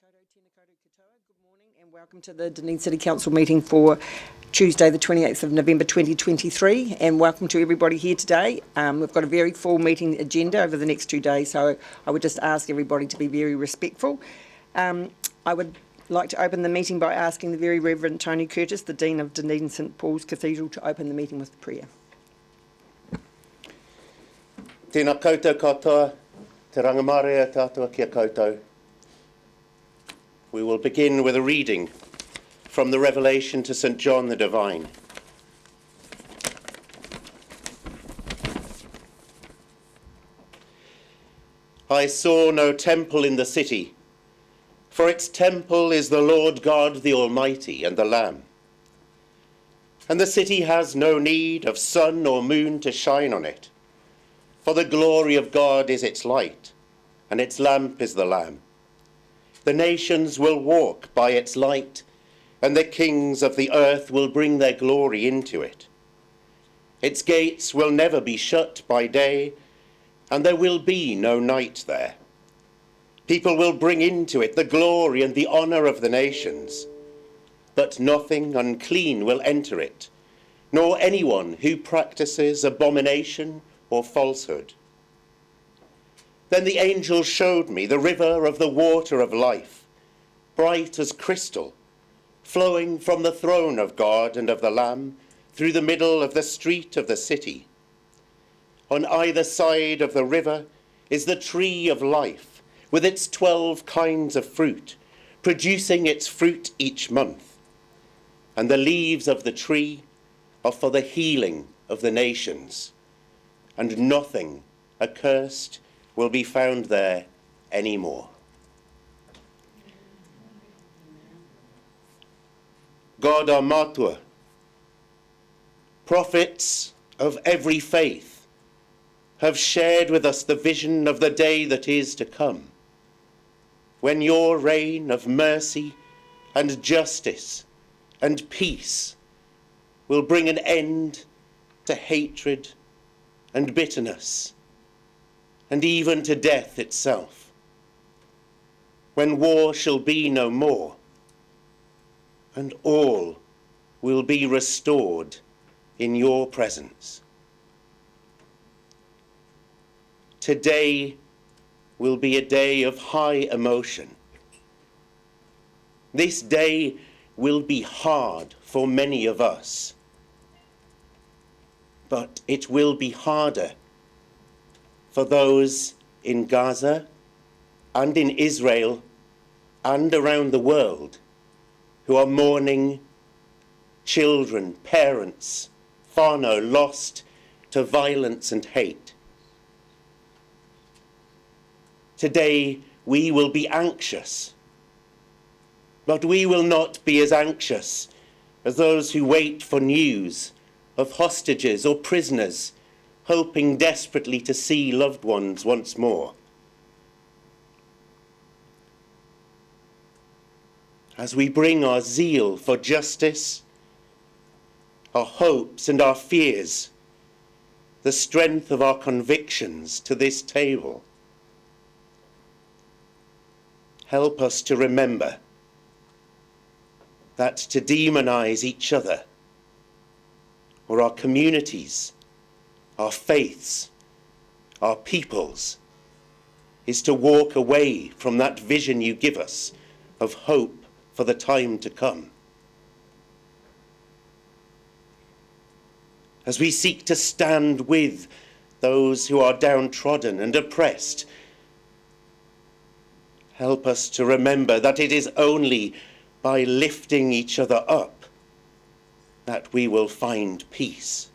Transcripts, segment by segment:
Good morning and welcome to the Dunedin City Council meeting for Tuesday the 28th of November 2023, and welcome to everybody here today. We've got a very full meeting agenda over the next 2 days, so I would just ask everybody to be very respectful. I would like to open the meeting by asking the Very Reverend Tony Curtis, the Dean of Dunedin St Paul's Cathedral, to open the meeting with prayer. Tēnā koutou katoa, te rangamare tātua kia koutou. We will begin with a reading from the Revelation to St John the Divine. I saw no temple in the city, for its temple is the Lord God the Almighty and the Lamb. And the city has no need of sun or moon to shine on it, for the glory of God is its light, and its lamp is the Lamb. The nations will walk by its light, and the kings of the earth will bring their glory into it. Its gates will never be shut by day, and there will be no night there. People will bring into it the glory and the honour of the nations, but nothing unclean will enter it, nor anyone who practices abomination or falsehood. Then the angel showed me the river of the water of life, bright as crystal, flowing from the throne of God and of the Lamb through the middle of the street of the city. On either side of the river is the tree of life, with its 12 kinds of fruit, producing its fruit each month. And the leaves of the tree are for the healing of the nations, and nothing accursed will be found there anymore. God our matua, prophets of every faith, have shared with us the vision of the day that is to come, when your reign of mercy and justice and peace will bring an end to hatred and bitterness, and even to death itself, when war shall be no more, and all will be restored in your presence. Today will be a day of high emotion. This day will be hard for many of us, but it will be harder for those in Gaza and in Israel and around the world who are mourning children, parents, whānau lost to violence and hate. Today we will be anxious, but we will not be as anxious as those who wait for news of hostages or prisoners, hoping desperately to see loved ones once more. As we bring our zeal for justice, our hopes and our fears, the strength of our convictions to this table, help us to remember that to demonize each other or our communities, our faiths, our peoples, is to walk away from that vision you give us of hope for the time to come. As we seek to stand with those who are downtrodden and oppressed, help us to remember that it is only by lifting each other up that we will find peace.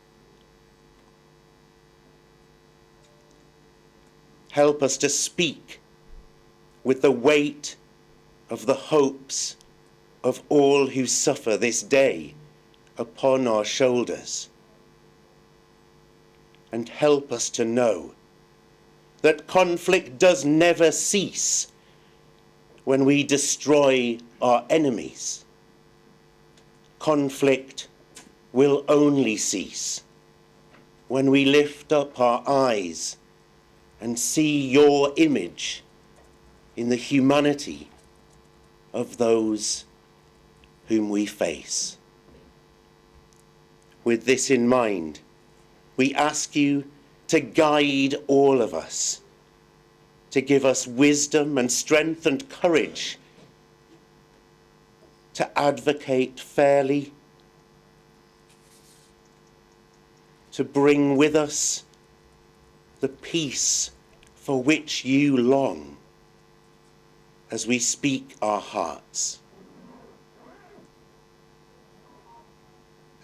Help us to speak with the weight of the hopes of all who suffer this day upon our shoulders. And help us to know that conflict does never cease when we destroy our enemies. Conflict will only cease when we lift up our eyes and see your image in the humanity of those whom we face. With this in mind, we ask you to guide all of us, to give us wisdom and strength and courage to advocate fairly, to bring with us the peace for which you long as we speak our hearts.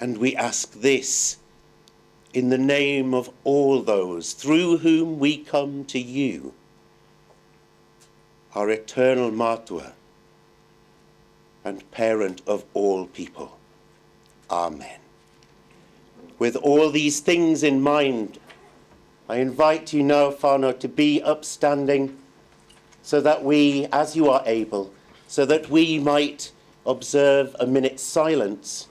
And we ask this in the name of all those through whom we come to you, our eternal Matua and parent of all people. Amen. With all these things in mind, I invite you now, whānau, to be upstanding so that we, as you are able, so that we might observe a minute's silence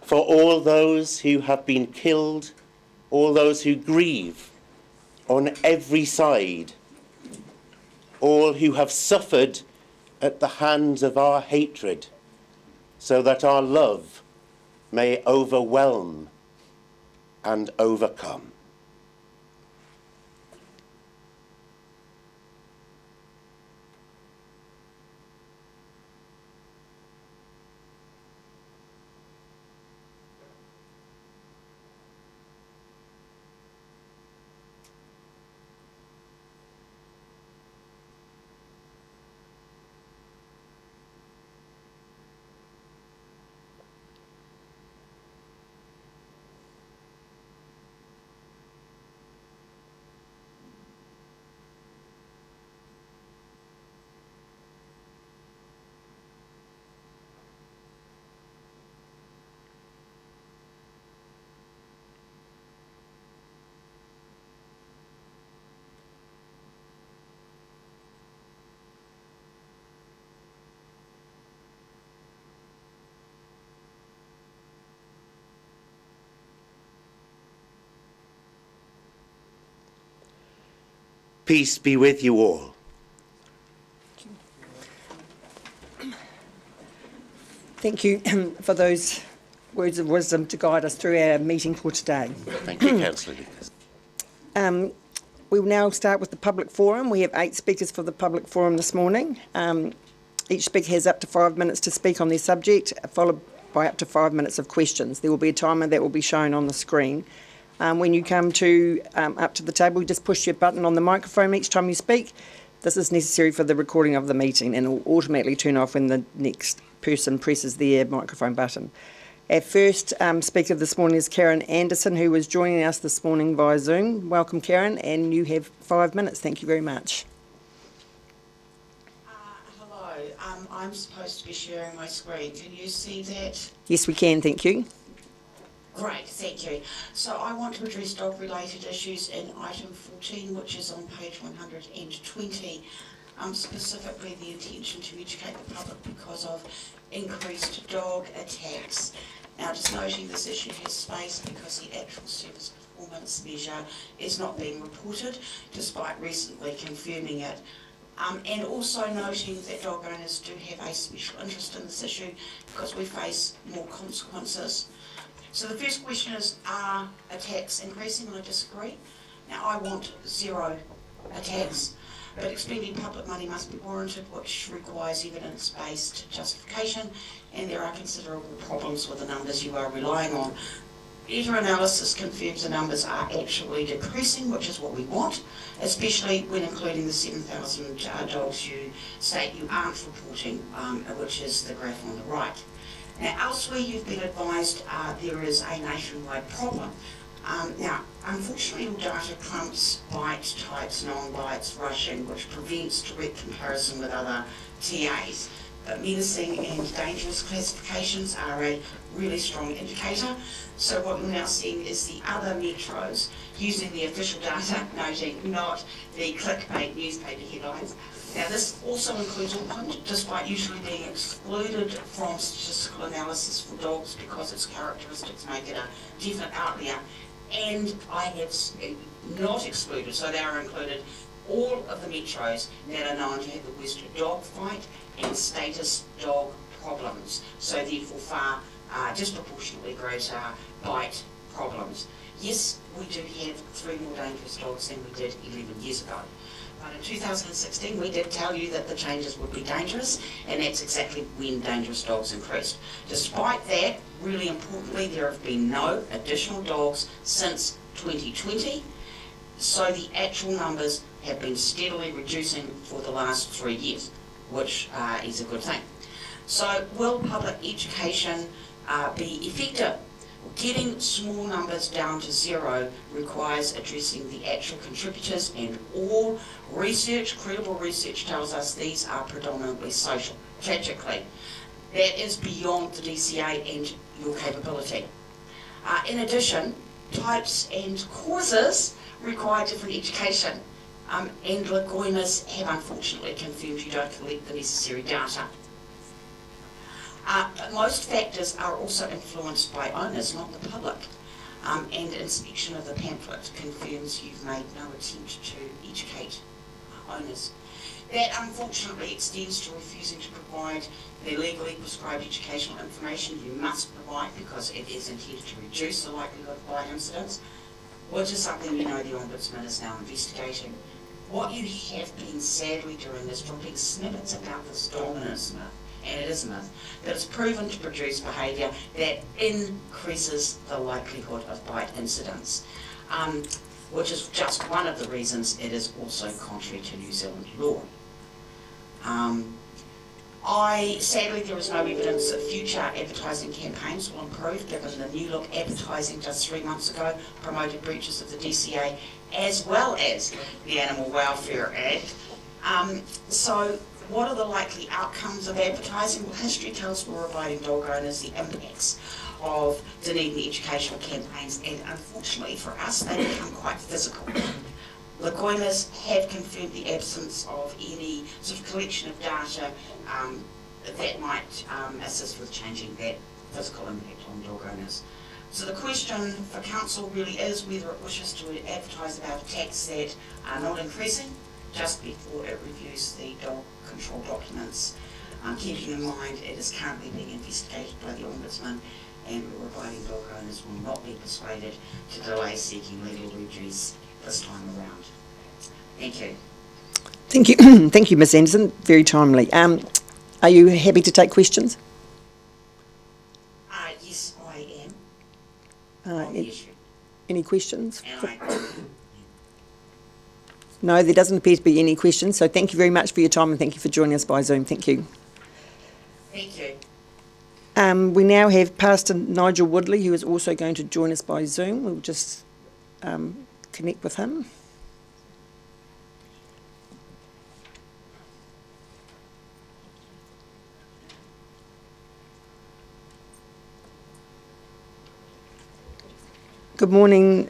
for all those who have been killed, all those who grieve on every side, all who have suffered at the hands of our hatred, so that our love may overwhelm and overcome. Peace be with you all. Thank you for those words of wisdom to guide us through our meeting for today. Thank you, Councillor Lucas. We will now start with the public forum. We have 8 speakers for the public forum this morning. Each speaker has up to 5 minutes to speak on their subject, followed by up to 5 minutes of questions. There will be a timer that will be shown on the screen. When you come up to the table, you just push your button on the microphone each time you speak. This is necessary for the recording of the meeting and it will automatically turn off when the next person presses their microphone button. Our first speaker this morning is Karen Anderson, who is joining us this morning via Zoom. Welcome, Karen, and you have 5 minutes. Thank you very much. Hello, I'm supposed to be sharing my screen. Can you see that? Yes, we can, thank you. Great, thank you. So I want to address dog-related issues in item 14, which is on page 120. Specifically the intention to educate the public because of increased dog attacks. Now, just noting this issue has space because the actual service performance measure is not being reported, despite recently confirming it. And also noting that dog owners do have a special interest in this issue because we face more consequences. So the first question is, are attacks increasing? And I disagree. Now, I want 0 attacks, but expending public money must be warranted, which requires evidence-based justification, and there are considerable problems with the numbers you are relying on. Better analysis confirms the numbers are actually decreasing, which is what we want, especially when including the 7,000 dogs you say you aren't reporting, which is the graph on the right. Now, elsewhere you've been advised there is a nationwide problem. Now, unfortunately, all data clumps bite types, non-bites, rushing, which prevents direct comparison with other TAs. But menacing and dangerous classifications are a really strong indicator. So what we're now seeing is the other metros using the official data, noting not the clickbait newspaper headlines. Now, this also includes Auckland, despite usually being excluded from statistical analysis for dogs because its characteristics make it a definite outlier. And I have not excluded, so they are included, all of the metros that are known to have the worst dog fight and status dog problems, so therefore far disproportionately greater bite problems. Yes, we do have 3 more dangerous dogs than we did 11 years ago. But in 2016 we did tell you that the changes would be dangerous, and that's exactly when dangerous dogs increased. Despite that, really importantly, there have been no additional dogs since 2020, so the actual numbers have been steadily reducing for the last 3 years, which is a good thing. So will public education be effective? Getting small numbers down to 0 requires addressing the actual contributors, and all research, credible research, tells us these are predominantly social. Tragically, that is beyond the DCA and your capability. In addition, types and causes require different education, and Lagoinas have unfortunately confirmed you don't collect the necessary data. But most factors are also influenced by owners, not the public. And inspection of the pamphlet confirms you've made no attempt to educate owners. That unfortunately extends to refusing to provide the legally prescribed educational information you must provide, because it is intended to reduce the likelihood of bite incidents, which is something you know the Ombudsman is now investigating. What you have been sadly doing is dropping snippets about this dominance myth, and it is a myth, that is proven to produce behaviour that increases the likelihood of bite incidents, which is just one of the reasons it is also contrary to New Zealand law. Sadly, there is no evidence that future advertising campaigns will improve, given the New Look advertising just 3 months ago promoted breaches of the DCA as well as the Animal Welfare Act. So what are the likely outcomes of advertising? Well, history tells law-abiding dog owners the impacts of Dunedin educational campaigns, and unfortunately for us, they become quite physical. Lagoinas have confirmed the absence of any sort of collection of data that might assist with changing that physical impact on dog owners. So the question for Council really is whether it wishes to advertise about attacks that are not increasing just before it reviews the dog control documents, keeping in mind it is currently being investigated by the Ombudsman, and law-abiding dog owners will not be persuaded to delay seeking legal redress this time around. Thank you. Thank you, thank you, Ms. Anderson. Very timely. Are you happy to take questions? Yes, I am. On the issue. Any questions? And No, there doesn't appear to be any questions. So thank you very much for your time, and thank you for joining us by Zoom. Thank you. Thank you. We now have Pastor Nigel Woodley, who is also going to join us by Zoom. We'll just connect with him. Good morning,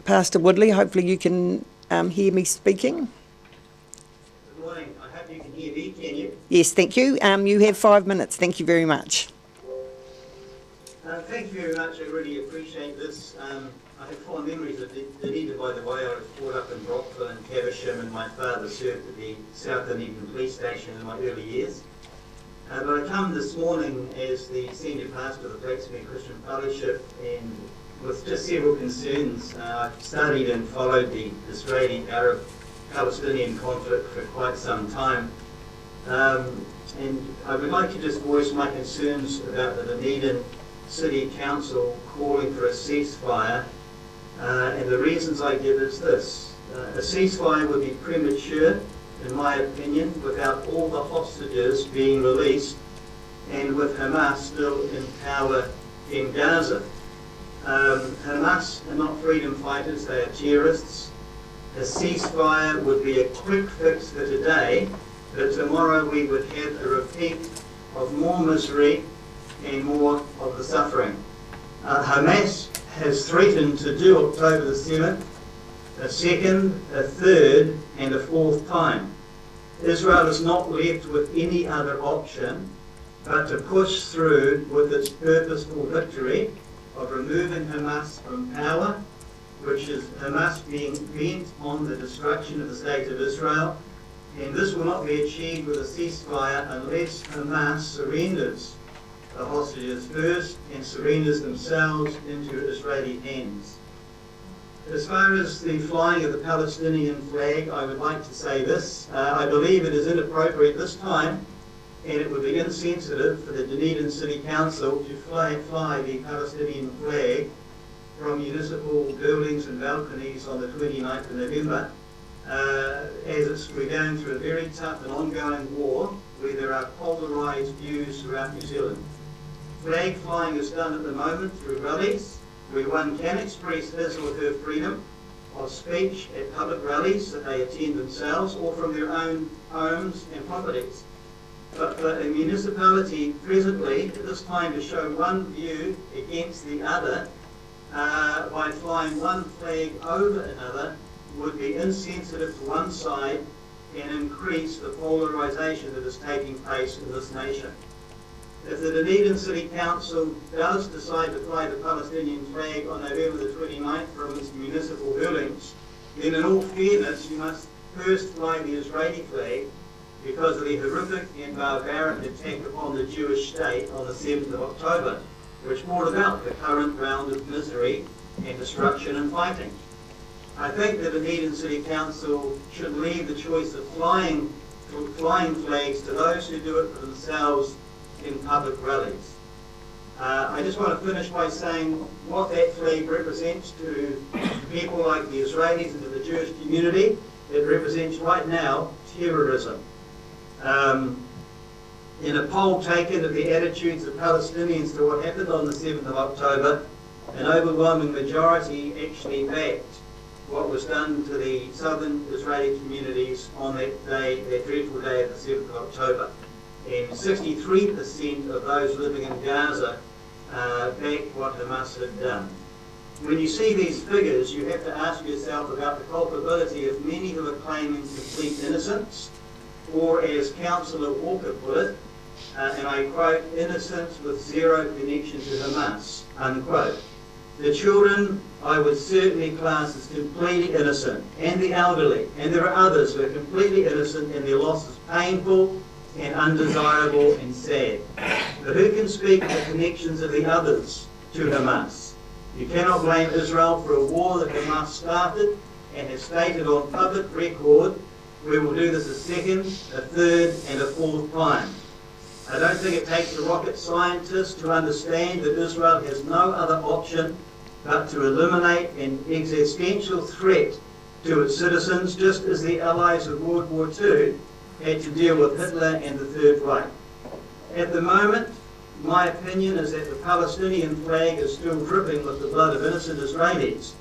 Pastor Woodley. Hopefully you can hear me speaking. Good morning. I hope you can hear me. Can you? Yes, thank you. You have 5 minutes. Thank you very much. Thank you very much. I really appreciate this. I have fond memories of Dunedin, by the way. I was brought up in Brockville and Caversham, and my father served at the South Dunedin Police Station in my early years. But I come this morning as the senior pastor of the Blacksmith Christian Fellowship, and with just several concerns. I've studied and followed the Israeli-Arab-Palestinian conflict for quite some time. And I would like to just voice my concerns about the Dunedin City Council calling for a ceasefire. And the reasons I give is this. A ceasefire would be premature, in my opinion, without all the hostages being released and with Hamas still in power in Gaza. Hamas are not freedom fighters, they are terrorists. A ceasefire would be a quick fix for today, but tomorrow we would have a repeat of more misery and more of the suffering. Hamas has threatened to do October the 7th, a second, a third, and a fourth time. Israel is not left with any other option but to push through with its purposeful victory of removing Hamas from power, which is Hamas being bent on the destruction of the state of Israel, And this will not be achieved with a ceasefire unless Hamas surrenders the hostages first and surrenders themselves into Israeli hands. As far as the flying of the Palestinian flag, I would like to say this. I believe it is inappropriate this time, and it would be insensitive for the Dunedin City Council to fly the Palestinian flag from municipal buildings and balconies on the 29th of November, as we're going through a very tough and ongoing war where there are polarised views throughout New Zealand. Flag flying is done at the moment through rallies, where one can express his or her freedom of speech at public rallies that they attend themselves or from their own homes and properties. But for a municipality presently, at this time, to show one view against the other by flying one flag over another would be insensitive to one side and increase the polarisation that is taking place in this nation. If the Dunedin City Council does decide to fly the Palestinian flag on November the 29th from its municipal buildings, then in all fairness you must first fly the Israeli flag because of the horrific and barbaric attack upon the Jewish state on the 7th of October, which brought about the current round of misery and destruction and fighting. I think the Dunedin City Council should leave the choice of flying flags to those who do it for themselves in public rallies. I just want to finish by saying what that flag represents to people like the Israelis and to the Jewish community. It represents right now terrorism. In a poll taken of the attitudes of Palestinians to what happened on the 7th of October, an overwhelming majority actually backed what was done to the southern Israeli communities on that day, that dreadful day of the 7th of October. And 63% of those living in Gaza backed what Hamas had done. When you see these figures, you have to ask yourself about the culpability of many who are claiming complete innocence, or as Councillor Walker put it, and I quote, innocence with zero connection to Hamas, unquote. The children I would certainly class as completely innocent, and the elderly, and there are others who are completely innocent and their loss is painful and undesirable and sad. But who can speak of the connections of the others to Hamas? You cannot blame Israel for a war that Hamas started and has stated on public record, we will do this a second, a third and a fourth time. I don't think it takes a rocket scientist to understand that Israel has no other option but to eliminate an existential threat to its citizens, just as the Allies of World War II had to deal with Hitler and the Third Reich. At the moment, my opinion is that the Palestinian flag is still dripping with the blood of innocent Israelis,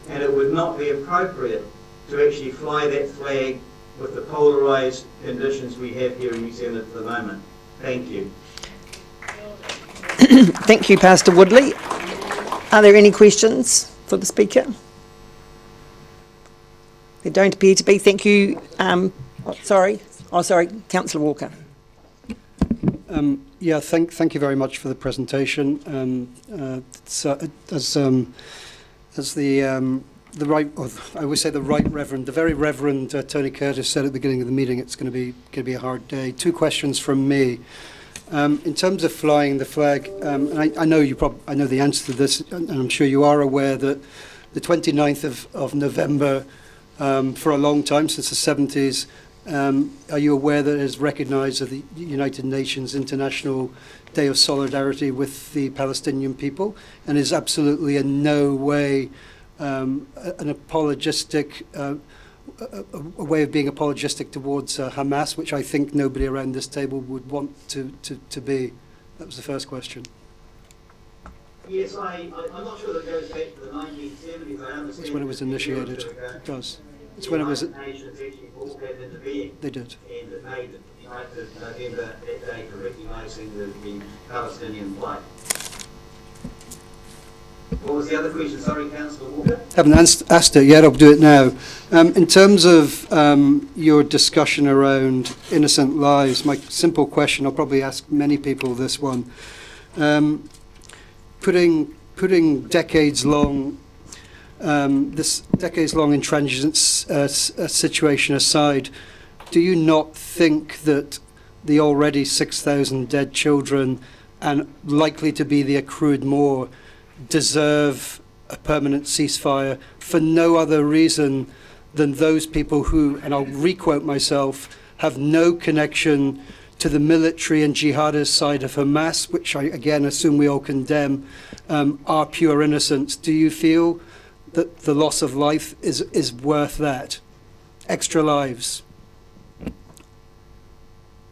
and it would not be appropriate to actually fly that flag with the polarised conditions we have here in New Zealand at the moment. Thank you. Thank you, Pastor Woodley. Are there any questions for the Speaker? There don't appear to be. Thank you. Sorry, Councillor Walker. Yeah, thank you very much for the presentation. As the right, or I always say the Right Reverend, the Very Reverend Tony Curtis said at the beginning of the meeting, it's going to be a hard day. Two questions from me. In terms of flying the flag, and I know I know the answer to this, and I'm sure you are aware that the 29th of November, for a long time, since the 70s, are you aware that it is recognised as the United Nations International Day of Solidarity with the Palestinian people, and is absolutely in no way an apologistic, a way of being apologistic towards Hamas, which I think nobody around this table would want to be? That was the first question. Yes, I'm not sure that goes back to the 1970s. I understand It's when it was initiated. It does. It's when it was. Nations actually brought that into being. They did. And it made the 29th of November that day for recognising the Palestinian flag. What was the other question? Sorry, Councillor Walker. Haven't asked it yet. I'll do it now. In terms of your discussion around innocent lives, my simple question, I'll probably ask many people this one. Putting decades-long this decades-long intransigence situation aside, do you not think that the already 6,000 dead children, and likely to be the accrued more, deserve a permanent ceasefire for no other reason than those people who, and I'll requote myself, have no connection to the military and jihadist side of Hamas, which I again assume we all condemn, are pure innocents? Do you feel that the loss of life is worth that? Extra lives?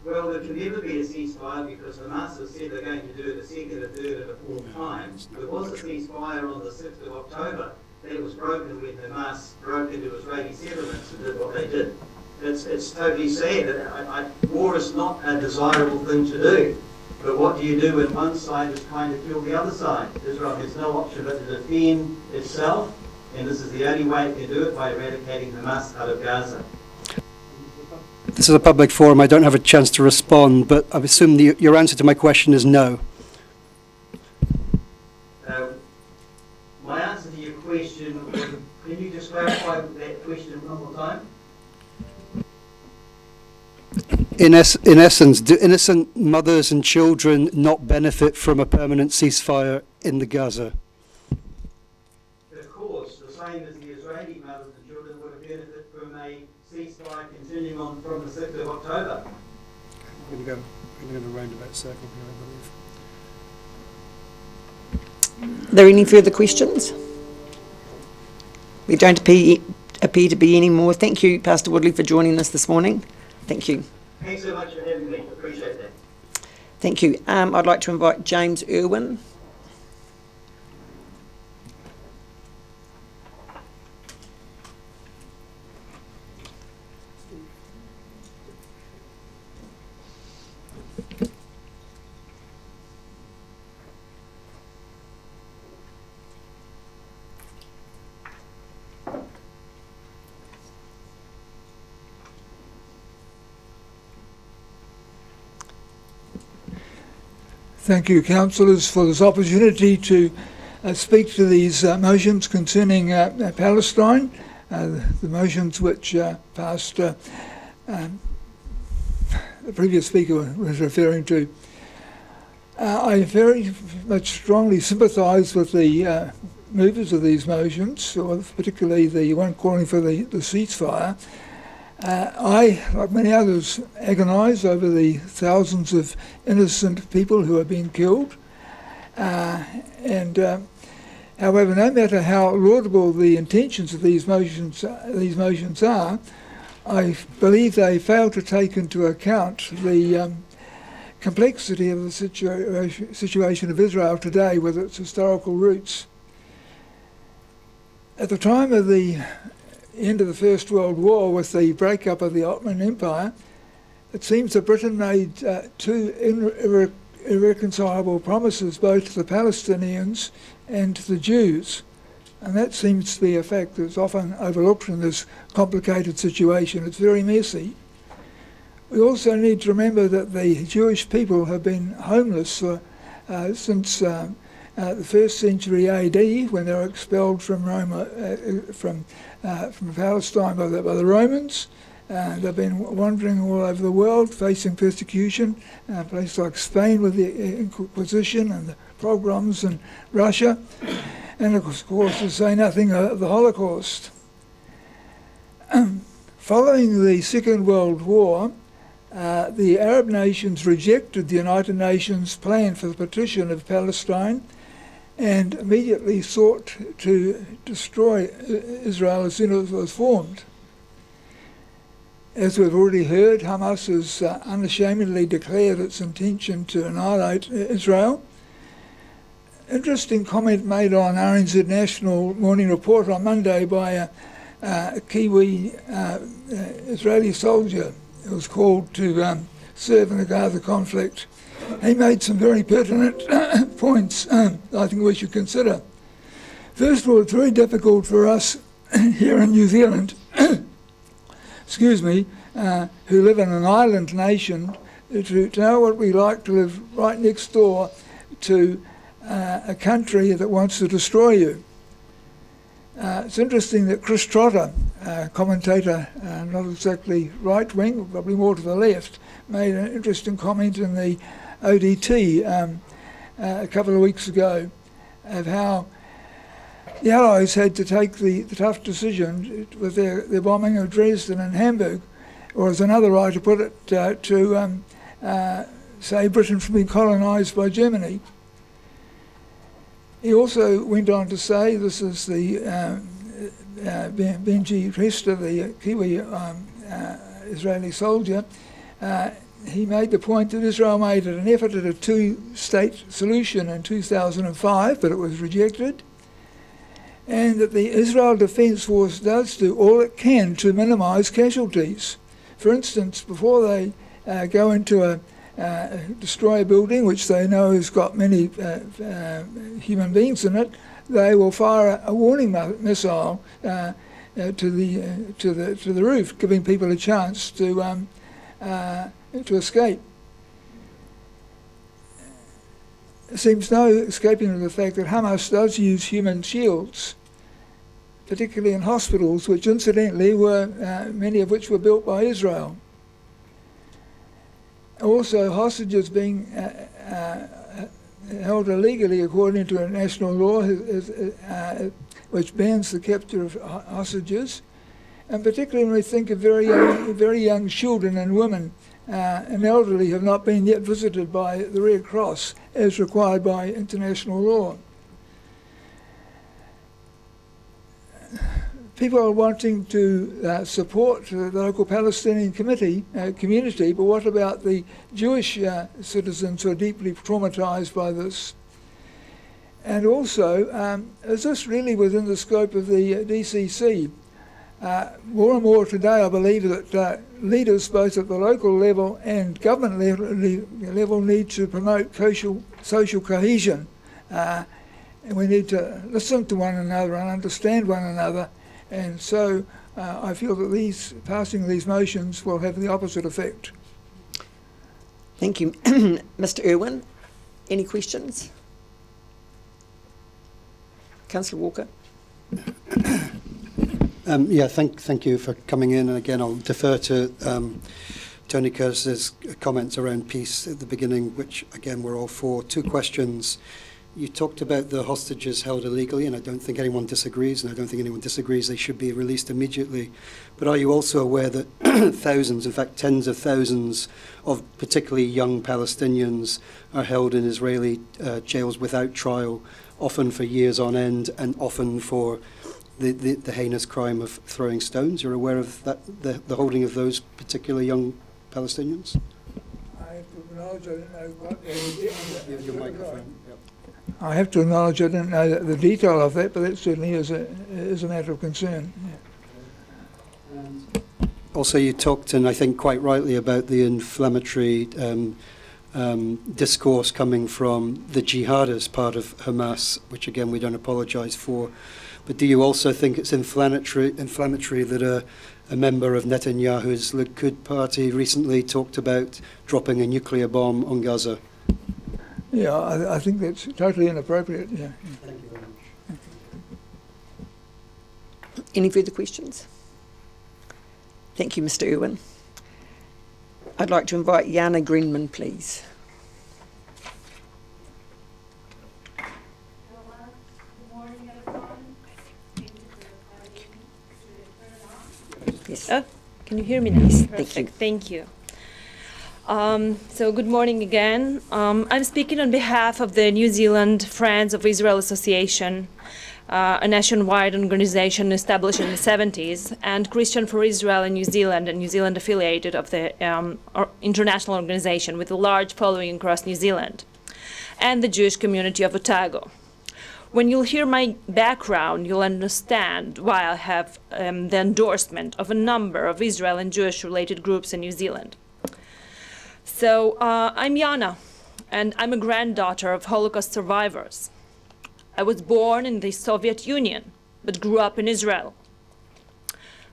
Well, there can never be a ceasefire because Hamas has said they're going to do it a second, a third, and a fourth time. There was a ceasefire on the 6th of October. That was broken when Hamas broke into Israeli settlements and did what they did. It's totally sad. War is not a desirable thing to do. But what do you do when one side is trying to kill the other side? Israel has no option but to defend itself, and this is the only way it can do it, by eradicating Hamas out of Gaza. This is a public forum. I don't have a chance to respond, but I assume your answer to my question is no. My answer to your question, can you just clarify that question one more time? In essence, do innocent mothers and children not benefit from a permanent ceasefire in the Gaza? Of course, the same as the Israeli mothers and children would have benefited from a ceasefire continuing on from the 6th of October. I'm going to go in a roundabout circle here, I believe. Are there any further questions? We don't appear to be any more. Thank you, Pastor Woodley, for joining us this morning. Thank you. Thanks so much for having me. Appreciate that. Thank you. I'd like to invite James Irwin. Thank you, councillors, for this opportunity to speak to these motions concerning Palestine, the motions which passed the previous speaker was referring to. I very much strongly sympathise with the movers of these motions, or particularly the one calling for the ceasefire. I, like many others, agonise over the thousands of innocent people who are being killed. However, no matter how laudable the intentions of these motions are, I believe they fail to take into account the complexity of the situation of Israel today with its historical roots. At the time of the end of the First World War, with the breakup of the Ottoman Empire, it seems that Britain made two irreconcilable promises both to the Palestinians and to the Jews. And that seems to be a fact that's often overlooked in this complicated situation. It's very messy. We also need to remember that the Jewish people have been homeless since the 1st century AD, when they were expelled from Rome, from Palestine by the Romans. They've been wandering all over the world, facing persecution, places like Spain with the Inquisition and the pogroms in Russia, and of course to say nothing of the Holocaust. Following the Second World War, the Arab nations rejected the United Nations plan for the partition of Palestine and immediately sought to destroy Israel as soon as it was formed. As we've already heard, Hamas has unashamedly declared its intention to annihilate Israel. Interesting comment made on RNZ National Morning Report on Monday by a Kiwi Israeli soldier who was called to serve in the Gaza conflict. He made some very pertinent points I think we should consider. First of all, it's very difficult for us here in New Zealand excuse me, who live in an island nation, to know what we like to live right next door to a country that wants to destroy you. It's interesting that Chris Trotter, commentator, not exactly right-wing, probably more to the left, made an interesting comment in the ODT a couple of weeks ago of how the Allies had to take the tough decision with their bombing of Dresden and Hamburg, or as another writer put it, to save Britain from being colonised by Germany. He also went on to say, this is the Benji Resta, the Kiwi Israeli soldier, he made the point that Israel made an effort at a two-state solution in 2005, but it was rejected, and that the Israel Defence Force does do all it can to minimise casualties. For instance, before they go into destroy a building which they know has got many human beings in it, they will fire a warning missile to the roof, giving people a chance to escape. There seems no escaping of the fact that Hamas does use human shields, particularly in hospitals, which incidentally were many of which were built by Israel. Also, hostages being held illegally according to international law, which bans the capture of hostages, and particularly when we think of very young children and women and elderly have not been yet visited by the Red Cross as required by international law. People are wanting to support the local Palestinian community, but what about the Jewish citizens who are deeply traumatised by this? And also, is this really within the scope of the DCC? More and more today, I believe that leaders, both at the local level and government level, need to promote social cohesion. And we need to listen to one another and understand one another. And so I feel that passing these motions will have the opposite effect. Thank you. Mr. Irwin, any questions? Councillor Walker. Yeah, thank you for coming in. And again, I'll defer to Tony Curtis's comments around peace at the beginning, which again we're all for. Two questions. You talked about the hostages held illegally, and I don't think anyone disagrees, and I don't think anyone disagrees they should be released immediately. But are you also aware that thousands, in fact tens of thousands of particularly young Palestinians are held in Israeli jails without trial, often for years on end, and often for the heinous crime of throwing stones? You're aware of that, the holding of those particular young Palestinians? I have to acknowledge I didn't know what Your microphone. Yep. I have to acknowledge I didn't know the detail of that, but that certainly is a matter of concern. Yeah. Also, you talked, and I think quite rightly, about the inflammatory discourse coming from the jihadist part of Hamas, which again we don't apologise for. But do you also think it's inflammatory that a member of Netanyahu's Likud party recently talked about dropping a nuclear bomb on Gaza? Yeah, I think that's totally inappropriate. Yeah. Thank you very much. Any further questions? Thank you, Mr. Irwin. I'd like to invite Jana Greenman, please. Yes. Oh, can you hear me now? Perfect. Thank you. So good morning again. I'm speaking on behalf of the New Zealand Friends of Israel Association, a nationwide organization established in the 70s, and Christian for Israel in New Zealand, and New Zealand affiliated of the international organization with a large following across New Zealand, and the Jewish community of Otago. When you'll hear my background, you'll understand why I have the endorsement of a number of Israel and Jewish-related groups in New Zealand. So I'm Jana, and I'm a granddaughter of Holocaust survivors. I was born in the Soviet Union, but grew up in Israel.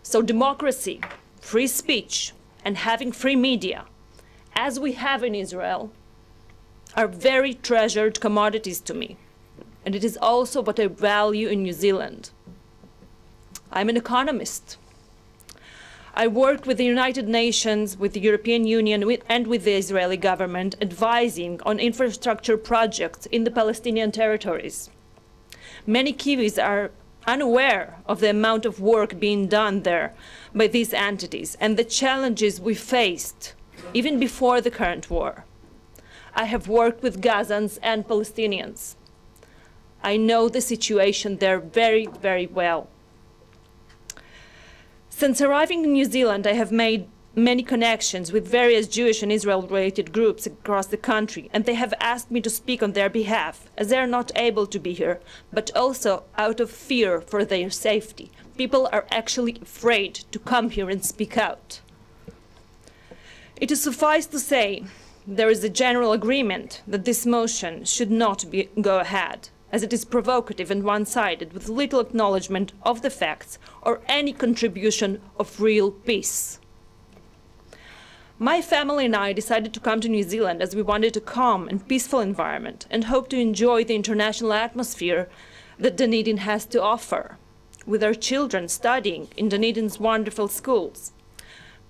So democracy, free speech, and having free media, as we have in Israel, are very treasured commodities to me. And it is also what I value in New Zealand. I'm an economist. I worked with the United Nations, with the European Union, and with the Israeli government, advising on infrastructure projects in the Palestinian territories. Many Kiwis are unaware of the amount of work being done there by these entities and the challenges we faced even before the current war. I have worked with Gazans and Palestinians. I know the situation there very, very well. Since arriving in New Zealand, I have made many connections with various Jewish and Israel-related groups across the country, and they have asked me to speak on their behalf, as they are not able to be here, but also out of fear for their safety. People are actually afraid to come here and speak out. It is suffice to say, there is a general agreement that this motion should not go ahead, as it is provocative and one-sided, with little acknowledgement of the facts or any contribution of real peace. My family and I decided to come to New Zealand as we wanted a calm and peaceful environment and hope to enjoy the international atmosphere that Dunedin has to offer, with our children studying in Dunedin's wonderful schools.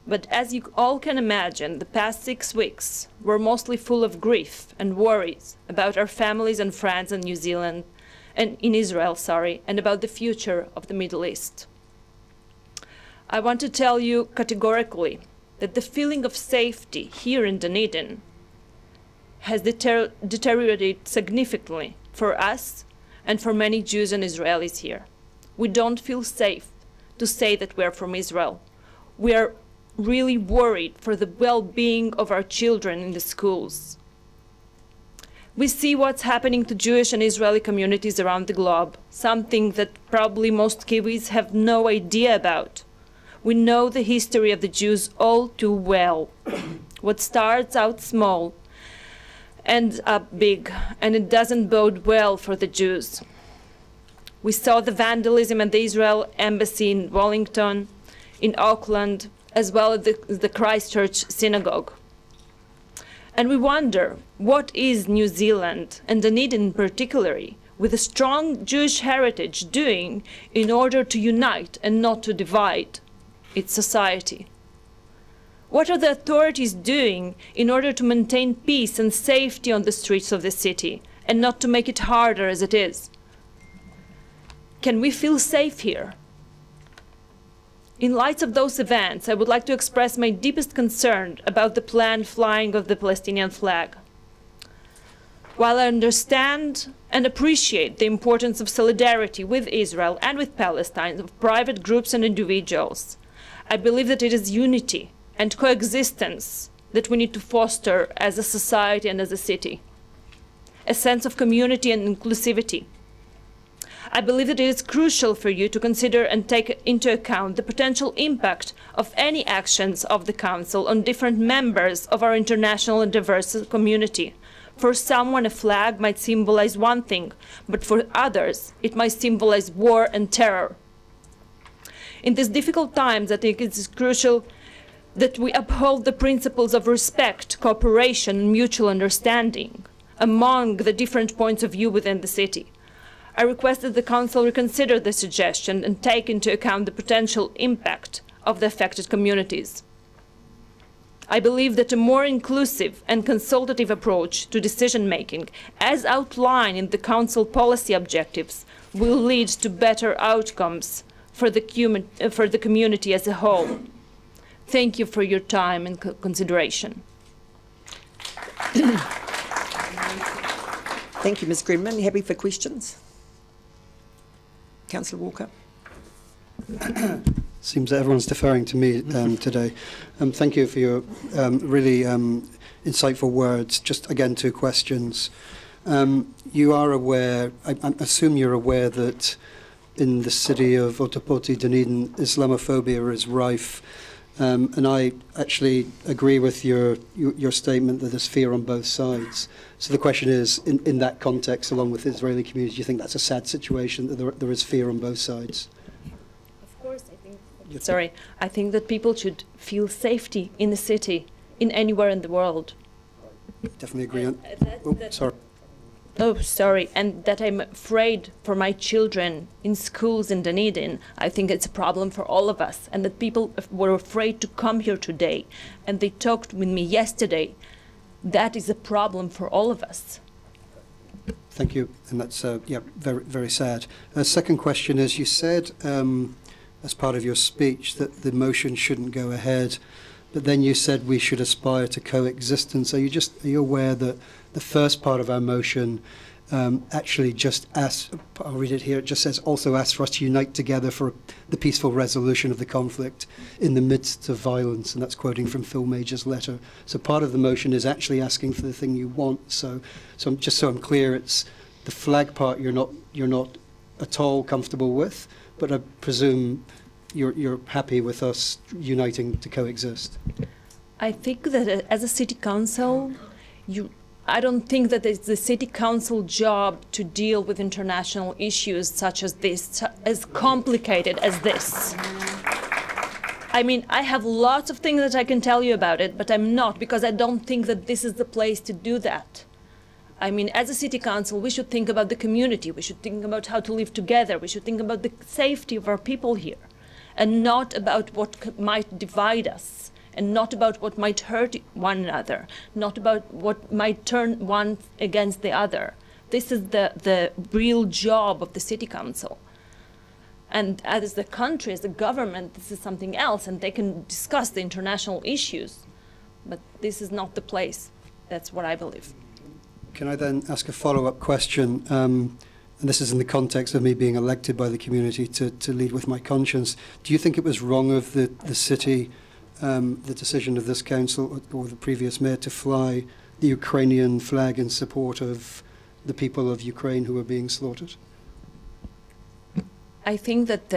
But as you all can imagine, the past 6 weeks were mostly full of grief and worries about our families and friends in New Zealand and in Israel, and about the future of the Middle East. I want to tell you categorically that the feeling of safety here in Dunedin has deteriorated significantly for us and for many Jews and Israelis here. We don't feel safe to say that we're from Israel. We are really worried for the well-being of our children in the schools. We see what's happening to Jewish and Israeli communities around the globe, something that probably most Kiwis have no idea about. We know the history of the Jews all too well. What starts out small ends up big, and it doesn't bode well for the Jews. We saw the vandalism at the Israel embassy in Wellington, in Auckland, as well as the Christchurch synagogue. And we wonder, what is New Zealand, and Dunedin particularly, with a strong Jewish heritage, doing in order to unite and not to divide its society? What are the authorities doing in order to maintain peace and safety on the streets of the city, and not to make it harder as it is? Can we feel safe here? In light of those events, I would like to express my deepest concern about the planned flying of the Palestinian flag. While I understand and appreciate the importance of solidarity with Israel and with Palestine, of private groups and individuals, I believe that it is unity and coexistence that we need to foster as a society and as a city, a sense of community and inclusivity. I believe that it is crucial for you to consider and take into account the potential impact of any actions of the Council on different members of our international and diverse community. For someone, a flag might symbolize one thing, but for others, it might symbolize war and terror. In these difficult times, I think it is crucial that we uphold the principles of respect, cooperation, and mutual understanding among the different points of view within the city. I request that the Council reconsider the suggestion and take into account the potential impact of the affected communities. I believe that a more inclusive and consultative approach to decision-making, as outlined in the Council policy objectives, will lead to better outcomes for the community as a whole. Thank you for your time and consideration. Thank you, Ms. Grenman. Happy for questions? Councillor Walker. Seems that everyone's deferring to me today. Thank you for your really insightful words. Just again, 2 questions. You are aware, I assume you're aware that in the city of Otapoti, Dunedin, Islamophobia is rife. And I actually agree with your statement that there's fear on both sides. So the question is, in that context, along with the Israeli community, do you think that's a sad situation, that there is fear on both sides? Of course, I think that people should feel safety in the city, in anywhere in the world. Definitely agree on. Sorry. Oh, sorry, and that I'm afraid for my children in schools in Dunedin. I think it's a problem for all of us, and that people were afraid to come here today, and they talked with me yesterday. That is a problem for all of us. Thank you, and that's yeah, very, very sad. Second question is, you said as part of your speech that the motion shouldn't go ahead, but then you said we should aspire to coexistence. Are you aware that the first part of our motion actually just asks, I'll read it here, it just says, also asks for us to unite together for the peaceful resolution of the conflict in the midst of violence, and that's quoting from Phil Major's letter. So part of the motion is actually asking for the thing you want. So just so I'm clear, it's the flag part you're not at all comfortable with, but I presume you're happy with us uniting to coexist. I think that as a city council, I don't think that it's the city council job to deal with international issues such as this, as complicated as this. I mean, I have lots of things that I can tell you about it, but I'm not, because I don't think that this is the place to do that. I mean, as a city council, we should think about the community. We should think about how to live together. We should think about the safety of our people here, and not about what might divide us, and not about what might hurt one another, not about what might turn one against the other. This is the real job of the city council. And as the country, as the government, this is something else, and they can discuss the international issues, but this is not the place. That's what I believe. Can I then ask a follow-up question? And this is in the context of me being elected by the community to lead with my conscience. Do you think it was wrong of the city, the decision of this council or the previous mayor to fly the Ukrainian flag in support of the people of Ukraine who are being slaughtered? I think that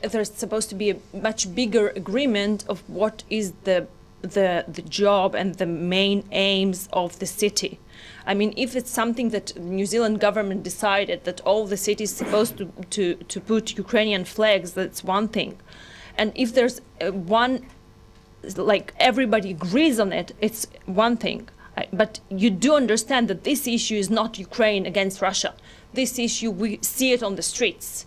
there's supposed to be a much bigger agreement of what is the job and the main aims of the city. I mean, if it's something that New Zealand government decided that all the cities supposed to put Ukrainian flags, that's one thing. And if there's one, like everybody agrees on it, it's one thing. But you do understand that this issue is not Ukraine against Russia. This issue, we see it on the streets.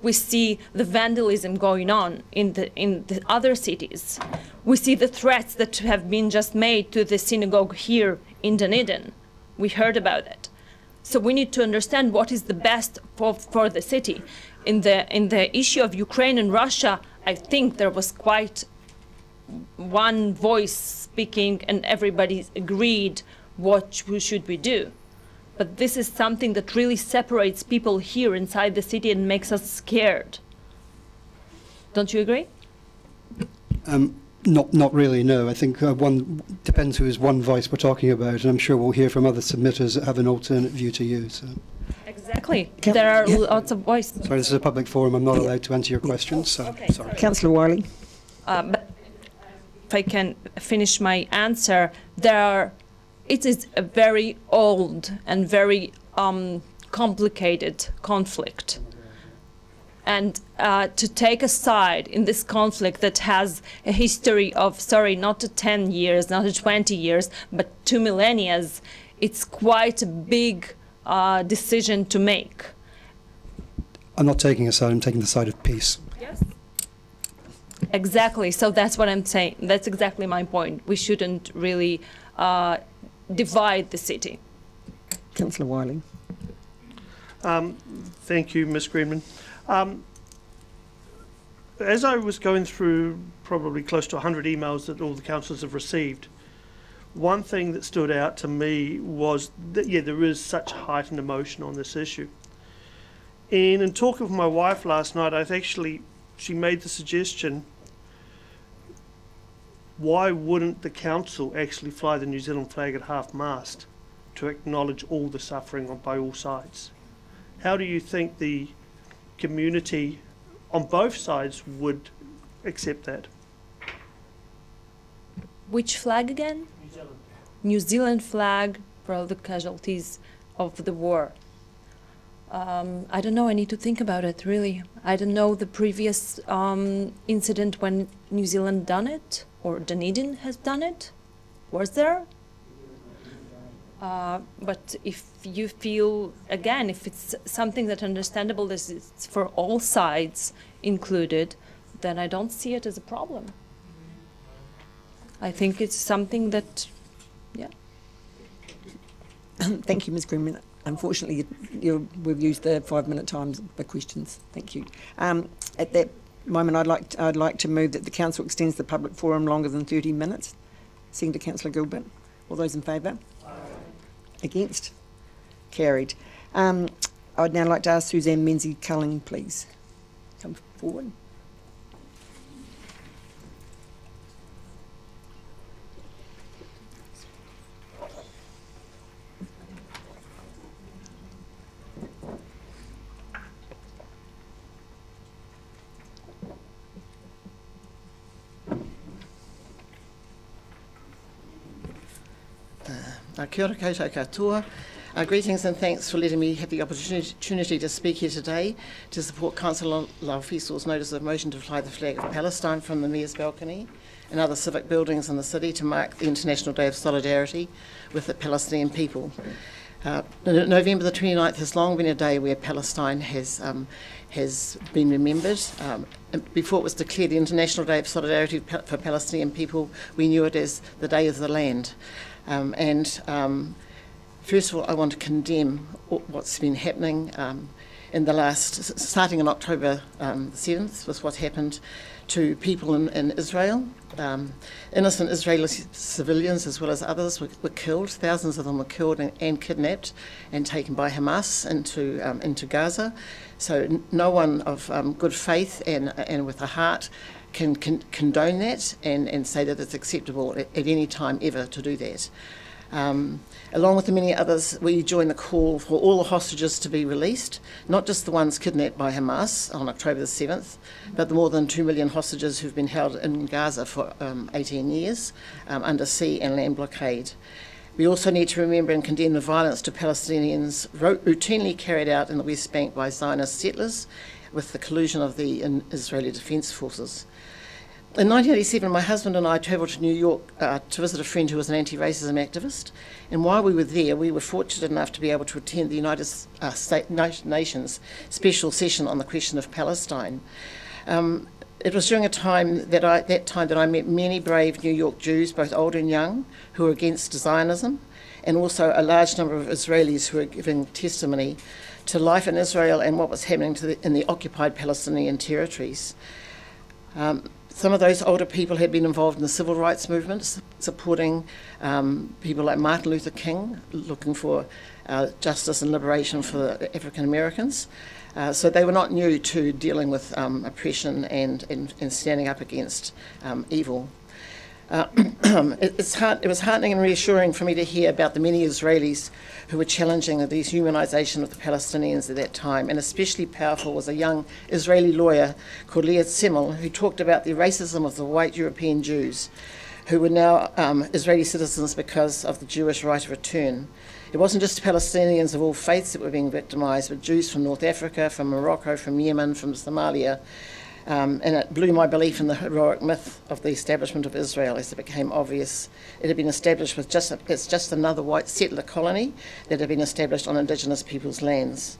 We see the vandalism going on in the other cities. We see the threats that have been just made to the synagogue here in Dunedin. We heard about it. So we need to understand what is the best for the city. In the issue of Ukraine and Russia, I think there was quite one voice speaking and everybody agreed what should we do. But this is something that really separates people here inside the city and makes us scared. Don't you agree? Not really, no. I think one depends who is one voice we're talking about, and I'm sure we'll hear from other submitters that have an alternate view to you. So. Exactly. There are lots of voices. Sorry, this is a public forum. I'm not allowed to answer your questions, so Okay, sorry. Councillor Wiley. But if I can finish my answer, it is a very old and very complicated conflict. And to take a side in this conflict that has a history of, not 10 years, not 20 years, but 2 millennia, it's quite a big decision to make. I'm not taking a side, I'm taking the side of peace. Yes. Exactly, so that's what I'm saying. That's exactly my point. We shouldn't really divide the city. Councillor Wiley. Thank you, Ms. Greenman. As I was going through probably close to 100 emails that all the councillors have received, one thing that stood out to me was that, there is such heightened emotion on this issue. And in talking with my wife last night, she made the suggestion, why wouldn't the council actually fly the New Zealand flag at half-mast to acknowledge all the suffering by all sides? How do you think the community on both sides would accept that? Which flag again? New Zealand. New Zealand flag for all the casualties of the war. I don't know, I need to think about it, really. I don't know the previous incident when New Zealand done it, or Dunedin has done it. Was there? But if you feel, again, if it's something that understandable, that it's for all sides included, then I don't see it as a problem. I think it's something that, yeah. Thank you, Ms. Greenman. Unfortunately, we've used the 5-minute times for questions. Thank you. At that moment, I'd like to move that the council extends the public forum longer than 30 minutes. Second to Councillor Gilbert. All those in favour? Aye. Against? Carried. I'd now like to ask Suzanne Menzies-Culling, please, come forward. Kia ora koutou katoa. Greetings and thanks for letting me have the opportunity to speak here today to support Councillor Laufeso's notice of motion to fly the flag of Palestine from the Mayor's balcony and other civic buildings in the city to mark the International Day of Solidarity with the Palestinian people. November the 29th has long been a day where Palestine has been remembered. Before it was declared the International Day of Solidarity for Palestinian people, we knew it as the Day of the Land. First of all, I want to condemn what's been happening in the last, starting in October the 7th, with what happened to people in Israel. Innocent Israeli civilians, as well as others, were killed. Thousands of them were killed and kidnapped and taken by Hamas into Gaza. So no one of good faith and with a heart can condone that and say that it's acceptable at any time ever to do that. Along with the many others, we join the call for all the hostages to be released, not just the ones kidnapped by Hamas on October the 7th, but the more than 2 million hostages who've been held in Gaza for 18 years under sea and land blockade. We also need to remember and condemn the violence to Palestinians routinely carried out in the West Bank by Zionist settlers with the collusion of the Israeli Defence Forces. In 1987, my husband and I travelled to New York to visit a friend who was an anti-racism activist, and while we were there, we were fortunate enough to be able to attend the United Nations special session on the question of Palestine. It was during that time that I met many brave New York Jews, both old and young, who were against Zionism, and also a large number of Israelis who were giving testimony to life in Israel and what was happening in the occupied Palestinian territories. Some of those older people had been involved in the civil rights movement, supporting people like Martin Luther King, looking for justice and liberation for the African Americans. So they were not new to dealing with oppression and standing up against evil. It was heartening and reassuring for me to hear about the many Israelis who were challenging the dehumanisation of the Palestinians at that time, and especially powerful was a young Israeli lawyer called Leah Semmel, who talked about the racism of the white European Jews who were now Israeli citizens because of the Jewish right of return. It wasn't just Palestinians of all faiths that were being victimised, but Jews from North Africa, from Morocco, from Yemen, from Somalia. And it blew my belief in the heroic myth of the establishment of Israel as it became obvious. It had been established with it's just another white settler colony that had been established on Indigenous peoples' lands.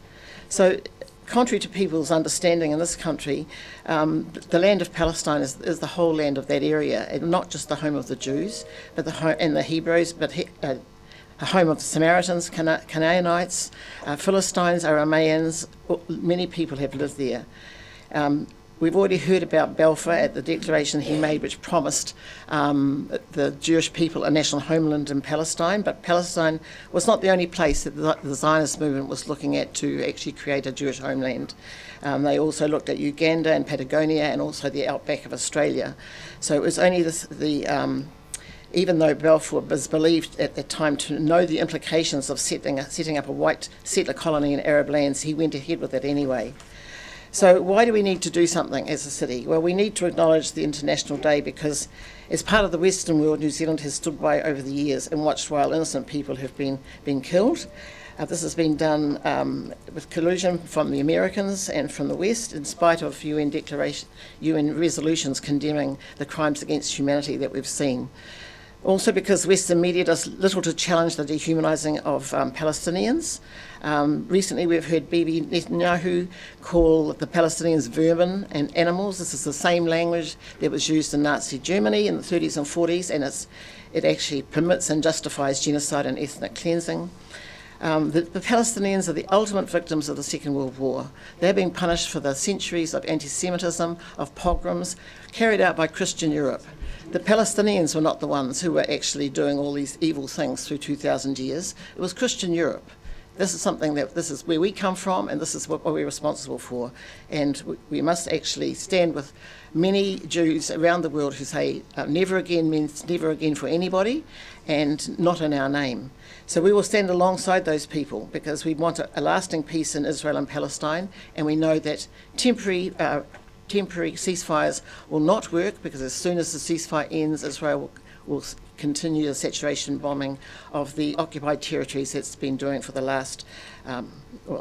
So, contrary to people's understanding in this country, the land of Palestine is the whole land of that area, and not just the home of the Jews, but and the Hebrews, but a home of the Samaritans, Canaanites, Philistines, Arameans. Many people have lived there. We've already heard about Balfour at the declaration he made, which promised the Jewish people a national homeland in Palestine, but Palestine was not the only place that the Zionist movement was looking at to actually create a Jewish homeland. They also looked at Uganda and Patagonia and also the outback of Australia. So it was only even though Balfour was believed at that time to know the implications of setting up a white settler colony in Arab lands, he went ahead with it anyway. So why do we need to do something as a city? Well, we need to acknowledge the International Day because as part of the Western world, New Zealand has stood by over the years and watched while innocent people have been killed. This has been done with collusion from the Americans and from the West, in spite of UN resolutions condemning the crimes against humanity that we've seen. Also because Western media does little to challenge the dehumanising of Palestinians. Recently we've heard Bibi Netanyahu call the Palestinians vermin and animals. This is the same language that was used in Nazi Germany in the 30s and 40s, and it actually permits and justifies genocide and ethnic cleansing. The Palestinians are the ultimate victims of the Second World War. They're being punished for the centuries of anti-Semitism, of pogroms carried out by Christian Europe. The Palestinians were not the ones who were actually doing all these evil things through 2,000 years. It was Christian Europe. This is where we come from, and this is what we're responsible for. And we must actually stand with many Jews around the world who say never again means never again for anybody, and not in our name. So we will stand alongside those people because we want a lasting peace in Israel and Palestine, and we know that temporary ceasefires will not work, because as soon as the ceasefire ends, Israel will continue the saturation bombing of the occupied territories it's been doing for the last,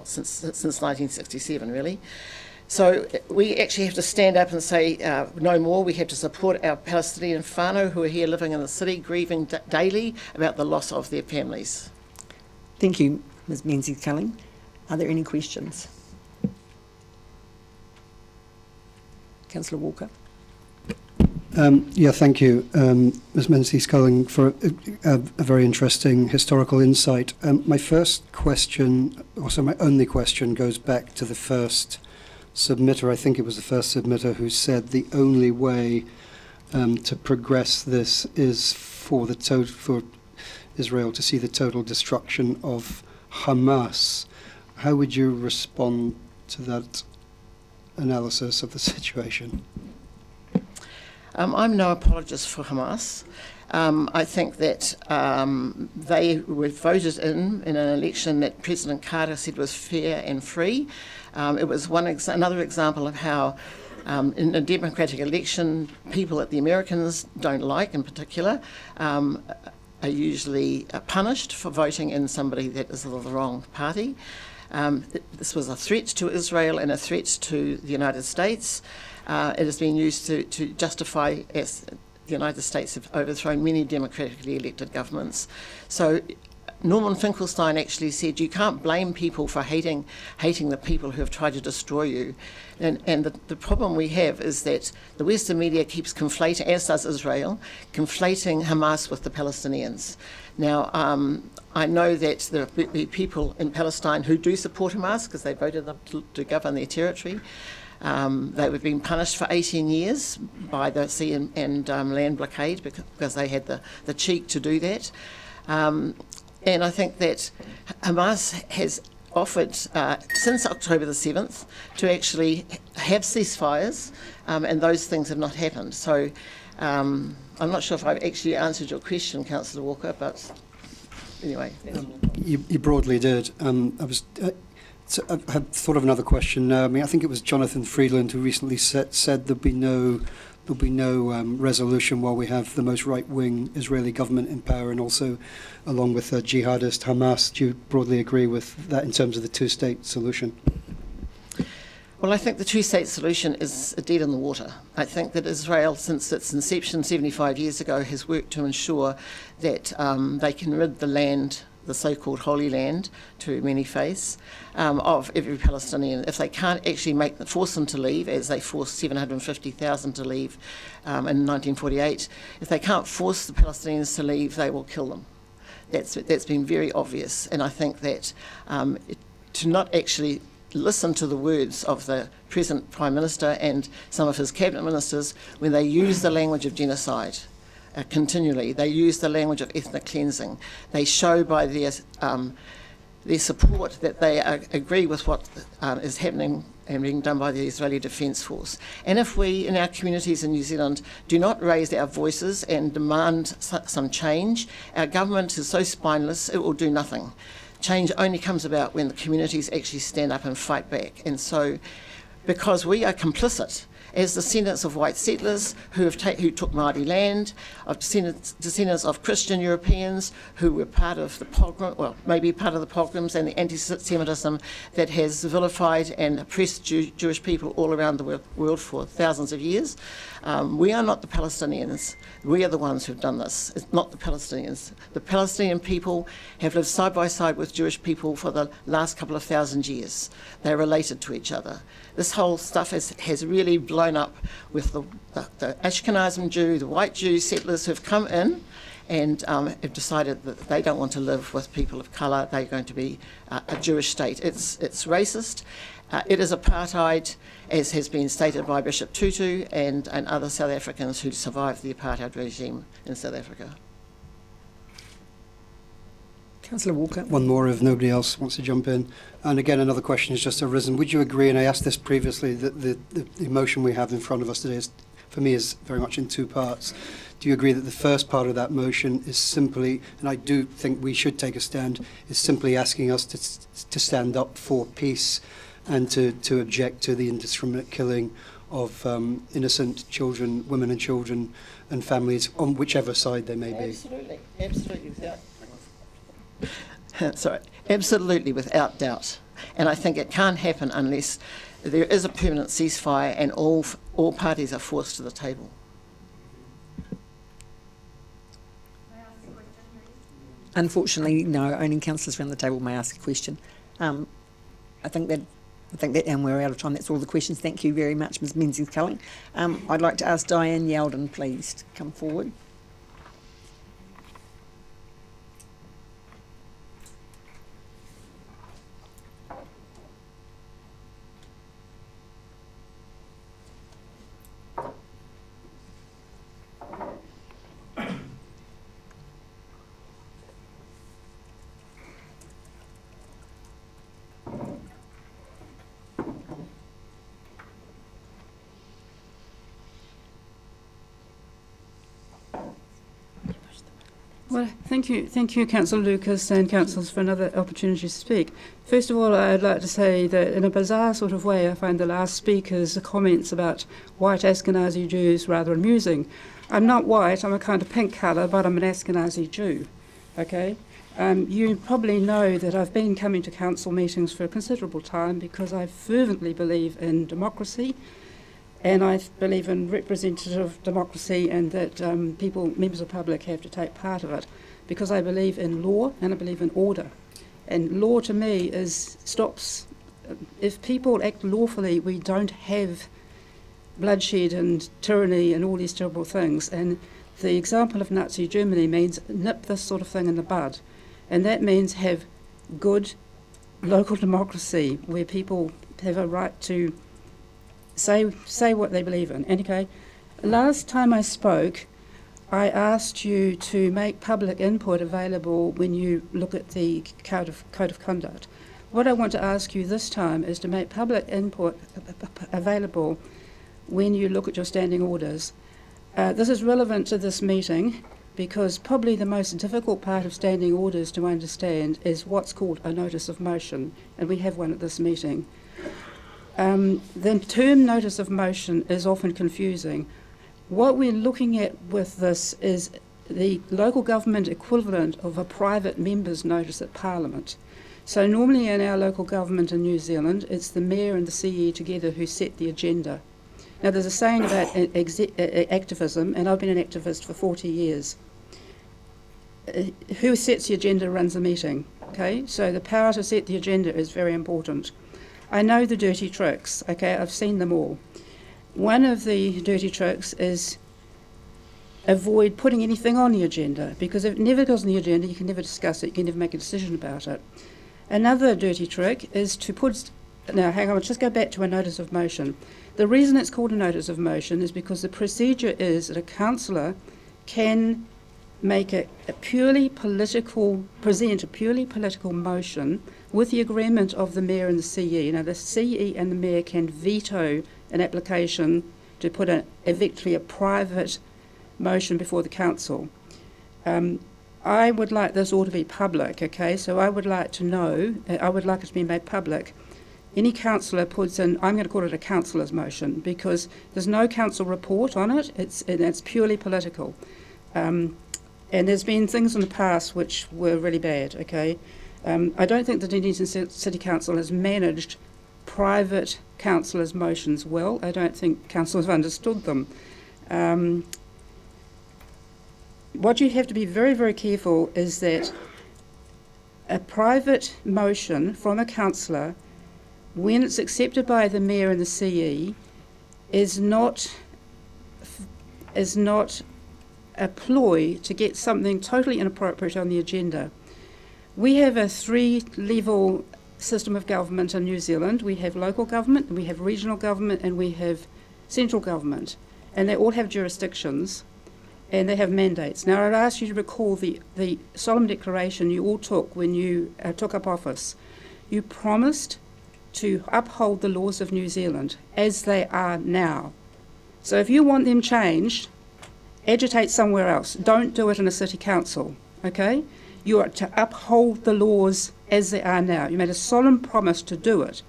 since 1967 really. So we actually have to stand up and say no more. We have to support our Palestinian whānau who are here living in the city, grieving daily about the loss of their families. Thank you, Ms Menzies-Culling. Are there any questions? Councillor Walker. Thank you, Ms Menzies-Culling, for a very interesting historical insight. My first question, also my only question, goes back to the first submitter. I think it was the first submitter who said the only way to progress this is for Israel to see the total destruction of Hamas. How would you respond to that analysis of the situation? I'm no apologist for Hamas. I think that they were voted in an election that President Carter said was fair and free. It was another example of how in a democratic election, people that the Americans don't like in particular are usually punished for voting in somebody that is of the wrong party. This was a threat to Israel and a threat to the United States. It has been used to justify as the United States have overthrown many democratically elected governments. So Norman Finkelstein actually said you can't blame people for hating the people who have tried to destroy you. And the problem we have is that the Western media keeps conflating, as does Israel, conflating Hamas with the Palestinians. Now, I know that there are people in Palestine who do support Hamas because they voted them to govern their territory. They were being punished for 18 years by the sea and land blockade because they had the cheek to do that. And I think that Hamas has offered since October the 7th to actually have ceasefires, and those things have not happened. So I'm not sure if I've actually answered your question, Councillor Walker, but anyway. You broadly did. I had thought of another question. I think it was Jonathan Friedland who recently said there'll be no resolution while we have the most right-wing Israeli government in power, and also along with jihadist Hamas. Do you broadly agree with that in terms of the two-state solution? Well, I think the two-state solution is a dead in the water. I think that Israel, since its inception 75 years ago, has worked to ensure that they can rid the land, the so-called Holy Land, to many faiths, of every Palestinian. If they can't actually force them to leave, as they forced 750,000 to leave in 1948, if they can't force the Palestinians to leave, they will kill them. That's been very obvious, and I think that to not actually listen to the words of the present Prime Minister and some of his cabinet ministers when they use the language of genocide continually. They use the language of ethnic cleansing. They show by their support that they agree with what is happening and being done by the Israeli Defence Force. And if we in our communities in New Zealand do not raise our voices and demand some change, our government is so spineless it will do nothing. Change only comes about when the communities actually stand up and fight back. And so, because we are complicit, as descendants of white settlers who took Māori land, of descendants of Christian Europeans who were part of the pogroms and the anti-Semitism that has vilified and oppressed Jewish people all around the world for thousands of years. We are not the Palestinians. We are the ones who've done this. It's not the Palestinians. The Palestinian people have lived side by side with Jewish people for the last couple of thousand years. They're related to each other. This whole stuff has really blown up with the Ashkenazim Jew, the white Jew settlers who've come in and have decided that they don't want to live with people of colour. They're going to be a Jewish state. It's racist. It is apartheid, as has been stated by Bishop Tutu and other South Africans who survived the apartheid regime in South Africa. Councillor Walker. One more if nobody else wants to jump in. And again, another question has just arisen. Would you agree, and I asked this previously, that the motion we have in front of us today for me is very much in two parts. Do you agree that the first part of that motion is simply, and I do think we should take a stand, is simply asking us to stand up for peace and to object to the indiscriminate killing of innocent children, women and children and families on whichever side they may be? Absolutely, without doubt. And I think it can't happen unless there is a permanent ceasefire and all parties are forced to the table. Unfortunately, no. Only councillors around the table may ask a question. I think that, and we're out of time. That's all the questions. Thank you very much, Ms. Menzies-Culling. I'd like to ask Diane Yalden, please, to come forward. Well, thank you, Councillor Lucas and councillors for another opportunity to speak. First of all, I'd like to say that in a bizarre sort of way, I find the last speaker's comments about white Ashkenazi Jews rather amusing. I'm not white, I'm a kind of pink colour, but I'm an Ashkenazi Jew, okay? You probably know that I've been coming to council meetings for a considerable time because I fervently believe in democracy, and I believe in representative democracy and that members of the public have to take part of it because I believe in law and I believe in order. And law to me stops, if people act lawfully, we don't have bloodshed and tyranny and all these terrible things. And the example of Nazi Germany means nip this sort of thing in the bud. And that means have good local democracy where people have a right to say what they believe in. And okay, last time I spoke, I asked you to make public input available when you look at the code of conduct. What I want to ask you this time is to make public input available when you look at your standing orders. This is relevant to this meeting because probably the most difficult part of standing orders to understand is what's called a notice of motion, and we have one at this meeting. The term notice of motion is often confusing. What we're looking at with this is the local government equivalent of a private member's notice at Parliament. So normally in our local government in New Zealand, it's the Mayor and the CE together who set the agenda. Now there's a saying about activism, and I've been an activist for 40 years. Who sets the agenda runs the meeting, okay? So the power to set the agenda is very important. I know the dirty tricks, okay, I've seen them all. One of the dirty tricks is avoid putting anything on the agenda, because if it never goes on the agenda, you can never discuss it, you can never make a decision about it. Another dirty trick is to put, now hang on, let's just go back to a notice of motion. The reason it's called a notice of motion is because the procedure is that a councillor can make present a purely political motion with the agreement of the Mayor and the CE. Now the CE and the Mayor can veto an application to put effectively a private motion before the council. I would like this all to be public, okay, so I would like to know, I would like it to be made public, any councillor puts in, I'm going to call it a councillor's motion, because there's no council report on it, it's purely political. And there's been things in the past which were really bad, okay? I don't think the Dunedin City Council has managed private councillors' motions well. I don't think councillors have understood them. What you have to be very, very careful is that a private motion from a councillor, when it's accepted by the Mayor and the CE, is not a ploy to get something totally inappropriate on the agenda. We have a 3-level system of government in New Zealand. We have local government, we have regional government, and we have central government. And they all have jurisdictions, and they have mandates. Now, I'd ask you to recall the solemn declaration you all took when you took up office. You promised to uphold the laws of New Zealand as they are now. So if you want them changed, agitate somewhere else. Don't do it in a city council, okay? You are to uphold the laws as they are now. You made a solemn promise to do it.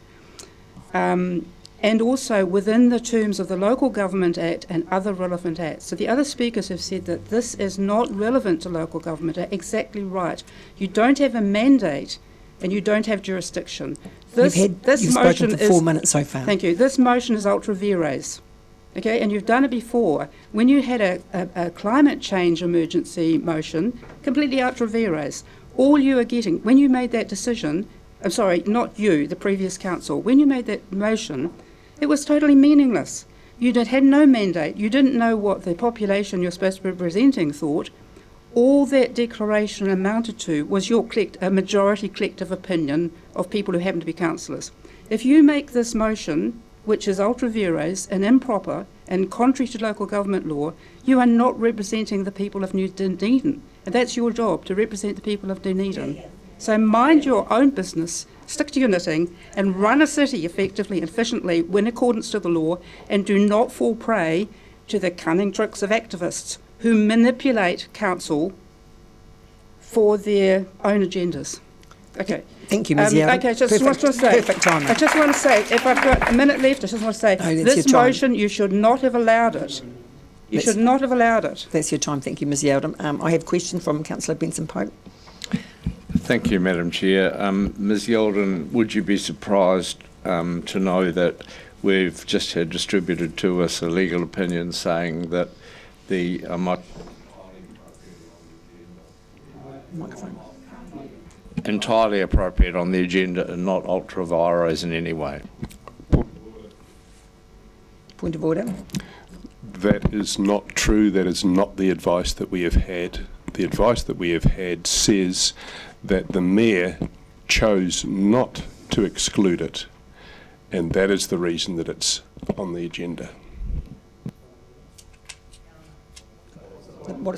And also within the terms of the Local Government Act and other relevant acts. So the other speakers have said that this is not relevant to local government. Are exactly right. You don't have a mandate and you don't have jurisdiction. This you've motion spoken for 4 minutes so far. Thank you. This motion is ultra vires. Okay, and you've done it before. When you had a climate change emergency motion, completely ultra vires. All you are getting, when you made that decision, I'm sorry, not you, the previous council, when you made that motion, it was totally meaningless. You had no mandate. You didn't know what the population you're supposed to be representing thought. All that declaration amounted to was a majority collective opinion of people who happen to be councillors. If you make this motion, which is ultra vires and improper and contrary to local government law, you are not representing the people of Dunedin. And that's your job, to represent the people of Dunedin. So mind your own business, stick to your knitting, and run a city effectively and efficiently in accordance to the law, and do not fall prey to the cunning tricks of activists who manipulate council for their own agendas. Okay. Thank you, Ms. Yellow. Okay, just want to say, perfect timing. I just want to say, if I've got a minute left, I just want to say, this motion, you should not have allowed it. You should not have allowed it. That's your time. Thank you, Ms. Yeldon. I have a question from Councillor Benson-Pope. Thank you, Madam Chair. Ms. Yeldon, would you be surprised to know that we've just had distributed to us a legal opinion saying that the Microphone. entirely appropriate on the agenda and not ultra vires in any way? Point of order. That is not true. That is not the advice that we have had. The advice that we have had says that the Mayor chose not to exclude it, and that is the reason that it's on the agenda. What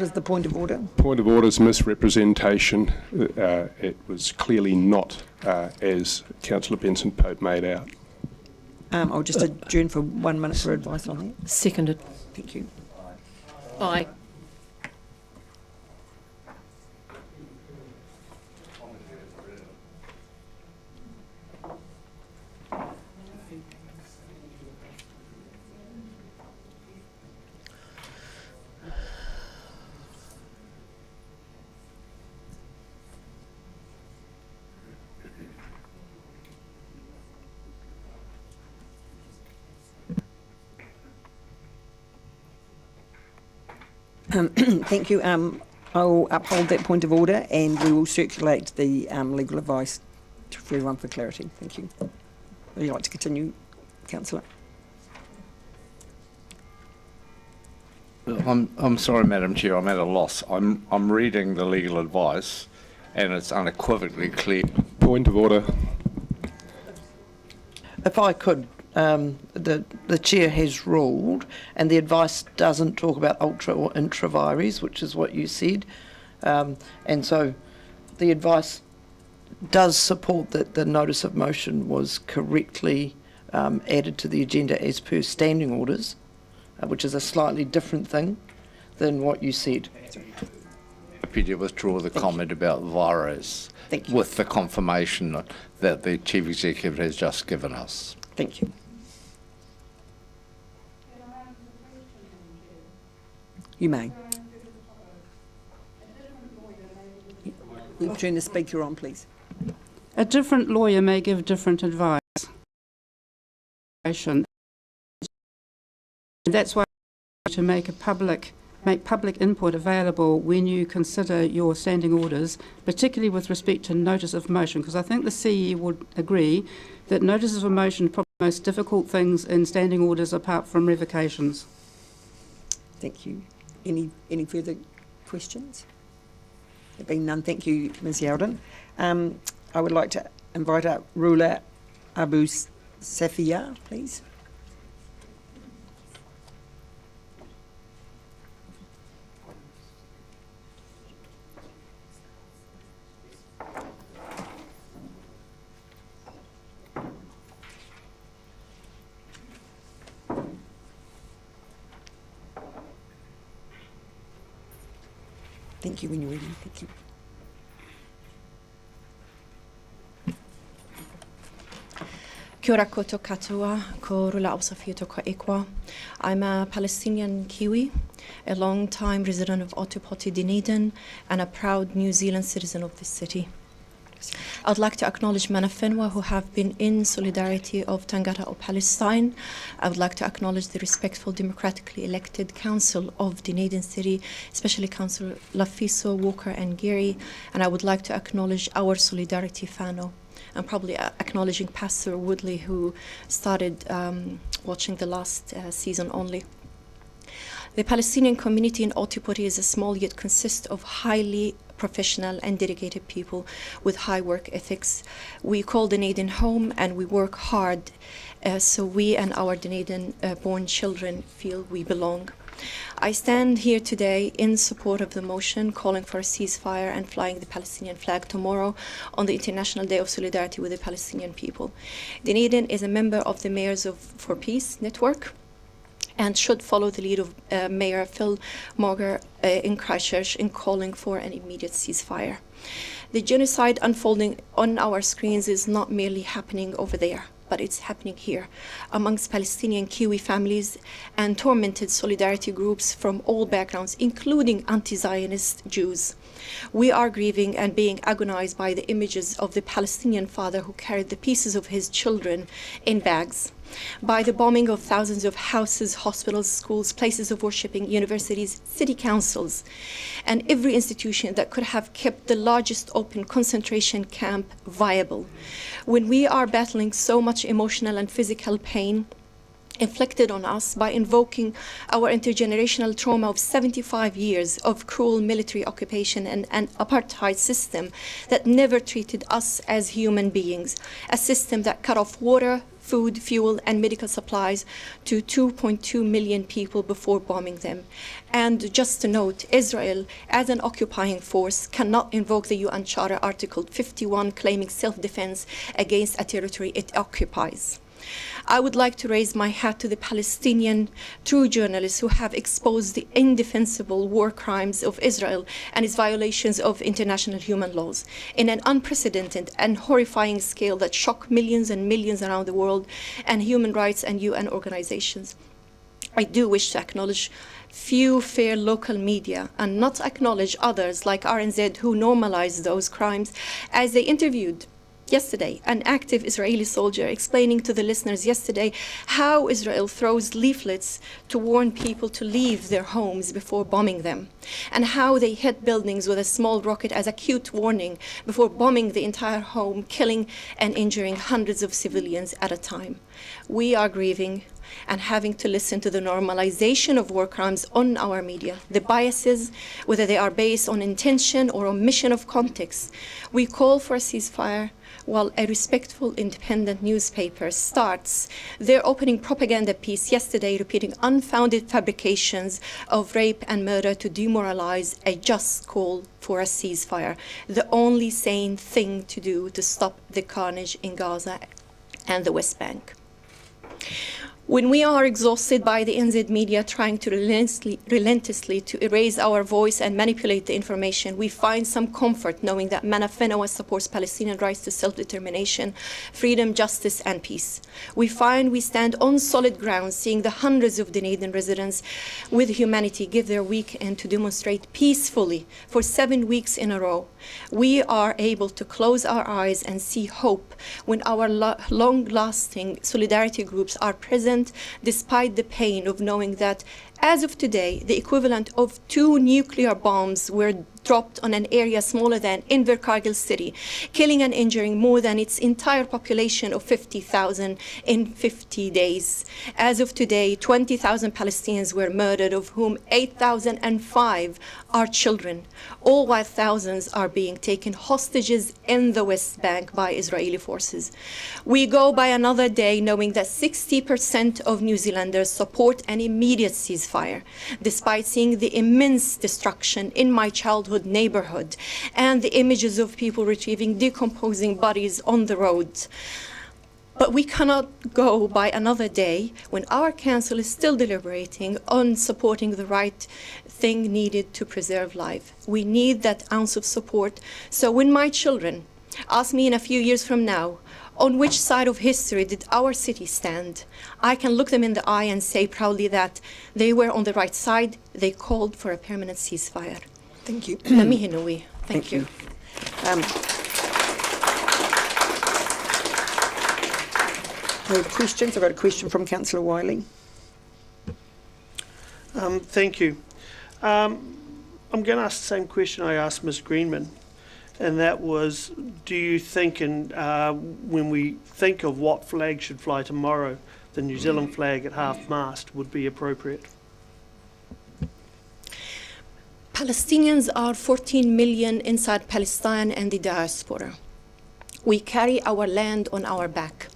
is the point of order? Point of order is misrepresentation. It was clearly not as Councillor Benson-Pope made out. I'll just adjourn for 1 minute for advice on that. Seconded. Thank you. Aye. Thank you. I will uphold that point of order, and we will circulate the legal advice to everyone for clarity. Thank you. Would you like to continue, Councillor? I'm sorry, Madam Chair, I'm at a loss. I'm reading the legal advice and it's unequivocally clear. Point of order. If I could, the chair has ruled, and the advice doesn't talk about ultra or intra vires, which is what you said, and so the advice does support that the notice of motion was correctly added to the agenda as per standing orders, which is a slightly different thing than what you said. happy to withdraw the comment about virus Thank you. with the confirmation that the Chief Executive has just given us. Thank you. You may. Turn the speaker on, please. A different lawyer may give different advice. That's why to make public input available when you consider your standing orders, particularly with respect to notice of motion, because I think the CE would agree that notices of motion are probably the most difficult things in standing orders apart from revocations. Thank you. Any further questions? There being none, thank you, Ms. Yeldon. I would like to invite up Rula Abu Safia, please. Thank you when you're ready. Thank you. Kia ora koutou katoa, ko Rula Ausafia toka Ekwa. I'm a Palestinian Kiwi, a long-time resident of Otipoti, Dunedin, and a proud New Zealand citizen of this city. I would like to acknowledge Mana Whenua, who have been in solidarity of Tangata of Palestine. I would like to acknowledge the respectful, democratically elected Council of Dunedin City, especially Councillor Lafiso, Walker and Geary, and I would like to acknowledge our solidarity whānau. I'm probably acknowledging Pastor Woodley, who started watching the last season only. The Palestinian community in Otipoti is a small yet consists of highly professional and dedicated people with high work ethics. We call Dunedin home and we work hard so we and our Dunedin-born children feel we belong. I stand here today in support of the motion calling for a ceasefire and flying the Palestinian flag tomorrow on the International Day of Solidarity with the Palestinian people. Dunedin is a member of the Mayors for Peace network and should follow the lead of Mayor Phil Morgar in Christchurch in calling for an immediate ceasefire. The genocide unfolding on our screens is not merely happening over there, but it's happening here amongst Palestinian Kiwi families and tormented solidarity groups from all backgrounds, including anti-Zionist Jews. We are grieving and being agonized by the images of the Palestinian father who carried the pieces of his children in bags, by the bombing of thousands of houses, hospitals, schools, places of worshiping, universities, city councils, and every institution that could have kept the largest open concentration camp viable. When we are battling so much emotional and physical pain inflicted on us by invoking our intergenerational trauma of 75 years of cruel military occupation and an apartheid system that never treated us as human beings, a system that cut off water, food, fuel, and medical supplies to 2.2 million people before bombing them. And just to note, Israel, as an occupying force, cannot invoke the UN Charter Article 51 claiming self-defense against a territory it occupies. I would like to raise my hat to the Palestinian true journalists who have exposed the indefensible war crimes of Israel and its violations of international human laws in an unprecedented and horrifying scale that shock millions and millions around the world and human rights and UN organizations. I do wish to acknowledge few fair local media and not acknowledge others like RNZ who normalized those crimes as they interviewed yesterday an active Israeli soldier explaining to the listeners yesterday how Israel throws leaflets to warn people to leave their homes before bombing them, and how they hit buildings with a small rocket as a cute warning before bombing the entire home, killing and injuring hundreds of civilians at a time. We are grieving and having to listen to the normalization of war crimes on our media, the biases, whether they are based on intention or omission of context. We call for a ceasefire while a respectful independent newspaper starts their opening propaganda piece yesterday repeating unfounded fabrications of rape and murder to demoralize a just call for a ceasefire, the only sane thing to do to stop the carnage in Gaza and the West Bank. When we are exhausted by the NZ media trying to relentlessly to erase our voice and manipulate the information, we find some comfort knowing that Mana Whenua supports Palestinian rights to self-determination, freedom, justice, and peace. We find we stand on solid ground, seeing the hundreds of Dunedin residents with humanity give their weekend to demonstrate peacefully for 7 weeks in a row. We are able to close our eyes and see hope when our long-lasting solidarity groups are present, despite the pain of knowing that, as of today, the equivalent of 2 nuclear bombs were dropped on an area smaller than Invercargill City, killing and injuring more than its entire population of 50,000 in 50 days. As of today, 20,000 Palestinians were murdered, of whom 8,005 are children, all while thousands are being taken hostages in the West Bank by Israeli forces. We go by another day knowing that 60% of New Zealanders support an immediate ceasefire, despite seeing the immense destruction in my childhood neighborhood and the images of people retrieving decomposing bodies on the roads. But we cannot go by another day when our council is still deliberating on supporting the right thing needed to preserve life. We need that ounce of support. So when my children ask me in a few years from now, on which side of history did our city stand, I can look them in the eye and say proudly that they were on the right side. They called for a permanent ceasefire. Thank you. Thank you. We have questions. I've got a question from Councillor Wiley. Thank you. I'm going to ask the same question I asked Ms Greenman, and that was, do you think, when we think of what flag should fly tomorrow, the New Zealand flag at half-mast would be appropriate? Palestinians are 14 million inside Palestine and the diaspora. We carry our land on our back.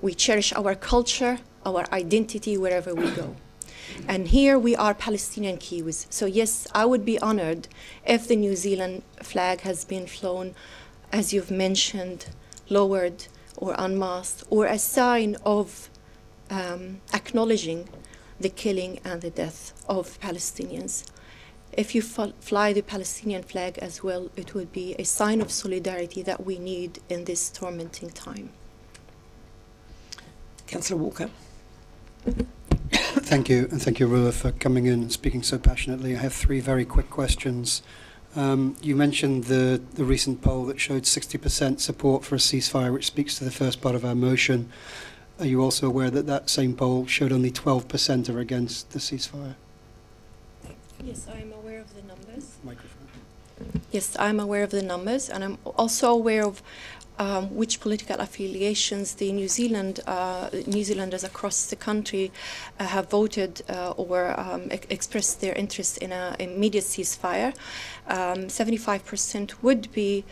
We cherish our culture, our identity wherever we go. And here we are Palestinian Kiwis. So yes, I would be honored if the New Zealand flag has been flown, as you've mentioned, lowered or unmasked, or a sign of acknowledging the killing and the death of Palestinians. If you fly the Palestinian flag as well, it would be a sign of solidarity that we need in this tormenting time. Councillor Walker. Thank you, and thank you, Rua, for coming in and speaking so passionately. I have 3 very quick questions. You mentioned the recent poll that showed 60% support for a ceasefire, which speaks to the first part of our motion. Are you also aware that that same poll showed only 12% are against the ceasefire? Yes, I am aware of the numbers. Microphone. Yes, I'm aware of the numbers, and I'm also aware of which political affiliations the New Zealanders across the country have voted or expressed their interest in an immediate ceasefire. 75% would be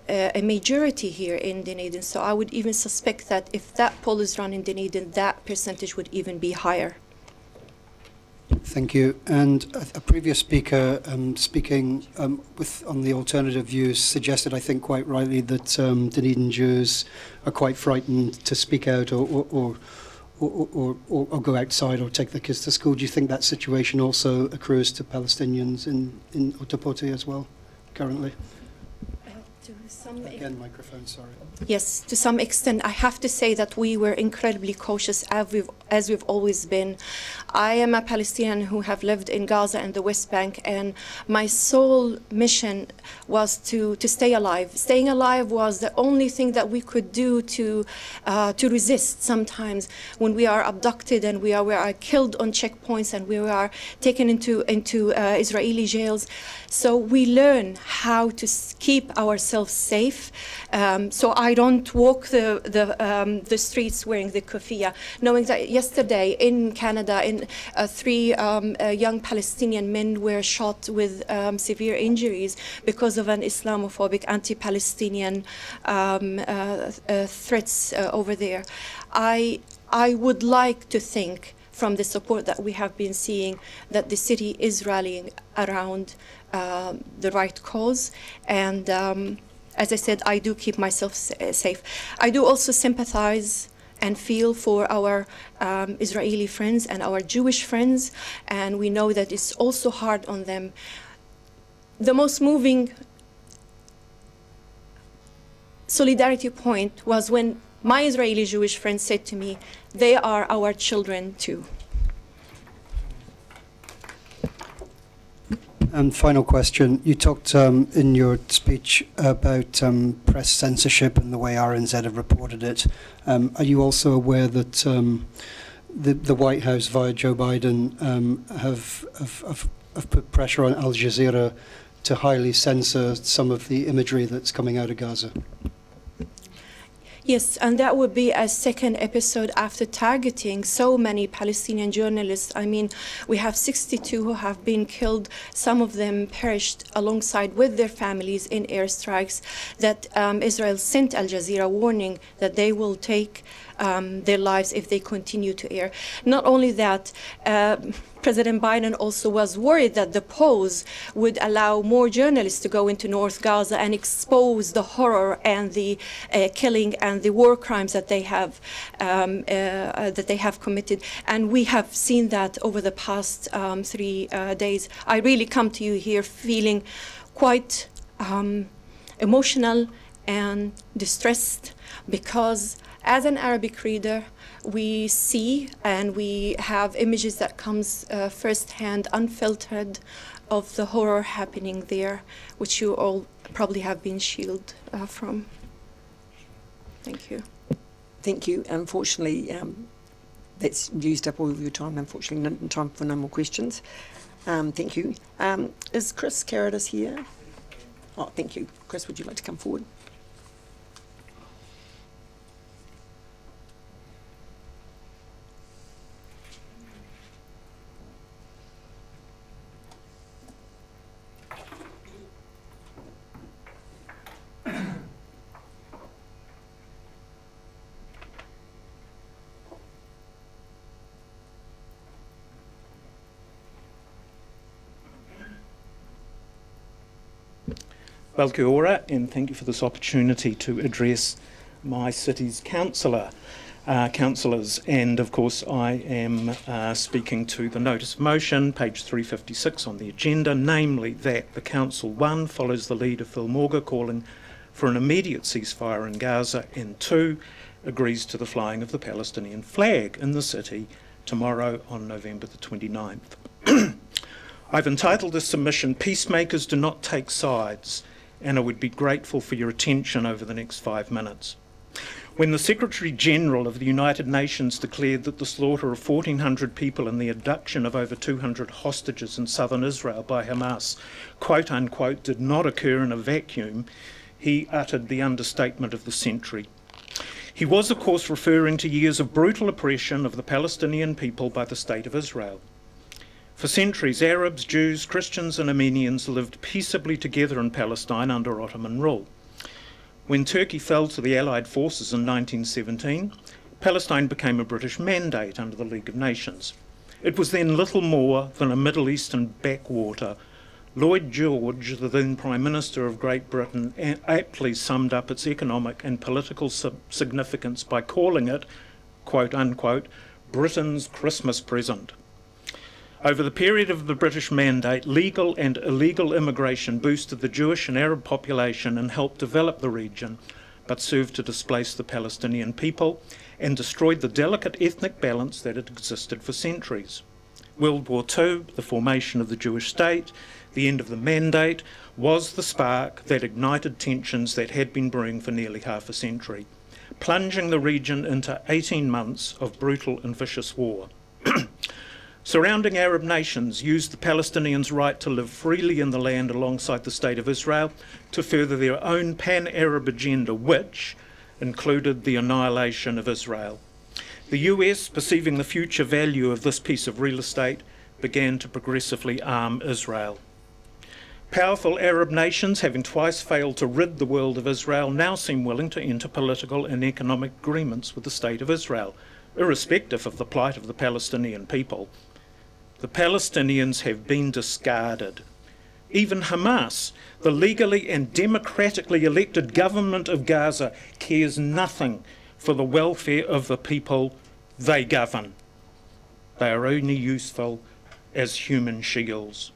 a majority here in Dunedin, so I would even suspect that if that poll is run in Dunedin, that percentage would even be higher. Thank you. And a previous speaker speaking on the alternative views suggested, I think quite rightly, that Dunedin Jews are quite frightened to speak out or go outside or take their kids to school. Do you think that situation also accrues to Palestinians in Ōtepoti as well, currently? Again, microphone, sorry. Yes, to some extent. I have to say that we were incredibly cautious, as we've always been. I am a Palestinian who have lived in Gaza and the West Bank, and my sole mission was to stay alive. Staying alive was the only thing that we could do to resist sometimes when we are abducted and we are killed on checkpoints and we are taken into Israeli jails. So we learn how to keep ourselves safe. So I don't walk the streets wearing the kufiya, knowing that yesterday in Canada, 3 young Palestinian men were shot with severe injuries because of an Islamophobic, anti-Palestinian threats over there. I would like to think, from the support that we have been seeing, that the city is rallying around the right cause, and as I said, I do keep myself safe. I do also sympathize and feel for our Israeli friends and our Jewish friends, and we know that it's also hard on them. The most moving solidarity point was when my Israeli Jewish friends said to me, they are our children too. And final question, you talked in your speech about press censorship and the way RNZ have reported it. Are you also aware that the White House via Joe Biden have put pressure on Al Jazeera to highly censor some of the imagery that's coming out of Gaza? Yes, and that would be a second episode after targeting so many Palestinian journalists. I mean, we have 62 who have been killed. Some of them perished alongside with their families in airstrikes that Israel sent Al Jazeera warning that they will take their lives if they continue to air. Not only that, President Biden also was worried that the pause would allow more journalists to go into North Gaza and expose the horror and the killing and the war crimes that they have committed. And we have seen that over the past 3 days. I really come to you here feeling quite emotional and distressed, because as an Arabic reader, we see and we have images that comes firsthand, unfiltered, of the horror happening there, which you all probably have been shielded from. Thank you. Thank you. Unfortunately, that's used up all of your time. Unfortunately, no time for no more questions. Thank you. Is Chris Carradis here? Oh, thank you. Chris, would you like to come forward? Well, kia ora, and thank you for this opportunity to address my city's councillors. And of course, I am speaking to the notice of motion, page 356 on the agenda, namely that the council, 1, follows the lead of Phil Morgan calling for an immediate ceasefire in Gaza, and 2, agrees to the flying of the Palestinian flag in the city tomorrow on November the 29th. I've entitled this submission, Peacemakers Do Not Take Sides, and I would be grateful for your attention over the next 5 minutes. When the Secretary-General of the United Nations declared that the slaughter of 1,400 people and the abduction of over 200 hostages in southern Israel by Hamas, quote-unquote, did not occur in a vacuum, he uttered the understatement of the century. He was, of course, referring to years of brutal oppression of the Palestinian people by the State of Israel. For centuries, Arabs, Jews, Christians and Armenians lived peaceably together in Palestine under Ottoman rule. When Turkey fell to the Allied forces in 1917, Palestine became a British mandate under the League of Nations. It was then little more than a Middle Eastern backwater. Lloyd George, the then Prime Minister of Great Britain, aptly summed up its economic and political significance by calling it, quote-unquote, Britain's Christmas present. Over the period of the British Mandate, legal and illegal immigration boosted the Jewish and Arab population and helped develop the region, but served to displace the Palestinian people and destroyed the delicate ethnic balance that had existed for centuries. World War II, the formation of the Jewish state, the end of the Mandate, was the spark that ignited tensions that had been brewing for nearly half a century, plunging the region into 18 months of brutal and vicious war. Surrounding Arab nations used the Palestinians' right to live freely in the land alongside the State of Israel to further their own pan-Arab agenda, which included the annihilation of Israel. The US, perceiving the future value of this piece of real estate, began to progressively arm Israel. Powerful Arab nations, having twice failed to rid the world of Israel, now seem willing to enter political and economic agreements with the State of Israel, irrespective of the plight of the Palestinian people. The Palestinians have been discarded. Even Hamas, the legally and democratically elected government of Gaza, cares nothing for the welfare of the people they govern. They are only useful as human shields.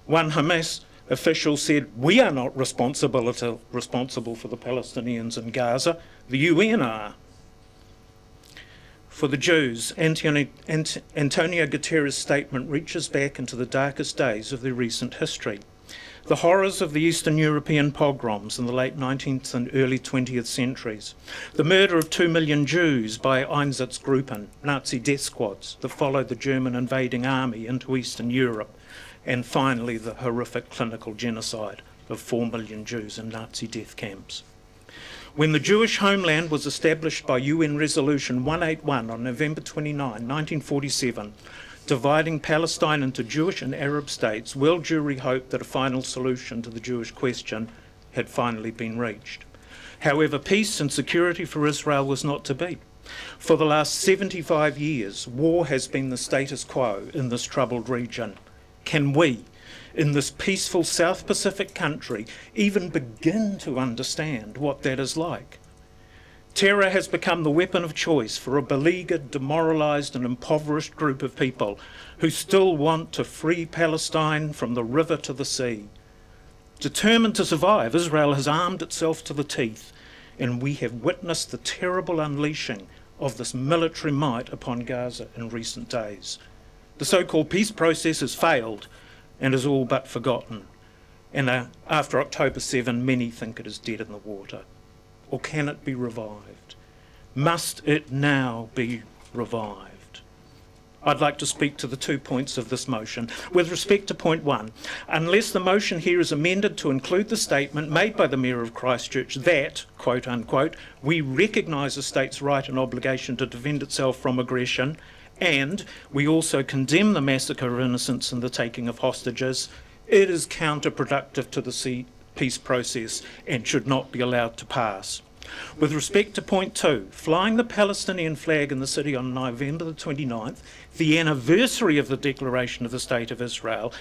One Hamas official said, "We are not responsible for the Palestinians in Gaza, the UN are." For the Jews, Antonio Guterres' statement reaches back into the darkest days of their recent history. The horrors of the Eastern European pogroms in the late 19th and early 20th centuries, the murder of 2 million Jews by Einsatzgruppen, Nazi death squads that followed the German invading army into Eastern Europe, and finally the horrific clinical genocide of 4 million Jews in Nazi death camps. When the Jewish homeland was established by UN Resolution 181 on November 29, 1947, dividing Palestine into Jewish and Arab states, world Jewry hoped that a final solution to the Jewish question had finally been reached. However, peace and security for Israel was not to be. For the last 75 years, war has been the status quo in this troubled region. Can we, in this peaceful South Pacific country, even begin to understand what that is like? Terror has become the weapon of choice for a beleaguered, demoralised and impoverished group of people who still want to free Palestine from the river to the sea. Determined to survive, Israel has armed itself to the teeth, and we have witnessed the terrible unleashing of this military might upon Gaza in recent days. The so-called peace process has failed and is all but forgotten. And after October 7, many think it is dead in the water. Or can it be revived? Must it now be revived? I'd like to speak to the 2 points of this motion. With respect to point 1, unless the motion here is amended to include the statement made by the Mayor of Christchurch that, quote unquote, we recognise a state's right and obligation to defend itself from aggression, and we also condemn the massacre of innocents and the taking of hostages, it is counterproductive to the peace process and should not be allowed to pass. With respect to point 2, flying the Palestinian flag in the city on November the 29th, the anniversary of the declaration of the State of Israel,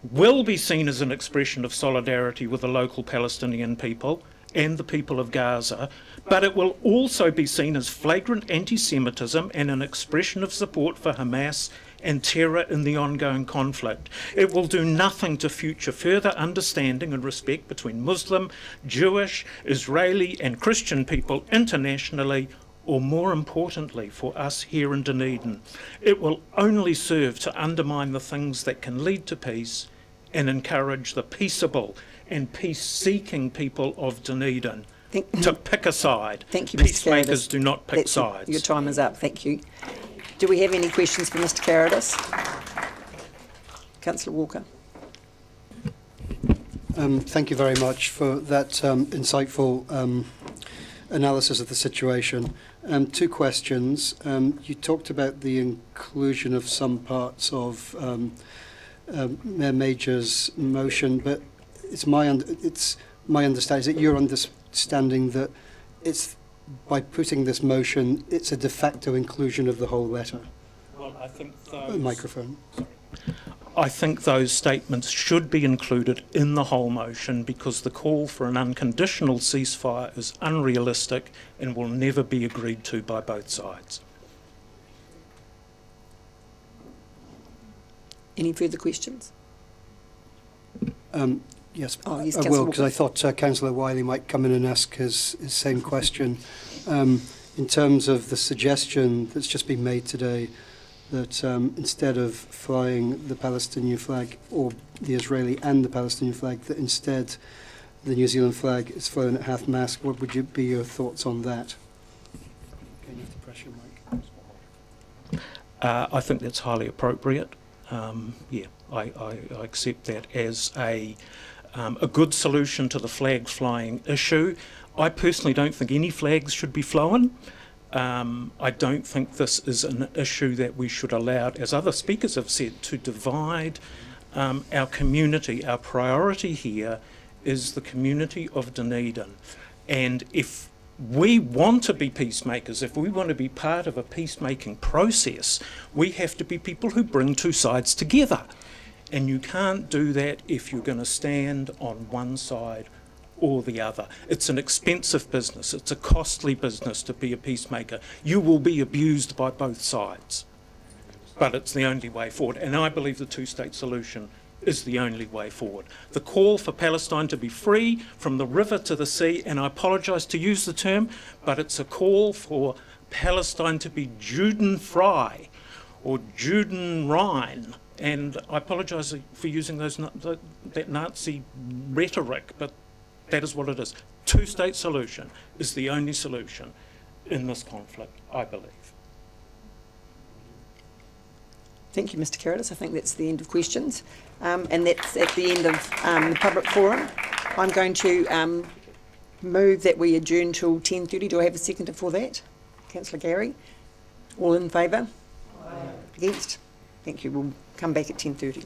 will be seen as an expression of solidarity with the local Palestinian people and the people of Gaza, but it will also be seen as flagrant anti-Semitism and an expression of support for Hamas and terror in the ongoing conflict. It will do nothing to future further understanding and respect between Muslim, Jewish, Israeli and Christian people internationally, or more importantly for us here in Dunedin. It will only serve to undermine the things that can lead to peace and encourage the peaceable and peace-seeking people of Dunedin to pick a side. Thank you, Mr. Peacemakers Karadis. do not pick sides. Your time is up. Thank you. Do we have any questions for Mr. Karadis? Councillor Walker. Thank you very much for that insightful analysis of the situation. 2 questions. You talked about the inclusion of some parts of Mayor Major's motion, but it's my understanding, is it your understanding that it's by putting this motion, it's a de facto inclusion of the whole letter? Well, I think those... Microphone. Sorry. I think those statements should be included in the whole motion because the call for an unconditional ceasefire is unrealistic and will never be agreed to by both sides. Any further questions? Yes, yes, I will, because I thought Councillor Wiley might come in and ask his same question. In terms of the suggestion that's just been made today, that instead of flying the Palestinian flag, or the Israeli and the Palestinian flag, that instead the New Zealand flag is flown at half-mast, what would be your thoughts on that? Okay, you have to press your mic. I think that's highly appropriate. Yeah, I accept that as a good solution to the flag flying issue. I personally don't think any flags should be flown. I don't think this is an issue that we should allow, as other speakers have said, to divide our community. Our priority here is the community of Dunedin. And if we want to be peacemakers, if we want to be part of a peacemaking process, we have to be people who bring 2 sides together. And you can't do that if you're going to stand on one side or the other. It's an expensive business. It's a costly business to be a peacemaker. You will be abused by both sides, but it's the only way forward. And I believe the two-state solution is the only way forward. The call for Palestine to be free from the river to the sea, and I apologise to use the term, but it's a call for Palestine to be Juden-frei or Juden-rein. And I apologise for using that Nazi rhetoric, but that is what it is. Two-state solution is the only solution in this conflict, I believe. Thank you, Mr. Carrodus. I think that's the end of questions. And that's at the end of the public forum. I'm going to move that we adjourn till 10:30. Do I have a seconder for that? Councillor Gary. All in favour? Aye. Against? Thank you. We'll come back at 10:30.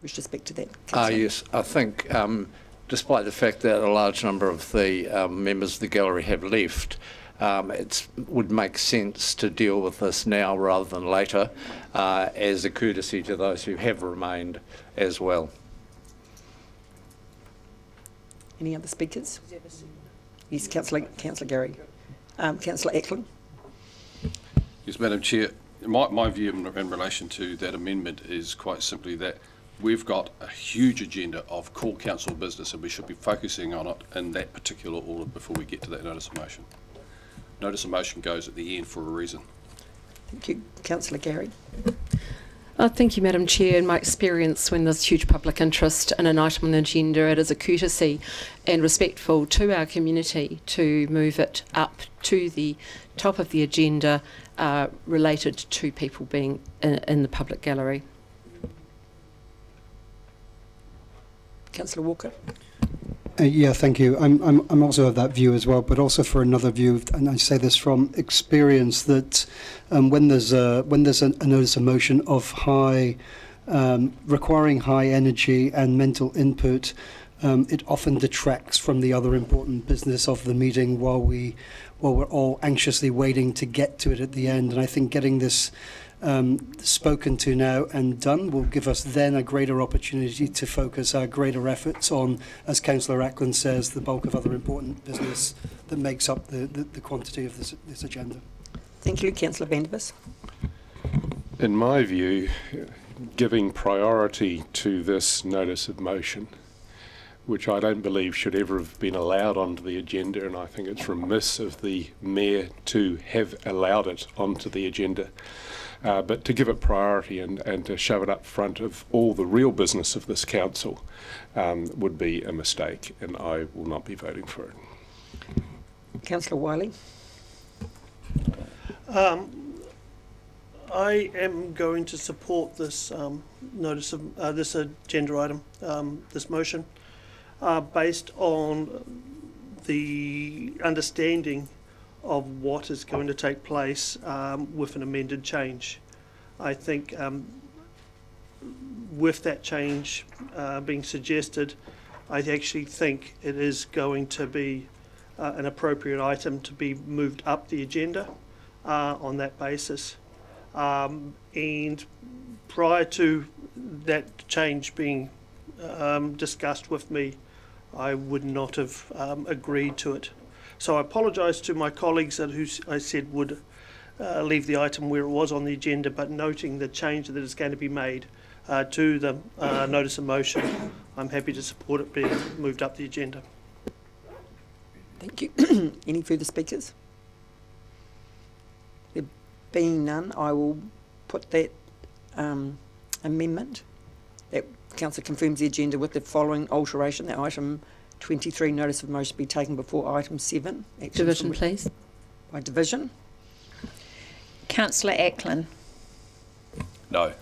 with respect to that? Councillor? Yes, I think despite the fact that a large number of the members of the gallery have left, it would make sense to deal with this now rather than later, as a courtesy to those who have remained as well. Any other speakers? Yes, Councillor Gary. Councillor Ackland. Yes, Madam Chair. My view in relation to that amendment is quite simply that we've got a huge agenda of core council business and we should be focusing on it in that particular order before we get to that notice of motion. Notice of motion goes at the end for a reason. Thank you. Councillor Gary. Thank you, Madam Chair. In my experience, when there's huge public interest in an item on the agenda, it is a courtesy and respectful to our community to move it up to the top of the agenda related to people being in the public gallery. Councillor Walker. Yeah, thank you. I'm also of that view as well, but also for another view, and I say this from experience, that when there's a notice of motion of high, requiring high energy and mental input, it often detracts from the other important business of the meeting while we're all anxiously waiting to get to it at the end. And I think getting this spoken to now and done will give us then a greater opportunity to focus our greater efforts on, as Councillor Ackland says, the bulk of other important business that makes up the quantity of this agenda. Thank you. Councillor Vandervis. In my view, giving priority to this notice of motion, which I don't believe should ever have been allowed onto the agenda, and I think it's remiss of the Mayor to have allowed it onto the agenda. But to give it priority and to shove it up front of all the real business of this council would be a mistake, and I will not be voting for it. Councillor Wiley. I am going to support this notice of this agenda item, this motion, based on the understanding of what is going to take place with an amended change. I think with that change being suggested, I actually think it is going to be an appropriate item to be moved up the agenda on that basis. And prior to that change being discussed with me, I would not have agreed to it. So I apologise to my colleagues who I said would leave the item where it was on the agenda, but noting the change that is going to be made to the notice of motion, I'm happy to support it being moved up the agenda. Thank you. Any further speakers? There being none, I will put that amendment. That Council confirms the agenda with the following alteration: that item 23 notice of motion be taken before item 7. Division, please. By division. Councillor Ackland. No.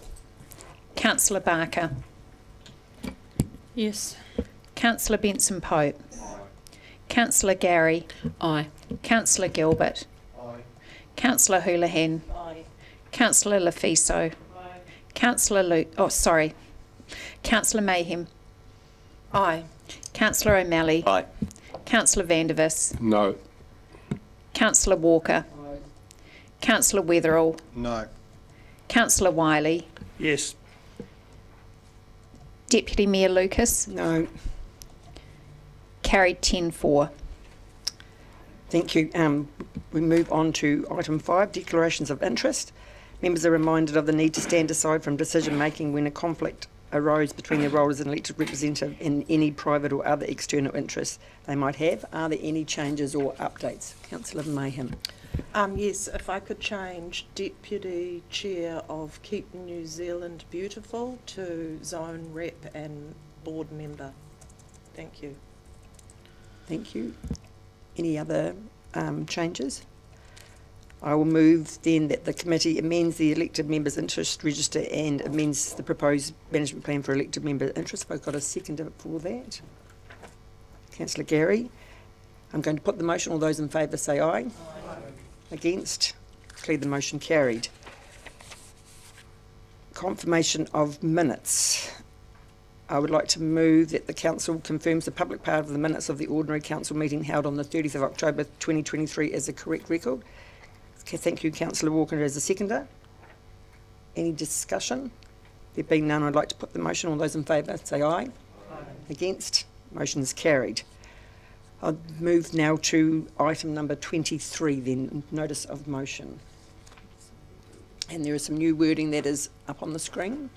Councillor Barker. Yes. Councillor Benson Pope. Councillor Gary. Aye. Councillor Gilbert. Aye. Councillor Houlihan. Aye. Councillor Lafiso. Aye. Councillor Councillor Mayhem. Aye. Councillor O'Malley. Aye. Councillor Vandervis. No. Councillor Walker. Aye. Councillor Weatherall. No. Councillor Wiley. Yes. Deputy Mayor Lucas. No. Carried 10-4. Thank you. We move on to item 5, declarations of interest. Members are reminded of the need to stand aside from decision making when a conflict arose between their role as an elected representative and any private or other external interests they might have. Are there any changes or updates? Councillor Mayhem. Yes, if I could change Deputy Chair of Keep New Zealand Beautiful to Zone Rep and Board Member. Thank you. Thank you. Any other changes? I will move then that the committee amends the elected members' interest register and amends the proposed management plan for elected member interest. If I've got a seconder for that. Councillor Gary. I'm going to put the motion. All those in favour say aye. Aye. Against? Declare the motion carried. Confirmation of minutes. I would like to move that the council confirms the public part of the minutes of the ordinary council meeting held on the 30th of October 2023 as a correct record. Okay, thank you, Councillor Walker, as a seconder. Any discussion? There being none, I'd like to put the motion. All those in favour, say aye. Aye. Against? Motion is carried. I'll move now to item number 23 then, notice of motion. And there is some new wording that is up on the screen.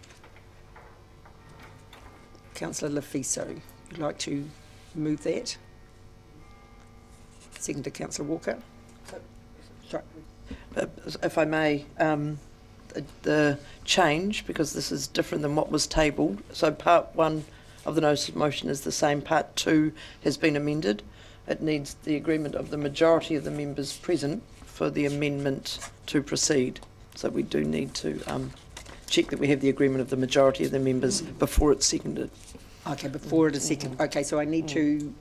Councillor Lefiso, you'd like to move that? Second to Councillor Walker. Sorry. If I may, the change, because this is different than what was tabled, so part 1 of the notice of motion is the same, part 2 has been amended. It needs the agreement of the majority of the members present for the amendment to proceed. So we do need to check that we have the agreement of the majority of the members before it's seconded. Okay, before it is seconded. Okay, so I need to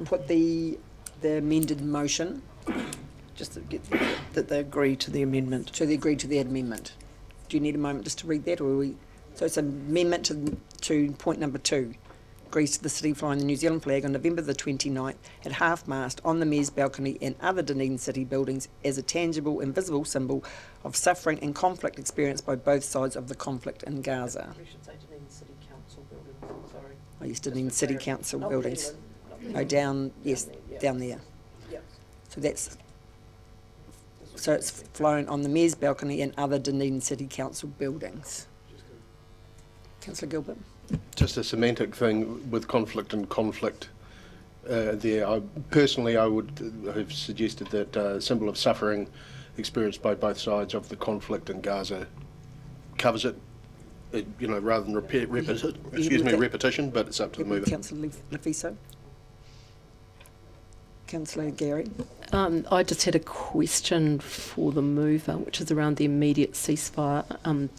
put the amended motion. Just to get that they agree to the amendment. So they agree to the amendment. Do you need a moment just to read that, or are we? So it's an amendment to point number 2. Agrees to the city flying the New Zealand flag on November the 29th at half-mast on the mayor's balcony and other Dunedin City buildings as a tangible and visible symbol of suffering and conflict experienced by both sides of the conflict in Gaza. We should say Dunedin City Council buildings, sorry. I used Dunedin City Council buildings. Oh, down, yes, down there. Yep. So it's flown on the mayor's balcony and other Dunedin City Council buildings. Councillor Gilbert. Just a semantic thing with conflict and conflict there. I would have suggested that symbol of suffering experienced by both sides of the conflict in Gaza covers it, rather than repetition, but it's up to the mover. Councillor Lefiso. Councillor Gary. I just had a question for the mover, which is around the immediate ceasefire.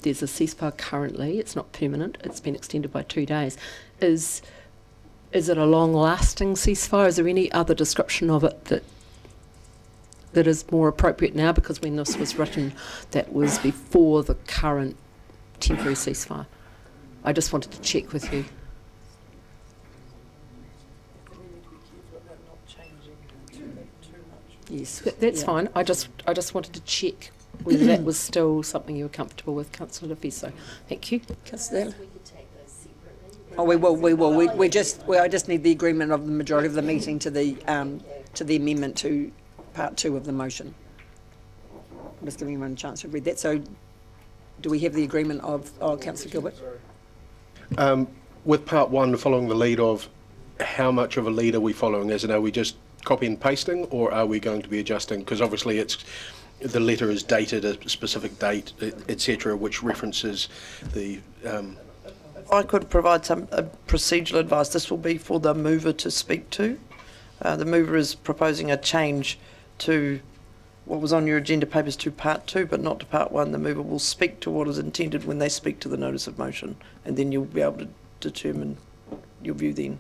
There's a ceasefire currently. It's not permanent. It's been extended by 2 days. Is it a long-lasting ceasefire? Is there any other description of it that is more appropriate now? Because when this was written, that was before the current temporary ceasefire. I just wanted to check with you. Yes, that's fine. I just wanted to check whether that was still something you were comfortable with, Councillor Lefiso. Thank you. Councillor. Oh, we will. I just need the agreement of the majority of the meeting to the amendment to part 2 of the motion. I'm just giving everyone a chance to read that. So, do we have the agreement of Councillor Gilbert? With part 1 following the lead of, how much of a lead are we following? As in, are we just copy and pasting, or are we going to be adjusting? Because obviously the letter is dated a specific date, etc., which references the... If I could provide some procedural advice, this will be for the mover to speak to. The mover is proposing a change to what was on your agenda papers to part 2, but not to part 1. The mover will speak to what is intended when they speak to the notice of motion, and then you'll be able to determine your view then.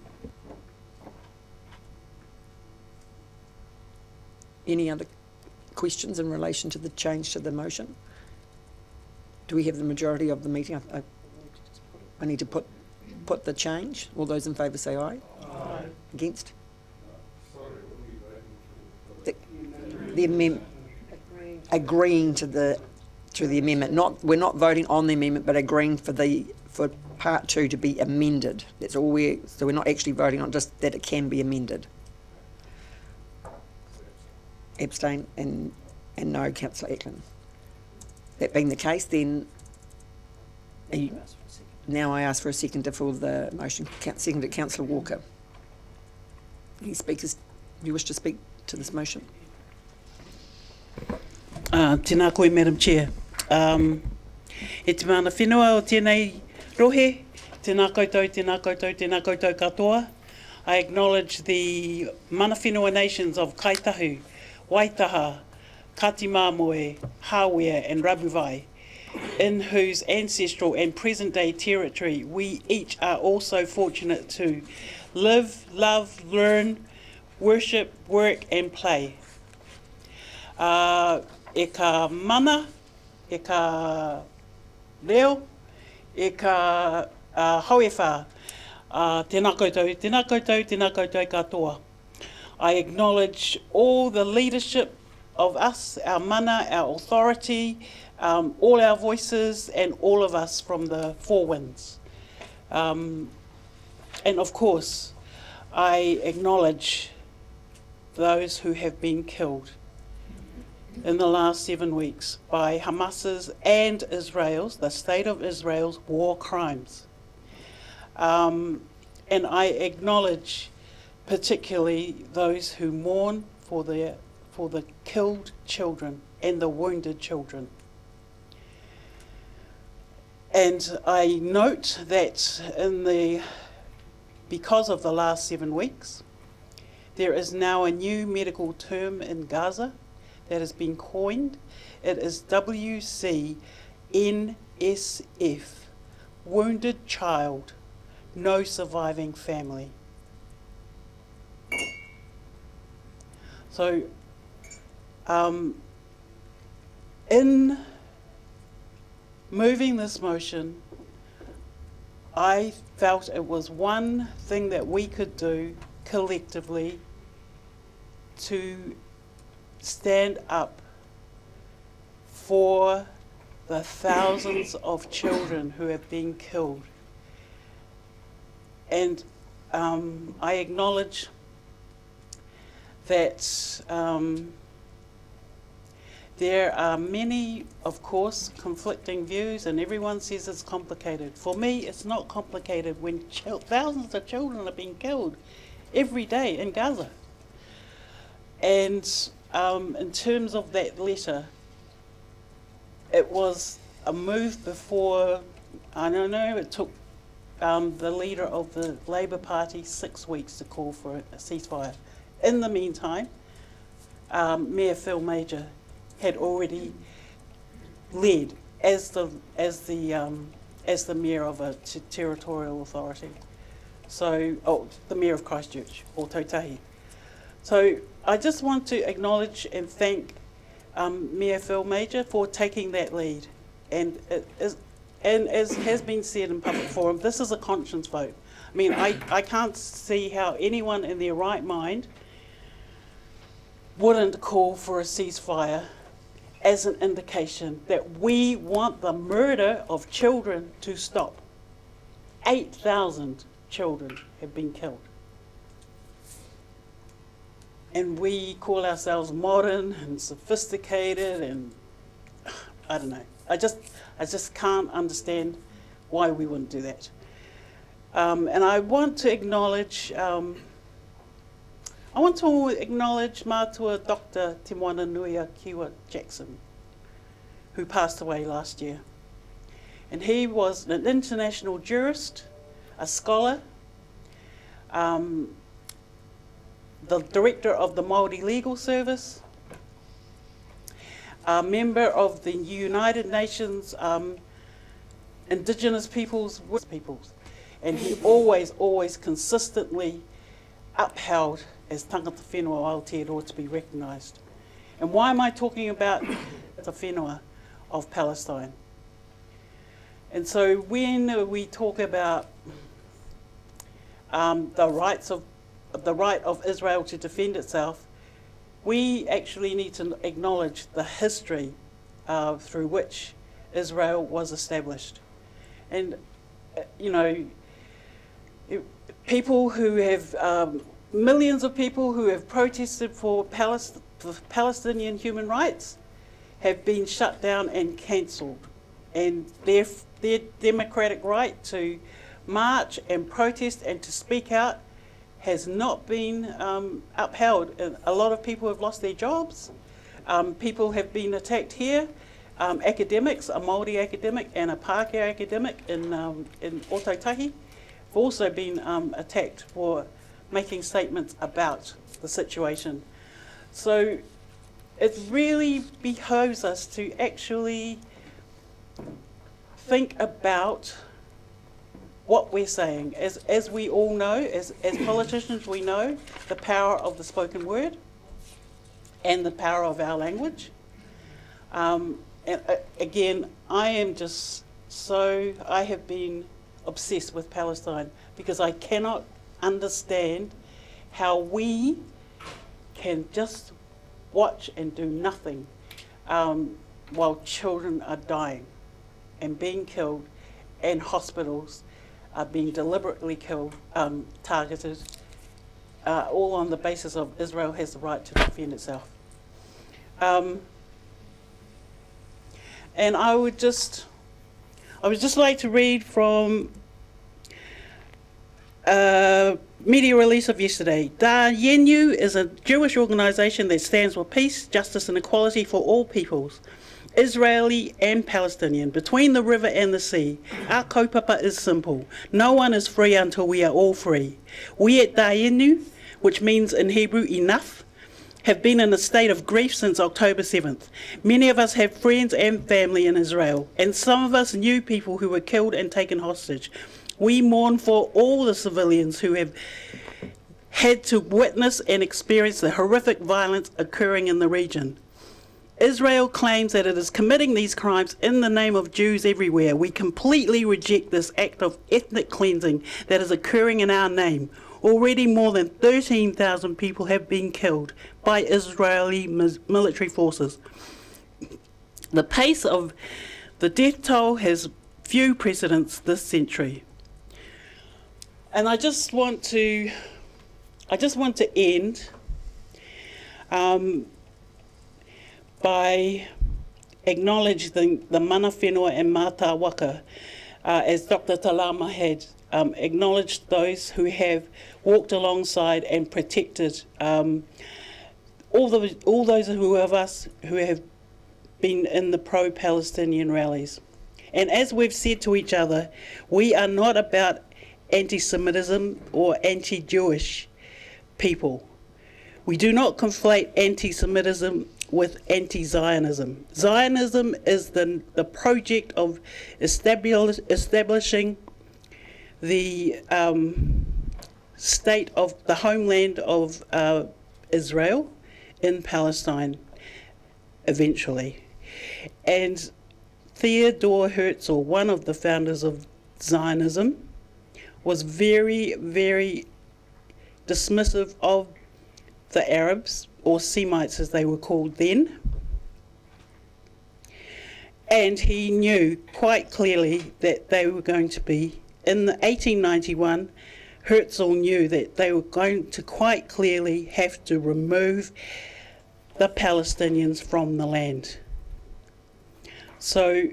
Any other questions in relation to the change to the motion? Do we have the majority of the meeting? I need to put the change. All those in favour say aye. Aye. Against? The amendment. Agreeing to the amendment. We're not voting on the amendment, but agreeing for part 2 to be amended. That's all so we're not actually voting on, just that it can be amended. Abstain and no, Councillor Eklund. That being the case, then now I ask for a seconder for the motion. Seconded, Councillor Walker. Any speakers you wish to speak to this motion? Tēnā koe, Madam Chair. E te mana whenua o tēnei rohe, tēnā koutou katoa. I acknowledge the mana whenua nations of Kaitahu, Waitaha, Katimamoe, Hawea and Rabuvai, in whose ancestral and present-day territory we each are also fortunate to live, love, learn, worship, work and play. E ka mana, e ka leo, e ka Hauewha, tēnā koutou, tēnā koutou, tēnā koutou katoa. I acknowledge all the leadership of us, our mana, our authority, all our voices, and all of us from the Four Winds. And of course, I acknowledge those who have been killed in the last 7 weeks by Hamas's and Israel's, the state of Israel's war crimes. And I acknowledge particularly those who mourn for the killed children and the wounded children. And I note that because of the last 7 weeks, there is now a new medical term in Gaza that has been coined. It is WCNSF, Wounded Child, No Surviving Family. So, in moving this motion, I felt it was one thing that we could do collectively to stand up for the thousands of children who have been killed. And I acknowledge that there are many, of course, conflicting views, and everyone says it's complicated. For me, it's not complicated when thousands of children are being killed every day in Gaza. And in terms of that letter, it was a move before, I don't know, it took the leader of the Labour Party 6 weeks to call for a ceasefire. In the meantime, Mayor Phil Major had already led as the mayor of a territorial authority. So, the mayor of Christchurch, or Tautahi. So I just want to acknowledge and thank Mayor Phil Major for taking that lead. And as has been said in public forum, this is a conscience vote. I mean, I can't see how anyone in their right mind wouldn't call for a ceasefire as an indication that we want the murder of children to stop. 8,000 children have been killed. And we call ourselves modern and sophisticated, and I don't know. I just can't understand why we wouldn't do that. And I want to acknowledge Mātua Dr. Te Moana Nuia Kiwa Jackson, who passed away last year. And he was an international jurist, a scholar, the director of the Māori Legal Service, a member of the United Nations Indigenous Peoples, and he always consistently upheld as tangata whenua o Aotearoa to be recognised. And why am I talking about the whenua of Palestine? And so when we talk about the right of Israel to defend itself, we actually need to acknowledge the history through which Israel was established. And, you know, people who have, millions of people who have protested for Palestinian human rights have been shut down and cancelled. And their democratic right to march and protest and to speak out has not been upheld. A lot of people have lost their jobs. People have been attacked here. Academics, a Māori academic and a Pākehā academic in Ōtautahi have also been attacked for making statements about the situation. So it really behoves us to actually think about what we're saying. As we all know, as politicians, we know the power of the spoken word and the power of our language. And again, I have been obsessed with Palestine, because I cannot understand how we can just watch and do nothing while children are dying and being killed, and hospitals are being deliberately killed, targeted, all on the basis of Israel has the right to defend itself. And I would just like to read from a media release of yesterday. Dayenu is a Jewish organisation that stands for peace, justice and equality for all peoples, Israeli and Palestinian, between the river and the sea. Our kaupapa is simple. No one is free until we are all free. We at Dayenu, which means in Hebrew enough, have been in a state of grief since October 7th. Many of us have friends and family in Israel, and some of us knew people who were killed and taken hostage. We mourn for all the civilians who have had to witness and experience the horrific violence occurring in the region. Israel claims that it is committing these crimes in the name of Jews everywhere. We completely reject this act of ethnic cleansing that is occurring in our name. Already more than 13,000 people have been killed by Israeli military forces. The pace of the death toll has few precedents this century. And I just want to end by acknowledging the mana whenua and mata waka, as Dr. Talama had acknowledged those who have walked alongside and protected all those of us who have been in the pro-Palestinian rallies. And as we've said to each other, we are not about anti-Semitism or anti-Jewish people. We do not conflate anti-Semitism with anti-Zionism. Zionism is the project of establishing the state of the homeland of Israel in Palestine eventually. And Theodor Herzl, one of the founders of Zionism, was very, very dismissive of the Arabs, or Semites as they were called then. And he knew quite clearly that they were going to be, in 1891, Herzl knew that they were going to quite clearly have to remove the Palestinians from the land. So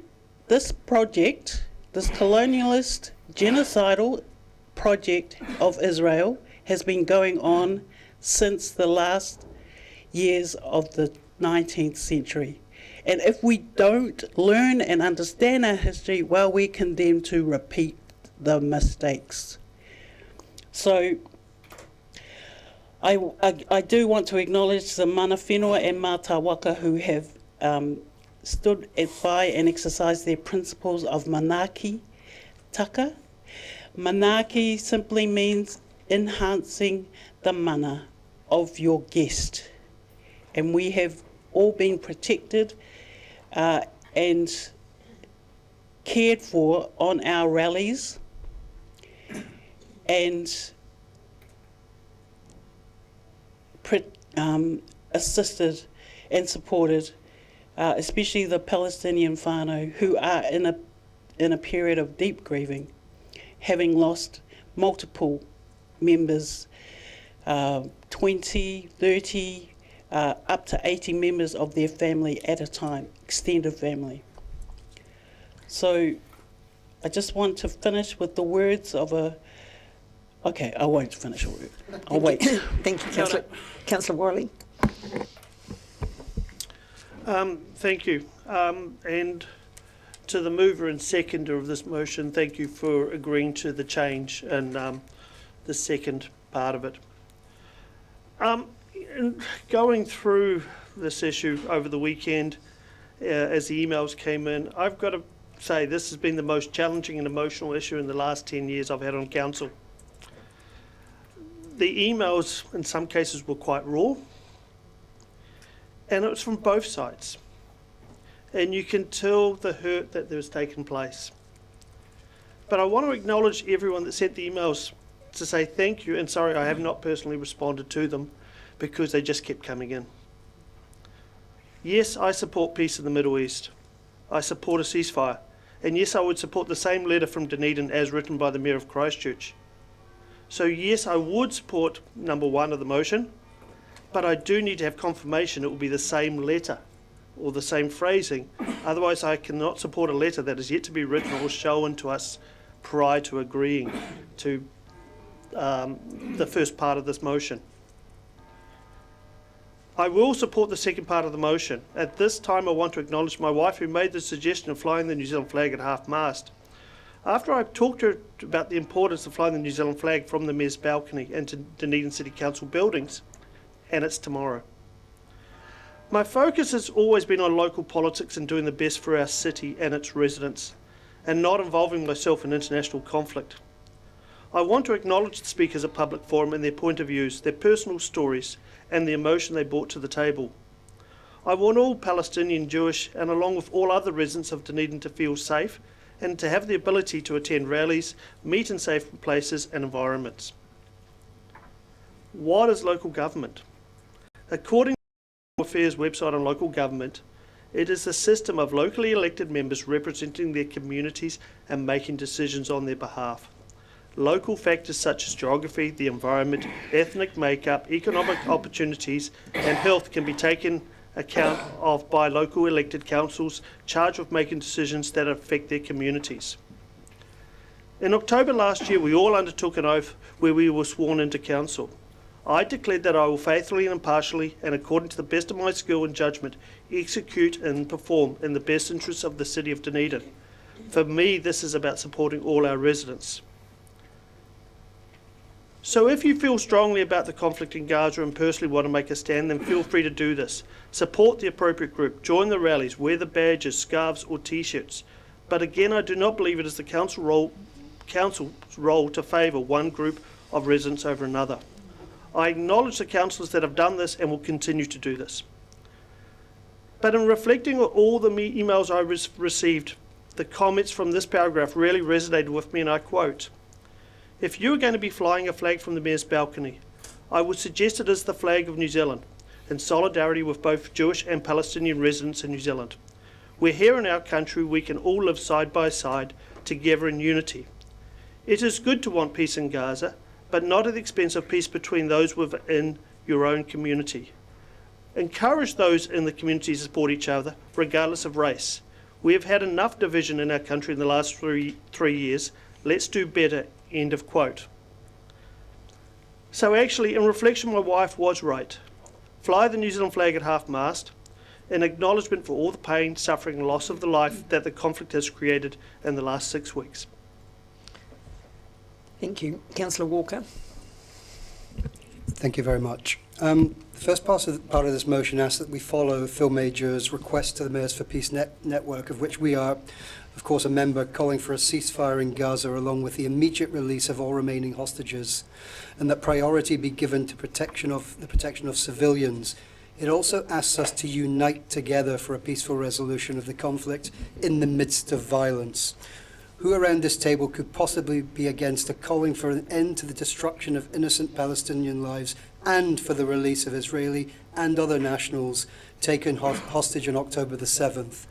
this project, this colonialist, genocidal project of Israel has been going on since the last years of the 19th century. And if we don't learn and understand our history, well, we're condemned to repeat the mistakes. So I do want to acknowledge the mana whenua and mata waka who have stood by and exercised their principles of manaki taka. Manaki simply means enhancing the mana of your guest. And we have all been protected and cared for on our rallies and assisted and supported, especially the Palestinian whānau, who are in a period of deep grieving, having lost multiple members, 20, 30, up to 80 members of their family at a time, extended family. So I just want to finish with the words of a... Okay, I won't finish a word. I'll wait. Thank you, Councillor Wiley. Thank you. And to the mover and seconder of this motion, thank you for agreeing to the change and the second part of it. In going through this issue over the weekend, as the emails came in, I've got to say this has been the most challenging and emotional issue in the last 10 years I've had on council. The emails in some cases were quite raw, and it was from both sides. And you can tell the hurt that has taken place. But I want to acknowledge everyone that sent the emails to say thank you, and sorry I have not personally responded to them because they just kept coming in. Yes, I support peace in the Middle East. I support a ceasefire. And yes, I would support the same letter from Dunedin as written by the Mayor of Christchurch. So yes, I would support number 1 of the motion, but I do need to have confirmation it will be the same letter or the same phrasing. Otherwise, I cannot support a letter that is yet to be written or shown to us prior to agreeing to the first part of this motion. I will support the second part of the motion. At this time, I want to acknowledge my wife who made the suggestion of flying the New Zealand flag at half-mast. After I talked to her about the importance of flying the New Zealand flag from the Mayor's balcony into Dunedin City Council buildings, and it's tomorrow. My focus has always been on local politics and doing the best for our city and its residents, and not involving myself in international conflict. I want to acknowledge the speakers at Public Forum and their point of views, their personal stories, and the emotion they brought to the table. I want all Palestinian, Jewish, and along with all other residents of Dunedin to feel safe and to have the ability to attend rallies, meet in safe places and environments. What is local government? According to the Affairs website on local government, it is a system of locally elected members representing their communities and making decisions on their behalf. Local factors such as geography, the environment, ethnic makeup, economic opportunities and health can be taken account of by local elected councils charged with making decisions that affect their communities. In October last year, we all undertook an oath where we were sworn into council. I declared that I will faithfully and impartially and according to the best of my skill and judgment execute and perform in the best interests of the City of Dunedin. For me, this is about supporting all our residents. So if you feel strongly about the conflict in Gaza and personally want to make a stand, then feel free to do this. Support the appropriate group, join the rallies, wear the badges, scarves or t-shirts. But again, I do not believe it is the council's role to favour one group of residents over another. I acknowledge the councillors that have done this and will continue to do this. But in reflecting on all the emails I received, the comments from this paragraph really resonated with me, and I quote, "If you are going to be flying a flag from the Mayor's balcony, I would suggest it is the flag of New Zealand, in solidarity with both Jewish and Palestinian residents in New Zealand. We're here in our country, we can all live side by side, together in unity. It is good to want peace in Gaza, but not at the expense of peace between those within your own community. Encourage those in the community to support each other, regardless of race. We have had enough division in our country in the last three years. Let's do better." End of quote. So actually, in reflection, my wife was right. Fly the New Zealand flag at half-mast, in acknowledgement for all the pain, suffering and loss of the life that the conflict has created in the last 6 weeks. Thank you. Councillor Walker. Thank you very much. The first part of this motion asks that we follow Phil Major's request to the Mayors for Peace network, of which we are, of course, a member, calling for a ceasefire in Gaza along with the immediate release of all remaining hostages, and that priority be given to the protection of civilians. It also asks us to unite together for a peaceful resolution of the conflict in the midst of violence. Who around this table could possibly be against a calling for an end to the destruction of innocent Palestinian lives and for the release of Israeli and other nationals taken hostage on October the 7th?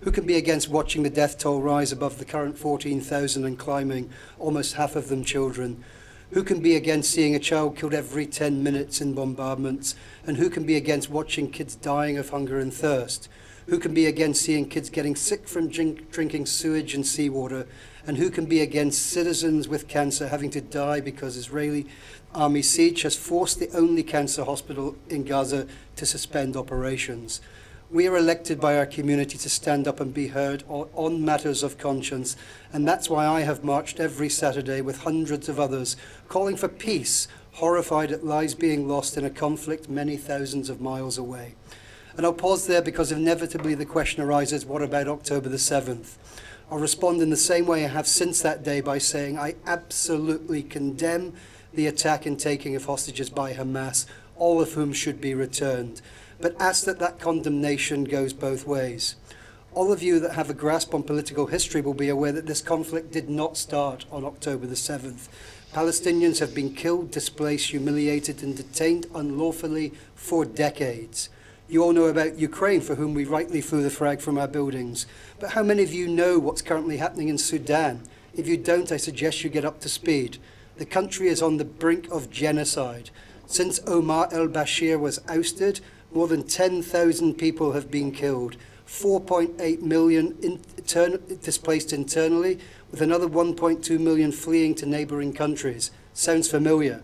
Who can be against watching the death toll rise above the current 14,000 and climbing, almost half of them children? Who can be against seeing a child killed every 10 minutes in bombardments? And who can be against watching kids dying of hunger and thirst? Who can be against seeing kids getting sick from drinking sewage and seawater? And who can be against citizens with cancer having to die because Israeli army siege has forced the only cancer hospital in Gaza to suspend operations? We are elected by our community to stand up and be heard on matters of conscience, and that's why I have marched every Saturday with hundreds of others, calling for peace, horrified at lives being lost in a conflict many thousands of miles away. And I'll pause there because inevitably the question arises, what about October the 7th? I'll respond in the same way I have since that day by saying I absolutely condemn the attack and taking of hostages by Hamas, all of whom should be returned, but ask that that condemnation goes both ways. All of you that have a grasp on political history will be aware that this conflict did not start on October the 7th. Palestinians have been killed, displaced, humiliated and detained unlawfully for decades. You all know about Ukraine, for whom we rightly flew the flag from our buildings. But how many of you know what's currently happening in Sudan? If you don't, I suggest you get up to speed. The country is on the brink of genocide. Since Omar al-Bashir was ousted, more than 10,000 people have been killed. 4.8 million displaced internally, with another 1.2 million fleeing to neighbouring countries. Sounds familiar.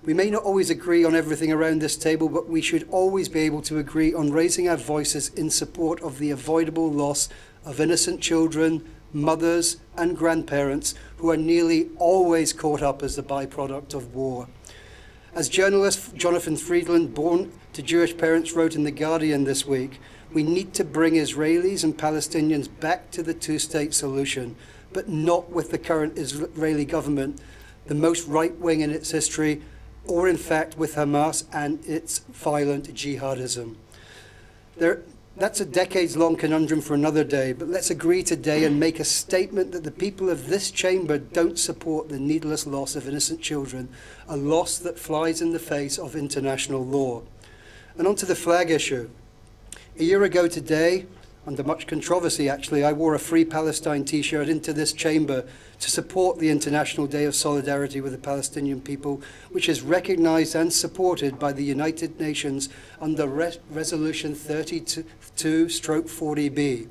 We may not always agree on everything around this table, but we should always be able to agree on raising our voices in support of the avoidable loss of innocent children, mothers and grandparents who are nearly always caught up as the byproduct of war. As journalist Jonathan Friedland, born to Jewish parents, wrote in The Guardian this week, we need to bring Israelis and Palestinians back to the two-state solution, but not with the current Israeli government, the most right-wing in its history, or in fact with Hamas and its violent jihadism. That's a decades-long conundrum for another day, but let's agree today and make a statement that the people of this chamber don't support the needless loss of innocent children, a loss that flies in the face of international law. And on to the flag issue. A year ago today, under much controversy actually, I wore a Free Palestine t-shirt into this chamber to support the International Day of Solidarity with the Palestinian people, which is recognised and supported by the United Nations under Resolution 32/40B.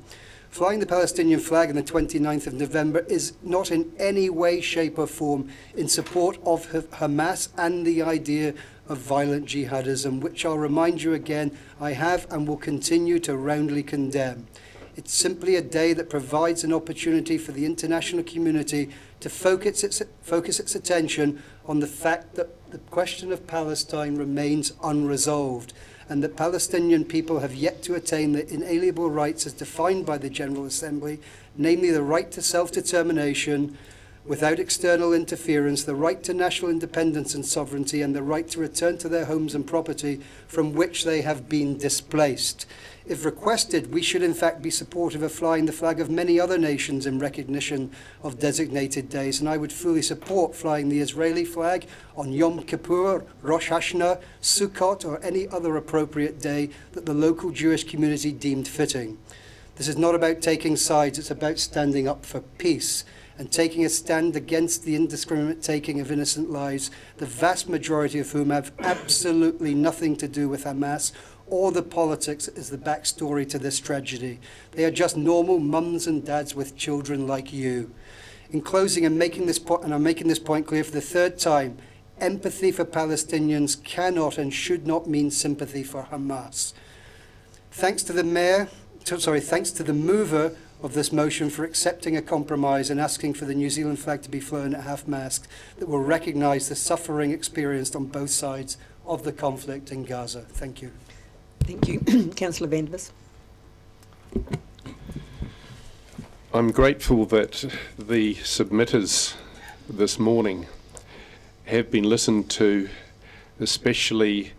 Flying the Palestinian flag on the 29th of November is not in any way, shape or form in support of Hamas and the idea of violent jihadism, which I'll remind you again, I have and will continue to roundly condemn. It's simply a day that provides an opportunity for the international community to focus its attention on the fact that the question of Palestine remains unresolved, and that Palestinian people have yet to attain the inalienable rights as defined by the General Assembly, namely the right to self-determination without external interference, the right to national independence and sovereignty, and the right to return to their homes and property from which they have been displaced. If requested, we should in fact be supportive of flying the flag of many other nations in recognition of designated days, and I would fully support flying the Israeli flag on Yom Kippur, Rosh Hashanah, Sukkot, or any other appropriate day that the local Jewish community deemed fitting. This is not about taking sides, it's about standing up for peace and taking a stand against the indiscriminate taking of innocent lives, the vast majority of whom have absolutely nothing to do with Hamas or the politics is the backstory to this tragedy. They are just normal mums and dads with children like you. In closing, I'm making this point clear for the third time, empathy for Palestinians cannot and should not mean sympathy for Hamas. Thanks to the mover of this motion for accepting a compromise and asking for the New Zealand flag to be flown at half-mast that will recognise the suffering experienced on both sides of the conflict in Gaza. Thank you. Thank you. Councillor Vandevers. I'm grateful that the submitters this morning have been listened to, especially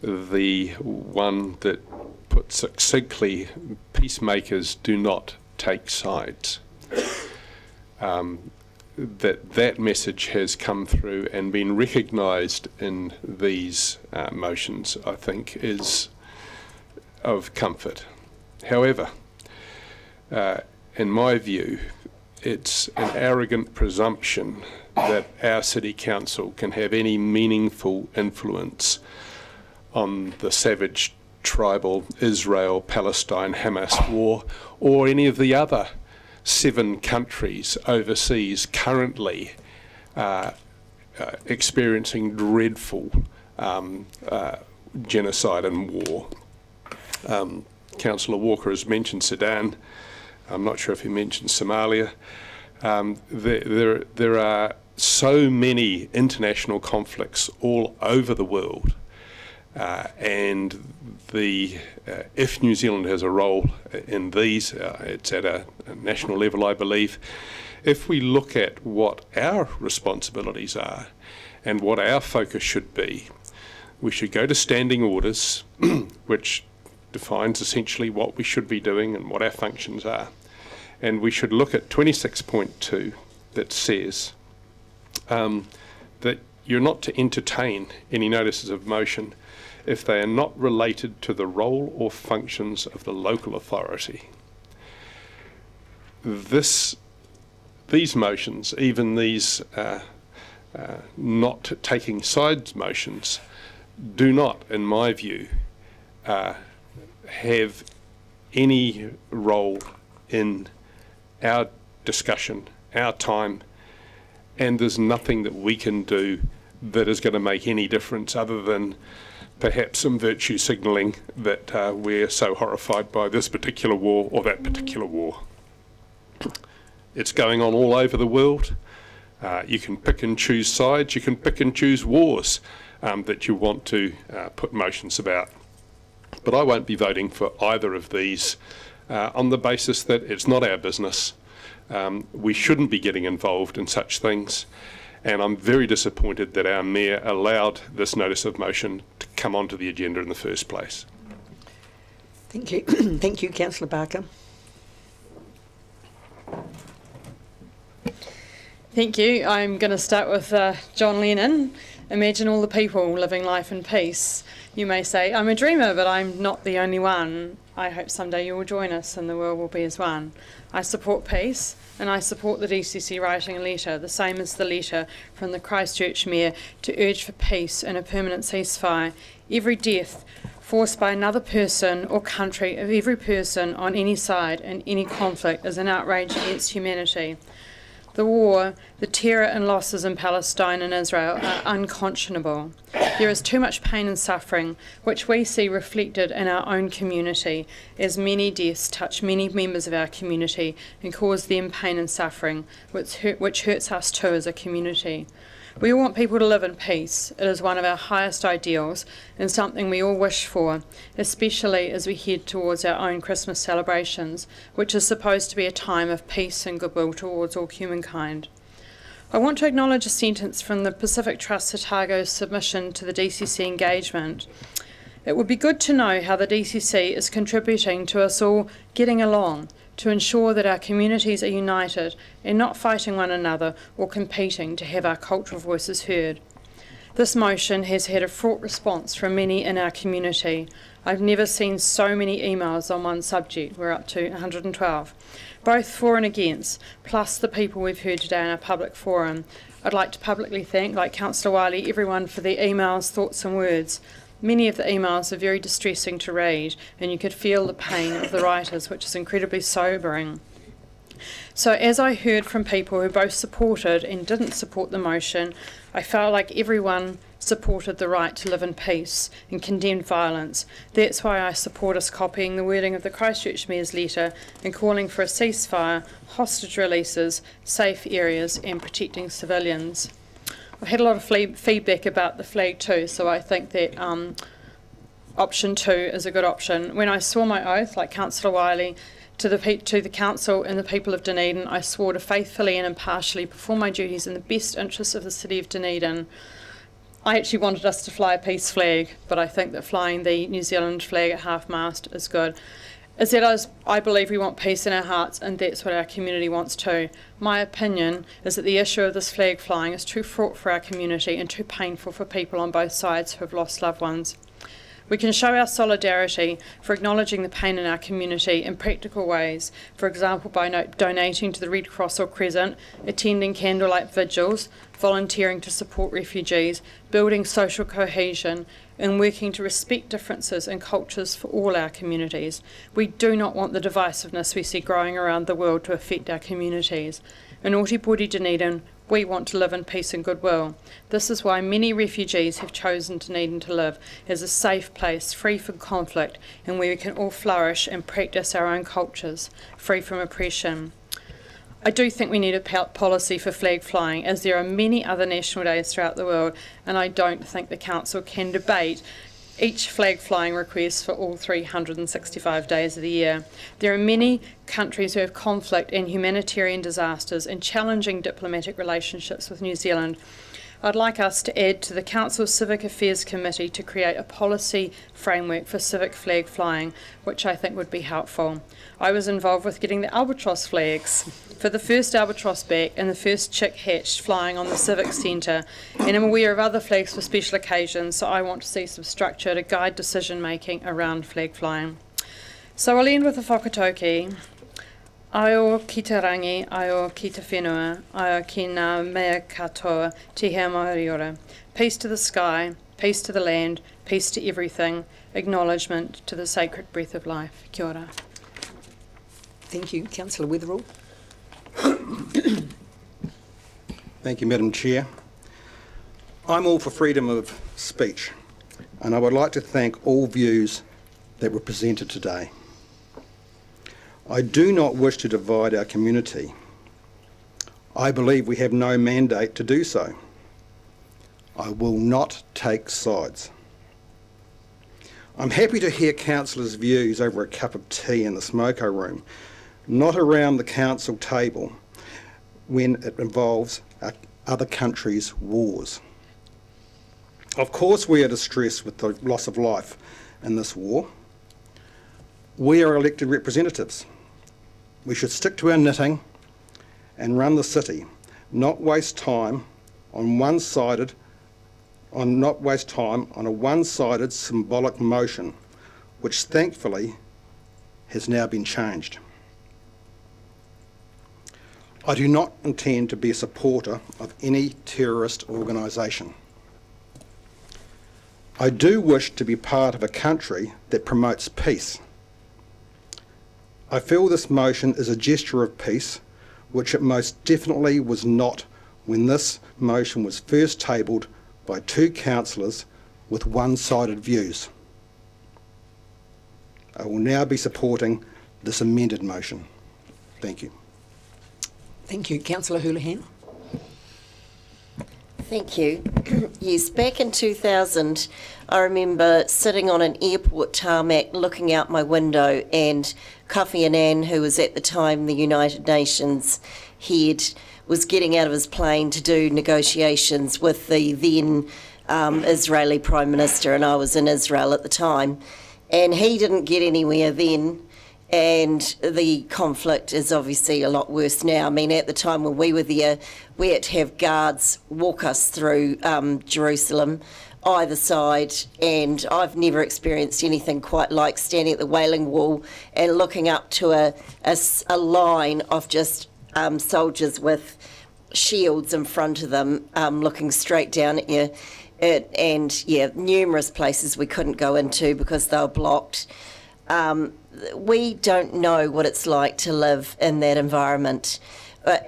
the one that put succinctly, peacemakers do not take sides. That message has come through and been recognised in these motions, I think, is of comfort. However, in my view, it's an arrogant presumption that our City Council can have any meaningful influence on the savage tribal Israel-Palestine Hamas war, or any of the other 7 countries overseas currently experiencing dreadful genocide and war. Councillor Walker has mentioned Sudan. I'm not sure if he mentioned Somalia. There are so many international conflicts all over the world, and if New Zealand has a role in these, it's at a national level, I believe. If we look at what our responsibilities are and what our focus should be, we should go to standing orders, which defines essentially what we should be doing and what our functions are. And we should look at 26.2 that says that you're not to entertain any notices of motion if they are not related to the role or functions of the local authority. These motions, even these not taking sides motions, do not, in my view, have any role in our discussion, our time, and there's nothing that we can do that is going to make any difference other than perhaps some virtue signalling that we're so horrified by this particular war or that particular war. It's going on all over the world. You can pick and choose sides, you can pick and choose wars that you want to put motions about. But I won't be voting for either of these on the basis that it's not our business. We shouldn't be getting involved in such things. And I'm very disappointed that our Mayor allowed this notice of motion to come onto the agenda in the first place. Thank you. Thank you, Councillor Barker. Thank you. I'm going to start with John Lennon. Imagine all the people living life in peace. You may say, I'm a dreamer, but I'm not the only one. I hope someday you will join us and the world will be as one. I support peace, and I support the DCC writing a letter, the same as the letter from the Christchurch Mayor, to urge for peace and a permanent ceasefire. Every death forced by another person or country of every person on any side in any conflict is an outrage against humanity. The war, the terror and losses in Palestine and Israel are unconscionable. There is too much pain and suffering, which we see reflected in our own community, as many deaths touch many members of our community and cause them pain and suffering, which hurts us too as a community. We all want people to live in peace. It is one of our highest ideals and something we all wish for, especially as we head towards our own Christmas celebrations, which is supposed to be a time of peace and goodwill towards all humankind. I want to acknowledge a sentence from the Pacific Trust Otago's submission to the DCC engagement. It would be good to know how the DCC is contributing to us all getting along, to ensure that our communities are united and not fighting one another or competing to have our cultural voices heard. This motion has had a fraught response from many in our community. I've never seen so many emails on one subject. We're up to 112, both for and against, plus the people we've heard today in our public forum. I'd like to publicly thank, like Councillor Wiley, everyone for their emails, thoughts and words. Many of the emails are very distressing to read, and you could feel the pain of the writers, which is incredibly sobering. So as I heard from people who both supported and didn't support the motion, I felt like everyone supported the right to live in peace and condemned violence. That's why I support us copying the wording of the Christchurch Mayor's letter and calling for a ceasefire, hostage releases, safe areas and protecting civilians. I've had a lot of feedback about the flag too, so I think that option 2 is a good option. When I swore my oath, like Councillor Wiley, to the Council and the people of Dunedin, I swore to faithfully and impartially perform my duties in the best interests of the City of Dunedin. I actually wanted us to fly a peace flag, but I think that flying the New Zealand flag at half-mast is good. Is that I believe we want peace in our hearts, and that's what our community wants too. My opinion is that the issue of this flag flying is too fraught for our community and too painful for people on both sides who have lost loved ones. We can show our solidarity for acknowledging the pain in our community in practical ways, for example by donating to the Red Cross or Crescent, attending candlelight vigils, volunteering to support refugees, building social cohesion, and working to respect differences and cultures for all our communities. We do not want the divisiveness we see growing around the world to affect our communities. In Ōtepoti Dunedin, we want to live in peace and goodwill. This is why many refugees have chosen Dunedin to live as a safe place, free from conflict, and where we can all flourish and practice our own cultures, free from oppression. I do think we need a policy for flag flying, as there are many other national days throughout the world, and I don't think the Council can debate each flag flying request for all 365 days of the year. There are many countries who have conflict and humanitarian disasters and challenging diplomatic relationships with New Zealand. I'd like us to add to the Council Civic Affairs Committee to create a policy framework for civic flag flying, which I think would be helpful. I was involved with getting the albatross flags for the first albatross back and the first chick hatched flying on the Civic Centre, and I'm aware of other flags for special occasions, so I want to see some structure to guide decision making around flag flying. So I'll end with a whakatauki. Aio ki te rangi, aio ki te whenua, aio ki ngā mea katoa, te hea mahariora. Peace to the sky, peace to the land, peace to everything, acknowledgement to the sacred breath of life. Kia ora. Thank you. Councillor Weatherall. Thank you, Madam Chair. I'm all for freedom of speech, and I would like to thank all views that were presented today. I do not wish to divide our community. I believe we have no mandate to do so. I will not take sides. I'm happy to hear councillors' views over a cup of tea in the smoko room, not around the council table when it involves other countries' wars. Of course we are distressed with the loss of life in this war. We are elected representatives. We should stick to our knitting and run the city, not waste time on a one-sided symbolic motion, which thankfully has now been changed. I do not intend to be a supporter of any terrorist organisation. I do wish to be part of a country that promotes peace. I feel this motion is a gesture of peace, which it most definitely was not when this motion was first tabled by two councillors with one-sided views. I will now be supporting this amended motion. Thank you. Thank you. Councillor Houlihan. Thank you. Yes, back in 2000, I remember sitting on an airport tarmac looking out my window, and Kofi Annan, who was at the time the United Nations head, was getting out of his plane to do negotiations with the then Israeli Prime Minister, and I was in Israel at the time. And he didn't get anywhere then, and the conflict is obviously a lot worse now. I mean, at the time when we were there, we had to have guards walk us through Jerusalem, either side, and I've never experienced anything quite like standing at the Wailing Wall and looking up to a line of just soldiers with shields in front of them, looking straight down at you. And yeah, numerous places we couldn't go into because they were blocked. We don't know what it's like to live in that environment,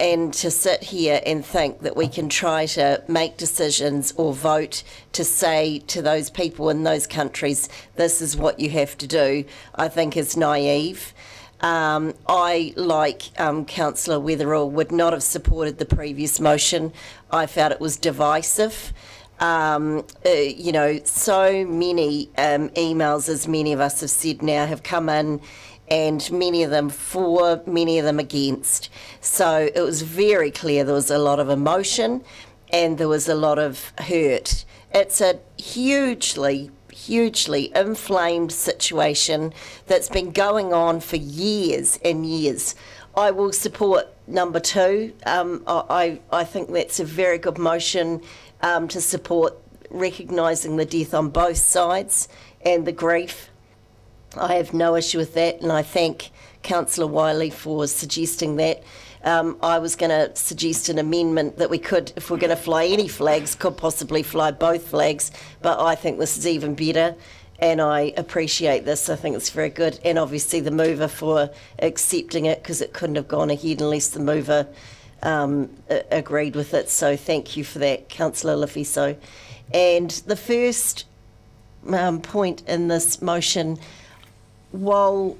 and to sit here and think that we can try to make decisions or vote to say to those people in those countries, this is what you have to do, I think is naive. I, like Councillor Weatherall, would not have supported the previous motion. I felt it was divisive. You know, so many emails, as many of us have said now, have come in, and many of them for, many of them against. So it was very clear there was a lot of emotion and there was a lot of hurt. It's a hugely inflamed situation that's been going on for years and years. I will support number 2. I think that's a very good motion to support recognising the death on both sides and the grief. I have no issue with that, and I thank Councillor Wiley for suggesting that. I was going to suggest an amendment that we could, if we're going to fly any flags, could possibly fly both flags, but I think this is even better, and I appreciate this. I think it's very good, and obviously the mover for accepting it, because it couldn't have gone ahead unless the mover agreed with it, so thank you for that, Councillor Lefiso. And the first point in this motion, while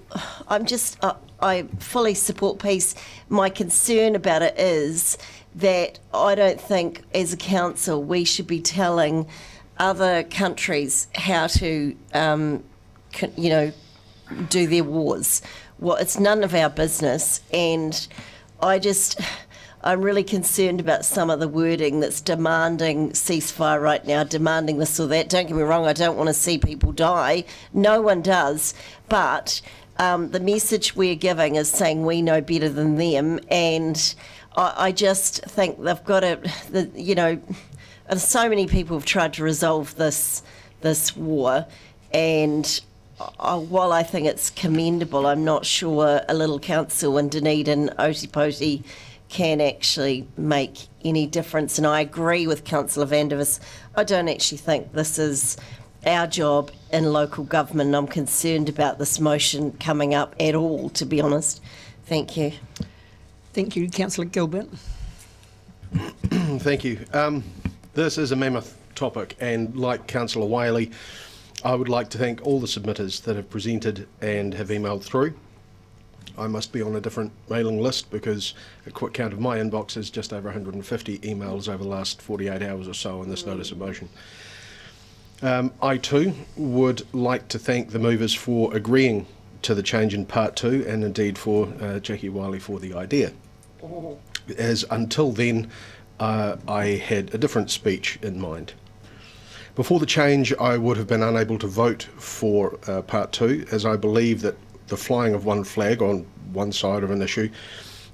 I fully support peace, my concern about it is that I don't think as a council we should be telling other countries how to do their wars. Well, it's none of our business, and I I'm really concerned about some of the wording that's demanding ceasefire right now, demanding this or that. Don't get me wrong, I don't want to see people die. No one does. But the message we're giving is saying we know better than them. And I just think they've got to, you know, so many people have tried to resolve this war. And while I think it's commendable, I'm not sure a little council in Dunedin, Otipoti, can actually make any difference. And I agree with Councillor Vandervis. I don't actually think this is our job in local government. I'm concerned about this motion coming up at all, to be honest. Thank you. Thank you, Councillor Gilbert. Thank you. This is a mammoth topic, and like Councillor Whaley, I would like to thank all the submitters that have presented and have emailed through. I must be on a different mailing list because a quick count of my inbox is just over 150 emails over the last 48 hours or so on this notice of motion. I too would like to thank the movers for agreeing to the change in part 2, and indeed for Jackie Wiley for the idea. As until then I had a different speech in mind. Before the change, I would have been unable to vote for part 2, as I believe that the flying of one flag on one side of an issue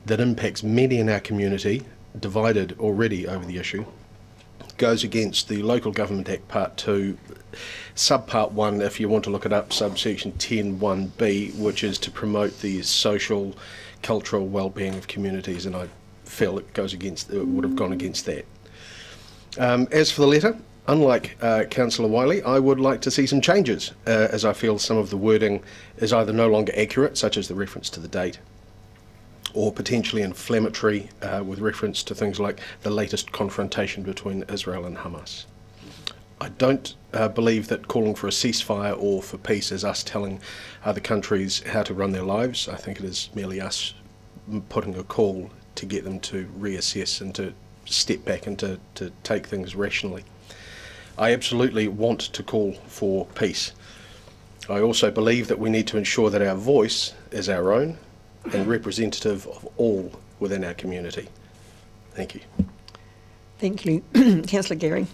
that impacts many in our community, divided already over the issue, goes against the Local Government Act Part 2, Subpart 1, if you want to look it up, subsection 10(1)(b), which is to promote the social, cultural well-being of communities, and I feel it goes against, it would have gone against that. As for the letter, unlike Councillor Wiley, I would like to see some changes, as I feel some of the wording is either no longer accurate, such as the reference to the date, or potentially inflammatory with reference to things like the latest confrontation between Israel and Hamas. I don't believe that calling for a ceasefire or for peace is us telling other countries how to run their lives. I think it is merely us putting a call to get them to reassess and to step back and to take things rationally. I absolutely want to call for peace. I also believe that we need to ensure that our voice is our own and representative of all within our community. Thank you. Thank you. Councillor Gehring.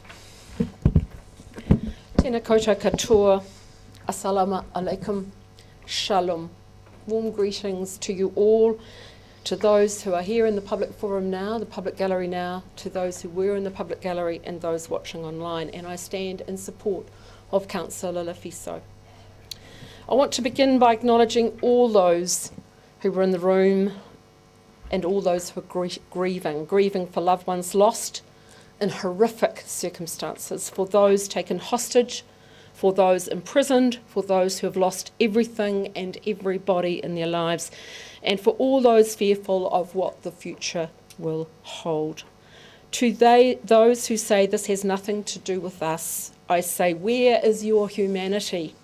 Tēnā koutou katoa, assalamu alaikum, shalom. Warm greetings to you all, to those who are here in the public forum now, the public gallery now, to those who were in the public gallery and those watching online. And I stand in support of Councillor Lafiso. I want to begin by acknowledging all those who were in the room and all those who are grieving for loved ones lost in horrific circumstances, for those taken hostage, for those imprisoned, for those who have lost everything and everybody in their lives, and for all those fearful of what the future will hold. To those who say this has nothing to do with us, I say, where is your humanity?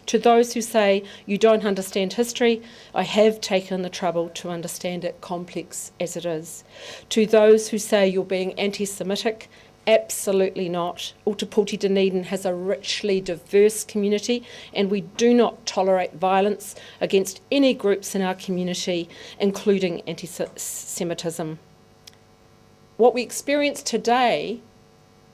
To those who say you don't understand history, I have taken the trouble to understand it, complex as it is. To those who say you're being anti-Semitic, absolutely not. Otipoti Dunedin has a richly diverse community, and we do not tolerate violence against any groups in our community, including anti-Semitism. What we experienced today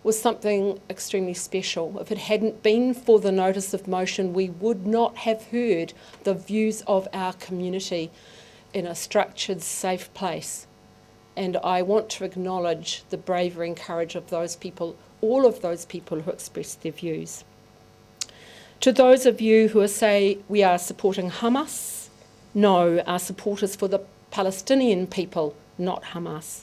was something extremely special. If it hadn't been for the notice of motion, we would not have heard the views of our community in a structured, safe place. And I want to acknowledge the bravery and courage of those people, all of those people who expressed their views. To those of you who say we are supporting Hamas, no, our support is for the Palestinian people, not Hamas.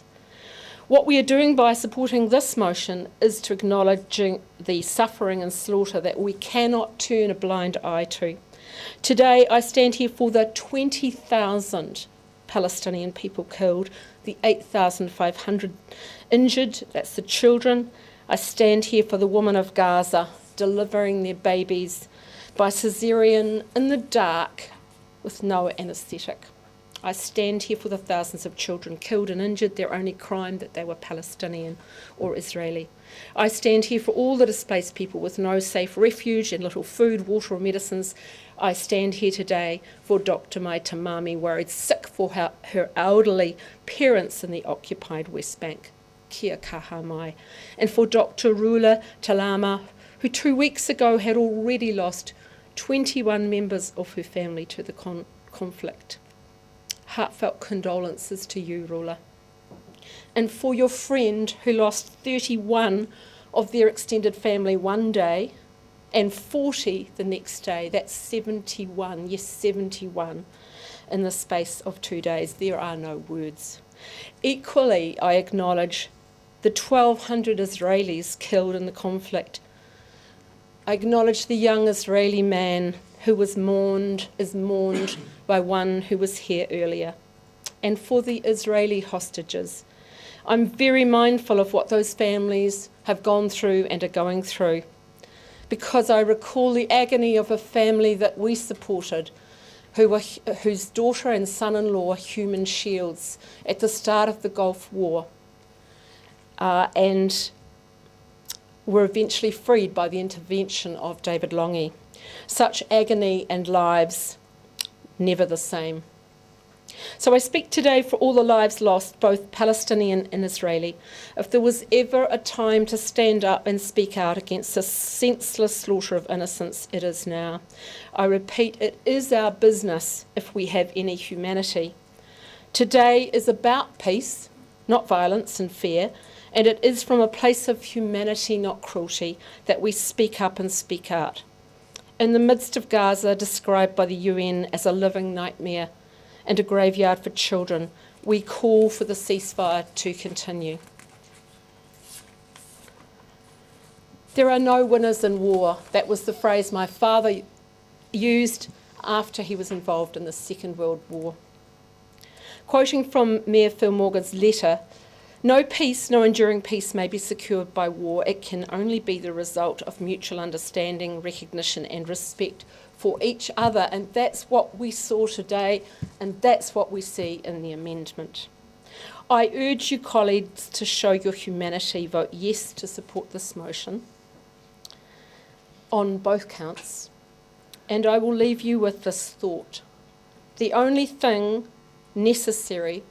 What we are doing by supporting this motion is to acknowledge the suffering and slaughter that we cannot turn a blind eye to. Today I stand here for the 20,000 Palestinian people killed, the 8,500 injured, that's the children. I stand here for the women of Gaza delivering their babies by caesarean in the dark with no anaesthetic. I stand here for the thousands of children killed and injured, their only crime that they were Palestinian or Israeli. I stand here for all the displaced people with no safe refuge and little food, water or medicines. I stand here today for Dr. Mai Tamami, worried sick for her elderly parents in the occupied West Bank. Kia kaha mai. And for Dr. Rula Talama, who 2 weeks ago had already lost 21 members of her family to the conflict. Heartfelt condolences to you, Rula. And for your friend who lost 31 of their extended family one day and 40 the next day, that's 71, yes, 71 in the space of 2 days. There are no words. Equally, I acknowledge the 1,200 Israelis killed in the conflict. I acknowledge the young Israeli man who is mourned by one who was here earlier. And for the Israeli hostages, I'm very mindful of what those families have gone through and are going through, because I recall the agony of a family that we supported, whose daughter and son-in-law were human shields at the start of the Gulf War, and were eventually freed by the intervention of David Lange. Such agony and lives, never the same. So I speak today for all the lives lost, both Palestinian and Israeli. If there was ever a time to stand up and speak out against the senseless slaughter of innocents, it is now. I repeat, it is our business if we have any humanity. Today is about peace, not violence and fear, and it is from a place of humanity, not cruelty, that we speak up and speak out. In the midst of Gaza, described by the UN as a living nightmare and a graveyard for children, we call for the ceasefire to continue. There are no winners in war. That was the phrase my father used after he was involved in the Second World War. Quoting from Mayor Phil Morgan's letter, no peace, no enduring peace may be secured by war. It can only be the result of mutual understanding, recognition and respect for each other. And that's what we saw today, and that's what we see in the amendment. I urge you, colleagues, to show your humanity. Vote yes to support this motion on both counts. And I will leave you with this thought. The only thing necessary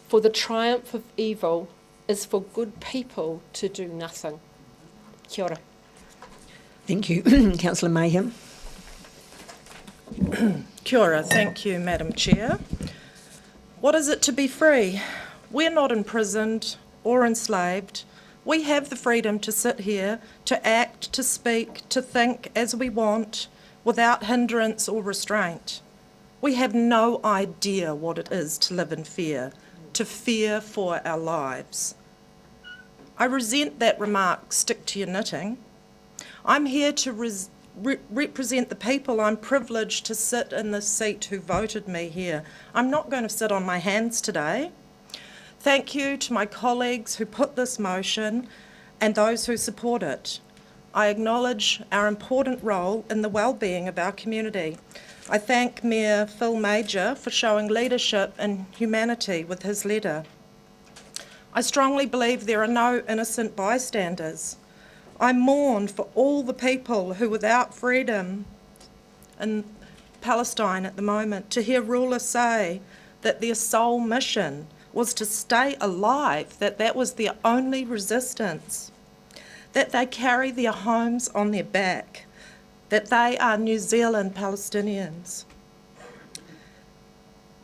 for the triumph of evil is for good people to do nothing. Kia ora. Thank you. Councillor Mayhem. Kia ora. Thank you, Madam Chair. What is it to be free? We're not imprisoned or enslaved. We have the freedom to sit here, to act, to speak, to think as we want, without hindrance or restraint. We have no idea what it is to live in fear, to fear for our lives. I resent that remark, stick to your knitting. I'm here to represent the people. I'm privileged to sit in this seat who voted me here. I'm not going to sit on my hands today. Thank you to my colleagues who put this motion and those who support it. I acknowledge our important role in the well-being of our community. I thank Mayor Phil Major for showing leadership and humanity with his letter. I strongly believe there are no innocent bystanders. I mourn for all the people who are without freedom in Palestine at the moment. To hear rulers say that their sole mission was to stay alive, that was their only resistance, that they carry their homes on their back, that they are New Zealand Palestinians.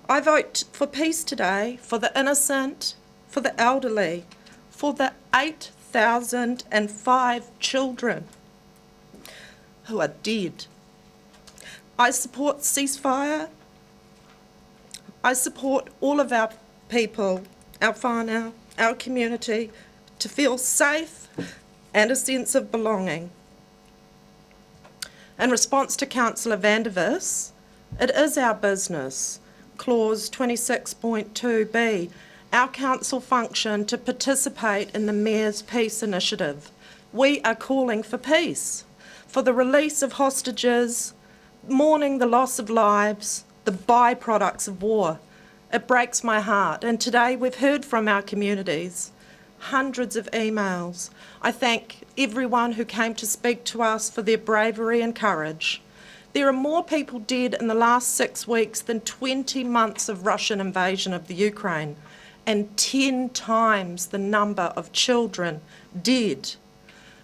I vote for peace today, for the innocent, for the elderly, for the 8,005 children who are dead. I support ceasefire. I support all of our people, our whānau, our community, to feel safe and a sense of belonging. In response to Councillor Vandervis, it is our business, clause 26.2b, our council function to participate in the Mayor's Peace Initiative. We are calling for peace, for the release of hostages, mourning the loss of lives, the byproducts of war, It breaks my heart. And today we've heard from our communities, hundreds of emails. I thank everyone who came to speak to us for their bravery and courage. There are more people dead in the last 6 weeks than 20 months of Russian invasion of the Ukraine, and 10 times the number of children dead.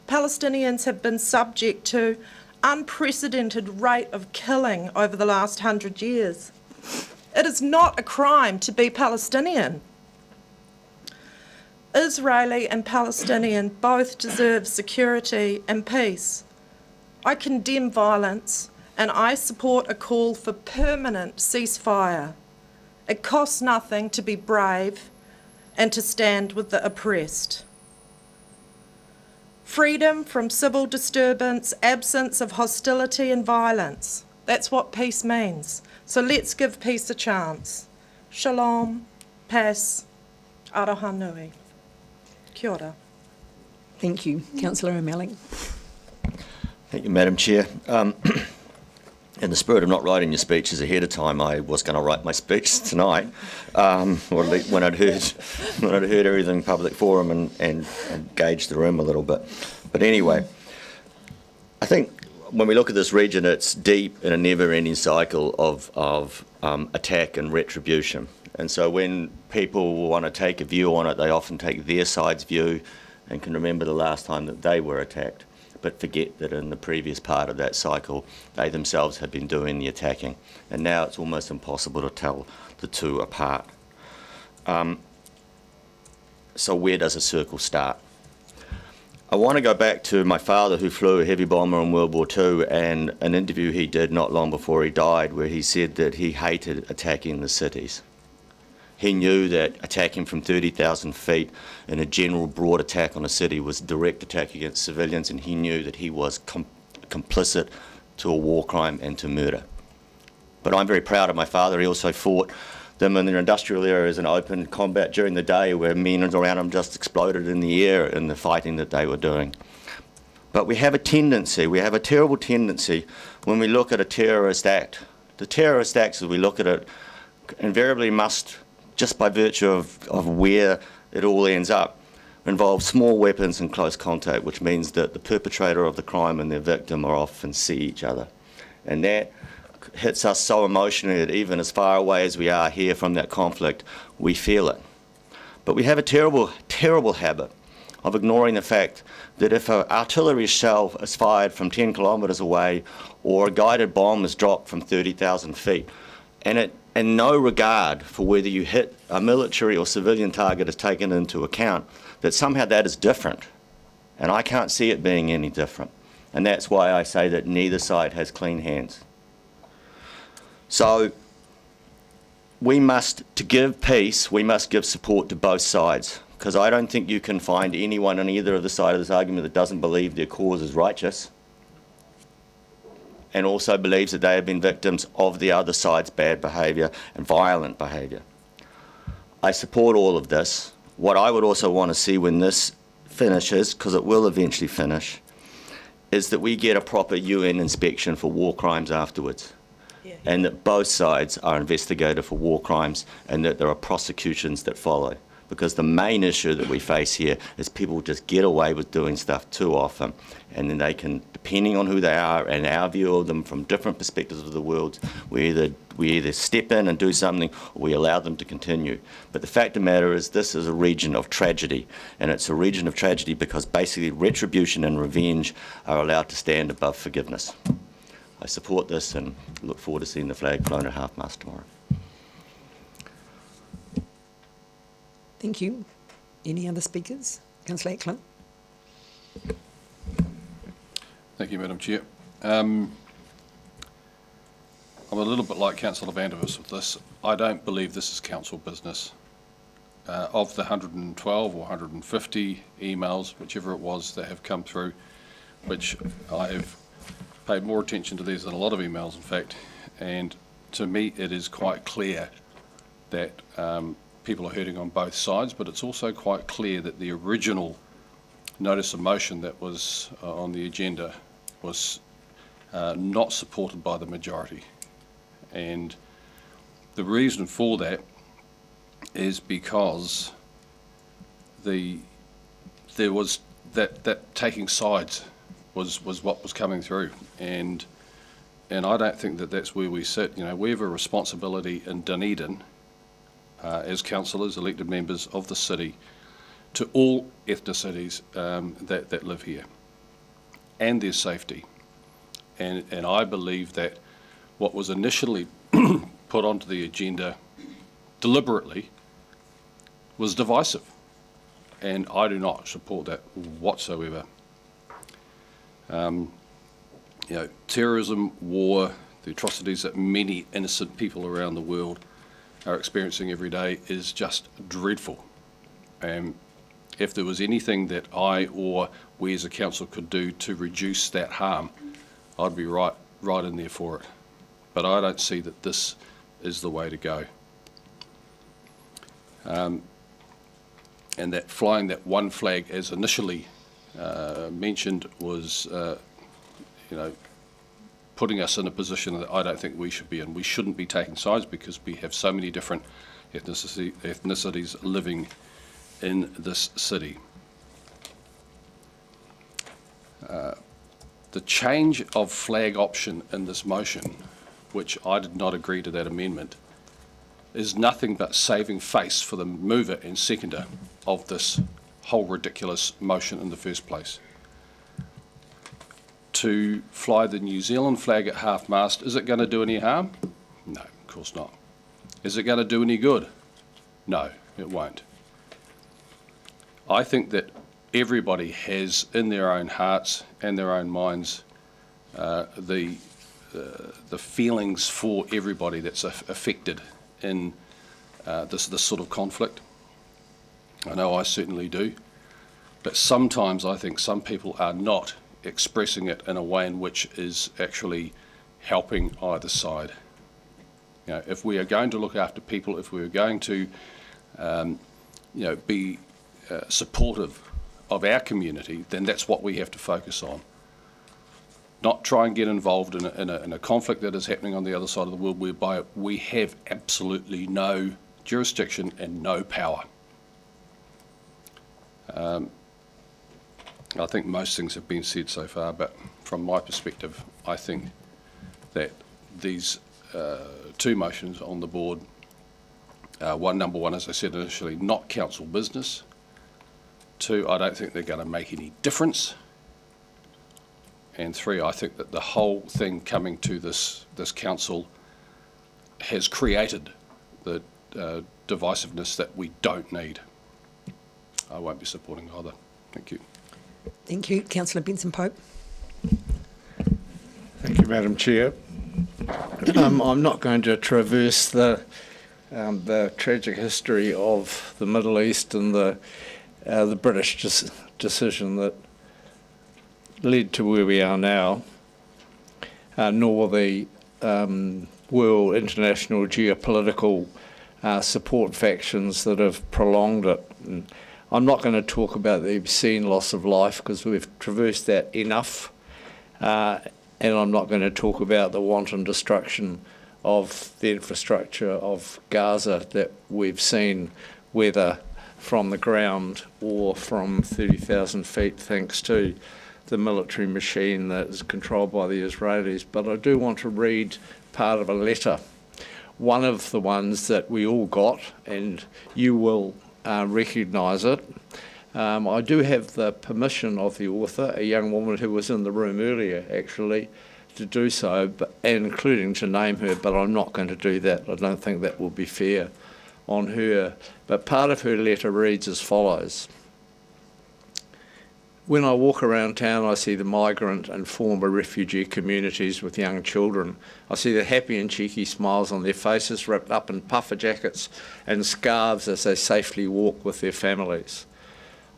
Palestinians have been subject to unprecedented rate of killing over the last 100 years. It is not a crime to be Palestinian. Israeli and Palestinian both deserve security and peace. I condemn violence and I support a call for permanent ceasefire. It costs nothing to be brave and to stand with the oppressed. Freedom from civil disturbance, absence of hostility and violence. That's what peace means. So let's give peace a chance. Shalom, peace, aroha nui. Kia ora. Thank you. Councillor O'Malley. Thank you, Madam Chair. In the spirit of not writing your speeches ahead of time, I was going to write my speech tonight, or at least when I'd heard everything in public forum and gauged the room a little bit. But anyway, I think when we look at this region, it's deep in a never-ending cycle of attack and retribution. And so when people want to take a view on it, they often take their side's view and can remember the last time that they were attacked, but forget that in the previous part of that cycle, they themselves have been doing the attacking. And now it's almost impossible to tell the two apart. So where does a circle start? I want to go back to my father, who flew a heavy bomber in World War II, and an interview he did not long before he died, where he said that he hated attacking the cities. He knew that attacking from 30,000 feet in a general broad attack on a city was a direct attack against civilians, and he knew that he was complicit to a war crime and to murder. But I'm very proud of my father. He also fought them in their industrial areas in open combat during the day, where men around him just exploded in the air in the fighting that they were doing. But we have a terrible tendency when we look at a terrorist act. The terrorist acts, as we look at it, invariably must, just by virtue of where it all ends up, involve small weapons and close contact, which means that the perpetrator of the crime and their victim are often see each other. And that hits us so emotionally that even as far away as we are here from that conflict, we feel it. But we have a terrible, terrible habit of ignoring the fact that if an artillery shell is fired from 10 kilometres away, or a guided bomb is dropped from 30,000 feet, and no regard for whether you hit a military or civilian target is taken into account, that somehow that is different. And I can't see it being any different. And that's why I say that neither side has clean hands. So to give peace, we must give support to both sides, because I don't think you can find anyone on either of the side of this argument that doesn't believe their cause is righteous and also believes that they have been victims of the other side's bad behaviour and violent behaviour. I support all of this. What I would also want to see when this finishes, because it will eventually finish, is that we get a proper UN inspection for war crimes afterwards. And that both sides are investigated for war crimes and that there are prosecutions that follow. Because the main issue that we face here is people just get away with doing stuff too often, and then they can, depending on who they are and our view of them from different perspectives of the world, we either step in and do something, or we allow them to continue. But the fact of the matter is, this is a region of tragedy, and it's a region of tragedy because basically retribution and revenge are allowed to stand above forgiveness. I support this and look forward to seeing the flag flown at half-mast tomorrow. Thank you. Any other speakers? Councillor Ackland. Thank you, Madam Chair. I'm a little bit like Councillor Vandervis with this. I don't believe this is council business. Of the 112 or 150 emails, whichever it was, that have come through, which I have paid more attention to these than a lot of emails, in fact, and to me it is quite clear that people are hurting on both sides, but it's also quite clear that the original notice of motion that was on the agenda was not supported by the majority. And the reason for that is because there was that taking sides was what was coming through, and I don't think that that's where we sit. You know, we have a responsibility in Dunedin as councillors, elected members of the city, to all ethnicities that live here and their safety. And I believe that what was initially put onto the agenda deliberately was divisive, and I do not support that whatsoever. You know, terrorism, war, the atrocities that many innocent people around the world are experiencing every day is just dreadful. If there was anything that I or we as a council could do to reduce that harm, I'd be right in there for it. But I don't see that this is the way to go. And that flying that one flag, as initially mentioned, was you know, putting us in a position that I don't think we should be in. We shouldn't be taking sides because we have so many different ethnicities living in this city. The change of flag option in this motion, which I did not agree to that amendment, is nothing but saving face for the mover and seconder of this whole ridiculous motion in the first place. To fly the New Zealand flag at half-mast, is it going to do any harm? No, of course not. Is it going to do any good? No, it won't. I think that everybody has in their own hearts and their own minds the feelings for everybody that's affected in this sort of conflict. I know I certainly do, but sometimes I think some people are not expressing it in a way in which is actually helping either side. You know, if we are going to look after people, if we are going to you know, be supportive of our community, then that's what we have to focus on. Not try and get involved in a conflict that is happening on the other side of the world whereby we have absolutely no jurisdiction and no power. I think most things have been said so far, but from my perspective, I think that these two motions on the board, number one, as I said initially, not council business. Two, I don't think they're going to make any difference. And three, I think that the whole thing coming to this council has created the divisiveness that we don't need. I won't be supporting either. Thank you. Thank you. Councillor Benson-Pope. Thank you, Madam Chair. I'm not going to traverse the tragic history of the Middle East and the British decision that led to where we are now, nor the world international geopolitical support factions that have prolonged it. And I'm not going to talk about the obscene loss of life because we've traversed that enough, and I'm not going to talk about the wanton destruction of the infrastructure of Gaza that we've seen, whether from the ground or from 30,000 feet, thanks to the military machine that is controlled by the Israelis. But I do want to read part of a letter, one of the ones that we all got, and you will recognise it. I do have the permission of the author, a young woman who was in the room earlier actually, to do so, including to name her, but I'm not going to do that. I don't think that will be fair on her. But part of her letter reads as follows. When I walk around town, I see the migrant and former refugee communities with young children. I see the happy and cheeky smiles on their faces, wrapped up in puffer jackets and scarves as they safely walk with their families.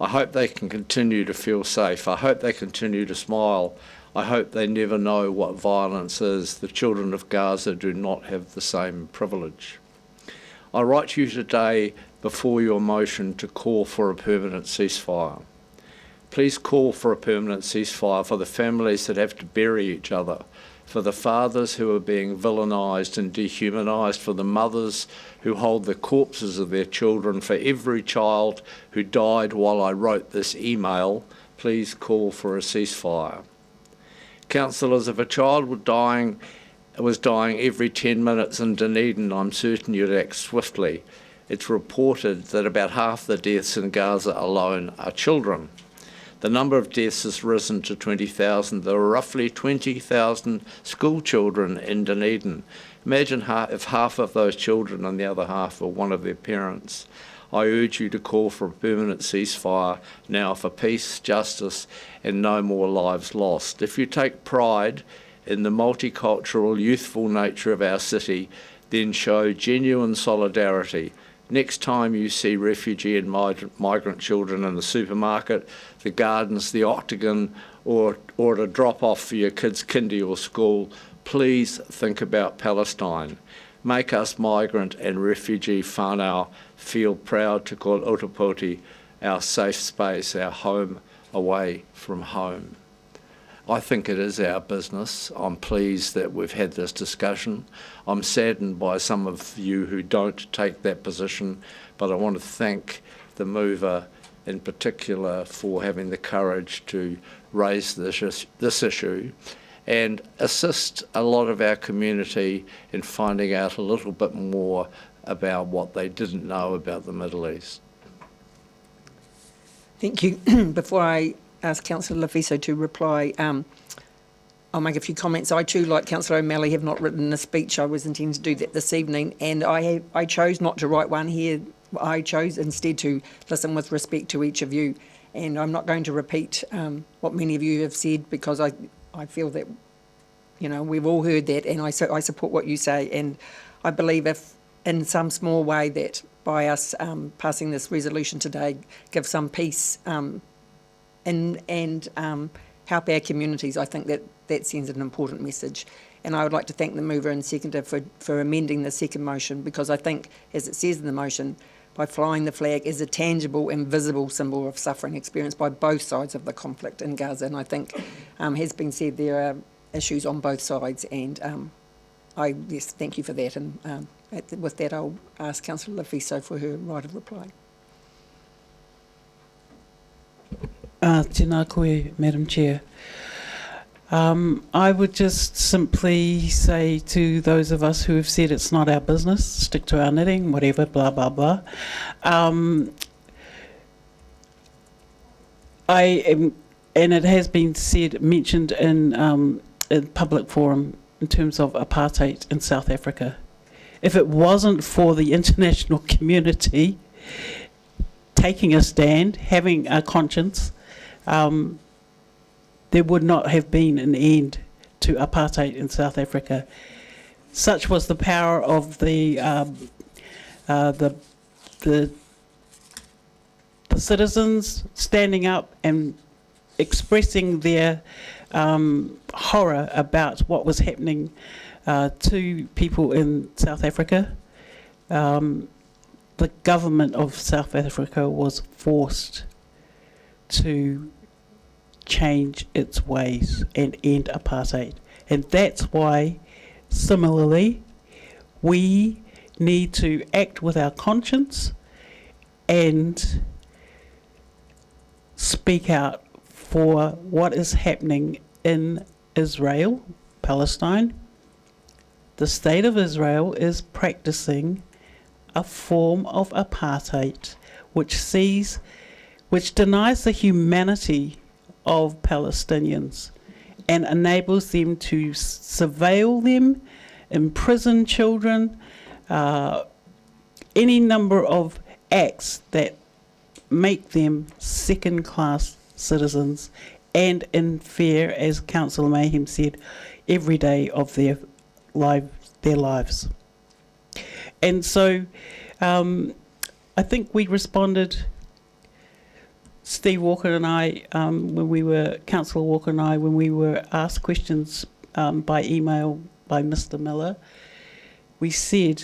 I hope they can continue to feel safe. I hope they continue to smile. I hope they never know what violence is. The children of Gaza do not have the same privilege. I write to you today before your motion to call for a permanent ceasefire. Please call for a permanent ceasefire for the families that have to bury each other, for the fathers who are being villainised and dehumanised, for the mothers who hold the corpses of their children, for every child who died while I wrote this email, please call for a ceasefire. Councillors, if a child was dying every 10 minutes in Dunedin, I'm certain you'd act swiftly. It's reported that about half the deaths in Gaza alone are children. The number of deaths has risen to 20,000. There are roughly 20,000 school children in Dunedin. Imagine if half of those children and the other half were one of their parents. I urge you to call for a permanent ceasefire now for peace, justice and no more lives lost. If you take pride in the multicultural, youthful nature of our city, then show genuine solidarity. Next time you see refugee and migrant children in the supermarket, the gardens, the Octagon, or at a drop-off for your kids' kindy or school, please think about Palestine. Make us migrant and refugee whānau feel proud to call Otapoti our safe space, our home away from home. I think it is our business. I'm pleased that we've had this discussion. I'm saddened by some of you who don't take that position, but I want to thank the mover in particular for having the courage to raise this issue and assist a lot of our community in finding out a little bit more about what they didn't know about the Middle East. Thank you. Before I ask Councillor Lefiso to reply, I'll make a few comments. I too, like Councillor O'Malley, have not written a speech. I was intending to do that this evening, and I chose not to write one here. I chose instead to listen with respect to each of you, and I'm not going to repeat what many of you have said, because I feel that, you know, we've all heard that, and I support what you say, and I believe if in some small way that by us passing this resolution today give some peace and help our communities, I think that sends an important message. And I would like to thank the mover and seconder for amending the second motion, because I think, as it says in the motion, by flying the flag is a tangible and visible symbol of suffering experienced by both sides of the conflict in Gaza. And I think, has been said, there are issues on both sides, and yes, thank you for that. And with that, I'll ask Councillor Lefiso for her right of reply. Tēnā koe, Madam Chair. I would just simply say to those of us who have said it's not our business, stick to our knitting, whatever, blah, blah, blah. And it has been mentioned in public forum in terms of apartheid in South Africa. If it wasn't for the international community taking a stand, having a conscience, there would not have been an end to apartheid in South Africa. Such was the power of the citizens standing up and expressing their horror about what was happening to people in South Africa. The government of South Africa was forced to change its ways and end apartheid. And that's why, similarly, we need to act with our conscience and speak out for what is happening in Israel, Palestine. The state of Israel is practicing a form of apartheid which denies the humanity of Palestinians and enables them to surveil them, imprison children, any number of acts that make them second-class citizens and in fear, as Councillor Mayhem said, every day of their lives. And so I think we responded, Steve Walker and I, Councillor Walker and I, when we were asked questions by email by Mr. Miller, we said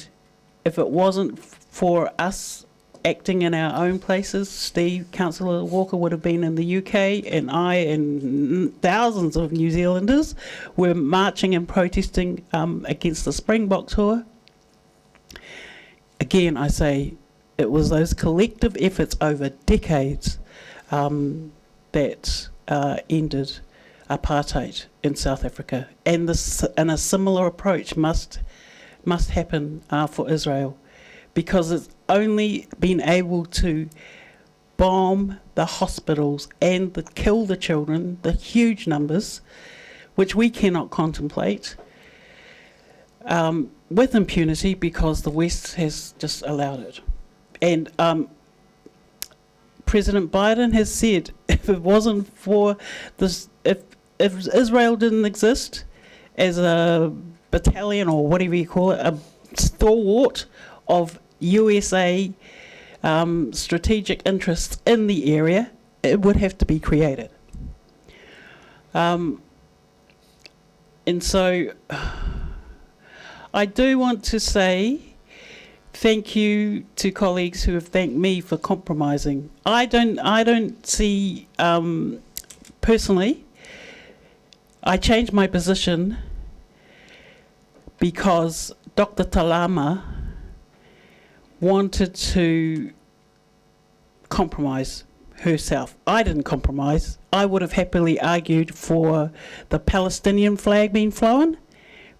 if it wasn't for us acting in our own places. Steve, Councillor Walker, would have been in the UK, and I and thousands of New Zealanders were marching and protesting against the Springbok tour. Again, I say it was those collective efforts over decades that ended apartheid in South Africa, and a similar approach must happen for Israel, because it's only been able to bomb the hospitals and kill the children, the huge numbers, which we cannot contemplate, with impunity, because the West has just allowed it. And President Biden has said, if it wasn't for this, if Israel didn't exist as a battalion, or whatever you call it, a stalwart of USA strategic interests in the area, it would have to be created. And so I do want to say thank you to colleagues who have thanked me for compromising. I don't see, personally, I changed my position because Dr. Talama wanted to compromise herself. I didn't compromise. I would have happily argued for the Palestinian flag being flown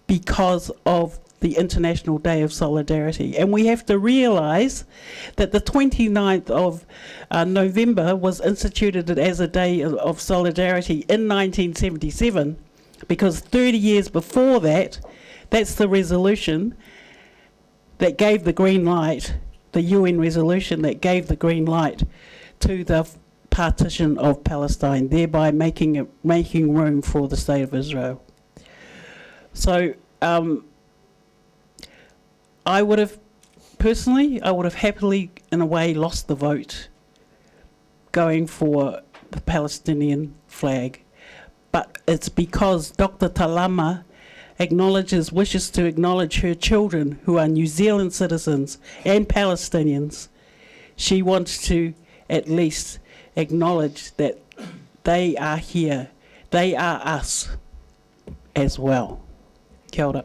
because of the International Day of Solidarity. And we have to realise that the 29th of November was instituted as a day of solidarity in 1977, because 30 years before that, that's the resolution that gave the green light, the UN resolution that gave the green light to the partition of Palestine, thereby making room for the state of Israel. So I would have happily, in a way, lost the vote going for the Palestinian flag. But it's because Dr. Talama wishes to acknowledge her children, who are New Zealand citizens and Palestinians. She wants to at least acknowledge that they are here. They are us as well. Kia ora.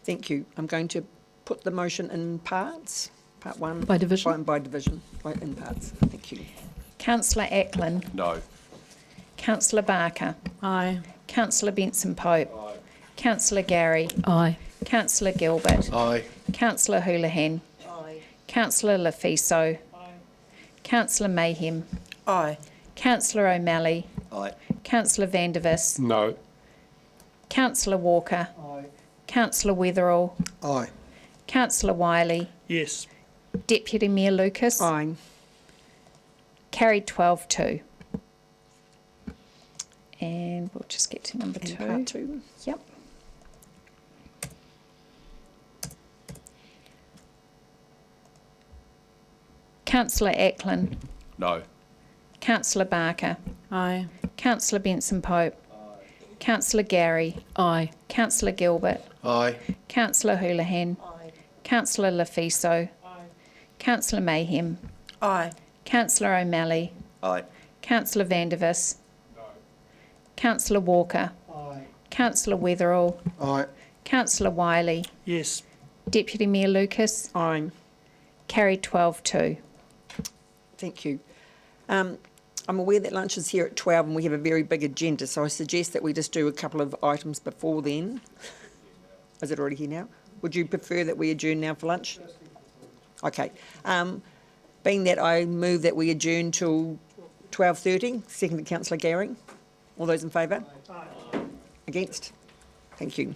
Thank you. I'm going to put the motion in parts. Part one. By division? By division, in parts. Thank you. Councillor Ackland. No. Councillor Barker. Aye. Councillor Benson Pope. Aye. Councillor Gary. Aye. Councillor Gilbert. Aye. Councillor Houlihan. Aye. Councillor Lafiso. Aye. Councillor Mayhem. Aye. Councillor O'Malley. Aye. Councillor Vandervis. No. Councillor Walker. Aye. Councillor Weatherall. Aye. Councillor Wiley. Yes. Deputy Mayor Lucas. Aye. Carried 12-2. And we'll just get to number And 2. part two. Yep. Councillor Ackland. No. Councillor Barker. Aye. Councillor Benson Pope. Councillor Gary. Aye. Councillor Gilbert. Aye. Councillor Houlihan. Councillor Lafiso. Councillor Mayhem. Aye. Councillor O'Malley. Aye. Councillor Vandervis. Councillor Walker. Aye. Councillor Weatherall. Aye. Councillor Wiley. Yes. Deputy Mayor Lucas. Aye. Carried 12-2. Thank you. I'm aware that lunch is here at 12 and we have a very big agenda, so I suggest that we just do a couple of items before then. Is it already here now? Would you prefer that we adjourn now for lunch? Okay. Being that I move that we adjourn till 12:30, seconded Councillor Gehring. All those in favour? Aye. Against? Thank you.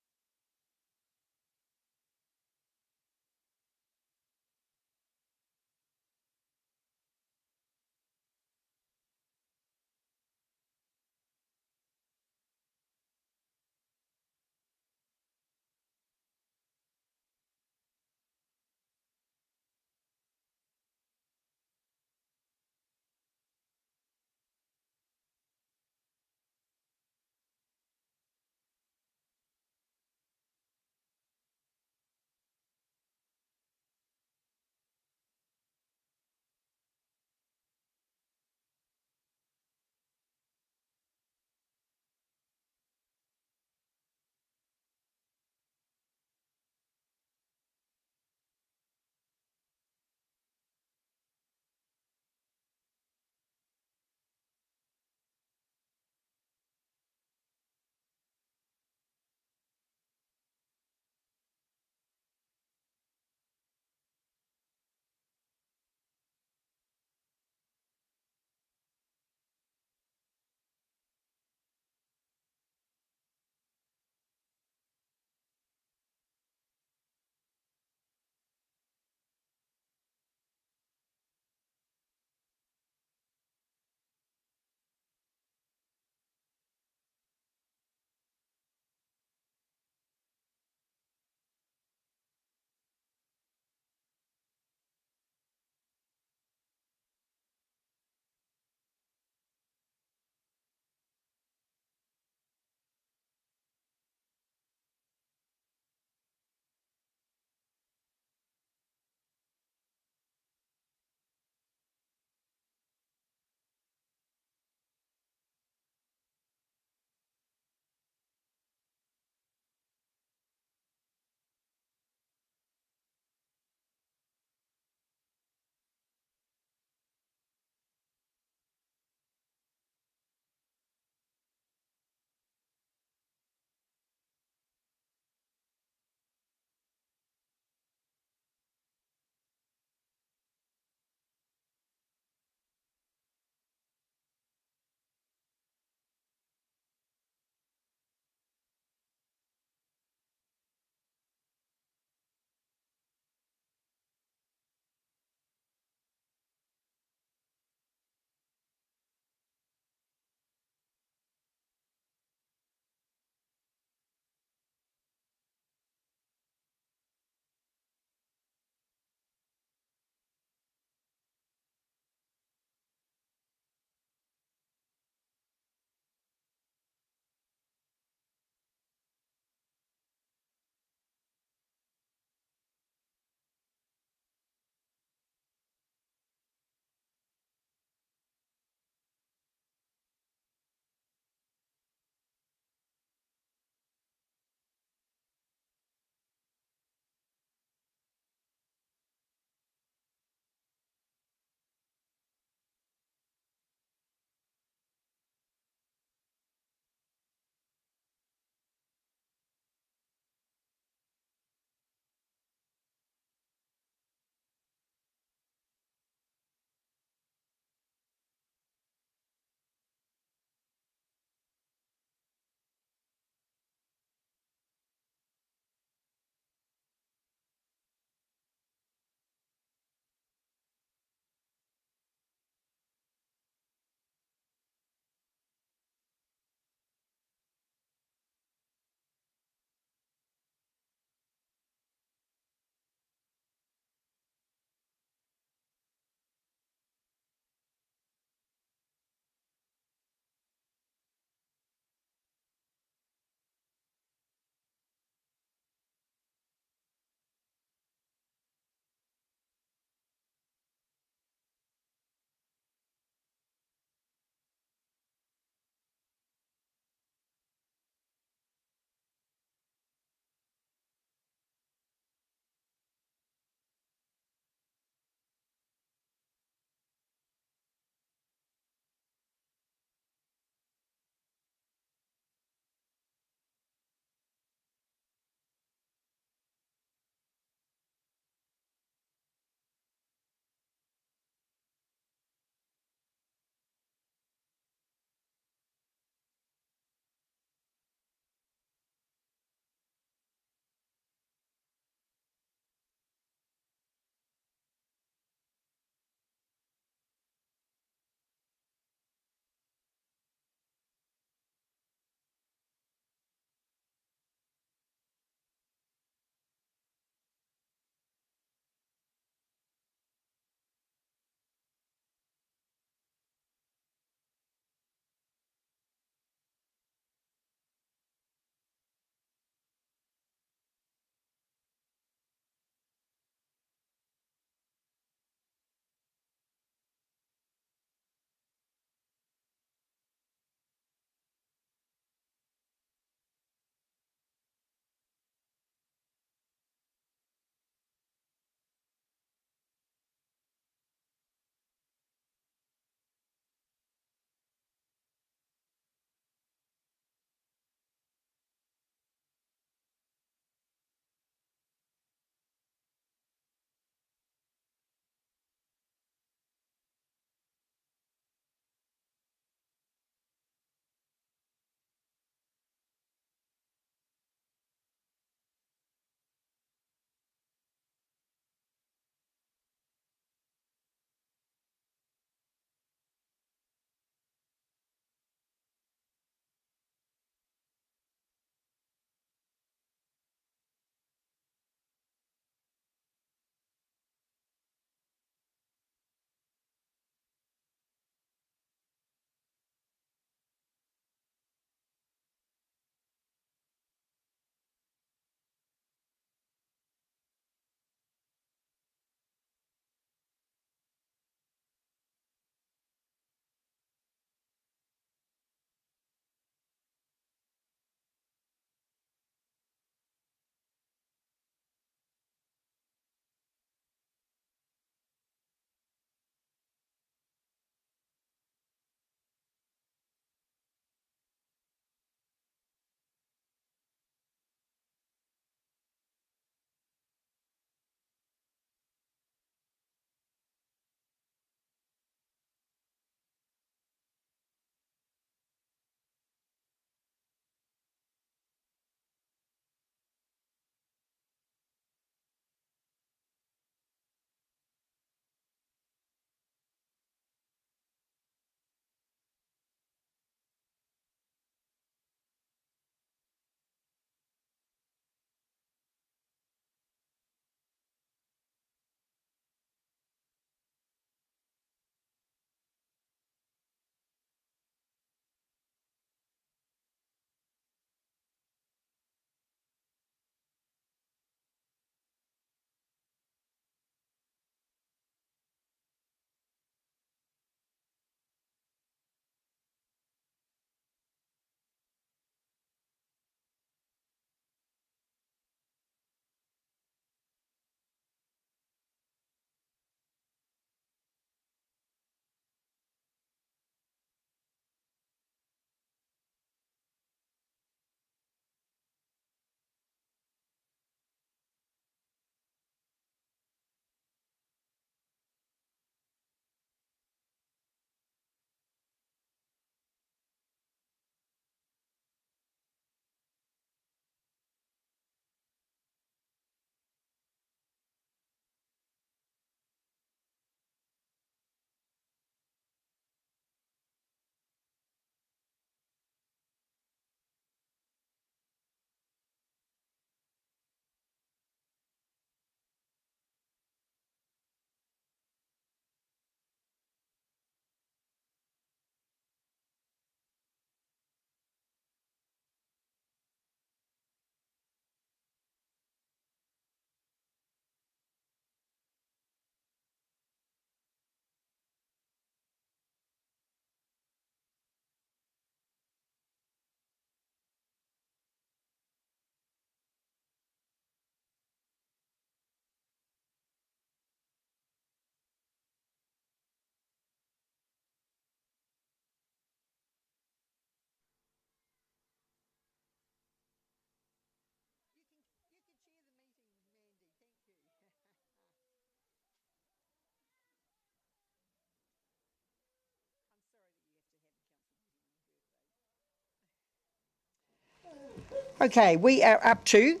Okay, we are up to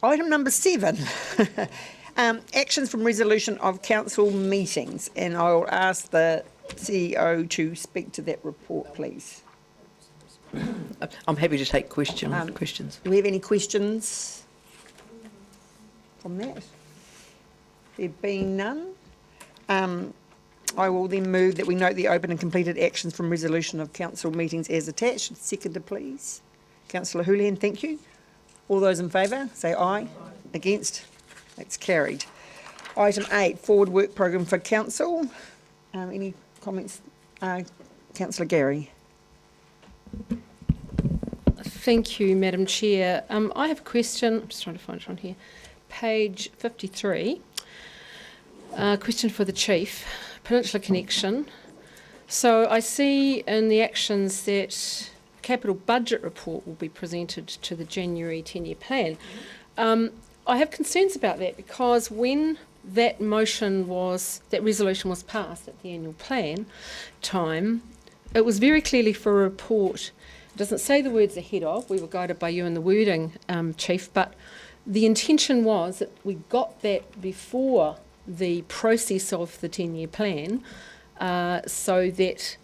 item number 7. Actions from resolution of council meetings, and I'll ask the CEO to speak to that report, please. I'm happy to take questions. Do we have any questions from that? There being none, I will then move that we note the open and completed actions from resolution of council meetings as attached. Seconded, please. Councillor Houlihan, thank you. All those in favour, say aye. Against? That's carried. Item 8, forward work programme for council. Any comments? Councillor Gary. Thank you, Madam Chair. I have a question. I'm just trying to find it on here. Page 53. Question for the Chief. Peninsula Connection. So I see in the actions that capital budget report will be presented to the January 10-year plan. I have concerns about that because when that resolution was passed at the annual plan time, it was very clearly for a report. It doesn't say the words ahead of, we were guided by you in the wording, Chief, but the intention was that we got that before the process of the 10-year plan so that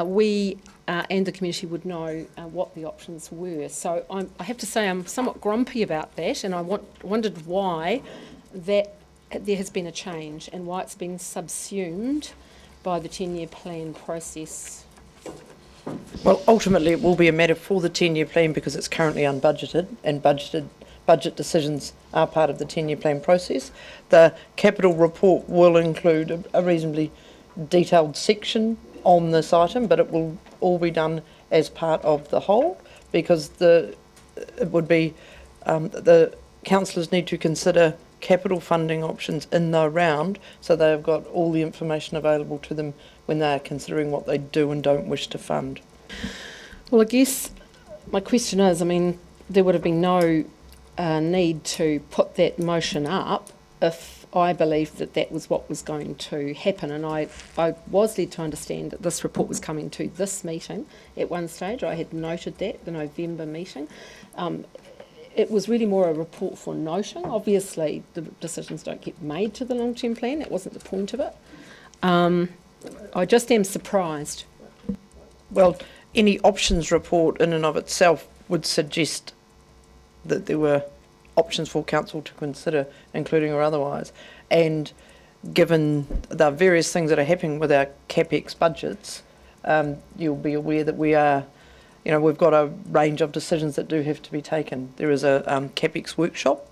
we and the community would know what the options were. So I have to say I'm somewhat grumpy about that, and I wondered why there has been a change and why it's been subsumed by the 10-year plan process. Well, ultimately it will be a matter for the 10-year plan because it's currently unbudgeted, and budget decisions are part of the 10-year plan process. The capital report will include a reasonably detailed section on this item, but it will all be done as part of the whole because the councillors need to consider capital funding options in the round so they've got all the information available to them when they are considering what they do and don't wish to fund. Well, I guess my question is, there would have been no need to put that motion up if I believed that was what was going to happen, and I was led to understand that this report was coming to this meeting at one stage. I had noted that, the November meeting. It was really more a report for noting. Obviously, the decisions don't get made to the long-term plan. That wasn't the point of it. I just am surprised. Well, any options report in and of itself would suggest that there were options for council to consider, including or otherwise. And given the various things that are happening with our CapEx budgets, you'll be aware that we've got a range of decisions that do have to be taken. There is a CapEx workshop,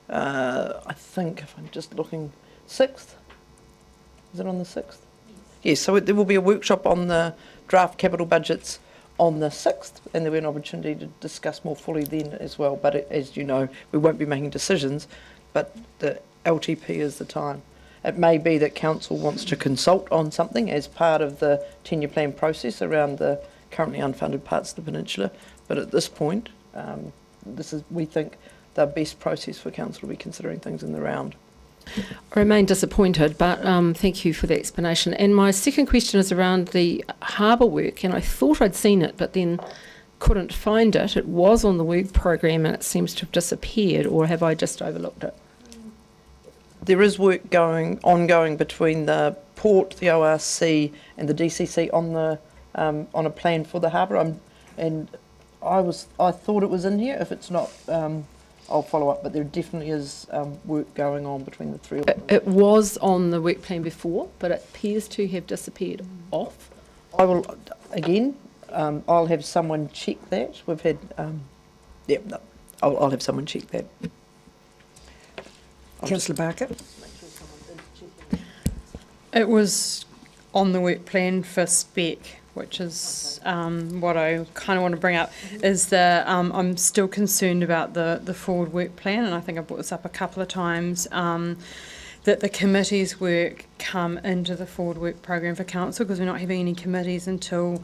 I think, if I'm just looking, 6th? Is it on the 6th? Yes, so there will be a workshop on the draft capital budgets on the 6th, and there'll be an opportunity to discuss more fully then as well. But as you know, we won't be making decisions, but the LTP is the time. It may be that council wants to consult on something as part of the 10-year plan process around the currently unfunded parts of the peninsula, but at this point, we think the best process for council to be considering things in the round. I remain disappointed, but thank you for the explanation. And my second question is around the harbour work, and I thought I'd seen it, but then couldn't find it. It was on the work programme and it seems to have disappeared, or have I just overlooked it? There is work ongoing between the port, the ORC and the DCC on a plan for the harbour. And I thought it was in here. If it's not, I'll follow up, but there definitely is work going on between the three of them. It was on the work plan before, but it appears to have disappeared off. I will, again, I'll have someone check that. We've had, I'll have someone check that. Councillor Barker. It was on the work plan for spec, which is what I kind of want to bring up, is that I'm still concerned about the forward work plan, and I think I brought this up a couple of times, that the committee's work come into the forward work program for council, because we're not having any committees until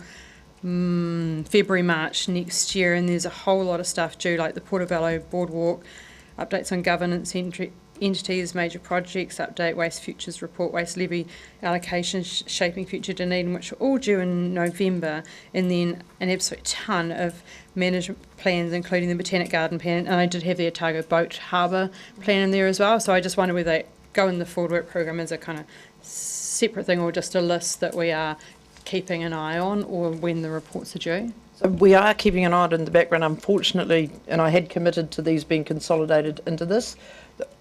February, March next year, and there's a whole lot of stuff due, like the Portobello Boardwalk, updates on governance entities, major projects, update waste futures report, waste levy allocation, shaping future Dunedin, which are all due in November, and then an absolute ton of management plans, including the Botanic Garden plan, and I did have the Otago Boat Harbour plan in there as well, so I just wonder whether they go in the forward work program as a kind of separate thing or just a list that we are keeping an eye on, or when the reports are due. So we are keeping an eye on it in the background, unfortunately, and I had committed to these being consolidated into this.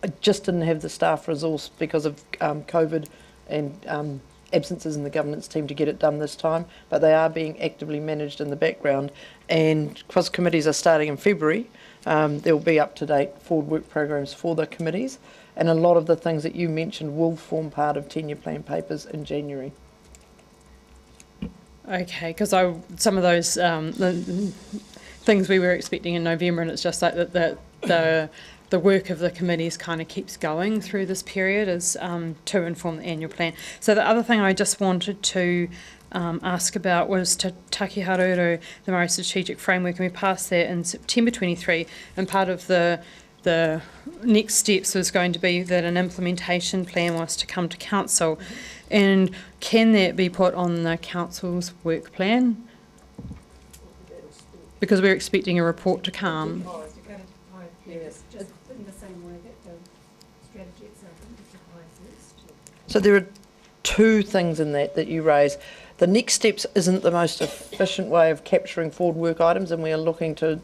I just didn't have the staff resource because of COVID and absences in the governance team to get it done this time, but they are being actively managed in the background. And because committees are starting in February, there will be up-to-date forward work programs for the committees, and a lot of the things that you mentioned will form part of tenure plan papers in January. Okay, because some of those the things we were expecting in November, and it's just like the work of the committees kind of keeps going through this period is to inform the annual plan. So the other thing I just wanted to ask about was to Taki Haruru, the Māori Strategic Framework, and we passed that in September 23, and part of the next steps was going to be that an implementation plan was to come to council. And can that be put on the council's work plan? Because we're expecting a report to come. So there are two things in that you raise. The next steps isn't the most efficient way of capturing forward work items, and we are looking to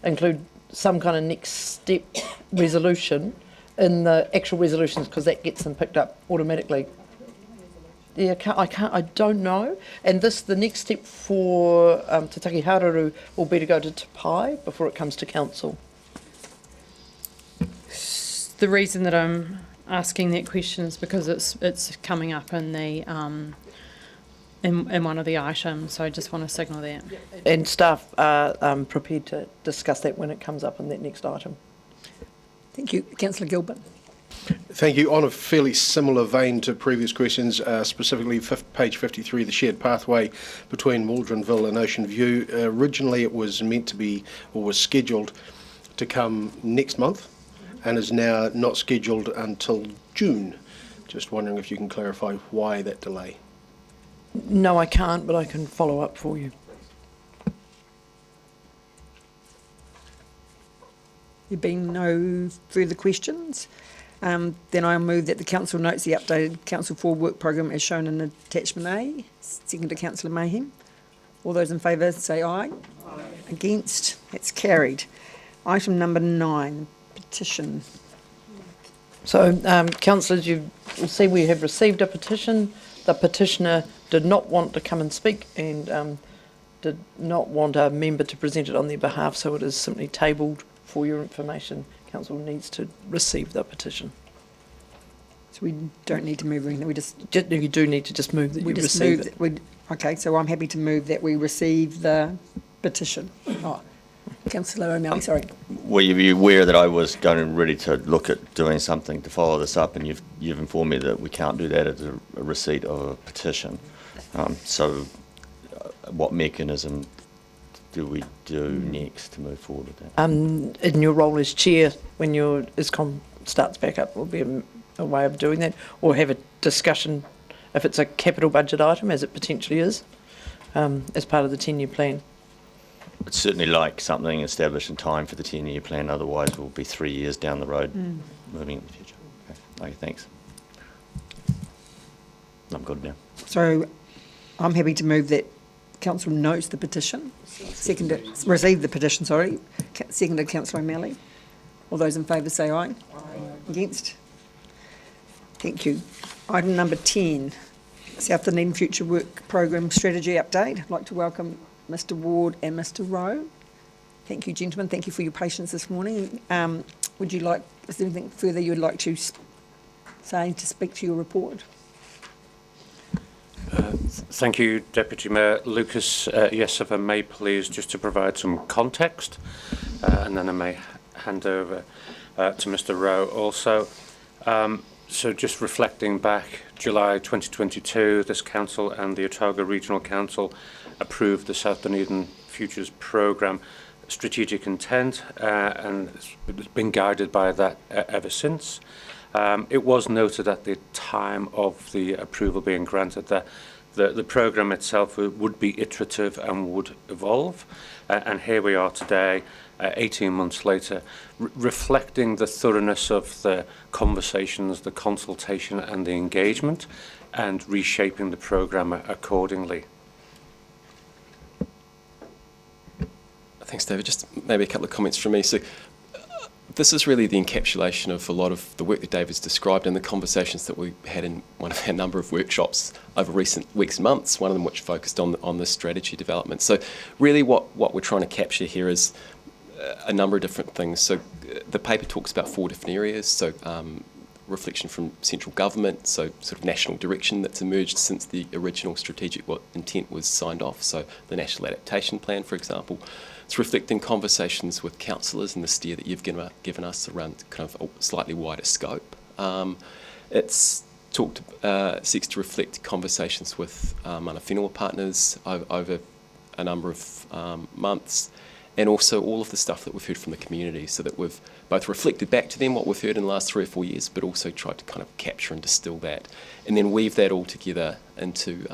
include some kind of next step resolution in the actual resolutions, because that gets them picked up automatically. Yeah, I don't know. And the next step for Te Taki Haruru will be to go to Te Pai before it comes to council. The reason that I'm asking that question is because it's coming up in the in one of the items, so I just want to signal that. And staff are prepared to discuss that when it comes up in that next item. Thank you. Councillor Gilbert. Thank you. On a fairly similar vein to previous questions, specifically page 53, the shared pathway between Waldronville and Ocean View. Originally it was meant to be, or was scheduled to come next month, and is now not scheduled until June. Just wondering if you can clarify why that delay. No, I can't, but I can follow up for you. There being no further questions, then I move that the council notes the updated council forward work program as shown in attachment A. Second to Councillor Mayhem. All those in favour say aye. Aye. Against? That's carried. Item number 9, petition. So, councillors, you will see we have received a petition. The petitioner did not want to come and speak and did not want a member to present it on their behalf, so it is simply tabled for your information. Council needs to receive the petition. So we don't need to move anything, we just... You do need to just move that you receive it. Okay, so I'm happy to move that we receive the petition. Oh, Councillor O'Malley, sorry. Were you aware that I was ready to look at doing something to follow this up, and you've informed me that we can't do that as a receipt of a petition. So what mechanism do we do next to move forward with that? In your role as chair, when your ISCOM starts back up, will be a way of doing that, or have a discussion if it's a capital budget item, as it potentially is, as part of the 10-year plan. I'd certainly like something established in time for the 10-year plan, otherwise we'll be 3 years down the road moving in the future. Okay, thanks. I'm good now. So I'm happy to move that council notes the petition. Receive the petition, sorry. Seconded Councillor O'Malley. All those in favour say aye. Aye. Against? Thank you. Item number 10, South Dunedin Future Work Programme Strategy Update. I'd like to welcome Mr Ward and Mr Rowe. Thank you, gentlemen. Thank you for your patience this morning. Is there anything further you would like to say to speak to your report? Thank you, Deputy Mayor Lucas. Yes, if I may please, just to provide some context, and then I may hand over to Mr Rowe also. So just reflecting back, July 2022, this council and the Otago Regional Council approved the South Dunedin Futures Programme, strategic intent, and it's been guided by that ever since. It was noted at the time of the approval being granted that the programme itself would be iterative and would evolve, and here we are today, 18 months later, reflecting the thoroughness of the conversations, the consultation and the engagement, and reshaping the programme accordingly. Thanks, David. Just maybe a couple of comments from me. So this is really the encapsulation of a lot of the work that David's described and the conversations that we had in one of our number of workshops over recent weeks and months, one of them which focused on the strategy development. So really what we're trying to capture here is a number of different things. So the paper talks about 4 different areas. So reflection from central government, so sort of national direction that's emerged since the original strategic intent was signed off. So the National Adaptation Plan, for example. It's reflecting conversations with councillors and the steer that you've given us around kind of a slightly wider scope. It's seeks to reflect conversations with mana whenua partners over a number of months, and also all of the stuff that we've heard from the community, so that we've both reflected back to them what we've heard in the last 3 or 4 years, but also tried to kind of capture and distill that, and then weave that all together into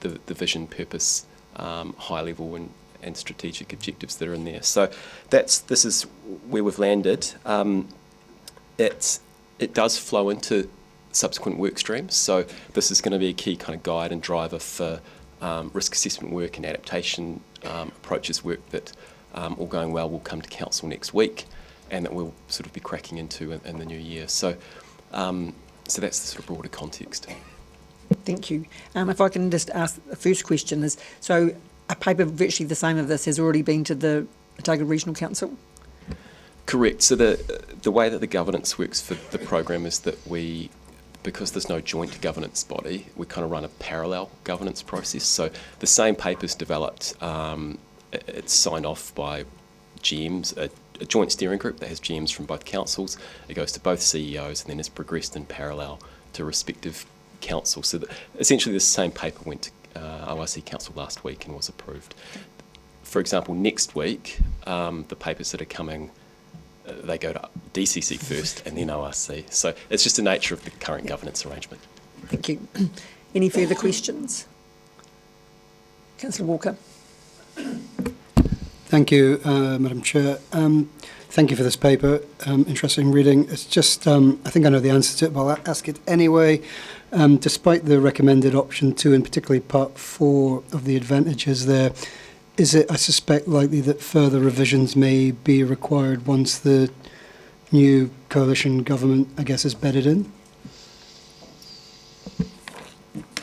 the vision, purpose, high level and strategic objectives that are in there. So this is where we've landed. It does flow into subsequent work streams, so this is going to be a key kind of guide and driver for risk assessment work and adaptation approaches work that, all going well, will come to council next week, and that we'll sort of be cracking into in the new year. So so that's the sort of broader context. Thank you. If I can just ask, the first question is, so a paper virtually the same of this has already been to the Otago Regional Council? Correct. So the way that the governance works for the program is that because there's no joint governance body, we kind of run a parallel governance process. So the same paper's developed, it's signed off by GMs, a joint steering group that has GMs from both councils. It goes to both CEOs and then is progressed in parallel to respective councils. So essentially the same paper went to ORC Council last week and was approved. For example, next week, the papers that are coming, they go to DCC first and then ORC. So it's just the nature of the current governance arrangement. Thank you. Any further questions? Councillor Walker. Thank you, Madam Chair. Thank you for this paper. Interesting reading. It's just, I think I know the answer to it, but I'll ask it anyway. Despite the recommended option 2, and particularly part 4 of the advantages there, is it, I suspect, likely that further revisions may be required once the new coalition government, I guess, is bedded in?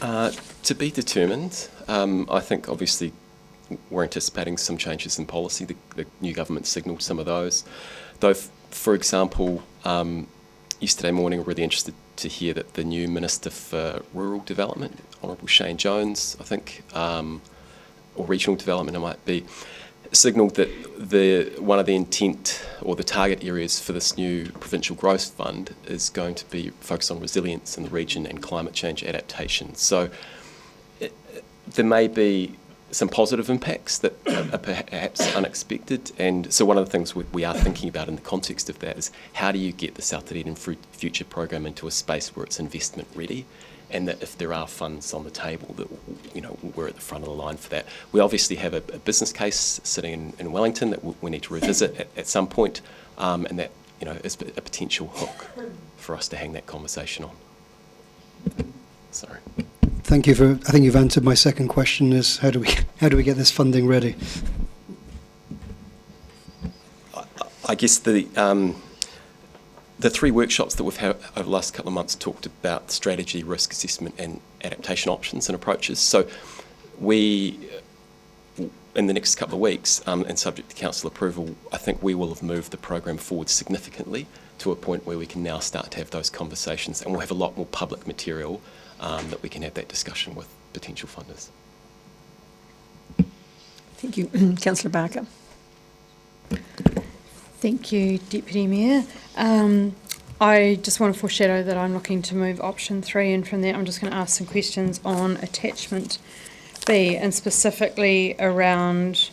To be determined. I think, obviously, we're anticipating some changes in policy. The new government signalled some of those. Though, for example, yesterday morning, we're really interested to hear that the new Minister for Rural Development, Honourable Shane Jones, I think, or Regional Development it might be, signalled that one of the intent or the target areas for this new Provincial Growth Fund is going to be focused on resilience in the region and climate change adaptation. So there may be some positive impacts that are perhaps unexpected, and so one of the things we are thinking about in the context of that is how do you get the South Dunedin Future Programme into a space where it's investment ready, and that if there are funds on the table that, you know, we're at the front of the line for that. We obviously have a business case sitting in Wellington that we need to revisit at some point, and that, you know, is a potential hook for us to hang that conversation on. Sorry. Thank you for. I think you've answered my second question: is how do we get this funding ready? I guess the 3 workshops that we've had over the last couple of months talked about strategy, risk assessment, and adaptation options and approaches. So we, in the next couple of weeks, and subject to council approval, I think we will have moved the program forward significantly to a point where we can now start to have those conversations, and we'll have a lot more public material that we can have that discussion with potential funders. Thank you. Councillor Barker. Thank you, Deputy Mayor. I just want to foreshadow that I'm looking to move option 3, and from there I'm just going to ask some questions on attachment B, and specifically around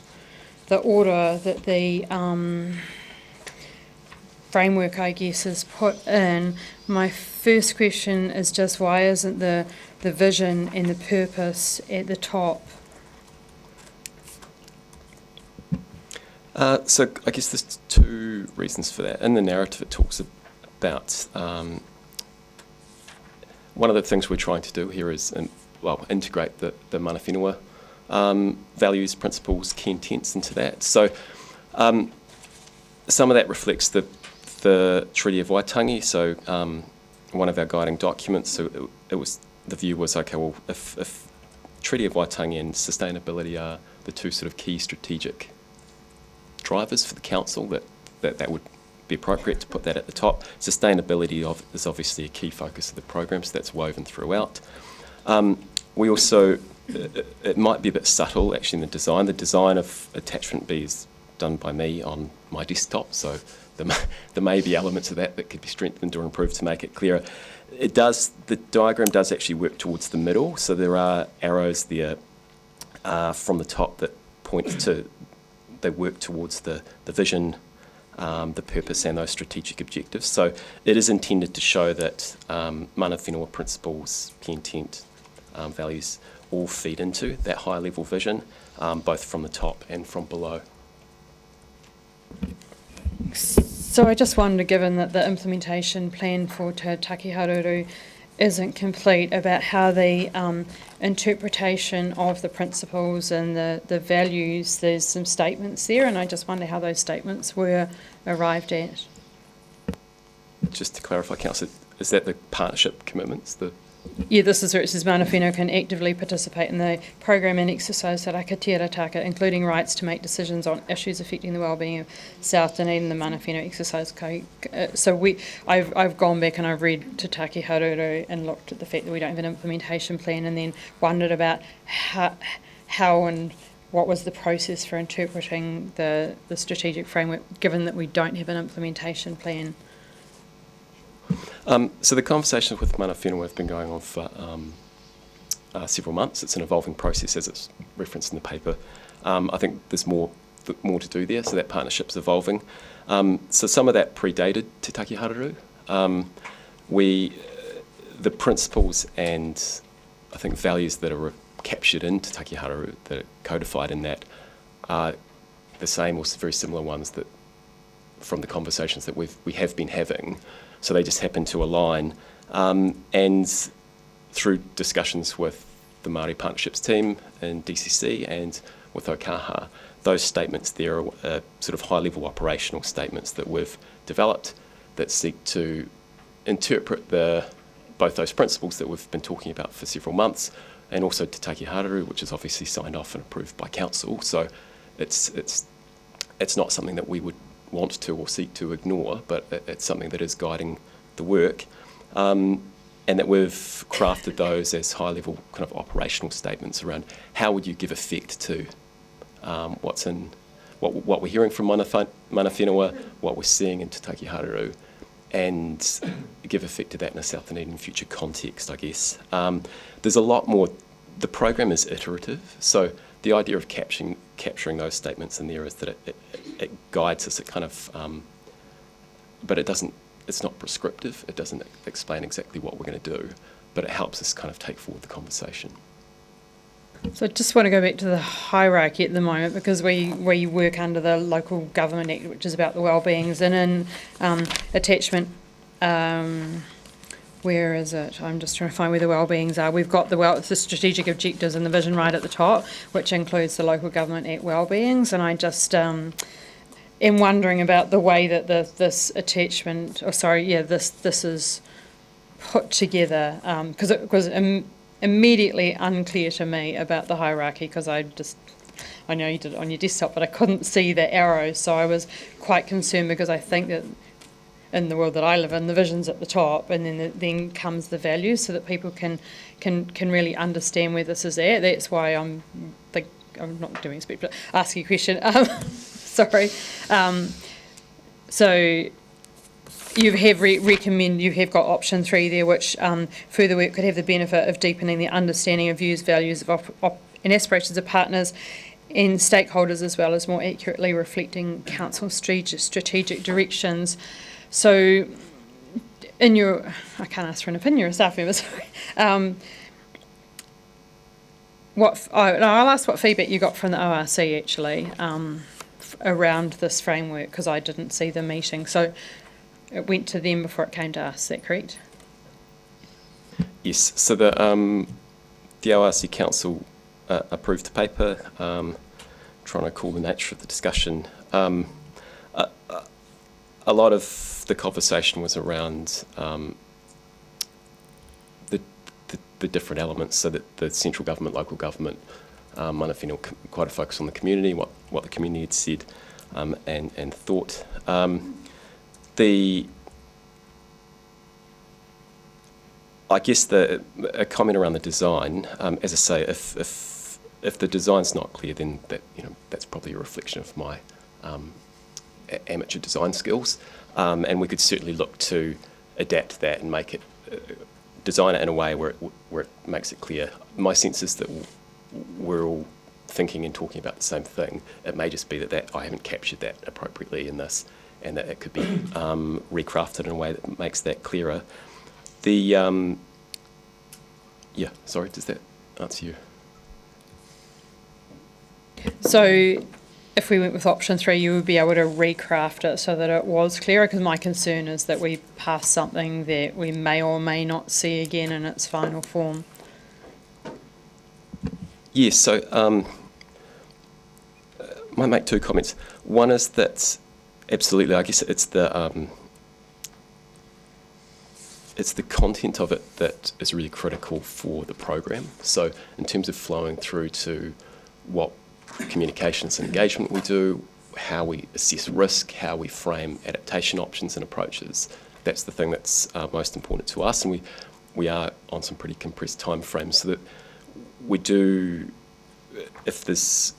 order that the framework, I guess, is put in. My first question is just why isn't the vision and the purpose at the top? So I guess there's two reasons for that. In the narrative, it talks about one of the things we're trying to do here is integrate the mana whenua values, principles, key intents into that. So some of that reflects the Treaty of Waitangi. So one of our guiding documents. So the view was, okay, well, if Treaty of Waitangi and sustainability are the two sort of key strategic drivers for the council, that would be appropriate to put that at the top. Sustainability is obviously a key focus of the program, so that's woven throughout. We also, it might be a bit subtle actually in the design. The design of attachment B is done by me on my desktop, so there may be elements of that could be strengthened or improved to make it clearer. The diagram does actually work towards the middle, so there are arrows there from the top that point to, they work towards the vision, the purpose and those strategic objectives. So it is intended to show that mana whenua principles, key intent, values all feed into that high level vision, both from the top and from below. So I just wonder, given that the implementation plan for Te Takiharuru isn't complete, about how the interpretation of the principles and the values, there's some statements there, and I just wonder how those statements were arrived at. Just to clarify, Councillor, is that the partnership commitments? Yeah, this is where it says mana whenua can actively participate in the program and exercise te raka taka, including rights to make decisions on issues affecting the wellbeing of South Dunedin, the mana whenua exercise. So I've gone back and I've read Te Takiharuru and looked at the fact that we don't have an implementation plan, and then wondered about how and what was the process for interpreting the strategic framework, given that we don't have an implementation plan. So the conversations with mana whenua have been going on for several months. It's an evolving process, as it's referenced in the paper. I think there's more to do there, so that partnership's evolving. So some of that predated Te Takiharuru. The principles and I think values that are captured in Te Takiharuru, that are codified in that, are the same or very similar ones that from the conversations that we have been having. So they just happen to align. And through discussions with the Māori Partnerships team in DCC and with Okaha, those statements there are sort of high-level operational statements that we've developed that seek to interpret both those principles that we've been talking about for several months, and also Te Takiharuru, which is obviously signed off and approved by council. So it's not something that we would want to or seek to ignore, but it's something that is guiding the work, and that we've crafted those as high-level kind of operational statements around how would you give effect to what we're hearing from mana whenua, what we're seeing in Te Takiharuru, and give effect to that in a South Dunedin future context, I guess. There's a lot more. The program is iterative, so the idea of capturing those statements in there is that it guides us. It kind of, but it doesn't. It's not prescriptive. It doesn't explain exactly what we're going to do, but it helps us kind of take forward the conversation. So I just want to go back to the hierarchy at the moment, because we work under the Local Government Act, which is about the wellbeings, and in attachment. Where is it? I'm just trying to find where the wellbeings are. We've got the strategic objectives and the vision right at the top, which includes the Local Government Act wellbeings, and I just am wondering about the way that this attachment, this is put together, because it was immediately unclear to me about the hierarchy, because I know you did it on your desktop, but I couldn't see the arrows, so I was quite concerned, because I think that in the world that I live in, the vision's at the top, and then comes the values, so that people can really understand where this is at. That's why I'm not doing a speech, but asking a question. Sorry. So you have got option 3 there, which further work could have the benefit of deepening the understanding of views, values and aspirations of partners, and stakeholders, as well as more accurately reflecting council strategic directions. So, in your, I can't ask for an opinion, you're a staff member, sorry. I'll ask what feedback you got from the ORC actually around this framework, because I didn't see the meeting. So it went to them before it came to us, is that correct? Yes, so the ORC Council approved the paper, trying to call the nature of the discussion. A lot of the conversation was around the different elements, so that the central government, local government, mana whenua, quite a focus on the community, what the community had said and thought. I guess a comment around the design, as I say, if the design's not clear, then that's probably a reflection of my amateur design skills, and we could certainly look to adapt that and make it design it in a way where it makes it clear. My sense is that we're all thinking and talking about the same thing. It may just be that I haven't captured that appropriately in this, and that it could be recrafted in a way that makes that clearer. Yeah, sorry, does that answer you? So if we went with option 3, you would be able to recraft it so that it was clearer, because my concern is that we pass something that we may or may not see again in its final form. Yes, so I might make 2 comments. One is that absolutely, I guess it's the content of it that is really critical for the program. So in terms of flowing through to what communications and engagement we do, how we assess risk, how we frame adaptation options and approaches, that's the thing that's most important to us, and we are on some pretty compressed time frames, so that we do, if there's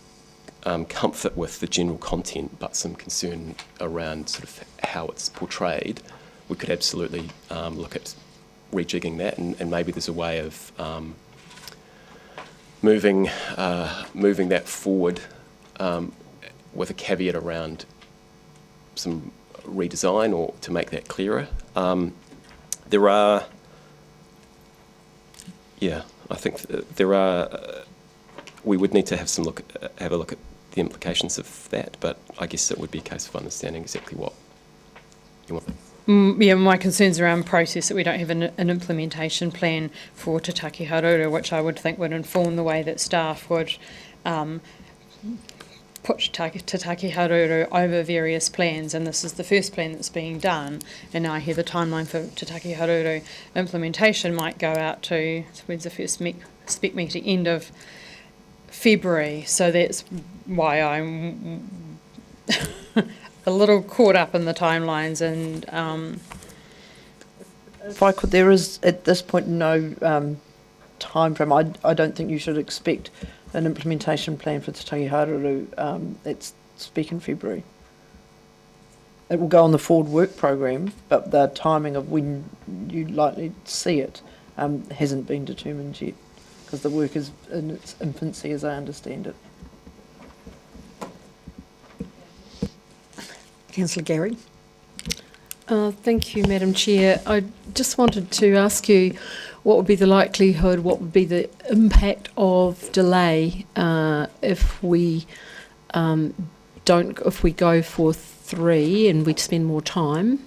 comfort with the general content but some concern around sort of how it's portrayed, we could absolutely look at rejigging that, and maybe there's a way of moving that forward with a caveat around some redesign or to make that clearer. I think we would need to have a look at the implications of that, but I guess it would be a case of understanding exactly what you want. Yeah, my concerns around process, that we don't have an implementation plan for Te Taki Haruru, which I would think would inform the way that staff would put Te Taki Haruru over various plans, and this is the first plan that's being done, and now I hear the timeline for Te Taki Haruru implementation might go out to, when's the first spec meeting, end of February, so that's why I'm a little caught up in the timelines, and if I could, there is at this point no time frame. I don't think you should expect an implementation plan for Te Taki Haruru. It's speak in February. It will go on the forward work program, but the timing of when you'd likely see it hasn't been determined yet, because the work is in its infancy, as I understand it. Councillor Gary. Thank you, Madam Chair. I just wanted to ask you what would be the likelihood, what would be the impact of delay if we go for 3 and we spend more time?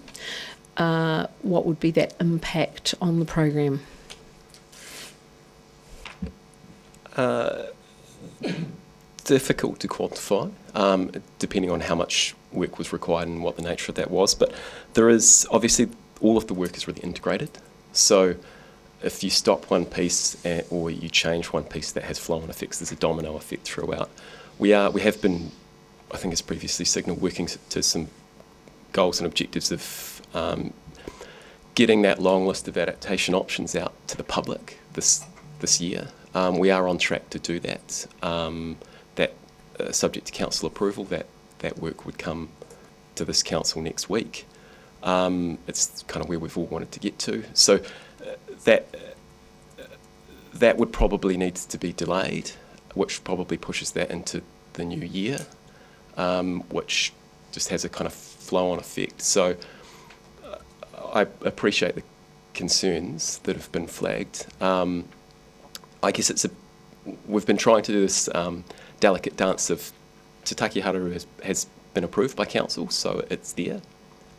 What would be that impact on the program? Difficult to quantify, depending on how much work was required and what the nature of that was. But there is, obviously, all of the work is really integrated. So if you stop one piece or you change one piece, that has flow-on effects. There's a domino effect throughout. We have been, I think as previously signalled, working to some goals and objectives of getting that long list of adaptation options out to the public this year. We are on track to do that. Subject to council approval, that work would come to this council next week. It's kind of where we've all wanted to get to. So that would probably need to be delayed, which probably pushes that into the new year, which just has a kind of flow-on effect. So I appreciate the concerns that have been flagged. I guess we've been trying to do this delicate dance of Te Taki Haru has been approved by council, so it's there.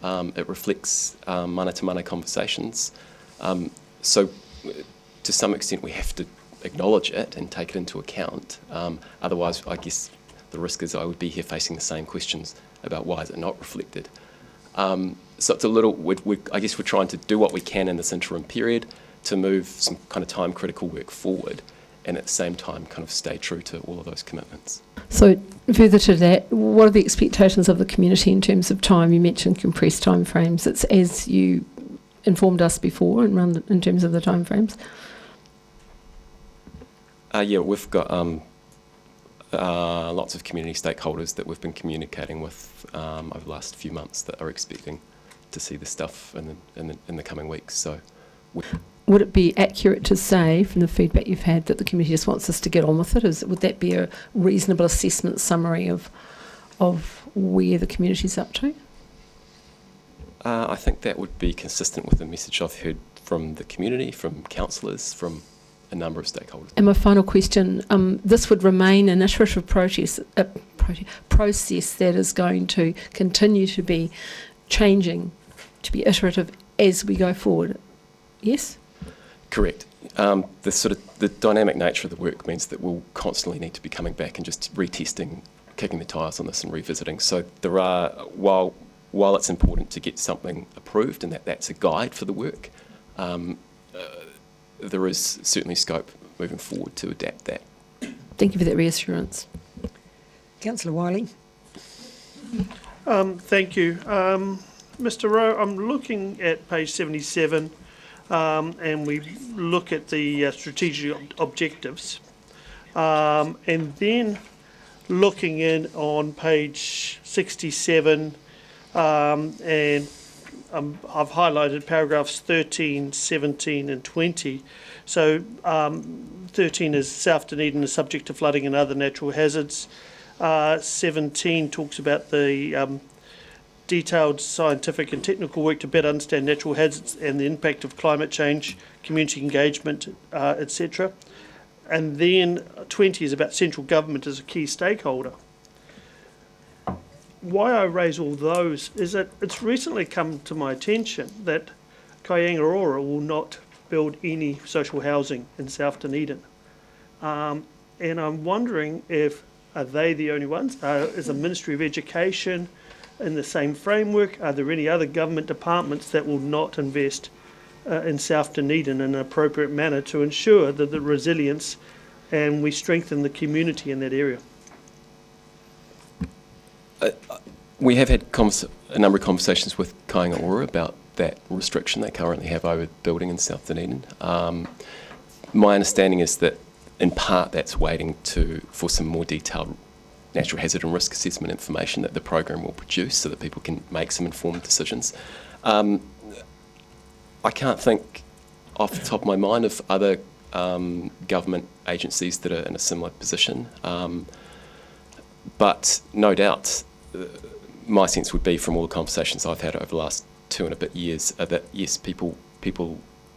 It reflects mana to mana conversations. So to some extent we have to acknowledge it and take it into account. Otherwise, I guess the risk is I would be here facing the same questions about why is it not reflected. So it's a little, I guess we're trying to do what we can in this interim period to move some kind of time critical work forward and at the same time kind of stay true to all of those commitments. So further to that, what are the expectations of the community in terms of time? You mentioned compressed timeframes. It's as you informed us before in terms of the timeframes. Yeah, we've got lots of community stakeholders that we've been communicating with over the last few months that are expecting to see this stuff in the coming weeks. So, would it be accurate to say, from the feedback you've had, that the community just wants us to get on with it? Would that be a reasonable assessment summary of where the community's up to? I think that would be consistent with the message I've heard from the community, from councillors, from a number of stakeholders. And my final question, this would remain an iterative process that is going to continue to be changing, to be iterative as we go forward. Yes? Correct. The dynamic nature of the work means that we'll constantly need to be coming back and just retesting, kicking the tyres on this and revisiting. So there are, while it's important to get something approved and that's a guide for the work, there is certainly scope moving forward to adapt that. Thank you for that reassurance. Councillor Wiley. Thank you. Mr. Rowe, I'm looking at page 77 and we look at the strategic objectives. And then looking in on page 67 and I've highlighted paragraphs 13, 17 and 20. So 13 is South Dunedin is subject to flooding and other natural hazards. 17 talks about the detailed scientific and technical work to better understand natural hazards and the impact of climate change, community engagement, etc. And then 20 is about central government as a key stakeholder. Why I raise all those is that it's recently come to my attention that Kaiangaroa will not build any social housing in South Dunedin. And I'm wondering if, are they the only ones? Is the Ministry of Education in the same framework? Are there any other government departments that will not invest in South Dunedin in an appropriate manner to ensure that the resilience and we strengthen the community in that area? We have had a number of conversations with Kaiangaroa about that restriction they currently have over building in South Dunedin. My understanding is that in part that's waiting for some more detailed natural hazard and risk assessment information that the program will produce so that people can make some informed decisions. I can't think off the top of my mind of other government agencies that are in a similar position, but no doubt my sense would be from all the conversations I've had over the last 2 and a bit years that yes, people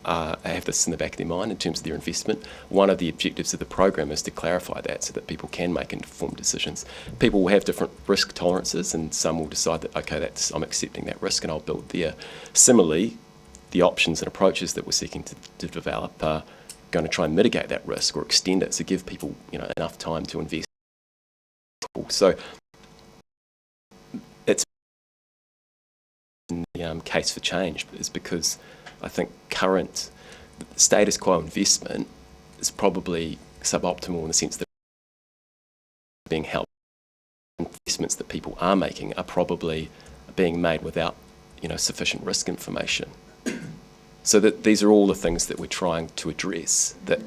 have this in the back of their mind in terms of their investment. One of the objectives of the program is to clarify that so that people can make informed decisions. People will have different risk tolerances and some will decide that, okay, I'm accepting that risk and I'll build there. Similarly, the options and approaches that we're seeking to develop are going to try and mitigate that risk or extend it to give people enough time to invest. So it's the case for change is because I think current status quo investment is probably suboptimal in the sense that being helped. Investments that people are making are probably being made without sufficient risk information. So that these are all the things that we're trying to address that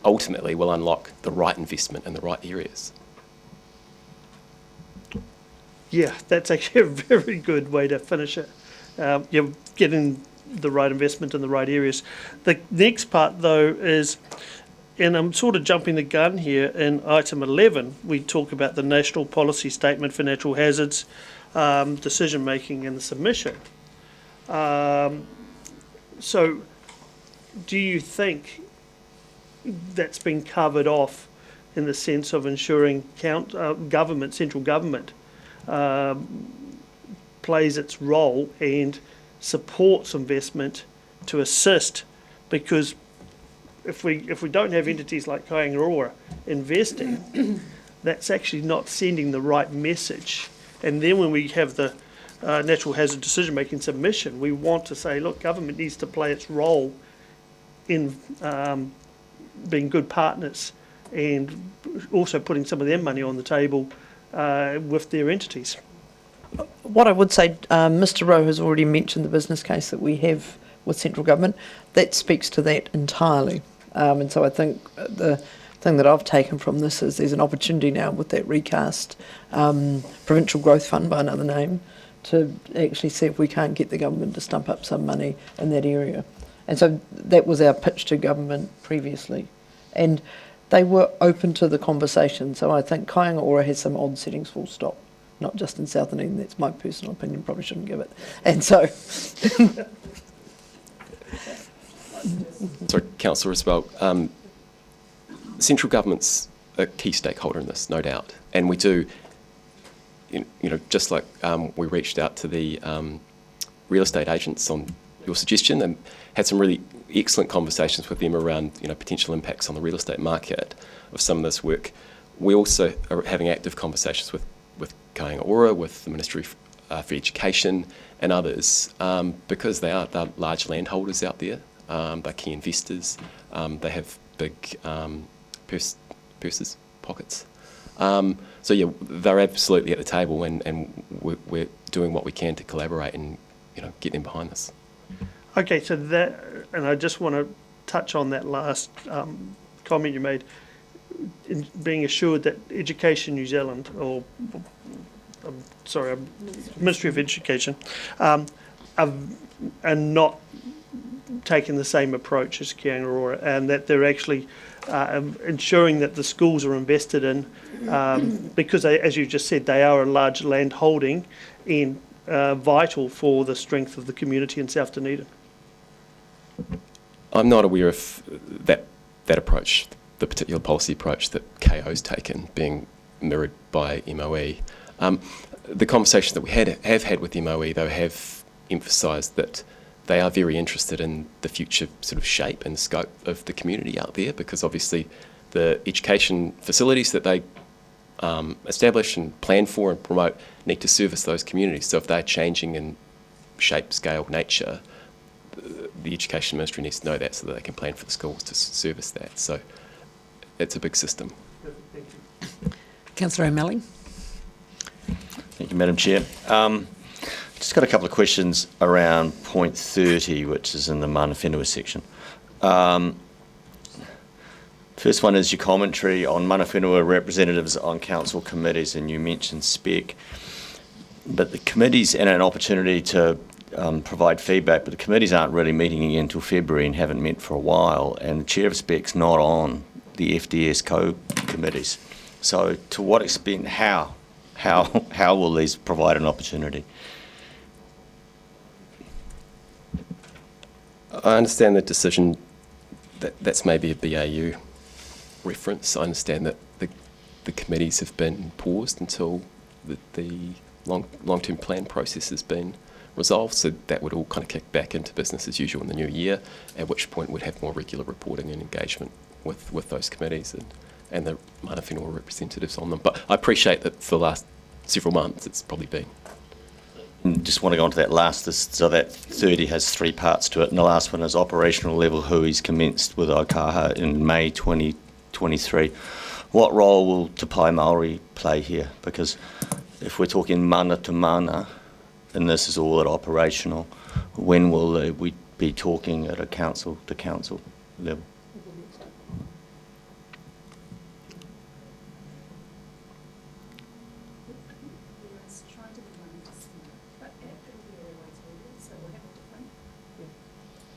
ultimately will unlock the right investment in the right areas. Yeah, that's actually a very good way to finish it. You're getting the right investment in the right areas. The next part, though, is and I'm sort of jumping the gun here. In item 11, we talk about the National Policy Statement for Natural Hazards, decision making and the submission. So, do you think that's been covered off in the sense of ensuring government, central government, plays its role and supports investment to assist? Because if we don't have entities like Kaingaroa investing, that's actually not sending the right message. And then when we have the natural hazard decision making submission, we want to say, look, government needs to play its role in being good partners and also putting some of their money on the table with their entities. What I would say, Mr Rowe has already mentioned the business case that we have with central government. That speaks to that entirely. And so I think the thing that I've taken from this is there's an opportunity now with that recast Provincial Growth Fund by another name to actually see if we can't get the government to stump up some money in that area. And so that was our pitch to government previously. And they were open to the conversation. So I think Kaingaroa has some odd settings, full stop. Not just in South Dunedin, that's my personal opinion, probably shouldn't give it. And so... Sorry, Councillor Isbell. Central government's a key stakeholder in this, no doubt. And we do, you know, just like we reached out to the real estate agents on your suggestion and had some really excellent conversations with them around, you know, potential impacts on the real estate market of some of this work. We also are having active conversations with Kaingaroa, with the Ministry for Education and others, because they're large landholders out there. They're key investors. They have big purses, pockets. So yeah, they're absolutely at the table, and we're doing what we can to collaborate and, you know, get them behind this. Okay, so that, and I just want to touch on that last comment you made, in being assured that Education New Zealand, or Ministry of Education, are not taking the same approach as Kaingaroa, and that they're actually ensuring that the schools are invested in, because they, as you just said, they are a large land holding and vital for the strength of the community in South Dunedin. I'm not aware of that approach, the particular policy approach that KO's taken, being mirrored by MOE. The conversation that we have had with MOE, though, have emphasised that they are very interested in the future sort of shape and scope of the community out there, because obviously the education facilities that they establish and plan for and promote need to service those communities. So if they're changing in shape, scale, nature, the Education Ministry needs to know that so that they can plan for the schools to service that. So it's a big system. Thank you. Councillor O'Malley. Thank you, Madam Chair. Just got a couple of questions around point 30, which is in the mana whenua section. First one is your commentary on mana whenua representatives on council committees, and you mentioned spec. But the committees, and an opportunity to provide feedback, but the committees aren't really meeting again until February and haven't met for a while, and the chair of spec's not on the FDS co-committees. So to what extent, how will these provide an opportunity? I understand the decision that's maybe a BAU reference. I understand that the committees have been paused until the long-term plan process has been resolved, so that would all kind of kick back into business as usual in the new year, at which point we'd have more regular reporting and engagement with those committees and the mana whenua representatives on them. But I appreciate that for the last several months it's probably been. Just want to go on to that last, so that 30 has three parts to it, and the last one is operational level hui's commenced with Ōkaha in May 2023. What role will Te Pai Māori play here? Because if we're talking mana to mana, and this is all at operational, when will we be talking at a council to council level?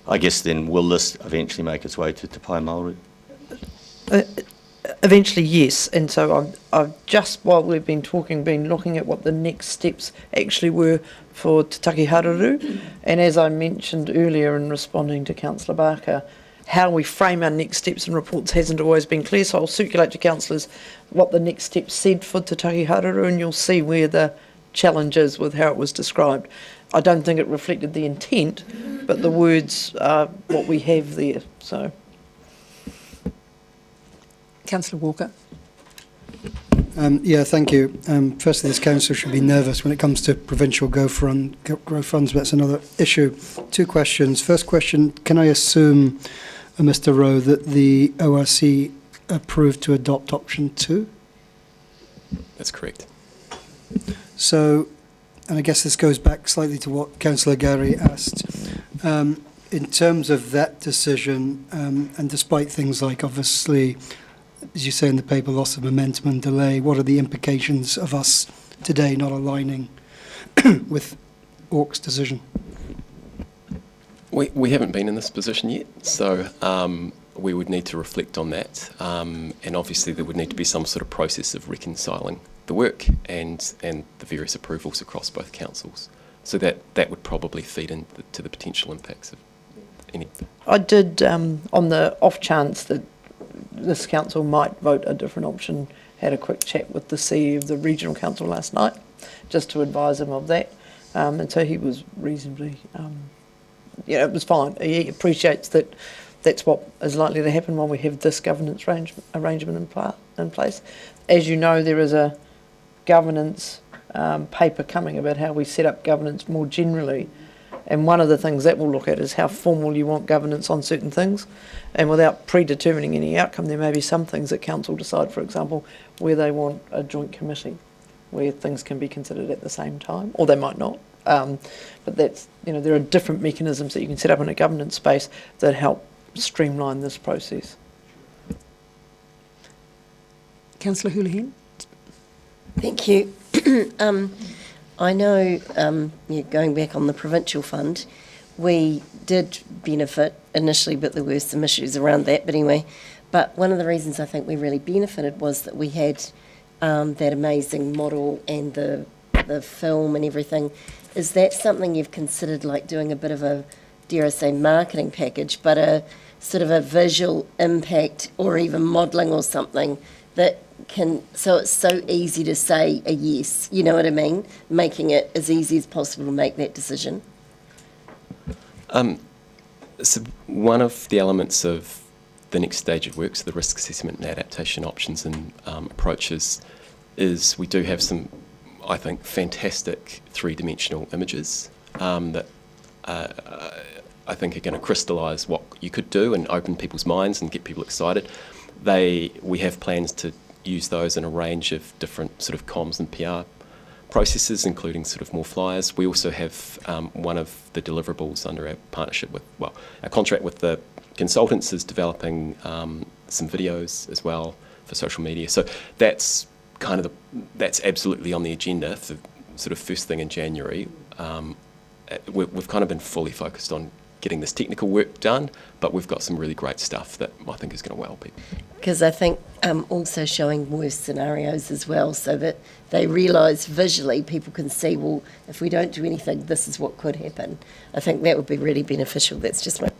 I guess then, will this eventually make its way to Te Pai Māori? Eventually, yes. And so I've just, while we've been talking, been looking at what the next steps actually were for Te Taki Hararu. And as I mentioned earlier in responding to Councillor Barker, how we frame our next steps and reports hasn't always been clear. So I'll circulate to councillors what the next steps said for Te Taki Hararu, and you'll see where the challenge is with how it was described. I don't think it reflected the intent, but the words are what we have there. So. Councillor Walker. Yeah, thank you. Firstly, this council should be nervous when it comes to provincial growth funds, but that's another issue. Two questions. First question, can I assume, Mr. Rowe, that the ORC approved to adopt option 2? That's correct. So, and I guess this goes back slightly to what Councillor Gary asked. In terms of that decision, and despite things like, obviously, as you say in the paper, loss of momentum and delay, what are the implications of us today not aligning with ORC's decision? We haven't been in this position yet, so we would need to reflect on that, and obviously there would need to be some sort of process of reconciling the work and the various approvals across both councils. So that would probably feed into the potential impacts of any. I did, on the off chance that this council might vote a different option, had a quick chat with the CEO of the regional council last night, just to advise him of that. And so he was reasonably, it was fine. He appreciates that that's what is likely to happen when we have this governance arrangement in place. As you know, there is a governance paper coming about how we set up governance more generally. And one of the things that we'll look at is how formal you want governance on certain things. And without predetermining any outcome, there may be some things that council decide, for example, where they want a joint committee, where things can be considered at the same time, or they might not. But that's, there are different mechanisms that you can set up in a governance space that help streamline this process. Councillor Houlihan. Thank you. I know, going back on the provincial fund, we did benefit initially, but there were some issues around that. But anyway, one of the reasons I think we really benefited was that we had that amazing model and the film and everything. Is that something you've considered, like doing a bit of a, dare I say, marketing package, but a sort of a visual impact or even modelling or something that so it's so easy to say a yes, you know what I mean? Making it as easy as possible to make that decision. So one of the elements of the next stage of work, so the risk assessment and adaptation options and approaches, is we do have some, I think, fantastic three-dimensional images that I think are going to crystallise what you could do and open people's minds and get people excited. We have plans to use those in a range of different sort of comms and PR processes, including sort of more flyers. We also have one of the deliverables under our partnership with, our contract with the consultants is developing some videos as well for social media. So that's kind of that's absolutely on the agenda for sort of first thing in January. We've kind of been fully focused on getting this technical work done, but we've got some really great stuff that I think is going to wow people. Because I think also showing worse scenarios as well, so that they realise visually, people can see, well, if we don't do anything, this is what could happen. I think that would be really beneficial. That's just my...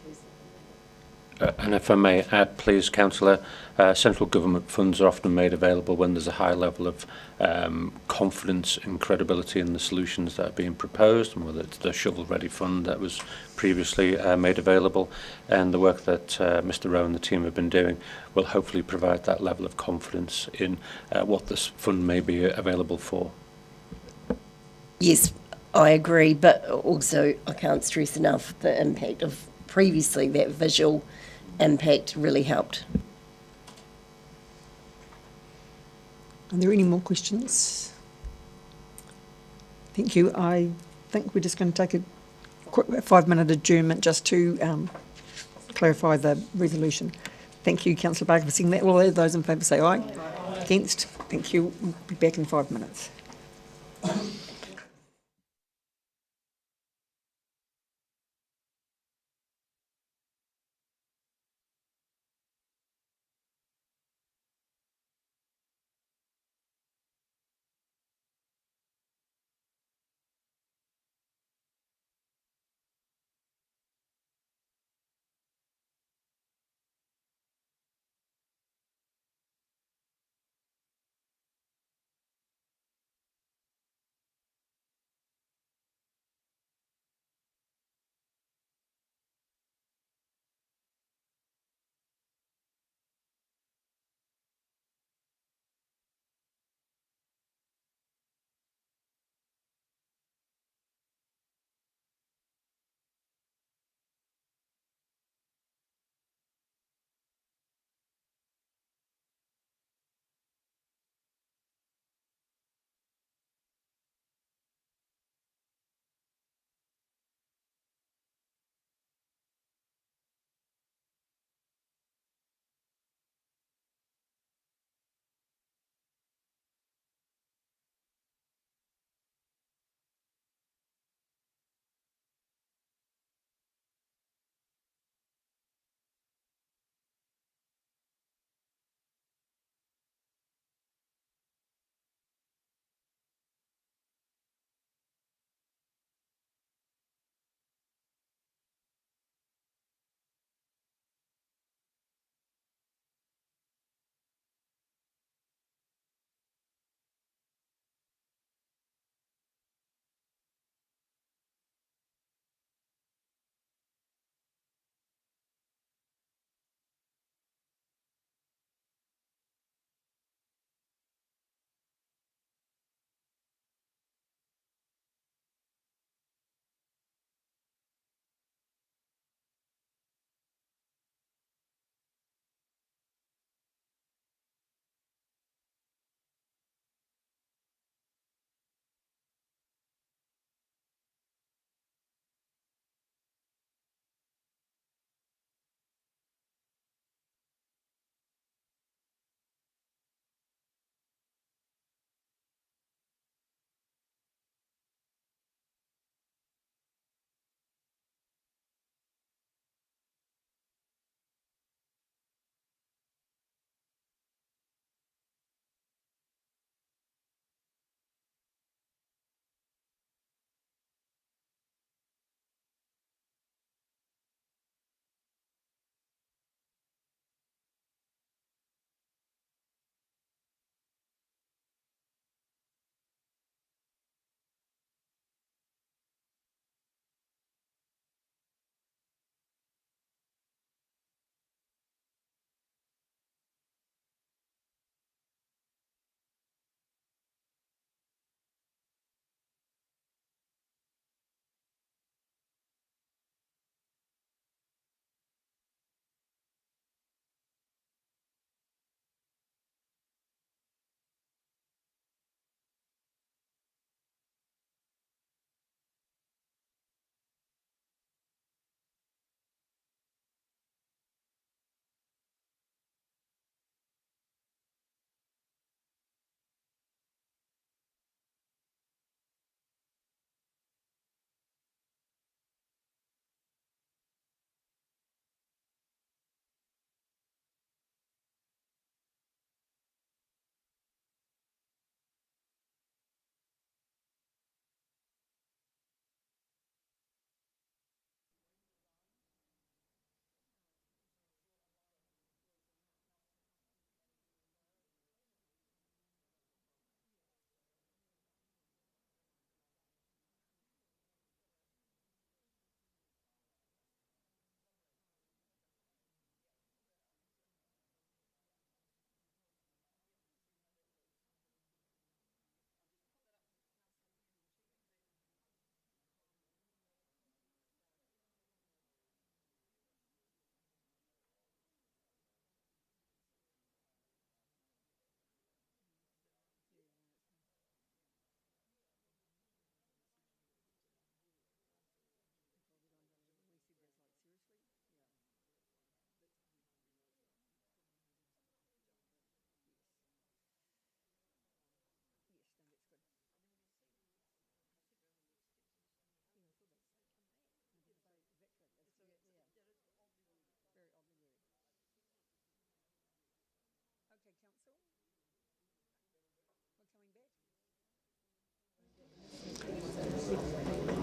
And if I may add, please, Councillor, central government funds are often made available when there's a high level of confidence and credibility in the solutions that are being proposed, and whether it's the shovel-ready fund that was previously made available, and the work that Mr. Rowe and the team have been doing will hopefully provide that level of confidence in what this fund may be available for. Yes, I agree, but also I can't stress enough the impact of previously that visual impact really helped. Are there any more questions? Thank you. I think we're just going to take a quick 5-minute adjournment just to clarify the resolution. Thank you, Councillor Barker, for saying that. All those in favour say aye. Aye. Against? Thank you. We'll be back in 5 minutes.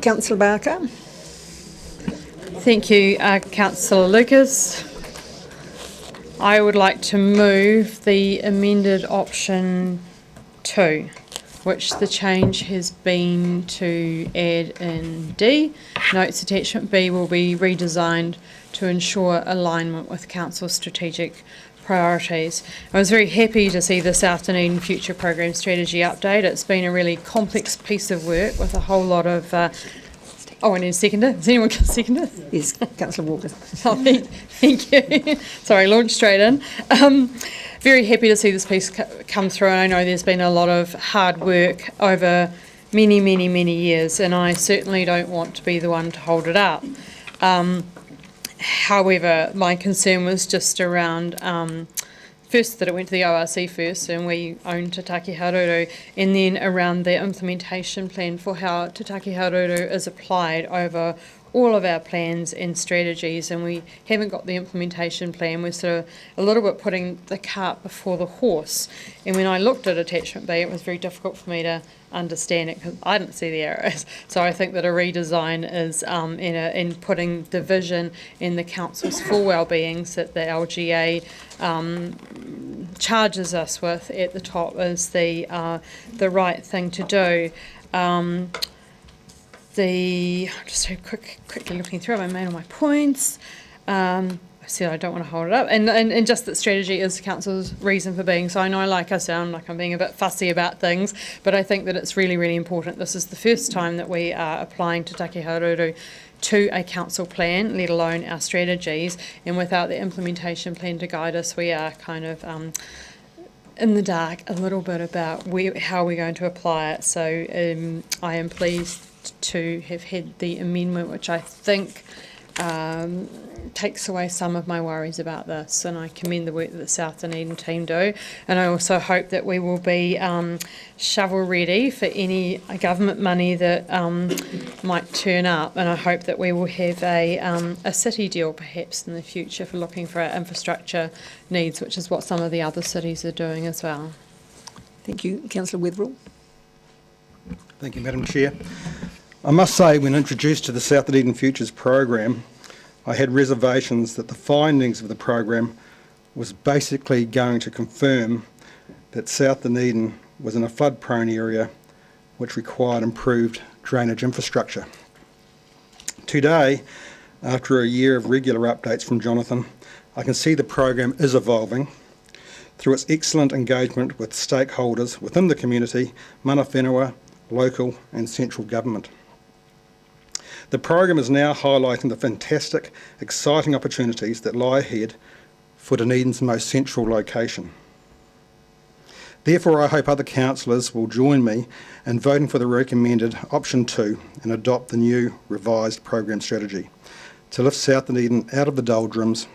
Councillor Barker. Thank you, Councillor Lucas. I would like to move the amended option 2, which the change has been to add in D. Notes attachment B will be redesigned to ensure alignment with Council's strategic priorities. I was very happy to see this afternoon Future Program Strategy update. It's been a really complex piece of work with a whole lot of... I need a seconder. Does anyone get a seconder? Yes, Councillor Walker. Oh, thank you. Sorry, launched straight in. Very happy to see this piece come through. And I know there's been a lot of hard work over many, many, many years, and I certainly don't want to be the one to hold it up. However, my concern was just around first that it went to the ORC first and we own Te Take Haruru, and then around the implementation plan for how Te Take Haruru is applied over all of our plans and strategies, and we haven't got the implementation plan. We're sort of a little bit putting the cart before the horse. And when I looked at attachment B, it was very difficult for me to understand it because I didn't see the arrows. So I think that a redesign is in putting the vision in the council's full wellbeings that the LGA charges us with at the top is the right thing to do. Just quickly looking through, I made all my points. I said I don't want to hold it up, and just that strategy is the council's reason for being. So I know, like, I sound like I'm being a bit fussy about things, but I think that it's really, really important. This is the first time that we are applying Te Take Haruru to a council plan, let alone our strategies, and without the implementation plan to guide us, we are kind of in the dark a little bit about how we're going to apply it. So I am pleased to have had the amendment, which I think takes away some of my worries about this, and I commend the work that the South Dunedin team do, and I also hope that we will be shovel ready for any government money that might turn up, and I hope that we will have a city deal perhaps in the future for looking for our infrastructure needs, which is what some of the other cities are doing as well. Thank you. Councillor Wetherell. Thank you, Madam Chair. I must say, when introduced to the South Dunedin Futures program, I had reservations that the findings of the program was basically going to confirm that South Dunedin was in a flood-prone area which required improved drainage infrastructure. Today, after a year of regular updates from Jonathan, I can see the program is evolving through its excellent engagement with stakeholders within the community, mana whenua, local and central government. The program is now highlighting the fantastic, exciting opportunities that lie ahead for Dunedin's most central location. Therefore, I hope other councillors will join me in voting for the recommended option 2 and adopt the new revised program strategy to lift South Dunedin out of the doldrums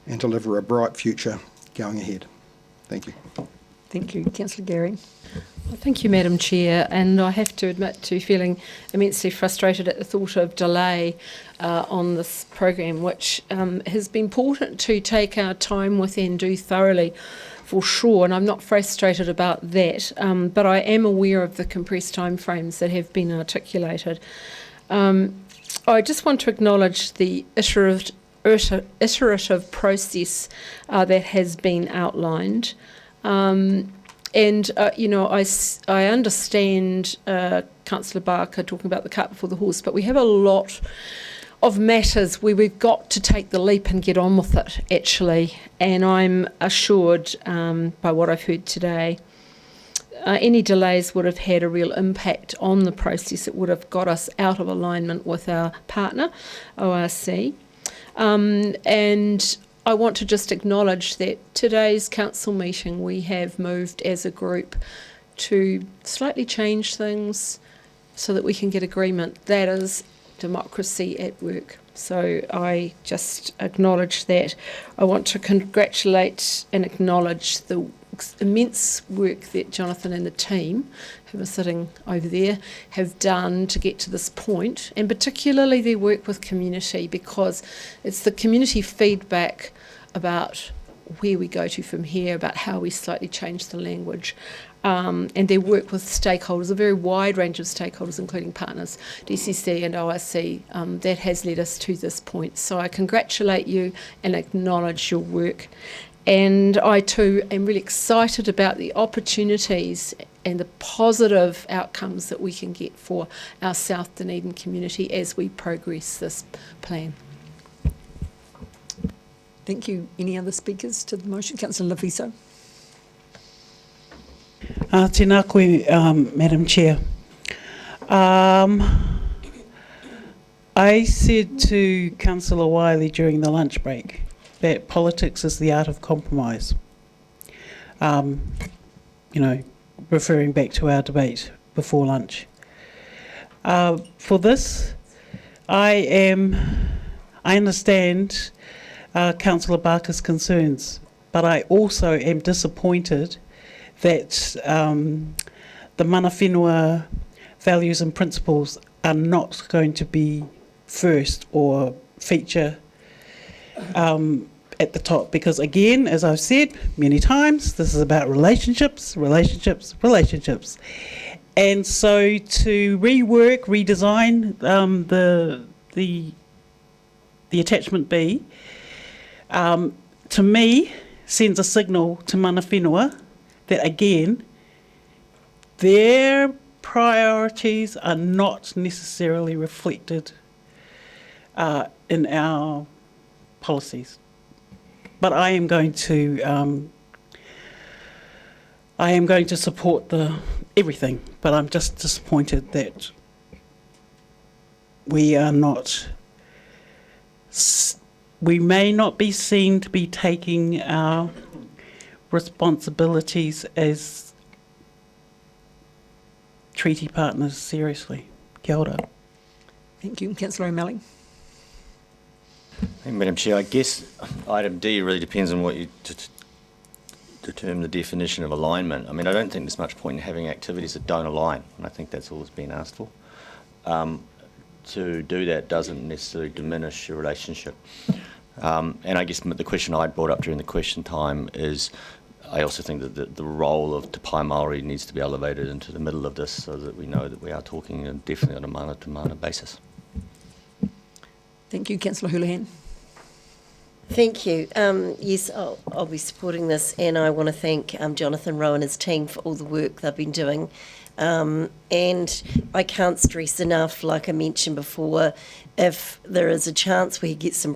and deliver a bright future going ahead. Thank you. Thank you. Councillor Gary. Well, thank you, Madam Chair, and I have to admit to feeling immensely frustrated at the thought of delay on this program, which has been important to take our time with and do thoroughly, for sure, and I'm not frustrated about that, but I am aware of the compressed timeframes that have been articulated. I just want to acknowledge the iterative process that has been outlined. And, I understand Councillor Barker talking about the cart before the horse, but we have a lot of matters where we've got to take the leap and get on with it, actually. And I'm assured by what I've heard today, any delays would have had a real impact on the process. It would have got us out of alignment with our partner, ORC. And I want to just acknowledge that today's council meeting we have moved as a group to slightly change things so that we can get agreement. That is democracy at work. So I just acknowledge that. I want to congratulate and acknowledge the immense work that Jonathan and the team who are sitting over there have done to get to this point, and particularly their work with community, because it's the community feedback about where we go to from here, about how we slightly change the language, and their work with stakeholders, a very wide range of stakeholders, including partners, DCC and ORC, that has led us to this point. So I congratulate you and acknowledge your work. And I too am really excited about the opportunities and the positive outcomes that we can get for our South Dunedin community as we progress this plan. Thank you. Any other speakers to the motion? Councillor Leviso. Tēnā koe, Madam Chair. I said to Councillor Wiley during the lunch break that politics is the art of compromise. Referring back to our debate before lunch. For this, I understand Councillor Barker's concerns, but I also am disappointed that the mana whenua values and principles are not going to be first or feature at the top, because again, as I've said many times, this is about relationships, relationships, relationships. And so to rework, redesign the attachment B, to me, sends a signal to mana whenua that again, their priorities are not necessarily reflected in our policies. But I am going to support everything. But I'm just disappointed that we are not. We may not be seen to be taking our responsibilities as treaty partners seriously. Kia ora. Thank you. Councillor O'Malley. Hey, Madam Chair, I guess item D really depends on what you determine the definition of alignment. I mean, I don't think there's much point in having activities that don't align, and I think that's all that's been asked for. To do that doesn't necessarily diminish your relationship. And I guess the question I brought up during the question time is, I also think that the role of Te Pai Māori needs to be elevated into the middle of this so that we know that we are talking definitely on a mana-to-mana basis. Thank you. Councillor Houlihan. Thank you. Yes, I'll be supporting this, and I want to thank Jonathan Rowe and his team for all the work they've been doing. And I can't stress enough, like I mentioned before, if there is a chance we get some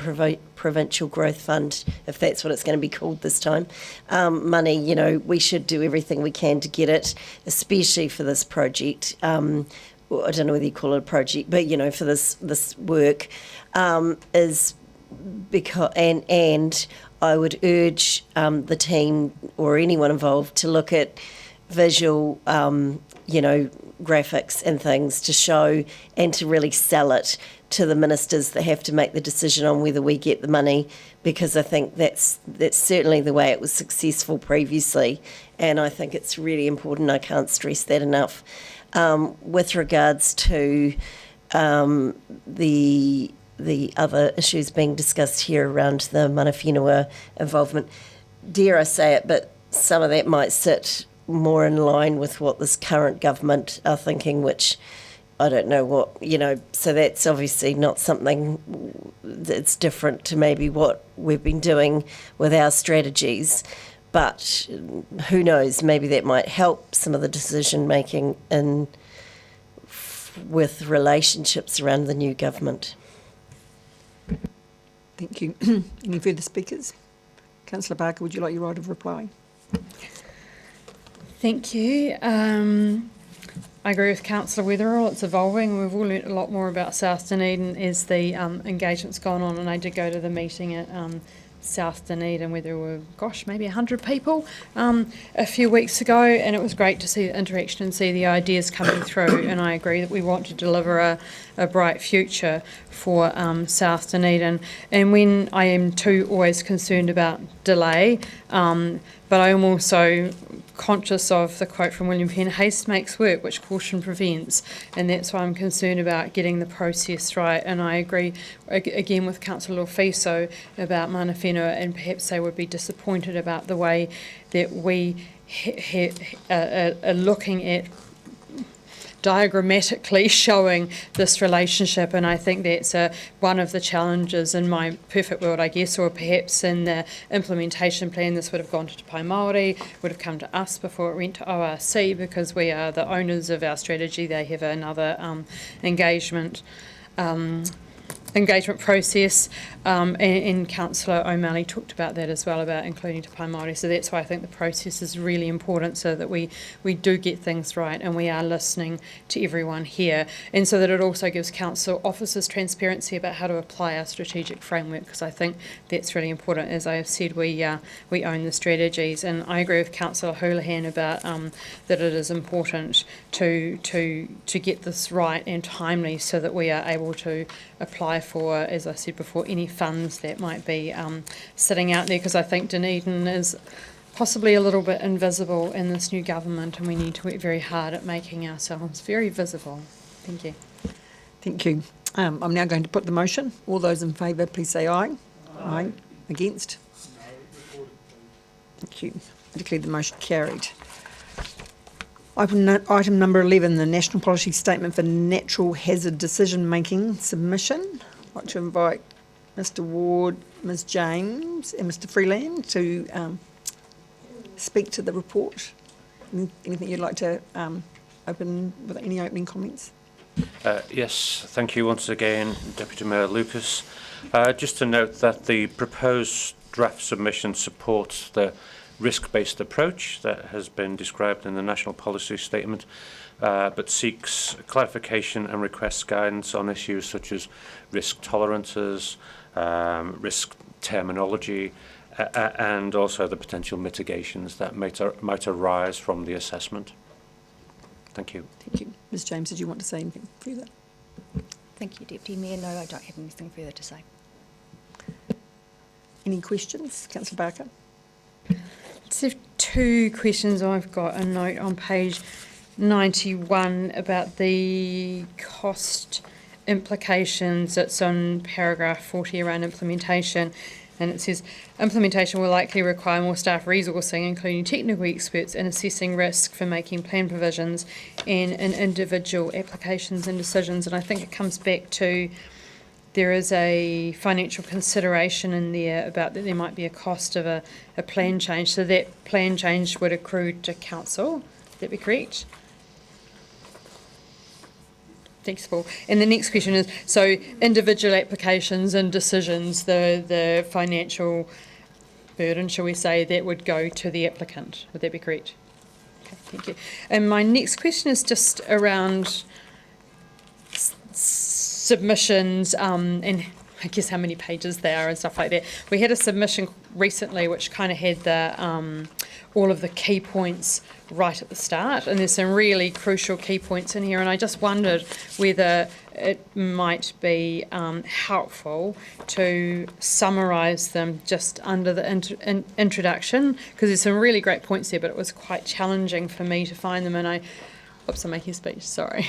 provincial growth fund, if that's what it's going to be called this time, money, we should do everything we can to get it, especially for this project. Well, I don't know whether you call it a project, but for this work, is because and I would urge the team or anyone involved to look at visual, graphics and things to show and to really sell it to the ministers that have to make the decision on whether we get the money, because I think that's certainly the way it was successful previously, and I think it's really important. I can't stress that enough. With regards to the other issues being discussed here around the mana whenua involvement, dare I say it, but some of that might sit more in line with what this current government are thinking, which I don't know what, so that's obviously not something that's different to maybe what we've been doing with our strategies, but who knows, maybe that might help some of the decision making with relationships around the new government. Thank you. Any further speakers? Councillor Barker, would you like your right of reply? Thank you. I agree with Councillor Weatherall. It's evolving. We've all learnt a lot more about South Dunedin as the engagement's gone on, and I did go to the meeting at South Dunedin where there were, maybe 100 people a few weeks ago, and it was great to see the interaction and see the ideas coming through, and I agree that we want to deliver a bright future for South Dunedin. And when I am too always concerned about delay, but I am also conscious of the quote from William Penn, haste makes work, which caution prevents, and that's why I'm concerned about getting the process right. And I agree again with Councillor Fiso about mana whenua, and perhaps they would be disappointed about the way that we are looking at diagrammatically showing this relationship, and I think that's one of the challenges in my perfect world, I guess, or perhaps in the implementation plan this would have gone to Te Pai Māori, would have come to us before it went to ORC, because we are the owners of our strategy. They have another engagement process, and Councillor O'Malley talked about that as well, about including Te Pai Māori. So that's why I think the process is really important, so that we do get things right and we are listening to everyone here, and so that it also gives council officers transparency about how to apply our strategic framework, because I think that's really important. As I have said, we own the strategies, and I agree with Councillor Houlihan about that it is important to get this right and timely, so that we are able to apply for, as I said before, any funds that might be sitting out there, because I think Dunedin is possibly a little bit invisible in this new government, and we need to work very hard at making ourselves very visible. Thank you. Thank you. I'm now going to put the motion. All those in favour, please say aye. Aye. Against? Thank you. I declare the motion carried. Item number 11, the National Policy Statement for Natural Hazard Decision Making submission. I'd like to invite Mr Ward, Ms James and Mr Freeland to speak to the report. Anything you'd like to open with, any opening comments? Yes, thank you once again, Deputy Mayor Lucas. Just to note that the proposed draft submission supports the risk-based approach that has been described in the National Policy Statement, but seeks clarification and requests guidance on issues such as risk tolerances, risk terminology, and also the potential mitigations that might arise from the assessment. Thank you. Thank you. Ms James, did you want to say anything further? Thank you, Deputy Mayor. No, I don't have anything further to say. Any questions? Councillor Barker? So two questions. I've got a note on page 91 about the cost implications. It's on paragraph 40 around implementation, and it says implementation will likely require more staff resourcing, including technical experts in assessing risk for making plan provisions and in individual applications and decisions. And I think it comes back to there is a financial consideration in there about that there might be a cost of a plan change. So that plan change would accrue to council. Would that be correct? Thanks, Paul. And the next question is, so individual applications and decisions, the financial burden, shall we say, that would go to the applicant. Would that be correct? Okay, thank you. And my next question is just around submissions and I guess how many pages they are and stuff like that. We had a submission recently which kind of had the all of the key points right at the start, and there's some really crucial key points in here, and I just wondered whether it might be helpful to summarise them just under the introduction, because there's some really great points there, but it was quite challenging for me to find them, and I'm making a speech, sorry.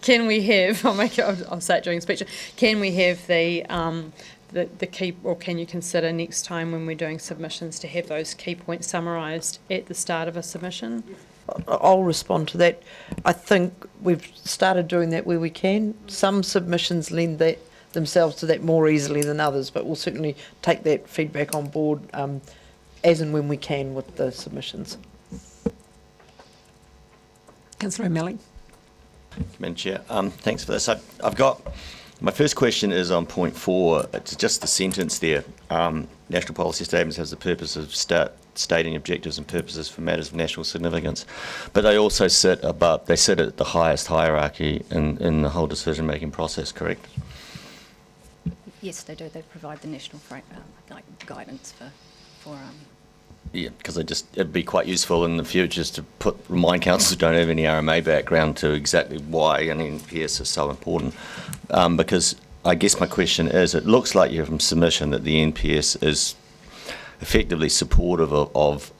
Can we have, I'll say it during speech, can we have the key, or can you consider next time when we're doing submissions to have those key points summarised at the start of a submission? I'll respond to that. I think we've started doing that where we can. Some submissions lend that themselves to that more easily than others, but we'll certainly take that feedback on board as and when we can with the submissions. Councillor O'Malley. Madam Chair, thanks for this. I've got, my first question is on point 4. It's just the sentence there. National policy statements has the purpose of stating objectives and purposes for matters of national significance, but they also sit above, they sit at the highest hierarchy in the whole decision-making process, correct? Yes, they do. They provide the national guidance for Yeah, because it'd be quite useful in the future to remind councils who don't have any RMA background to exactly why an NPS is so important. Because I guess my question is, it looks like you have from submission that the NPS is effectively supportive of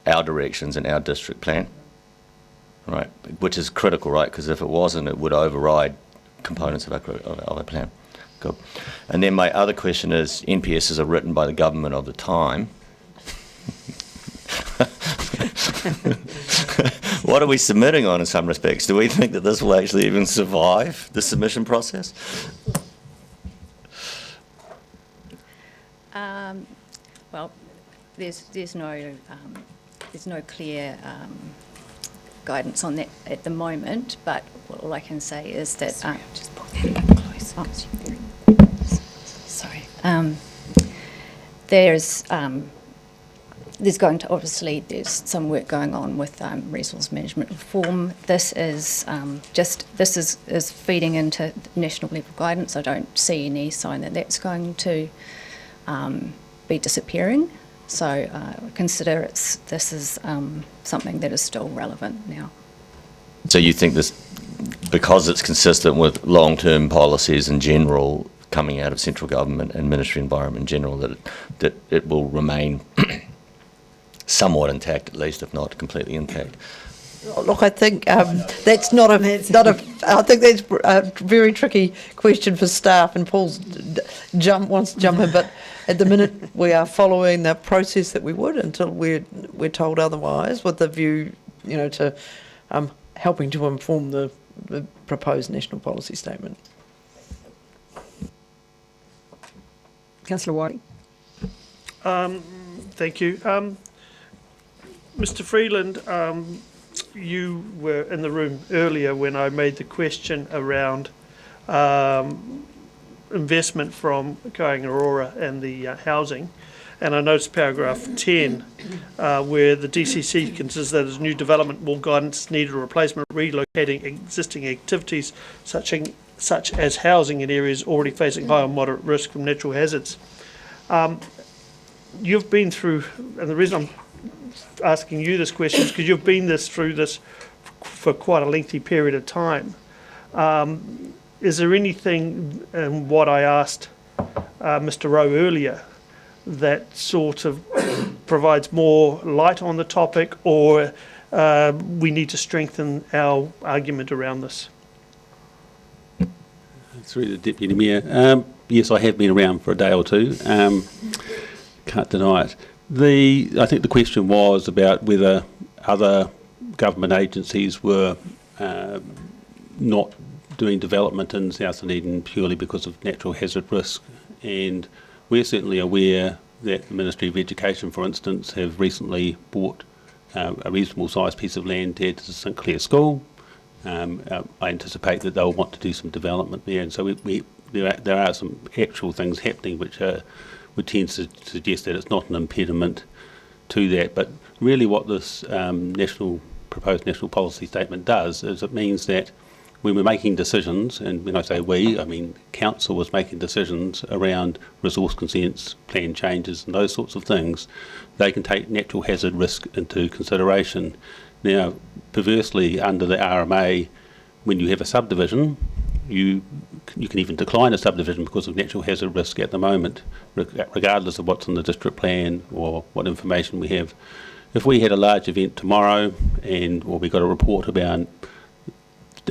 our directions in our district plan, right? Which is critical, right? Because if it wasn't, it would override components of our plan. Cool. And then my other question is, NPSs are written by the government of the time. What are we submitting on in some respects? Do we think that this will actually even survive the submission process? Well, there's no clear guidance on that at the moment, but all I can say is that there's going to there's some work going on with resource management reform. This is is feeding into national level guidance. I don't see any sign that that's going to be disappearing. So consider this is something that is still relevant now. So you think this, because it's consistent with long-term policies in general coming out of central government and Ministry of Environment in general, that it will remain somewhat intact, at least, if not completely intact? Look, I think that's not a. I think that's a very tricky question for staff, and Paul's wants to jump in. But at the minute, we are following the process that we would until we're told otherwise, with the view, to helping to inform the proposed national policy statement. Councillor Whiting. Thank you. Mr. Freeland, you were in the room earlier when I made the question around investment from Kāinga Aurora and the housing, and I noticed paragraph 10 where the DCC considers that as new development, more guidance needed or replacement, relocating existing activities such as housing in areas already facing high or moderate risk from natural hazards. You've been through, and the reason I'm asking you this question is because you've been through this for quite a lengthy period of time. Is there anything in what I asked Mr. Rowe earlier that sort of provides more light on the topic, or we need to strengthen our argument around this? Through the Deputy Mayor. Yes, I have been around for a day or two. Can't deny it. I think the question was about whether other government agencies were not doing development in South Dunedin purely because of natural hazard risk, and we're certainly aware that the Ministry of Education, for instance, have recently bought a reasonable sized piece of land to add to the St Clair School. I anticipate that they'll want to do some development there, and so there are some actual things happening which would tend to suggest that it's not an impediment to that. But really what this proposed national policy statement does is it means that when we're making decisions, and when I say we, I mean Council was making decisions around resource consents, plan changes and those sorts of things, they can take natural hazard risk into consideration. Now, perversely, under the RMA, when you have a subdivision, you can even decline a subdivision because of natural hazard risk at the moment, regardless of what's in the district plan or what information we have. If we had a large event tomorrow or we got a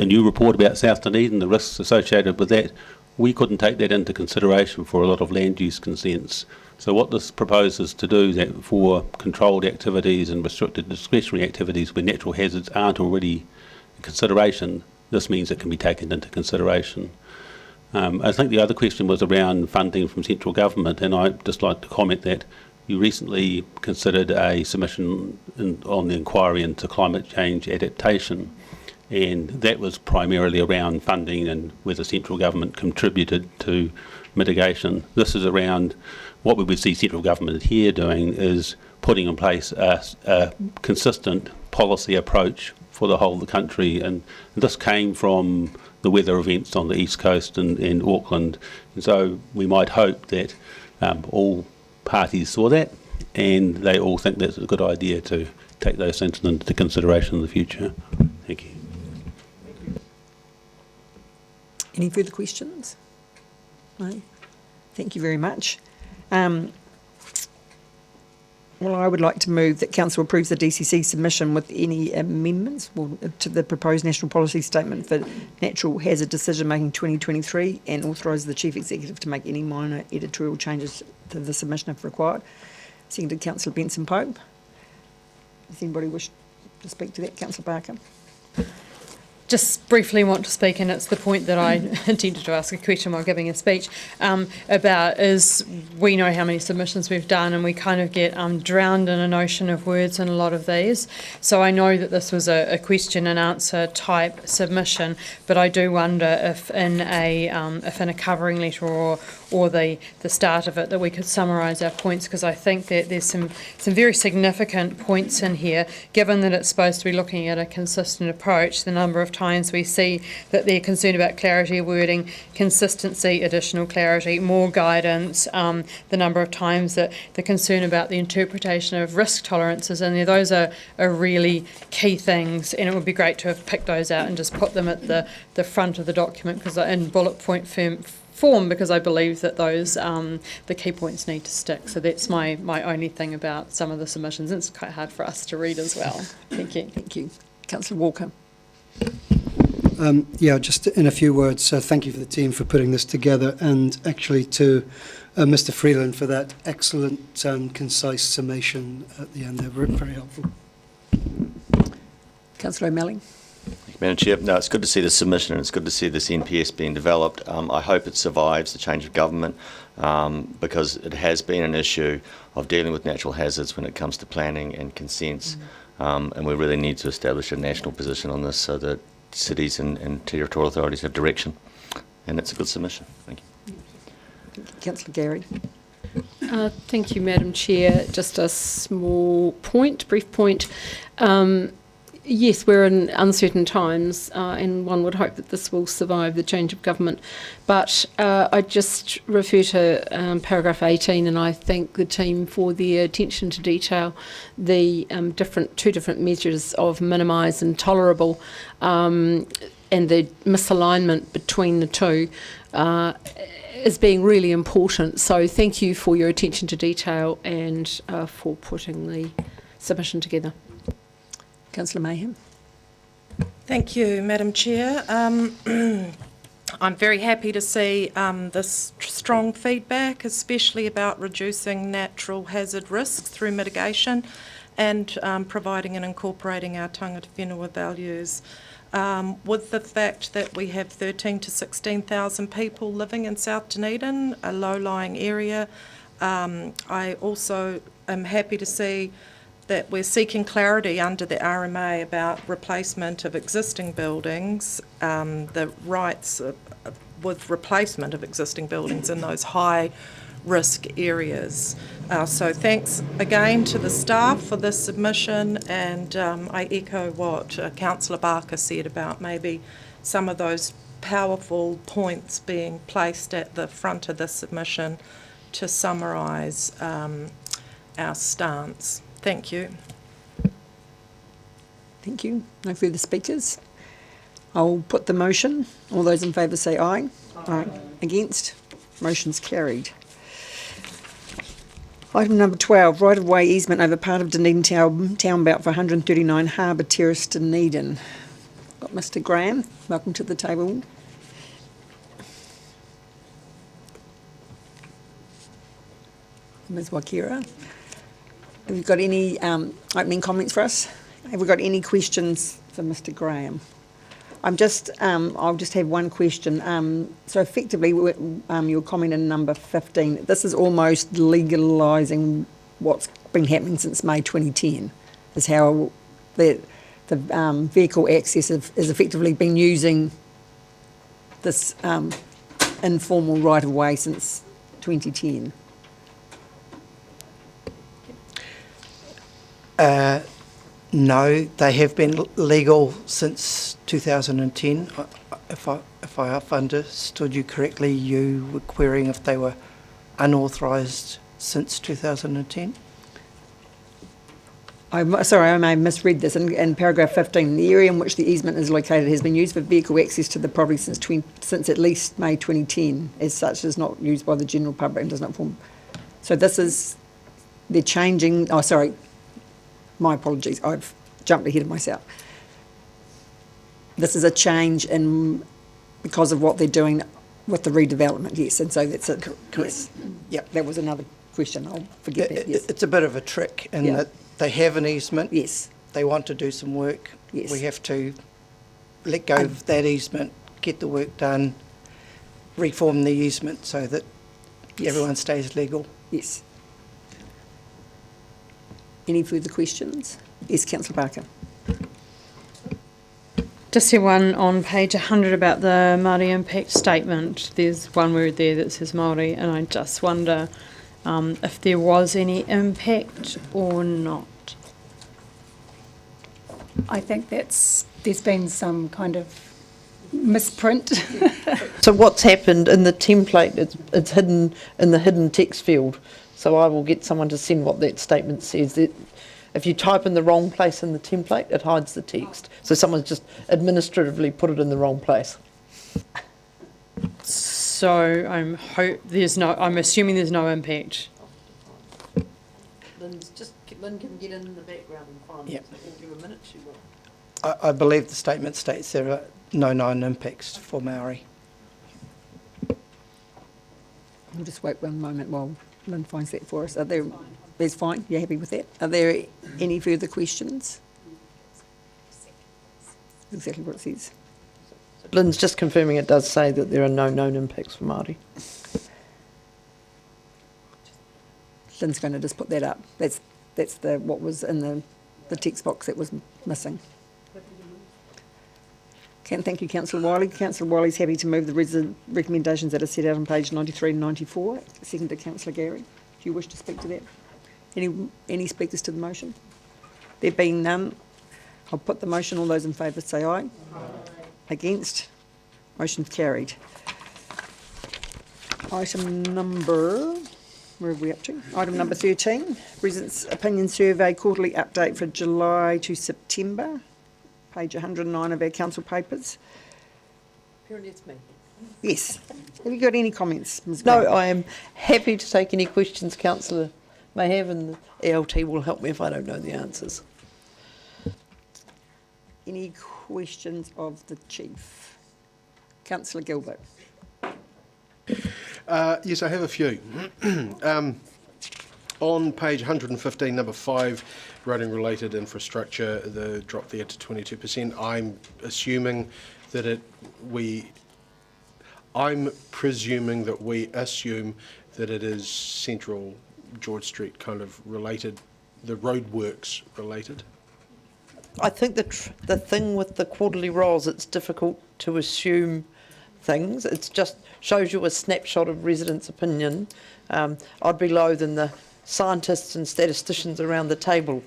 new report about South Dunedin, the risks associated with that, we couldn't take that into consideration for a lot of land use consents. So what this proposes to do is that for controlled activities and restricted discretionary activities where natural hazards aren't already in consideration, this means it can be taken into consideration. I think the other question was around funding from central government, and I'd just like to comment that you recently considered a submission on the inquiry into climate change adaptation, and that was primarily around funding and whether central government contributed to mitigation. This is around what we would see central government here doing is putting in place a consistent policy approach for the whole of the country, and this came from the weather events on the East Coast and Auckland, and so we might hope that all parties saw that and they all think that's a good idea to take those things into consideration in the future. Thank you. Any further questions? No? Thank you very much. Well, I would like to move that Council approves the DCC submission with any amendments to the proposed National Policy Statement for Natural Hazard Decision Making 2023 and authorise the Chief Executive to make any minor editorial changes to the submission if required. Seconded Councillor Benson Pope. Does anybody wish to speak to that? Councillor Barker. Just briefly want to speak, and it's the point that I intended to ask a question while giving a speech, about is we know how many submissions we've done and we kind of get drowned in an ocean of words in a lot of these. So I know that this was a question and answer type submission, but I do wonder if in a covering letter or the start of it that we could summarise our points, because I think that there's some very significant points in here, given that it's supposed to be looking at a consistent approach. The number of times we see that they're concerned about clarity of wording, consistency, additional clarity, more guidance, the number of times that the concern about the interpretation of risk tolerances in there. Those are really key things, and it would be great to have picked those out and just put them at the front of the document, because in bullet point form, because I believe that those the key points need to stick. So that's my only thing about some of the submissions. It's quite hard for us to read as well. Thank you. Thank you. Councillor Walker. Yeah, just in a few words, thank you for the team for putting this together, and actually to Mr. Freeland for that excellent concise summation at the end. They were very helpful. Councillor O'Malley. Madam Chair, no, it's good to see the submission and it's good to see this NPS being developed. I hope it survives the change of government, because it has been an issue of dealing with natural hazards when it comes to planning and consents, and we really need to establish a national position on this so that cities and territorial authorities have direction, and it's a good submission. Thank you. Councillor Gary. Thank you, Madam Chair. Just a small point, brief point. Yes, we're in uncertain times, and one would hope that this will survive the change of government. But I just refer to paragraph 18, and I thank the team for their attention to detail, the two different measures of minimise and tolerable, and the misalignment between the two is being really important. So thank you for your attention to detail and for putting the submission together. Councillor Mayhem. Thank you, Madam Chair. I'm very happy to see this strong feedback, especially about reducing natural hazard risks through mitigation and providing and incorporating our tangata whenua values. With the fact that we have 13,000 to 16,000 people living in South Dunedin, a low-lying area, I also am happy to see that we're seeking clarity under the RMA about replacement of existing buildings, the rights with replacement of existing buildings in those high risk areas. So thanks again to the staff for this submission, and I echo what Councillor Barker said about maybe some of those powerful points being placed at the front of the submission to summarise our stance. Thank you. Thank you. No further speakers. I'll put the motion. All those in favour say aye. Aye. Against? Motion's carried. Item number 12, right-of-way easement over part of Dunedin town belt for 139 Harbour Terrace, Dunedin. Got Mr. Graham. Welcome to the table. Ms. Wakira. Have you got any opening comments for us? Have we got any questions for Mr. Graham? I'll just have one question. So effectively, your comment in number 15, this is almost legalising what's been happening since May 2010, is how the vehicle access has effectively been using this informal right-of-way since 2010. No, they have been legal since 2010. If I understood you correctly, you were querying if they were unauthorised since 2010? Sorry, I may have misread this. In paragraph 15, the area in which the easement is located has been used for vehicle access to the property since at least May 2010. As such, is not used by the general public and does not form. So this is they're changing, oh, sorry, my apologies, I've jumped ahead of myself. This is a change in, because of what they're doing with the redevelopment, yes, and so that's it. Yes. Yep, that was another question, I'll forget that, yes. It's a bit of a trick in Yeah. that they have an easement. Yes. They want to do some work. Yes. We have to let go of that easement, get the work done, reform the easement so that everyone stays legal. Yes. Any further questions? Yes, Councillor Barker. Just see one on page 100 about the Māori impact statement. There's one word there that says Māori, and I just wonder if there was any impact or not. I think there's been some kind of misprint. So what's happened in the template, it's hidden in the hidden text field. So I will get someone to send what that statement says. That if you type in the wrong place in the template, it hides the text. So someone's just administratively put it in the wrong place. So I'm assuming there's no impact. Lynn can get in the background and find Yep. it. So give her a minute, she will. I believe the statement states there are no known impacts for Maori. We'll just wait one moment while Lynn finds that for us. There's fine, you're happy with that? Are there any further questions? Exactly what it says. Lynn's just confirming it does say that there are no known impacts for Māori. Lynn's going to just put that up. That's what was in the text box that was missing. Thank you, Councillor Wiley. Councillor Wiley's happy to move the recommendations that are set out on page 93 and 94. Second to Councillor Gary. Do you wish to speak to that? Any speakers to the motion? There being none, I'll put the motion. All those in favour say aye. Aye. Against? Motion's carried. Item number, where are we up to? Item number 13, Residents' Opinion Survey Quarterly Update for July to September. Page 109 of our council papers. Apparently it's me. Yes. Have you got any comments, Ms. No, Grant? I am happy to take any questions Councillor may have, and the ELT will help me if I don't know the answers. Any questions of the Chief? Councillor Gilbert. Yes, I have a few. On page 115, number 5, roading related infrastructure, the drop there to 22%, I'm presuming that we assume that it is Central George Street kind of related, the roadworks related. I think the thing with the quarterly rolls, it's difficult to assume things. It just shows you a snapshot of residents' opinion. I'd be low than the scientists and statisticians around the table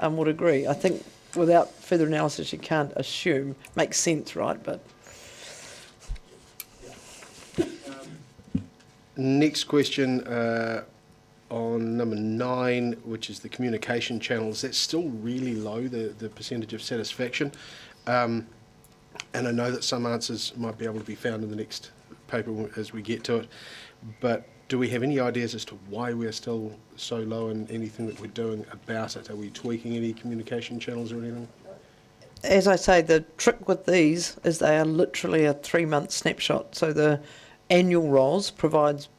would agree. I think without further analysis you can't assume. Makes sense, right? But next question on number 9, which is the communication channels. That's still really low, the percentage of satisfaction. And I know that some answers might be able to be found in the next paper as we get to it. But do we have any ideas as to why we're still so low and anything that we're doing about it? Are we tweaking any communication channels or anything? as I say, the trick with these is they are literally a 3-month snapshot. So the annual rolls provides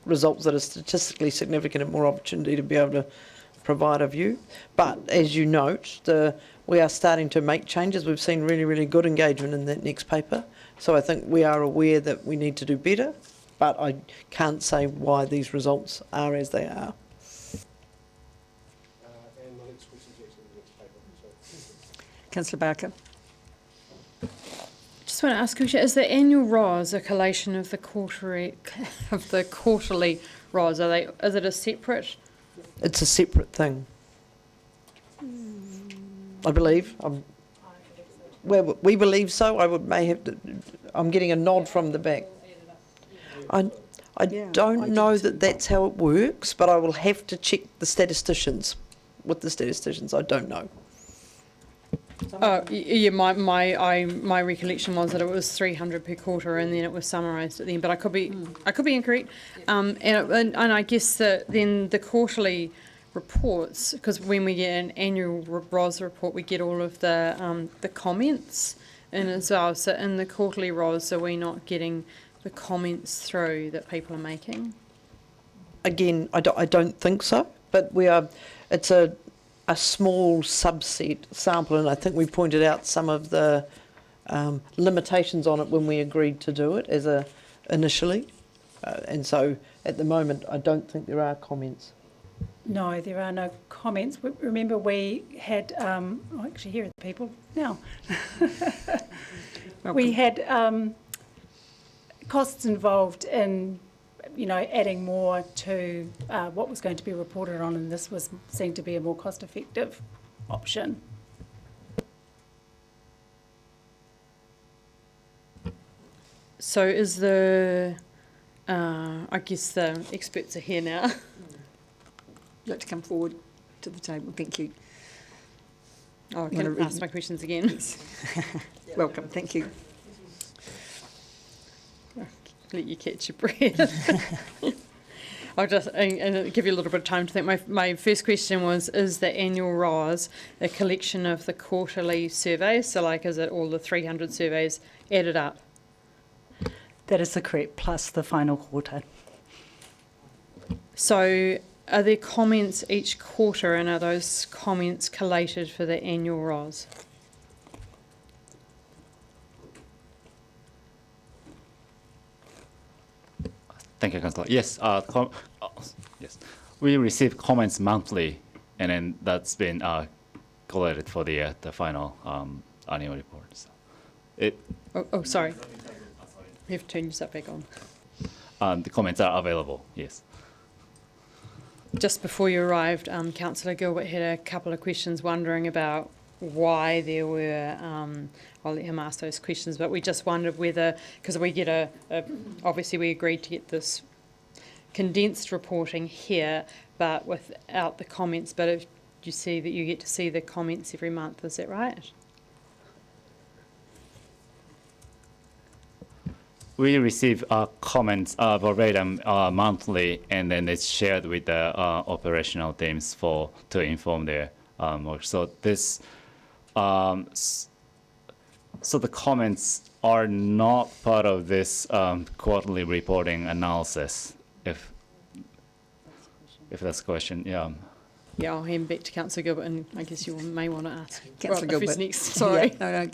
results that are statistically significant and more opportunity to be able to provide a view. But as you note, we are starting to make changes. We've seen really, really good engagement in that next paper. So I think we are aware that we need to do better, but I can't say why these results are as they are. Councillor Barker. Just want to ask a question. Is the annual ROS a collation of the quarterly ROS? Is it a separate? It's a separate thing, I believe. Well, we believe so. I'm getting a nod from the back. I don't know that that's how it works, but I will have to check the statisticians. With the statisticians, I don't know. Yeah, my recollection was that it was 300 per quarter, and then it was summarised at the end. But I could be incorrect. And I guess that then the quarterly reports, because when we get an annual ROS report, we get all of the comments in as well. So in the quarterly ROS, are we not getting the comments through that people are making? Again, I don't think so, but it's a small subset sample, and I think we pointed out some of the limitations on it when we agreed to do it initially. And so at the moment, I don't think there are comments. No, there are no comments. Remember, we had, actually, here are the people now. We had costs involved in, adding more to what was going to be reported on, and this was seen to be a more cost-effective option. So is I guess the experts are here now. You'd like to come forward to the table? Thank you. Oh, I can ask my questions again. Yes. Welcome, thank you. Let you catch your breath. I'll just and give you a little bit of time to think. My first question was, is the annual ROS a collection of the quarterly surveys? So is it all the 300 surveys added up? That is the correct, plus the final quarter. So are there comments each quarter, and are those comments collated for the annual ROS? Thank you, Councillor. Yes, yes, we receive comments monthly, and then that's been collated for the final annual report. So Sorry. You have to turn yourself back on. The comments are available. Yes. Just before you arrived, Councillor Gilbert had a couple of questions wondering about why there were, I'll let him ask those questions, but we just wondered whether, because we get obviously we agreed to get this condensed reporting here, but without the comments, but if you see that you get to see the comments every month, is that right? We receive comments verbatim monthly, and then it's shared with the operational teams to inform their work. So this, so the comments are not part of this quarterly reporting analysis. If that's the question, yeah. Yeah, I'll hand back to Councillor Gilbert, and I guess you may want to ask. Councillor Gilbert. Who's next? Sorry. Yeah, no.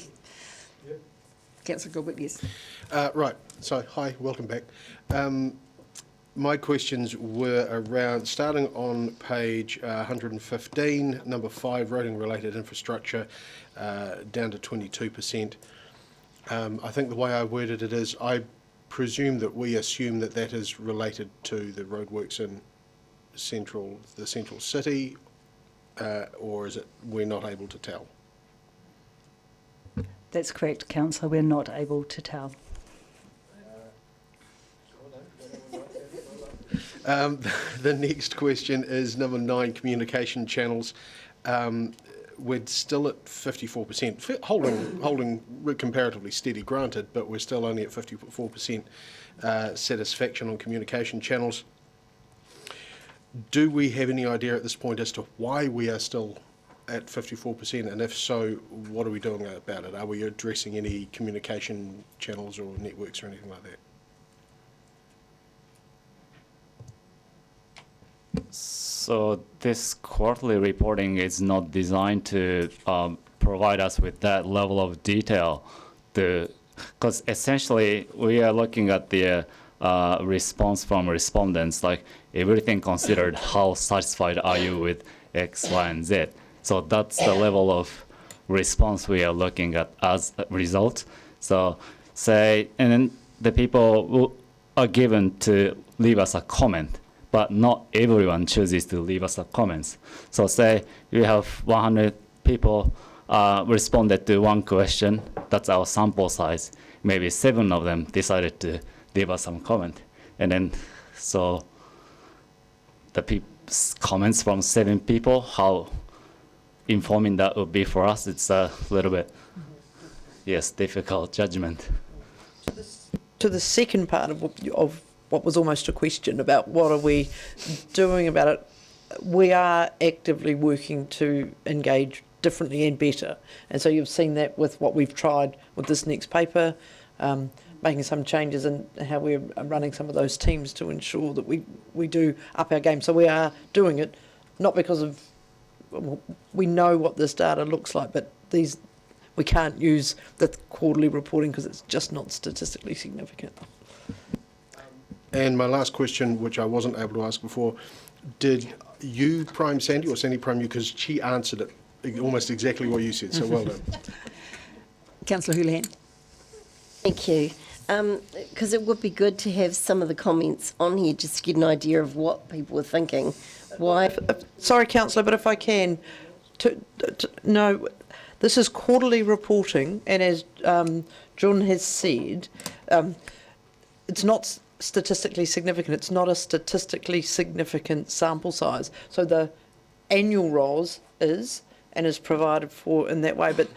Councillor Gilbert, yes. Right, so hi, welcome back. My questions were around, starting on page 115, number 5, roading-related infrastructure, down to 22%. I think the way I worded it is, I presume that we assume that that is related to the roadworks in the central city, or is it we're not able to tell? That's correct, Councillor. We're not able to tell. The next question is number 9, communication channels. We're still at 54%, holding comparatively steady, granted, but we're still only at 54% satisfaction on communication channels. Do we have any idea at this point as to why we are still at 54%, and if so, what are we doing about it? Are we addressing any communication channels or networks or anything like that? So this quarterly reporting is not designed to provide us with that level of detail, because essentially we are looking at the response from respondents, like everything considered, how satisfied are you with X, Y, and Z. So that's the level of response we are looking at as a result. So and then the people are given to leave us a comment, but not everyone chooses to leave us a comments. So say you have 100 people responded to one question, that's our sample size. Maybe 7 of them decided to leave us some comment. And then, so the comments from 7 people, how informing that would be for us, it's a little bit, yes, difficult judgment. To the second part of what was almost a question about what are we doing about it, we are actively working to engage differently and better. And so you've seen that with what we've tried with this next paper, making some changes in how we're running some of those teams to ensure that we do up our game. So we are doing it, not because of, we know what this data looks like, but we can't use the quarterly reporting because it's just not statistically significant. And my last question, which I wasn't able to ask before, did you prime Sandy or Sandy prime you? Because she answered it almost exactly what you said, so well done. Councillor Houlihan. Thank you. Because it would be good to have some of the comments on here just to get an idea of what people were thinking. Why? Sorry, Councillor, but if I can, no, this is quarterly reporting, and as John has said, it's not statistically significant. It's not a statistically significant sample size. So the annual ROS is and is provided for in that way. But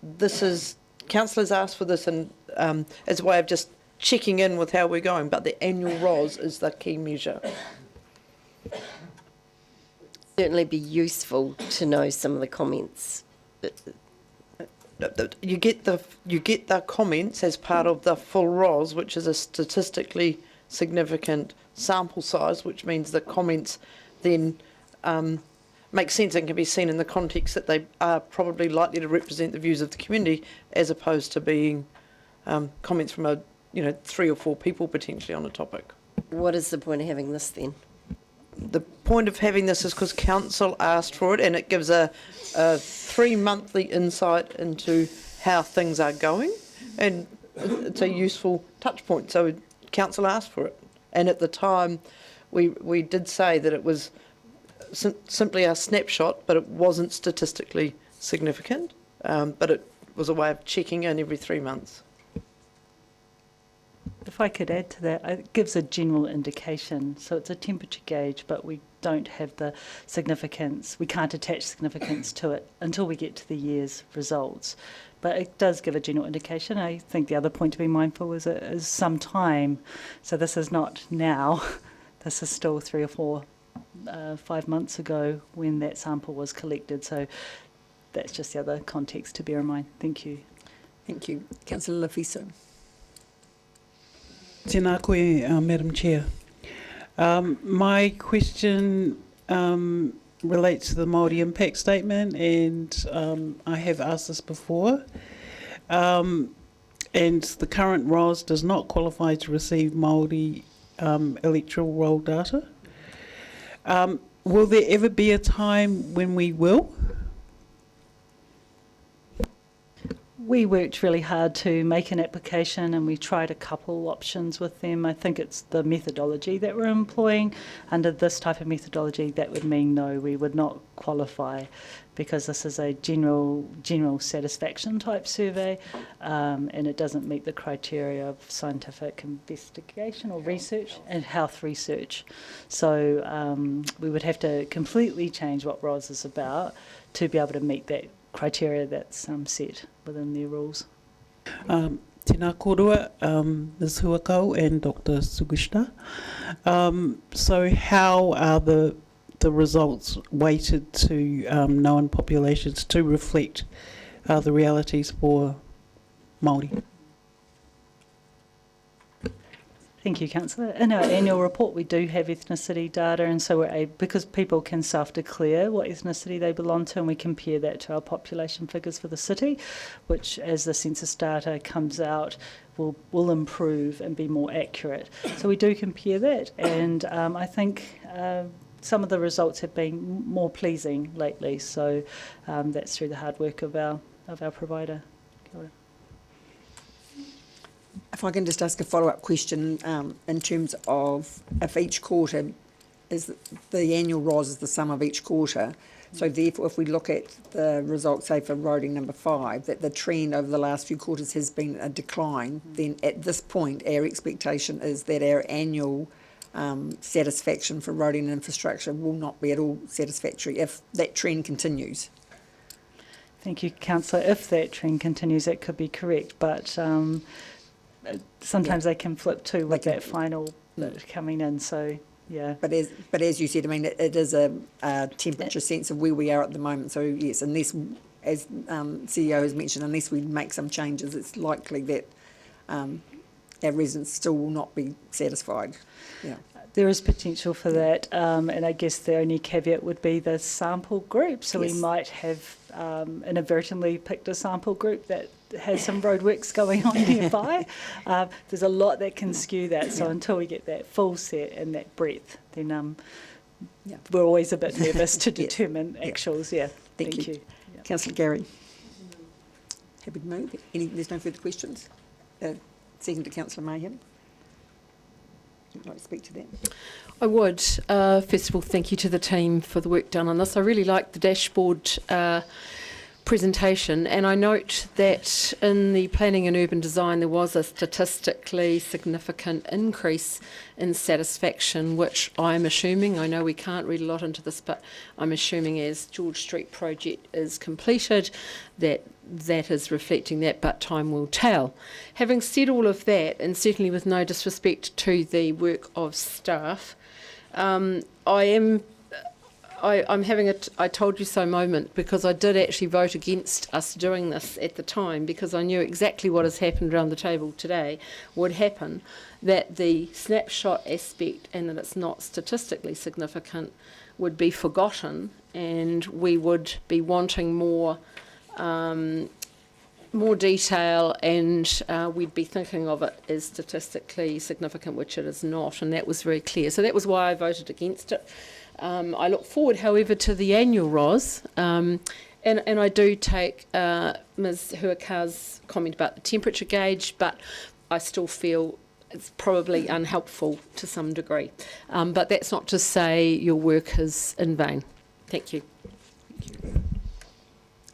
this is, councillors asked for this and as a way of just checking in with how we're going. But the annual ROS is the key measure. Certainly be useful to know some of the comments. You get the comments as part of the full ROS, which is a statistically significant sample size, which means the comments then make sense and can be seen in the context that they are probably likely to represent the views of the community, as opposed to being comments from 3 or 4 people potentially on a topic. What is the point of having this then? The point of having this is because council asked for it, and it gives a 3-monthly insight into how things are going, and it's a useful touch point. So council asked for it, and at the time we did say that it was simply a snapshot, but it wasn't statistically significant, but it was a way of checking in every 3 months. If I could add to that, it gives a general indication. So it's a temperature gauge, but we don't have the significance. We can't attach significance to it until we get to the year's results. But it does give a general indication. I think the other point to be mindful is it is some time. So this is not now. This is still 3 or 4, 5 months ago when that sample was collected. So that's just the other context to bear in mind. Thank you. Thank you. Councillor Lafiso. Tēnā koe, Madam Chair. My question relates to the Māori impact statement, and I have asked this before. And the current ROS does not qualify to receive Māori electoral roll data. Will there ever be a time when we will? We worked really hard to make an application, and we tried a couple options with them. I think it's the methodology that we're employing. Under this type of methodology, that would mean no, we would not qualify, because this is a general satisfaction type survey, and it doesn't meet the criteria of scientific investigation or research and health research. So we would have to completely change what ROS is about to be able to meet that criteria that's set within their rules. Tēnā korua, Ms. Huakau and Dr. Sugishta. So how are the results weighted to known populations to reflect the realities for Māori? Thank you, Councillor. In our annual report, we do have ethnicity data, and so we're able, because people can self-declare what ethnicity they belong to, and we compare that to our population figures for the city, which, as the census data comes out, will improve and be more accurate. So we do compare that, and I think some of the results have been more pleasing lately. So that's through the hard work of our provider. Kia ora. If I can just ask a follow-up question in terms of if each quarter is the annual ROS is the sum of each quarter, so therefore if we look at the results, say for riding number 5, that the trend over the last few quarters has been a decline, then at this point our expectation is that our annual satisfaction for roading infrastructure will not be at all satisfactory if that trend continues. Thank you, Councillor. If that trend continues, that could be correct, but sometimes they can flip too with that final bit coming in, so yeah. But as you said, I mean, it is a temperature sense of where we are at the moment. So yes, unless, as CEO has mentioned, unless we make some changes, it's likely that our residents still will not be satisfied. Yeah. There is potential for that, and I guess the only caveat would be the sample group. So Yes. we might have inadvertently picked a sample group that has some roadworks going on nearby. There's a lot that can skew that, so until we get that full set and that breadth, then we're always a bit nervous to determine actuals. Yeah, thank you. Councillor Gary. Happy to move. There's no further questions. Second to Councillor Mayhem. Would you like to speak to that? I would. First of all, thank you to the team for the work done on this. I really liked the dashboard presentation, and I note that in the planning and urban design there was a statistically significant increase in satisfaction, which I'm assuming, I know we can't read a lot into this, but I'm assuming as George Street project is completed that is reflecting that, but time will tell. Having said all of that, and certainly with no disrespect to the work of staff, I'm having a I told you so moment, because I did actually vote against us doing this at the time, because I knew exactly what has happened around the table today would happen, that the snapshot aspect and that it's not statistically significant would be forgotten, and we would be wanting more detail, and we'd be thinking of it as statistically significant, which it is not, and that was very clear. So that was why I voted against it. I look forward, however, to the annual ROS, and I do take Ms Huaka's comment about the temperature gauge, but I still feel it's probably unhelpful to some degree. But that's not to say your work is in vain. Thank you. Thank you.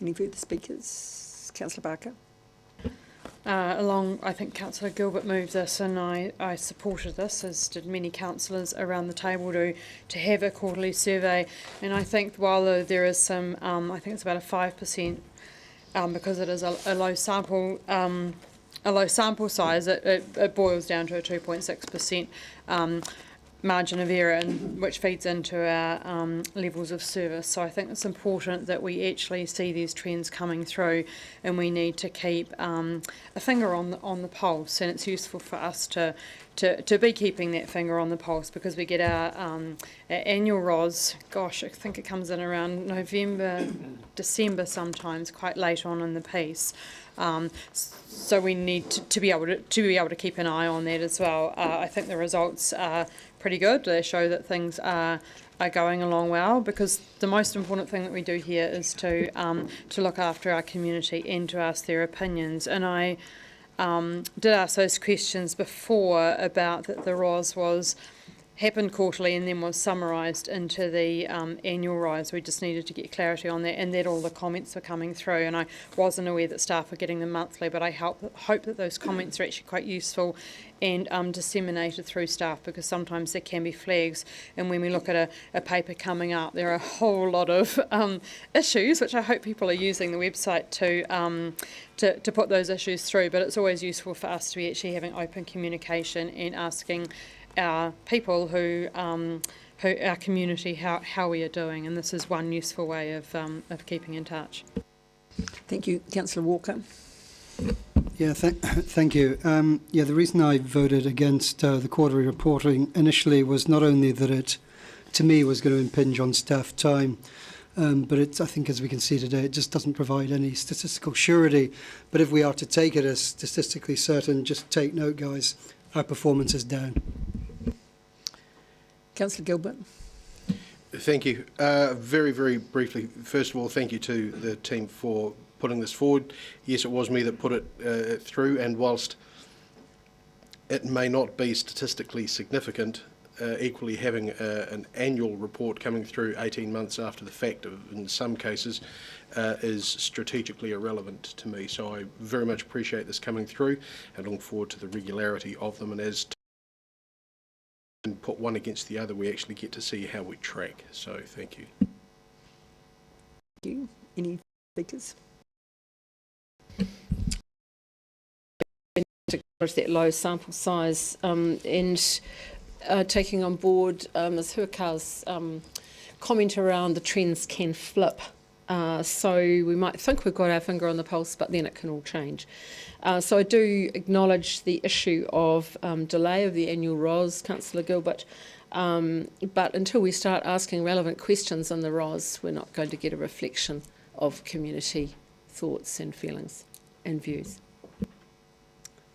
Any further speakers? Councillor Barker. I think Councillor Gilbert moved this, and I supported this, as did many councillors around the table, to have a quarterly survey. And I think while there is some, I think it's about a 5%, because it is a low sample size, it boils down to a 2.6% margin of error, which feeds into our levels of service. So I think it's important that we actually see these trends coming through, and we need to keep a finger on the pulse. And it's useful for us to be keeping that finger on the pulse, because we get our annual ROS. Gosh, I think it comes in around November, December sometimes, quite late on in the piece. So we need to be able to keep an eye on that as well. I think the results are pretty good. They show that things are going along well, because the most important thing that we do here is to look after our community and to ask their opinions. And I did ask those questions before about that the ROS happened quarterly and then was summarised into the annual ROS. We just needed to get clarity on that, and that all the comments were coming through. And I wasn't aware that staff were getting them monthly, but I hope that those comments are actually quite useful and disseminated through staff, because sometimes there can be flags, and when we look at a paper coming up, there are a whole lot of issues, which I hope people are using the website to put those issues through. But it's always useful for us to be actually having open communication and asking our people who our community how we are doing, and this is one useful way of keeping in touch. Thank you. Councillor Walker. Yeah, thank you. The reason I voted against the quarterly reporting initially was not only that it, to me, was going to impinge on staff time, but I think, as we can see today, it just doesn't provide any statistical surety. But if we are to take it as statistically certain, just take note, guys, our performance is down. Councillor Gilbert. Thank you. Very, very briefly, first of all, thank you to the team for putting this forward. Yes, it was me that put it through, and whilst it may not be statistically significant, equally having an annual report coming through 18 months after the fact, in some cases, is strategically irrelevant to me. So I very much appreciate this coming through, and look forward to the regularity of them. And as and put one against the other, we actually get to see how we track. So thank you. Thank you. Any speakers? that low sample size and taking on board Ms Huaka's comment around the trends can flip. So we might think we've got our finger on the pulse, but then it can all change. So I do acknowledge the issue of delay of the annual ROS, Councillor Gilbert, but until we start asking relevant questions on the ROS, we're not going to get a reflection of community thoughts and feelings and views.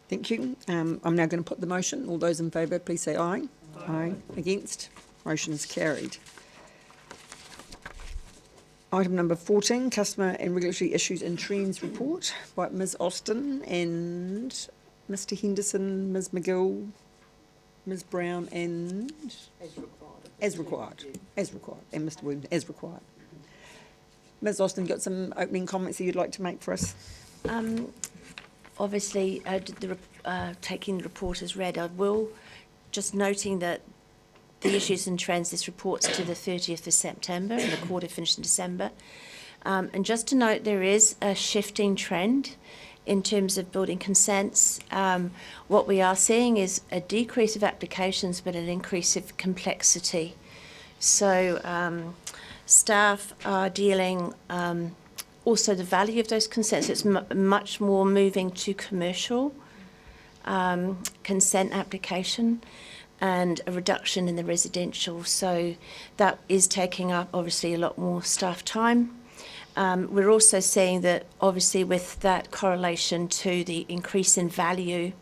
Thank you. I'm now going to put the motion. All those in favour, please say aye. Aye. Against? Motion is carried. Item number 14, Customer and Regulatory Issues and Trends Report by Ms Austin and Mr Henderson, Ms McGill, Ms Brown and... As required. As required. And Mr Williams, as required. Ms Austin, got some opening comments that you'd like to make for us? Obviously, taking the report as read, I will just noting that the issues and trends, this reports to the 30th of September and the quarter finished in December. And just to note, there is a shifting trend in terms of building consents. What we are seeing is a decrease of applications, but an increase of complexity. So staff are dealing, also the value of those consents, it's much more moving to commercial consent application and a reduction in the residential. So that is taking up obviously a lot more staff time. We're also seeing that obviously with that correlation to the increase in value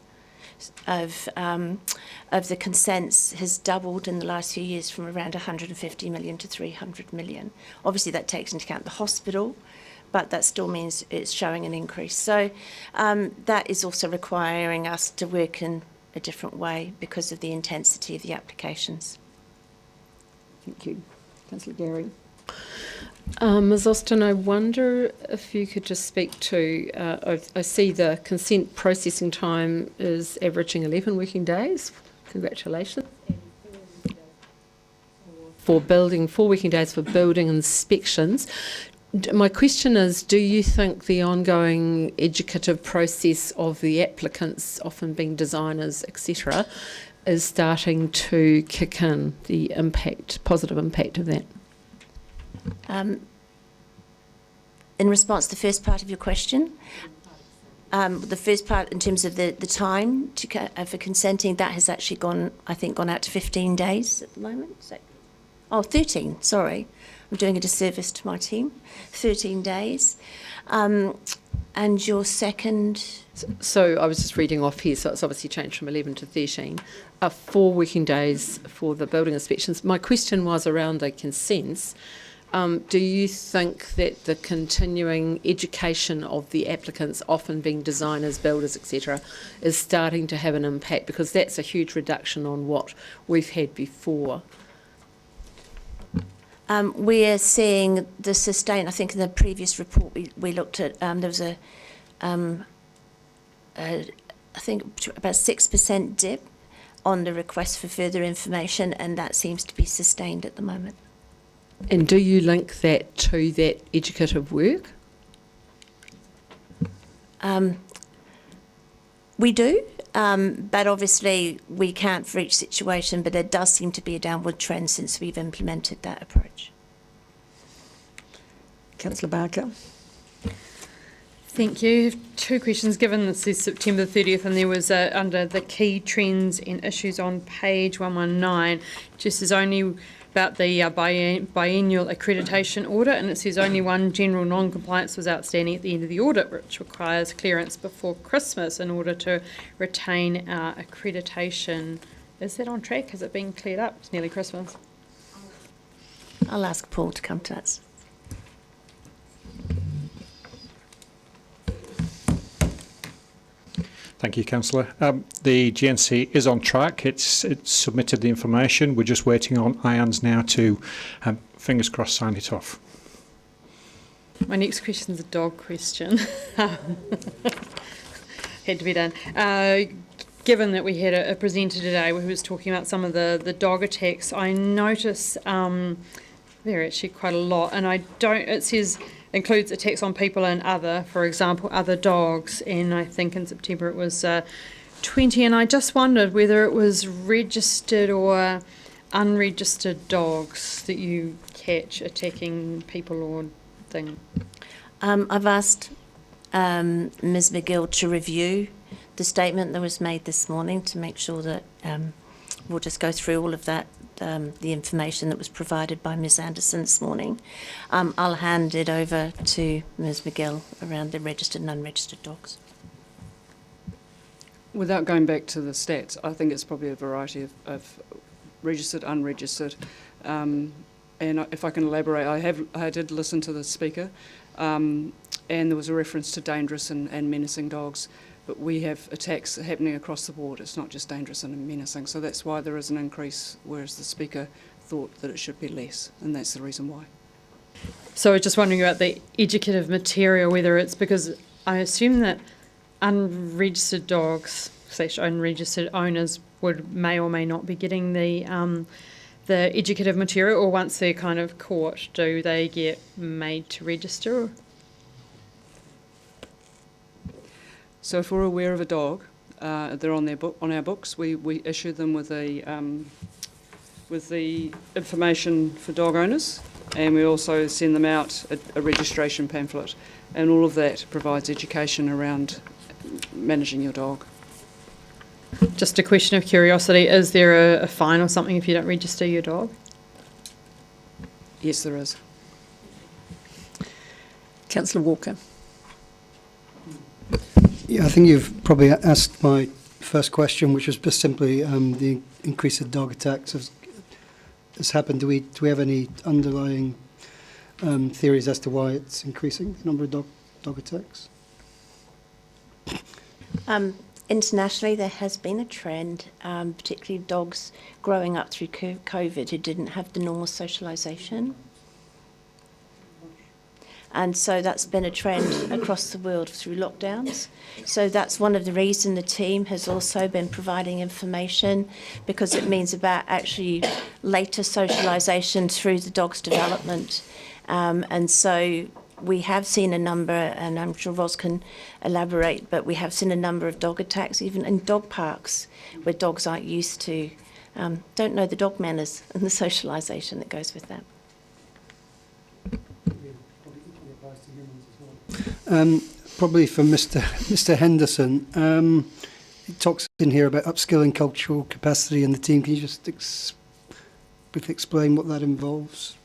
of the consents has doubled in the last few years from around 150 million to 300 million. Obviously that takes into account the hospital, but that still means it's showing an increase. So that is also requiring us to work in a different way because of the intensity of the applications. Thank you. Councillor Gary. Ms Austin, I wonder if you could just speak to, I see the consent processing time is averaging 11 working days. Congratulations. For building, 4 working days for building inspections. My question is, do you think the ongoing educative process of the applicants, often being designers, etc., is starting to kick in, the impact, positive impact of that? In response to the first part of your question, the first part in terms of the time for consenting, that has actually gone out to 15 days at the moment. So, 13, sorry. I'm doing a disservice to my team. 13 days. And your second... So I was just reading off here, so it's obviously changed from 11 to 13. 4 working days for the building inspections. My question was around the consents. Do you think that the continuing education of the applicants, often being designers, builders, etc., is starting to have an impact? Because that's a huge reduction on what we've had before. We're seeing the sustain. I think in the previous report we looked at, there was I think about 6% dip on the request for further information, and that seems to be sustained at the moment. And do you link that to that educative work? We do, but obviously we can't for each situation, but there does seem to be a downward trend since we've implemented that approach. Councillor Barker. Thank you. 2 questions, given this is September 30th and there was under the key trends and issues on page 119, just is only about the biennial accreditation audit, and it says only one general non-compliance was outstanding at the end of the audit, which requires clearance before Christmas in order to retain our accreditation. Is that on track? Has it been cleared up? It's nearly Christmas. I'll ask Paul to come to us. Thank you, Councillor. The GNC is on track. It's submitted the information. We're just waiting on IANS now to, fingers crossed, sign it off. My next question is a dog question. Had to be done. Given that we had a presenter today who was talking about some of the dog attacks, I notice there are actually quite a lot, and it says includes attacks on people and other, for example, other dogs, and I think in September it was 20, and I just wondered whether it was registered or unregistered dogs that you catch attacking people or things. I've asked Ms McGill to review the statement that was made this morning to make sure that we'll just go through all of that, the information that was provided by Ms Anderson this morning. I'll hand it over to Ms McGill around the registered and unregistered dogs. Without going back to the stats, I think it's probably a variety of registered, unregistered. And if I can elaborate, I did listen to the speaker, and there was a reference to dangerous and menacing dogs. But we have attacks happening across the board. It's not just dangerous and menacing. So that's why there is an increase, whereas the speaker thought that it should be less, and that's the reason why. So I was just wondering about the educative material, whether it's because I assume that unregistered dogs / unregistered owners may or may not be getting the educative material, or once they're kind of caught, do they get made to register? So if we're aware of a dog, they're on our books. We issue them with the information for dog owners, and we also send them out a registration pamphlet, and all of that provides education around managing your dog. Just a question of curiosity, is there a fine or something if you don't register your dog? Yes, there is. Councillor Walker. Yeah, I think you've probably asked my first question, which was just simply the increase of dog attacks has happened. Do we have any underlying theories as to why it's increasing, the number of dog attacks? Internationally, there has been a trend, particularly dogs growing up through COVID who didn't have the normal socialisation. And so that's been a trend across the world through lockdowns. So that's one of the reasons the team has also been providing information, because it means about actually later socialisation through the dog's development. And so we have seen a number, and I'm sure Ros can elaborate, but we have seen a number of dog attacks, even in dog parks, where dogs aren't used to, don't know the dog manners and the socialisation that goes with that. Probably for Mr. Henderson. He talks in here about upskilling cultural capacity in the team. Can you just briefly explain what that involves?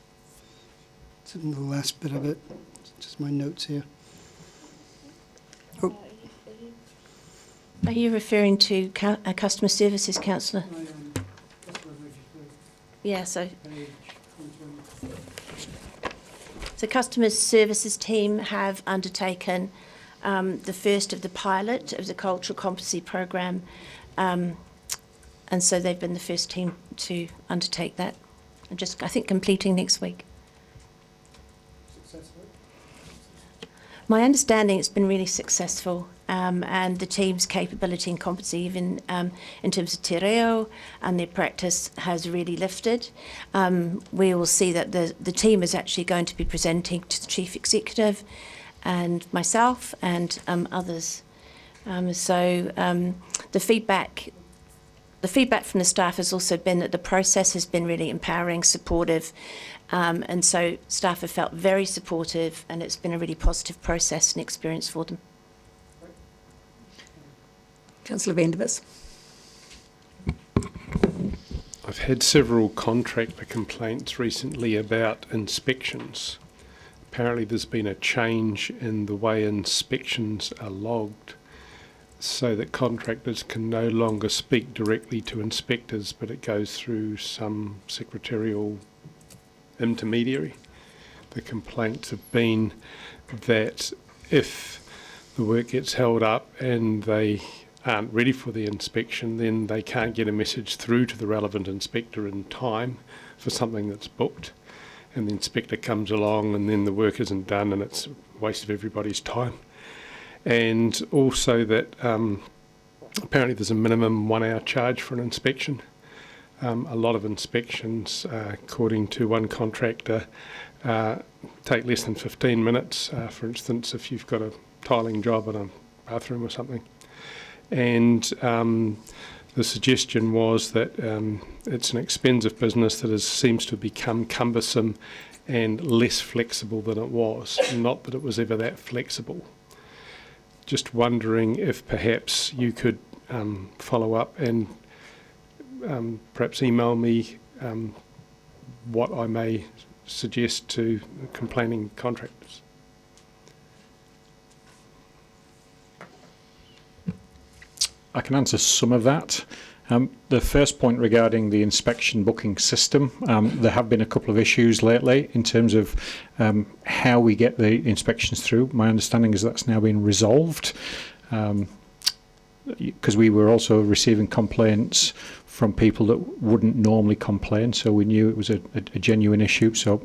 It's in the last bit of it. Just my notes here. Oh. Are you referring to customer services, councillor? Yeah, so customer services team have undertaken the first of the pilot of the cultural competency program, and so they've been the first team to undertake that, and just I think completing next week. My understanding, it's been really successful, and the team's capability and competency, even in terms of te reo and their practice, has really lifted. We will see that the team is actually going to be presenting to the Chief Executive and myself and others. The feedback from the staff has also been that the process has been really empowering, supportive, and so staff have felt very supportive, and it's been a really positive process and experience for them. Councillor Vandervis. I've had several contractor complaints recently about inspections. Apparently there's been a change in the way inspections are logged, so that contractors can no longer speak directly to inspectors, but it goes through some secretarial intermediary. The complaints have been that if the work gets held up and they aren't ready for the inspection, then they can't get a message through to the relevant inspector in time for something that's booked, and the inspector comes along and then the work isn't done and it's a waste of everybody's time. And also that apparently there's a minimum 1 hour charge for an inspection. A lot of inspections, according to one contractor, take less than 15 minutes, for instance, if you've got a tiling job in a bathroom or something. and the suggestion was that it's an expensive business that seems to have become cumbersome and less flexible than it was, not that it was ever that flexible. Just wondering if perhaps you could follow up and perhaps email me what I may suggest to complaining contractors. I can answer some of that. The first point regarding the inspection booking system, there have been a couple of issues lately in terms of how we get the inspections through. My understanding is that's now been resolved, because we were also receiving complaints from people that wouldn't normally complain, so we knew it was a genuine issue. So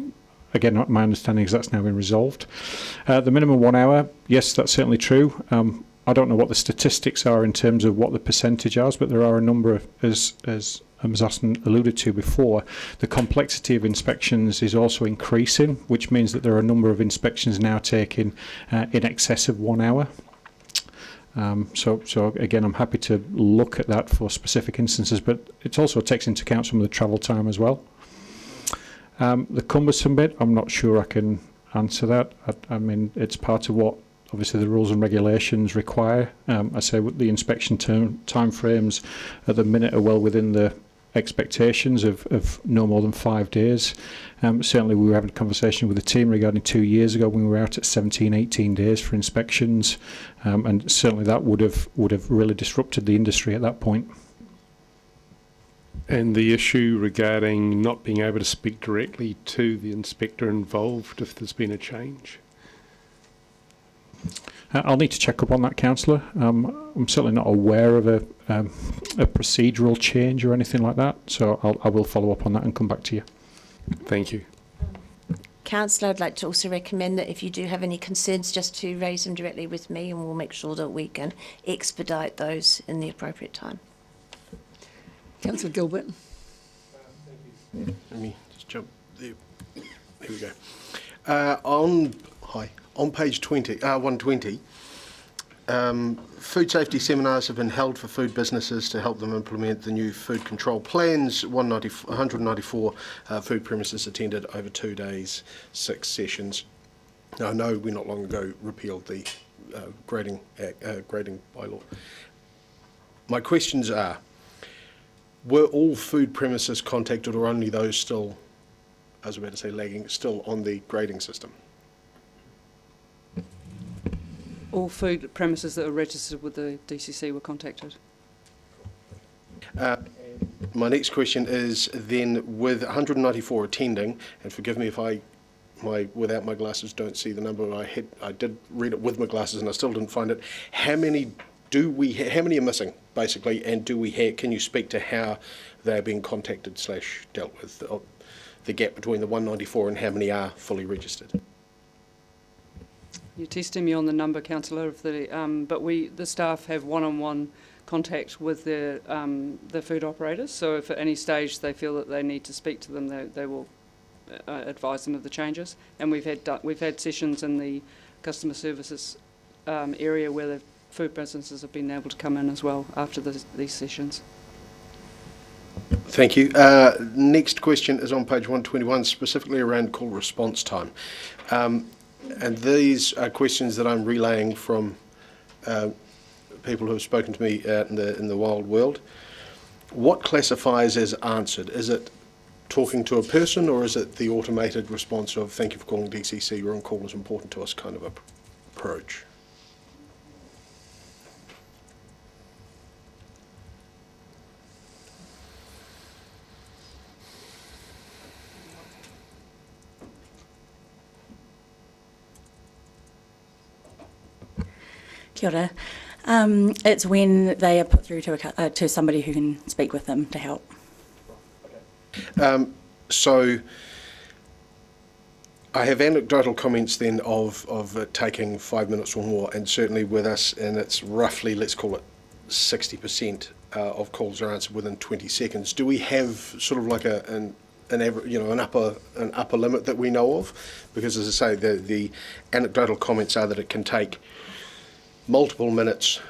again, my understanding is that's now been resolved. The minimum 1 hour, yes, that's certainly true. I don't know what the statistics are in terms of what the percentage is, but there are a number of, as Ms. Austin alluded to before, the complexity of inspections is also increasing, which means that there are a number of inspections now taking in excess of 1 hour. So again, I'm happy to look at that for specific instances, but it also takes into account some of the travel time as well. The cumbersome bit, I'm not sure I can answer that. I mean, it's part of what obviously the rules and regulations require. I say the inspection time frames at the minute are well within the expectations of no more than 5 days. Certainly we were having a conversation with the team regarding 2 years ago when we were out at 17, 18 days for inspections, and certainly that would have really disrupted the industry at that point. And the issue regarding not being able to speak directly to the inspector involved if there's been a change? I'll need to check up on that, Councillor. I'm certainly not aware of a procedural change or anything like that, so I will follow up on that and come back to you. Thank you. Councillor, I'd like to also recommend that if you do have any concerns, just to raise them directly with me, and we'll make sure that we can expedite those in the appropriate time. Councillor Gilbert. Let me just jump there. There we go. On page 120, food safety seminars have been held for food businesses to help them implement the new food control plans. 194 food premises attended over 2 days, 6 sessions. Now, I know we not long ago repealed the grading bylaw. My questions are, were all food premises contacted or only those still, I was about to say lagging, still on the grading system? All food premises that are registered with the DCC were contacted. My next question is then, with 194 attending, and forgive me if without my glasses don't see the number I did read it with my glasses and I still didn't find it. How many are missing basically, and can you speak to how they're being contacted / dealt with, the gap between the 194 and how many are fully registered? You're testing me on the number, Councillor, but the staff have one-on-one contact with the food operators. So if at any stage they feel that they need to speak to them, they will advise them of the changes. And we've had sessions in the customer services area where the food businesses have been able to come in as well after these sessions. Thank you. Next question is on page 121, specifically around call response time. And these are questions that I'm relaying from people who have spoken to me out in the wild world. What classifies as answered? Is it talking to a person, or is it the automated response of "thank you for calling DCC, your on-call is important to us" kind of approach? Kia ora. It's when they are put through to somebody who can speak with them to help. So I have anecdotal comments then of it taking 5 minutes or more, and certainly with us, and it's roughly, let's call it 60% of calls are answered within 20 seconds. Do we have sort of like an upper limit that we know of? Because as I say, the anecdotal comments are that it can take multiple minutes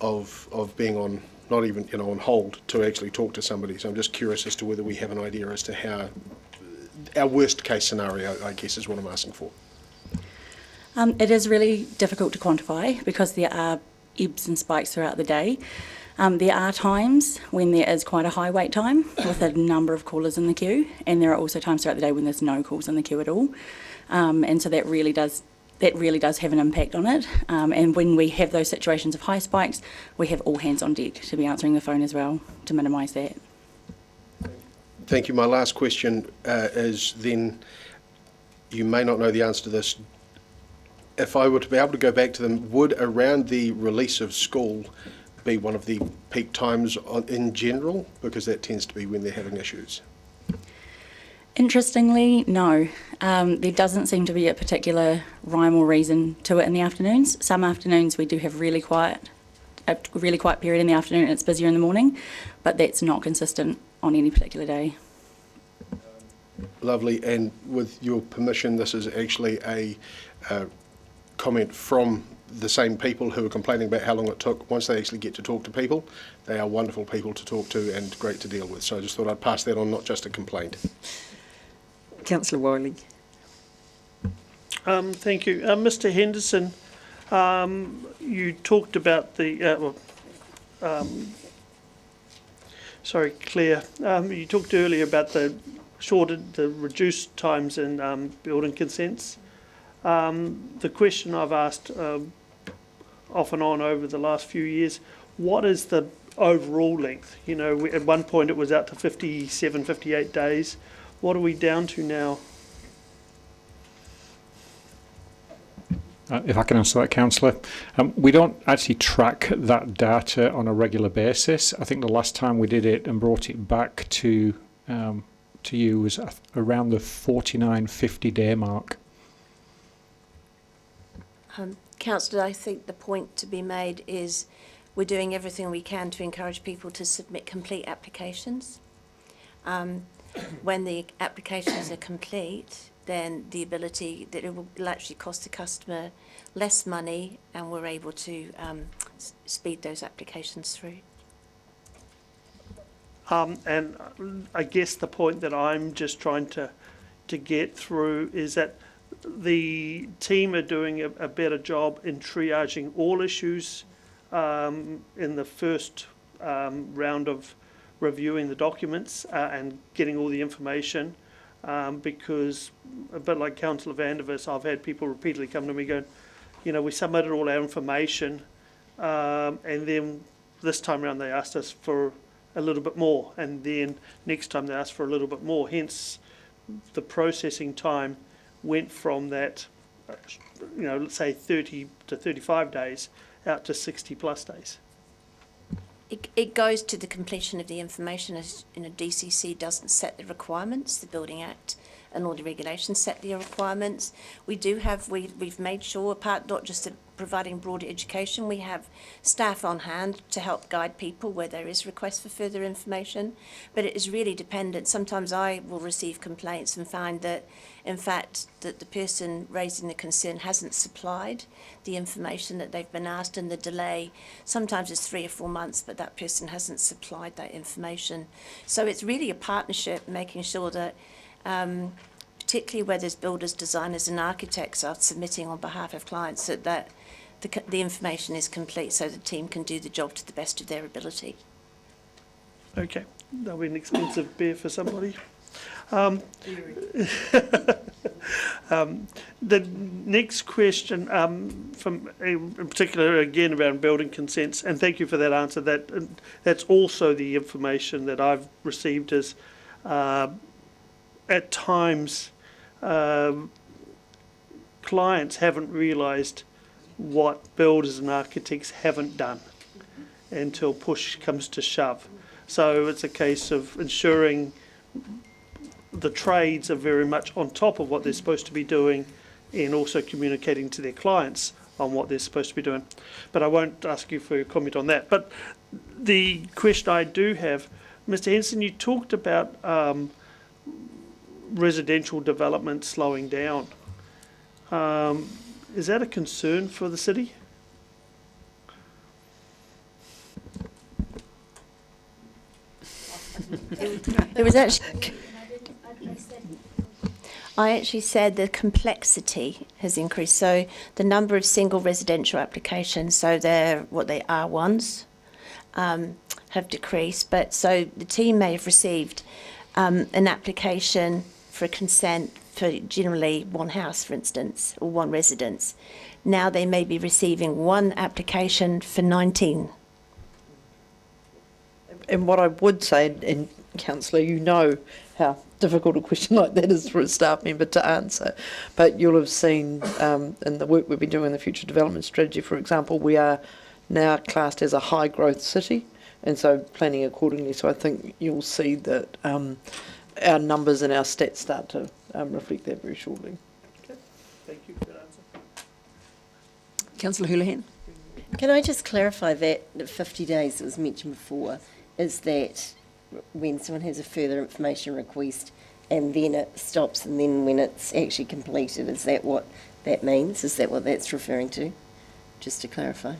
of being on, not even, you know, on hold to actually talk to somebody. So I'm just curious as to whether we have an idea as to how, our worst case scenario, I guess, is what I'm asking for. It is really difficult to quantify because there are ebbs and spikes throughout the day. There are times when there is quite a high wait time with a number of callers in the queue, and there are also times throughout the day when there's no calls in the queue at all. And so that really does have an impact on it. And when we have those situations of high spikes, we have all hands on deck to be answering the phone as well to minimise that. Thank you. My last question is then, you may not know the answer to this. If I were to be able to go back to them, would around the release of school be one of the peak times in general? Because that tends to be when they're having issues. Interestingly, no. There doesn't seem to be a particular rhyme or reason to it in the afternoons. Some afternoons we do have a really quiet period in the afternoon and it's busier in the morning, but that's not consistent on any particular day. Lovely. And with your permission, this is actually a comment from the same people who are complaining about how long it took. Once they actually get to talk to people, they are wonderful people to talk to and great to deal with. So I just thought I'd pass that on, not just a complaint. Councillor Wiley. Thank you. Mr Henderson, you talked about the, sorry, Claire, you talked earlier about the reduced times in building consents. The question I've asked off and on over the last few years, what is the overall length? You know, at one point it was out to 57, 58 days. What are we down to now? If I can answer that, Councillor. We don't actually track that data on a regular basis. I think the last time we did it and brought it back to you was around the 49, 50 day mark. Councillor, I think the point to be made is we're doing everything we can to encourage people to submit complete applications. When the applications are complete, then the ability that it will actually cost the customer less money, and we're able to speed those applications through. And I guess the point that I'm just trying to get through is that the team are doing a better job in triaging all issues in the first round of reviewing the documents and getting all the information, because a bit like Councillor Vandervis, I've had people repeatedly come to me going, you know, we submitted all our information and then this time around they asked us for a little bit more, and then next time they asked for a little bit more, hence the processing time went from that, you know, let's say 30 to 35 days out to 60 plus days. It goes to the completion of the information, as you know, DCC doesn't set the requirements, the Building Act and all the regulations set the requirements. We do have, we've made sure, apart not just of providing broader education, we have staff on hand to help guide people where there is requests for further information, but it is really dependent. Sometimes I will receive complaints and find that, in fact, that the person raising the concern hasn't supplied the information that they've been asked, and the delay sometimes is 3 or 4 months, but that person hasn't supplied that information. So it's really a partnership, making sure that particularly where there's builders, designers and architects are submitting on behalf of clients, that the information is complete so the team can do the job to the best of their ability. Okay, that'll be an expensive beer for somebody. The next question, from in particular again around building consents, and thank you for that answer. That's also the information that I've received is at times clients haven't realised what builders and architects haven't done until push comes to shove. So it's a case of ensuring the trades are very much on top of what they're supposed to be doing, and also communicating to their clients on what they're supposed to be doing. But I won't ask you for your comment on that. But the question I do have, Mr. Henson, you talked about residential development slowing down. Is that a concern for the city? There was actually. I actually said the complexity has increased. So the number of single residential applications, so they're what they are ones, have decreased. But so the team may have received an application for consent for generally one house, for instance, or one residence. Now they may be receiving one application for 19. And what I would say, and Councillor, you know how difficult a question like that is for a staff member to answer, but you'll have seen in the work we've been doing in the Future Development Strategy, for example, we are now classed as a high growth city, and so planning accordingly. So I think you'll see that our numbers and our stats start to reflect that very shortly. Okay. Thank you for that answer. Councillor Houlihan. Can I just clarify that the 50 days that was mentioned before, is that when someone has a further information request and then it stops and then when it's actually completed, is that what that means? Is that what that's referring to? Just to clarify.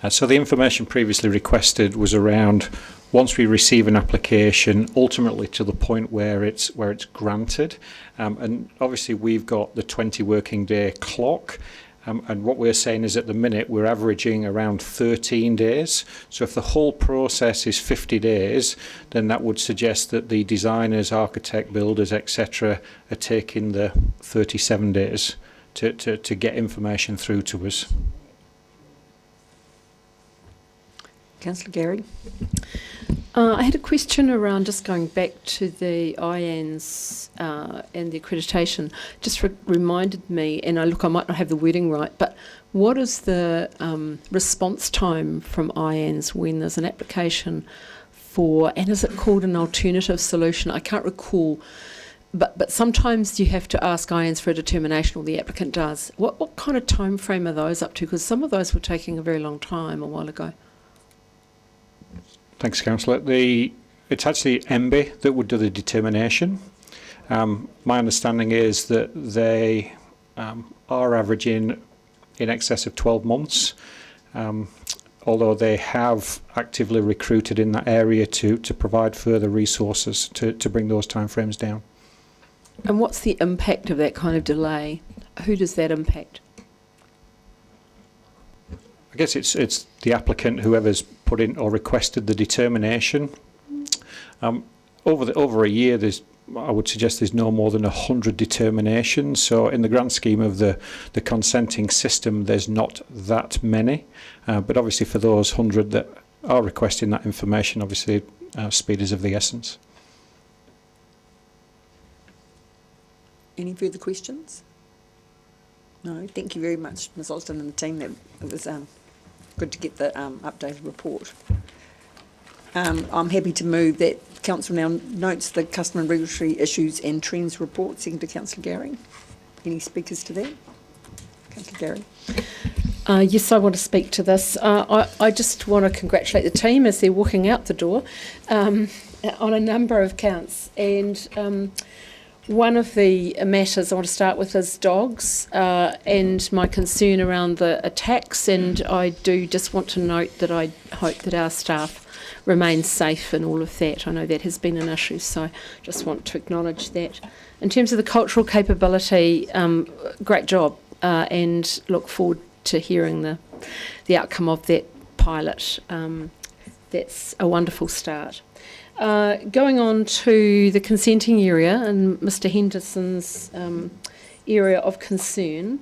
So the information previously requested was around once we receive an application, ultimately to the point where it's granted, and obviously we've got the 20 working day clock. And what we're saying is at the minute we're averaging around 13 days. So if the whole process is 50 days, then that would suggest that the designers, architect, builders, etc. are taking the 37 days to get information through to us. Councillor Gary. I had a question around just going back to the IANS and the accreditation. Just reminded me, and I might not have the wording right, but what is the response time from IANS when there's an application for, and is it called an alternative solution? I can't recall, but sometimes you have to ask IANS for a determination, or the applicant does. What kind of time frame are those up to? Because some of those were taking a very long time a while ago. Thanks, Councillor. It's actually MB that would do the determination. My understanding is that they are averaging in excess of 12 months, although they have actively recruited in that area to provide further resources to bring those timeframes down. And what's the impact of that kind of delay? Who does that impact? I guess it's the applicant, whoever's put in or requested the determination. Over a year, I would suggest there's no more than 100 determinations. So in the grand scheme of the consenting system, there's not that many. But obviously for those 100 that are requesting that information, obviously speed is of the essence. Any further questions? No, thank you very much, Ms Osden and the team. It was good to get the updated report. I'm happy to move that Council now notes the customer and regulatory issues and trends report. Second to Councillor Gary. Any speakers to that? Councillor Gary. Yes, I want to speak to this. I just want to congratulate the team as they're walking out the door on a number of counts. And one of the matters I want to start with is dogs and my concern around the attacks. And I do just want to note that I hope that our staff remain safe in all of that. I know that has been an issue, so just want to acknowledge that. In terms of the cultural capability, great job, and look forward to hearing the outcome of that pilot. That's a wonderful start. Going on to the consenting area and Mr Henderson's area of concern,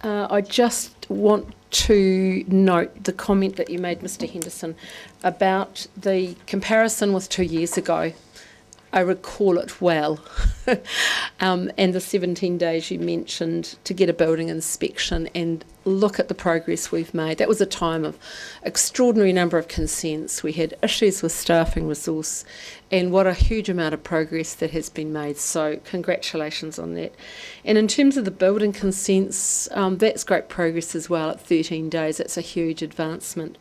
I just want to note the comment that you made, Mr Henderson, about the comparison with 2 years ago. I recall it well. And the 17 days you mentioned to get a building inspection, and look at the progress we've made. That was a time of extraordinary number of consents. We had issues with staffing resource, and what a huge amount of progress that has been made. So congratulations on that. And in terms of the building consents, that's great progress as well at 13 days. That's a huge advancement.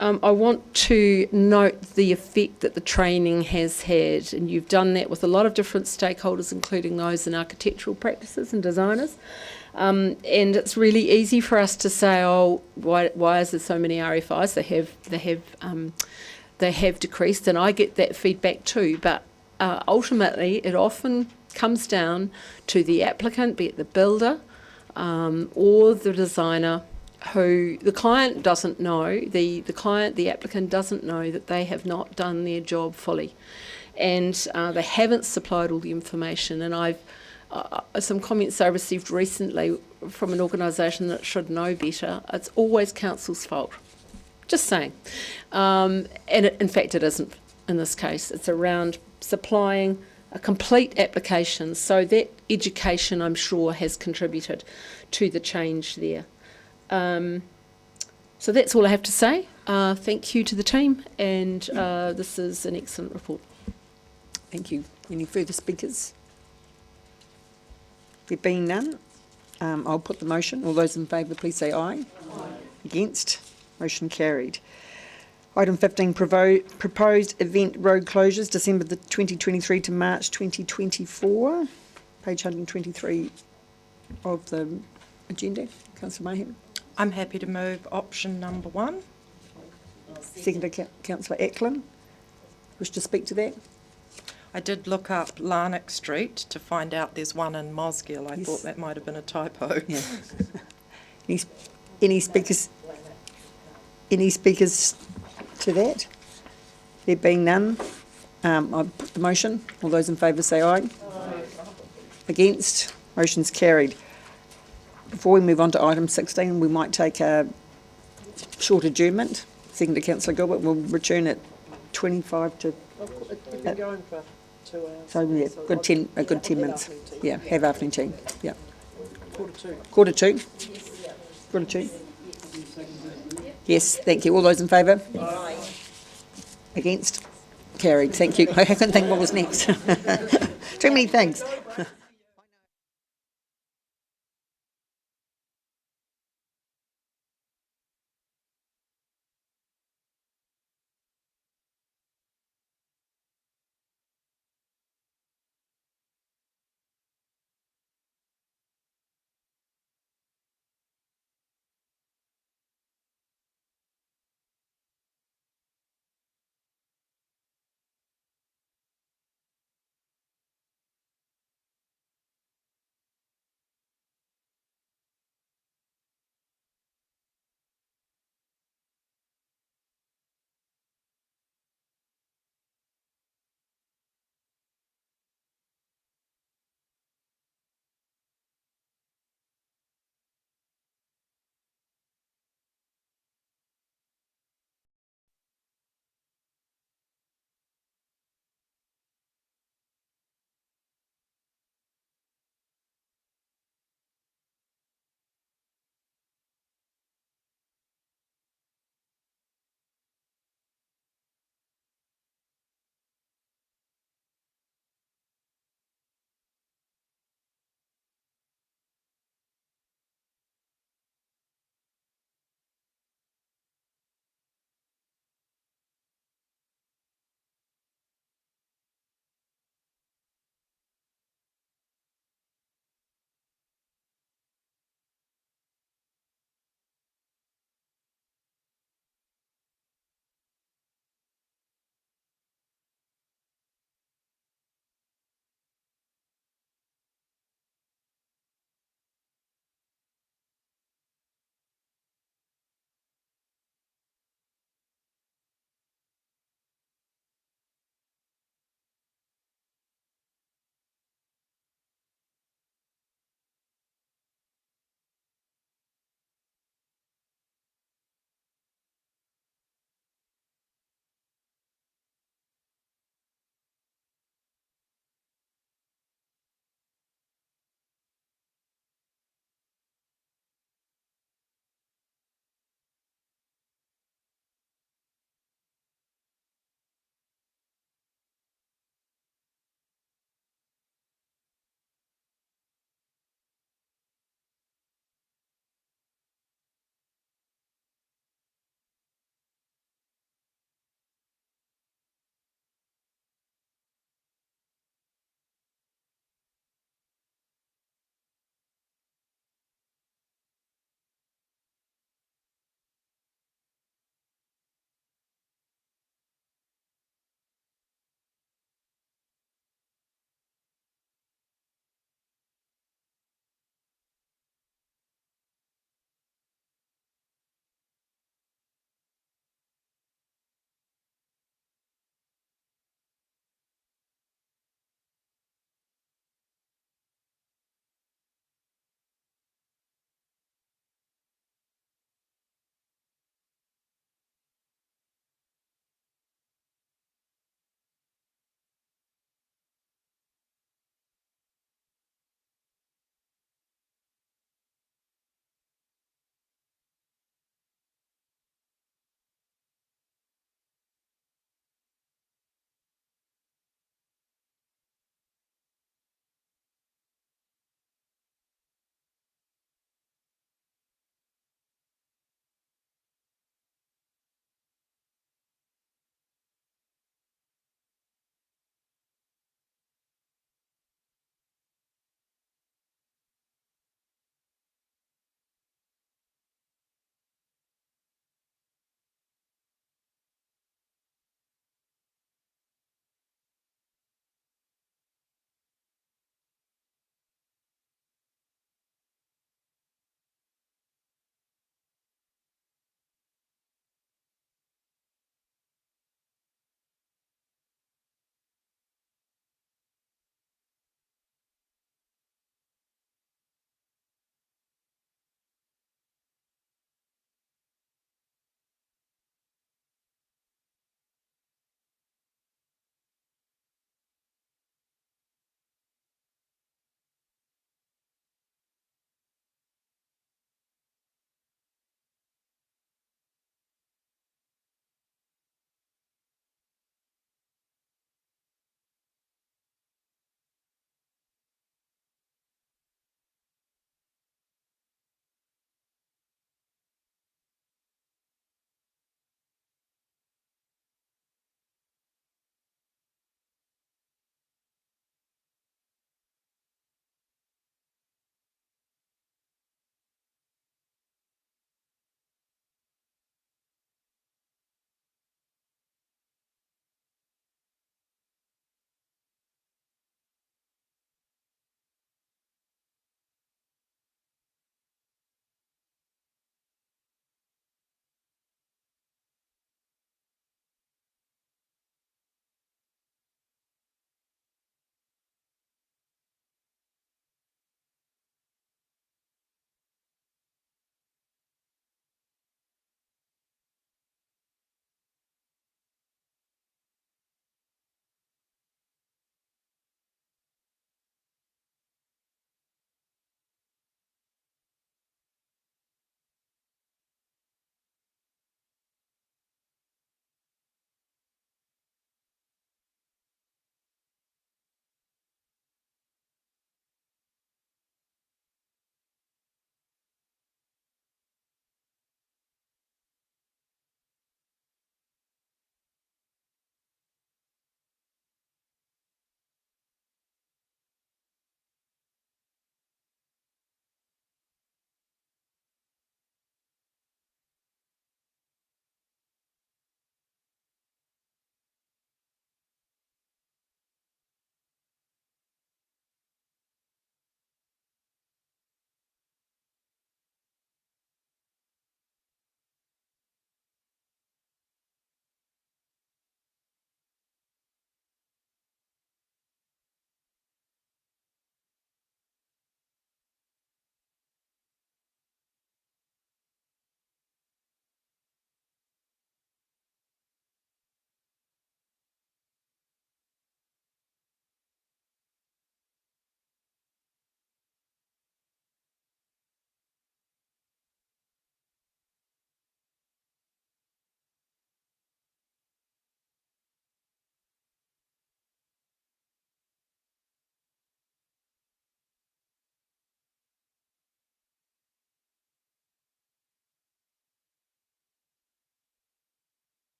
I want to note the effect that the training has had, and you've done that with a lot of different stakeholders, including those in architectural practices and designers. And it's really easy for us to say, oh, why is there so many RFIs? they have decreased, and I get that feedback too, but ultimately it often comes down to the applicant, be it the builder or the designer, who the client doesn't know, the applicant doesn't know that they have not done their job fully, and they haven't supplied all the information. And I've some comments I received recently from an organisation that should know better. It's always council's fault. Just saying. And in fact, it isn't in this case. It's around supplying a complete application. So that education, I'm sure, has contributed to the change there. So that's all I have to say. Thank you to the team, and this is an excellent report. Thank you. Any further speakers? There being none, I'll put the motion. All those in favour, please say aye. Aye. Against? Motion carried. Item 15, proposed event road closures, December the 2023 to March 2024. Page 123 of the agenda. Councillor Mayhem. I'm happy to move option number 1. Seconded, Councillor Ackland. Wish to speak to that? I did look up Larnock Street to find out there's one in Mosgiel. I Yes. thought that might have been a typo. Yeah. Any speakers? Any speakers to that? There being none, I put the motion. All those in favour say aye. Aye. Against? Motion's carried. Before we move on to item 16, we might take a short adjournment. Second to Councillor Gilbert. We'll return at 25 to... We've been going for 2 hours. So yeah, a good 10 minutes. Yeah, have afternoon tea. Yeah. Quarter two. Quarter two? Yes, thank you. All those in favour? Aye. Against? Carried. Thank you. I couldn't think what was next. Too many things.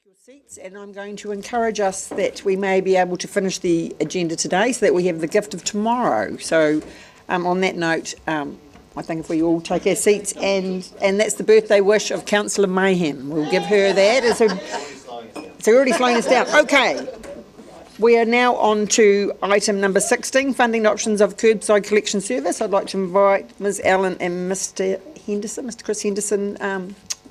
your seats, and I'm going to encourage us that we may be able to finish the agenda today so that we have the gift of tomorrow. So on that note, I think if we all take our seats, and that's the birthday wish of Councillor Mayhem. We'll give her that. It's already slowing us down. Okay. We are now on to item number 16, funding options of curbside collection service. I'd like to invite Ms. Allen and Mr. Henderson, Mr. Chris Henderson,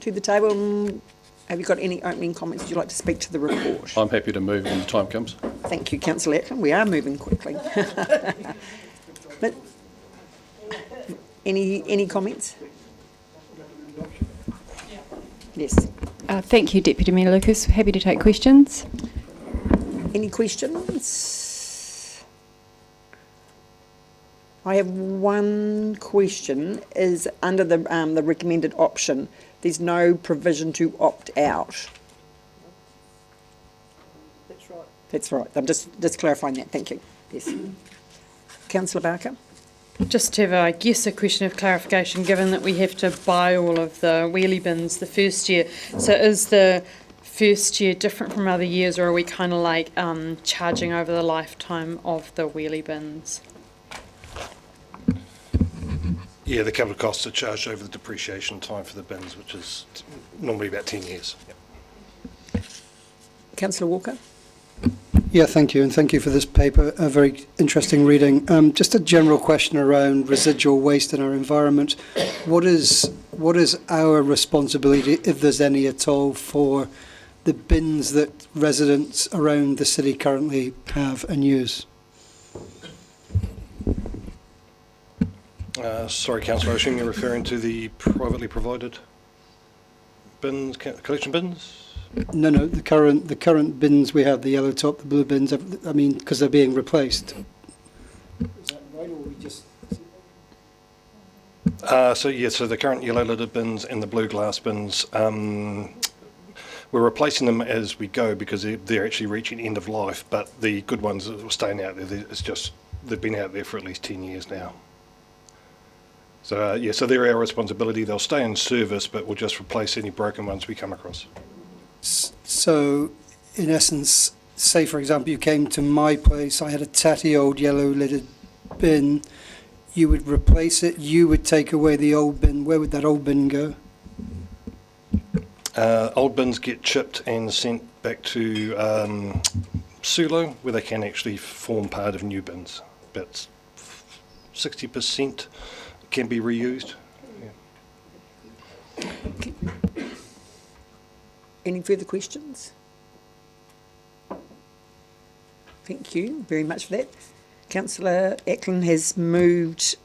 to the table. Have you got any opening comments? Would you like to speak to the report? I'm happy to move when the time comes. Thank you, Councillor Ackland. We are moving quickly. But any comments? Yes. Thank you, Deputy Mayor Lucas. Happy to take questions. Any questions? I have one question. Is under the recommended option, there's no provision to opt out. That's right. That's right. I'm just clarifying that. Thank you. Yes. Councillor Barker. Just have, I guess, a question of clarification, given that we have to buy all of the wheelie bins the first year. So is the first year different from other years, or are we kind of like charging over the lifetime of the wheelie bins? Yeah, the capital costs are charged over the depreciation time for the bins, which is normally about 10 years. Yep. Councillor Walker. Yeah, thank you, and thank you for this paper, a very interesting reading. Just a general question around residual waste in our environment. What is our responsibility, if there's any at all, for the bins that residents around the city currently have and use? Sorry, Councillor, I assume you're referring to the privately provided bins, collection bins? No, the current bins we have, the yellow top, the blue bins, I mean, because they're being replaced. Is that right, or we just... So the current yellow lidded bins and the blue glass bins, we're replacing them as we go because they're actually reaching end of life, but the good ones are staying out there. It's just, they've been out there for at least 10 years now. So so they're our responsibility. They'll stay in service, but we'll just replace any broken ones we come across. So, in essence, say for example you came to my place, I had a tatty old yellow lidded bin, you would replace it, you would take away the old bin. Where would that old bin go? Old bins get chipped and sent back to Sulo, where they can actually form part of new bins. About 60% can be reused. Yeah. Any further questions? Thank you very much for that. Councillor Ackland has moved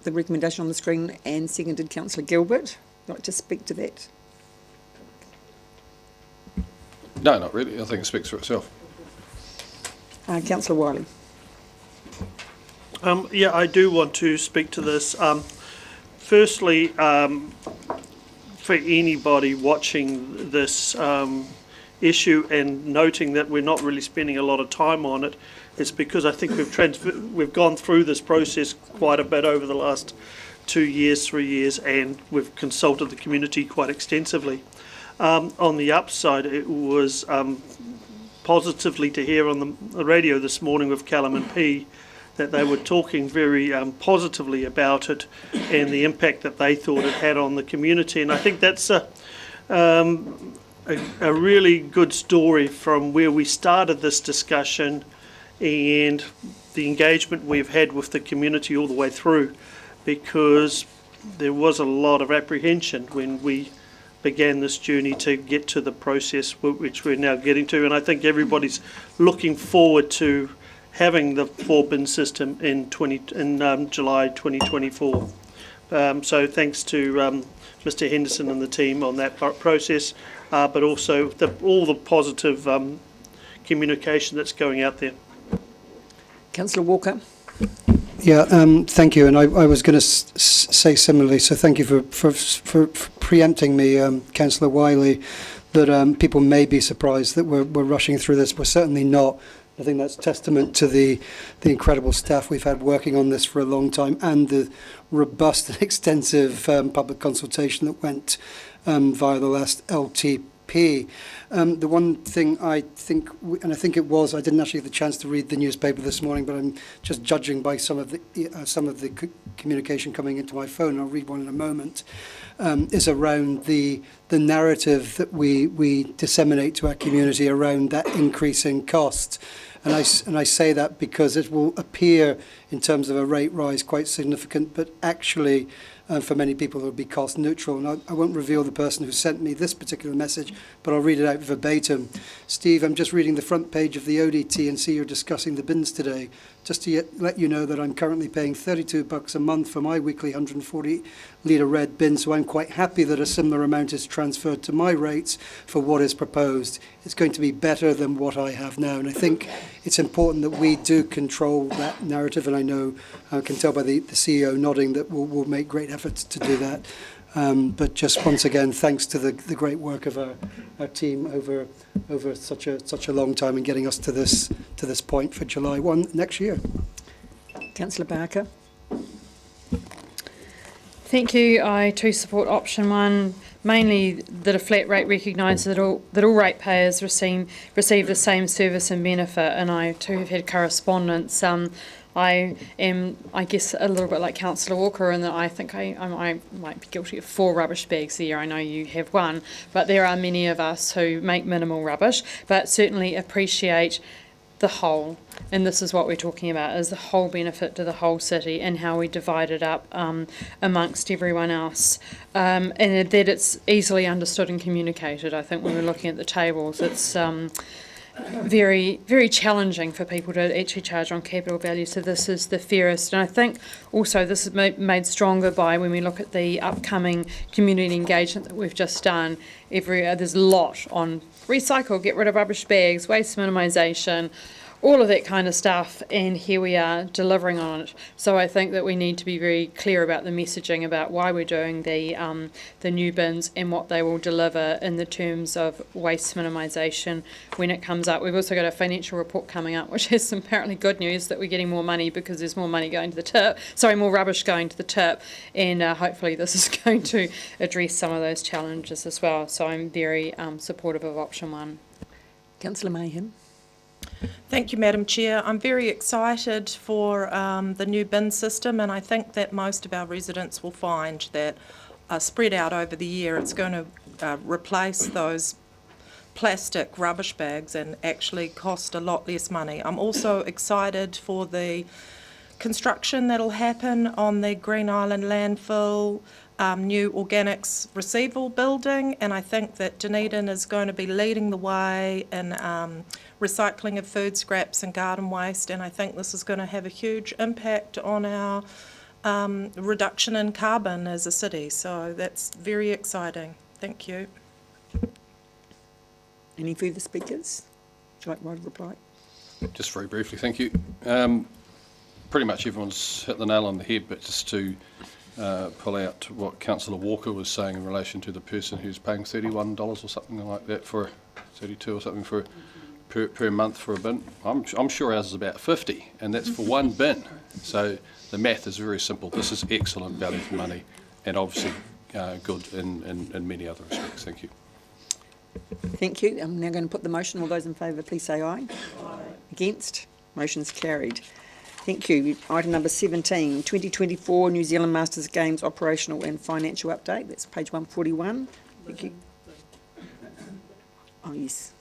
the recommendation on the screen and seconded Councillor Gilbert. Would you like to speak to that? No, not really. I think it speaks for itself. Councillor Wiley. Yeah, I do want to speak to this. Firstly, for anybody watching this issue and noting that we're not really spending a lot of time on it, it's because I think we've gone through this process quite a bit over the last 2 years, 3 years, and we've consulted the community quite extensively. On the upside, it was positively to hear on the radio this morning with Callum and P that they were talking very positively about it and the impact that they thought it had on the community. And I think that's a really good story from where we started this discussion and the engagement we've had with the community all the way through, because there was a lot of apprehension when we began this journey to get to the process which we're now getting to. And I think everybody's looking forward to having the 4-bin system in July 2024. So thanks to Mr. Henderson and the team on that process, but also all the positive communication that's going out there. Councillor Walker. Yeah, thank you. And I was going to say similarly, so thank you for preempting me, Councillor Wiley, that people may be surprised that we're rushing through this. We're certainly not. I think that's testament to the incredible staff we've had working on this for a long time and the robust and extensive public consultation that went via the last LT P. The one thing I think, and I think it was, I didn't actually have the chance to read the newspaper this morning, but I'm just judging by some of the communication coming into my phone. I'll read one in a moment. Is around the narrative that we disseminate to our community around that increasing cost. And I say that because it will appear in terms of a rate rise quite significant, but actually for many people it will be cost neutral. And I won't reveal the person who sent me this particular message, but I'll read it out verbatim. Steve, I'm just reading the front page of the ODT and see you're discussing the bins today. Just to let you know that I'm currently paying $32 a month for my weekly 140 litre red bin, so I'm quite happy that a similar amount is transferred to my rates for what is proposed. It's going to be better than what I have now, and I think it's important that we do control that narrative, and I know, I can tell by the CEO nodding that we'll make great efforts to do that. But just once again, thanks to the great work of our team over such a long time in getting us to this point for July 1 next year. Councillor Barker. Thank you. I too support option 1, mainly that a flat rate recognises that all ratepayers receive the same service and benefit, and I too have had correspondence. I am, I guess, a little bit like Councillor Walker in that I think I might be guilty of 4 rubbish bags a year. I know you have 1, but there are many of us who make minimal rubbish, but certainly appreciate the whole, and this is what we're talking about, is the whole benefit to the whole city and how we divide it up amongst everyone else, and that it's easily understood and communicated. I think when we're looking at the tables, it's very, very challenging for people to actually charge on capital value, so this is the fairest. And I think also this is made stronger by when we look at the upcoming community engagement that we've just done. There's a lot on recycle, get rid of rubbish bags, waste minimisation, all of that kind of stuff, and here we are delivering on it. So I think that we need to be very clear about the messaging about why we're doing the new bins and what they will deliver in the terms of waste minimisation when it comes up. We've also got a financial report coming up which has some apparently good news that we're getting more money because there's more money going to the tip, more rubbish going to the tip, and hopefully this is going to address some of those challenges as well. So I'm very supportive of option 1. Councillor Mayhem. Thank you, Madam Chair. I'm very excited for the new bin system, and I think that most of our residents will find that spread out over the year it's going to replace those plastic rubbish bags and actually cost a lot less money. I'm also excited for the construction that'll happen on the Green Island landfill new organics receival building, and I think that Dunedin is going to be leading the way in recycling of food scraps and garden waste, and I think this is going to have a huge impact on our reduction in carbon as a city, so that's very exciting. Thank you. Any further speakers? Would you like one reply? Just very briefly, thank you. Pretty much everyone's hit the nail on the head, but just to pull out what Councillor Walker was saying in relation to the person who's paying $31 or something like that, for 32 or something for per month for a bin. I'm sure ours is about 50, and that's for one bin. So the math is very simple. This is excellent value for money, and obviously good in many other respects. Thank you. Thank you. I'm now going to put the motion. All those in favour, please say aye. Aye. Against? Motion's carried. Thank you. Item number 17, 2024 New Zealand Masters Games operational and financial update. That's page 141. Thank you. Oh, yes.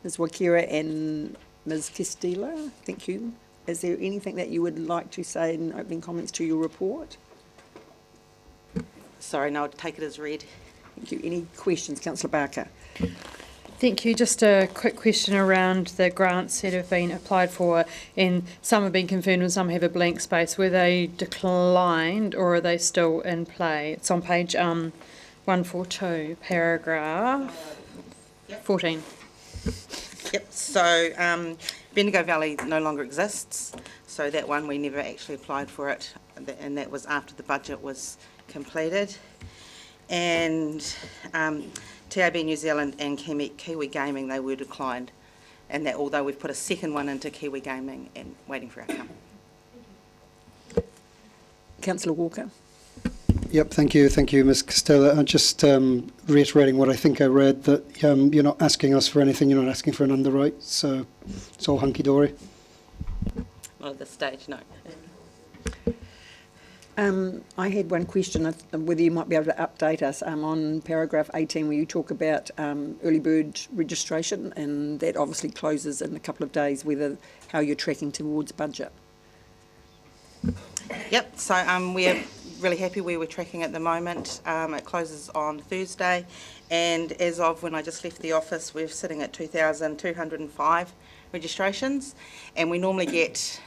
Ms. Wakira and Ms. Kistela, thank you. Is there anything that you would like to say in opening comments to your report? Sorry, no, I'll take it as read. Thank you. Any questions? Councillor Barker. Thank you. Just a quick question around the grants that have been applied for, and some have been confirmed and some have a blank space. Were they declined or are they still in play? It's on page 142, paragraph 14. Yep, so Bendigo Valley no longer exists, so that one we never actually applied for it, and that was after the budget was completed. And TAB New Zealand and Kiwi Gaming, they were declined, and that although we've put a second one into Kiwi Gaming and waiting for outcome. Councillor Walker. Yep, thank you, Ms Costello. Just reiterating what I think I read, that you're not asking us for anything, you're not asking for an underwrite, so it's all hunky-dory. Not at this stage, no. I had one question, whether you might be able to update us on paragraph 18 where you talk about early bird registration, and that obviously closes in a couple of days, how you're tracking towards budget. Yep, so we are really happy where we're tracking at the moment. It closes on Thursday, and as of when I just left the office, we're sitting at 2,205 registrations, and we normally get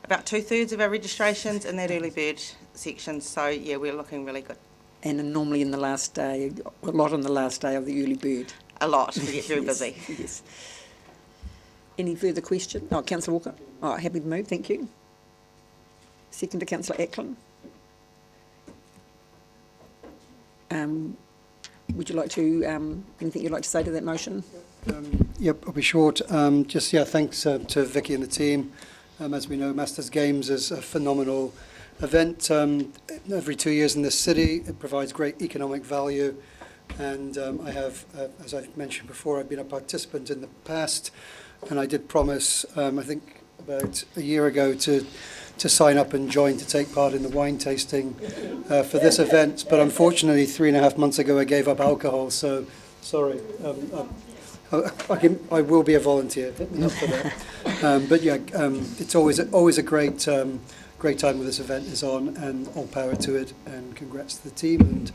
about 2/3 of our registrations in that early bird section, so yeah, we're looking really good. And normally in the last day, a lot on the last day of the early bird. A lot, we get very Yes, busy. Yes. Any further question? Oh, Councillor Walker. Oh, happy to move, thank you. Second to Councillor Ackland. Would you like to, anything you'd like to say to that motion? Yep, I'll be short. Thanks to Vicky and the team. As we know, Masters Games is a phenomenal event. Every 2 years in this city, it provides great economic value. And I have, as I've mentioned before, I've been a participant in the past, and I did promise, I think about a year ago, to sign up and join to take part in the wine tasting for this event. But unfortunately, 3.5 months ago, I gave up alcohol, so sorry. I will be a volunteer. Hit me up for that. It's always a great time when this event is on, and all power to it. And congrats to the team, and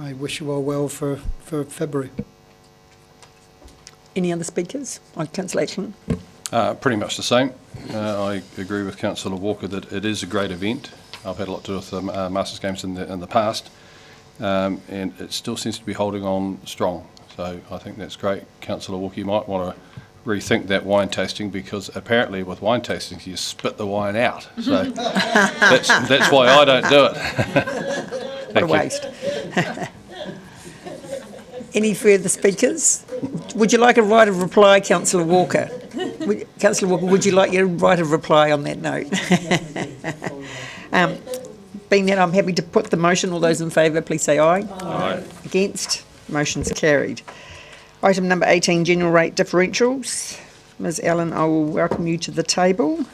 I wish you all well for February. Any other speakers? Councillor Ackland. Pretty much the same. I agree with Councillor Walker that it is a great event. I've had a lot to do with the Masters Games in the past, and it still seems to be holding on strong. So I think that's great. Councillor Walker, you might want to rethink that wine tasting, because apparently with wine tastings you spit the wine out. So that's why I don't do it. What a waste. Any further speakers? Would you like a right of reply, Councillor Walker? Councillor Walker, would you like your right of reply on that note? Being that, I'm happy to put the motion. All those in favour, please say aye. Aye. Against? Motion's carried. Item number 18, general rate differentials. Ms Allen, I will welcome you to the table.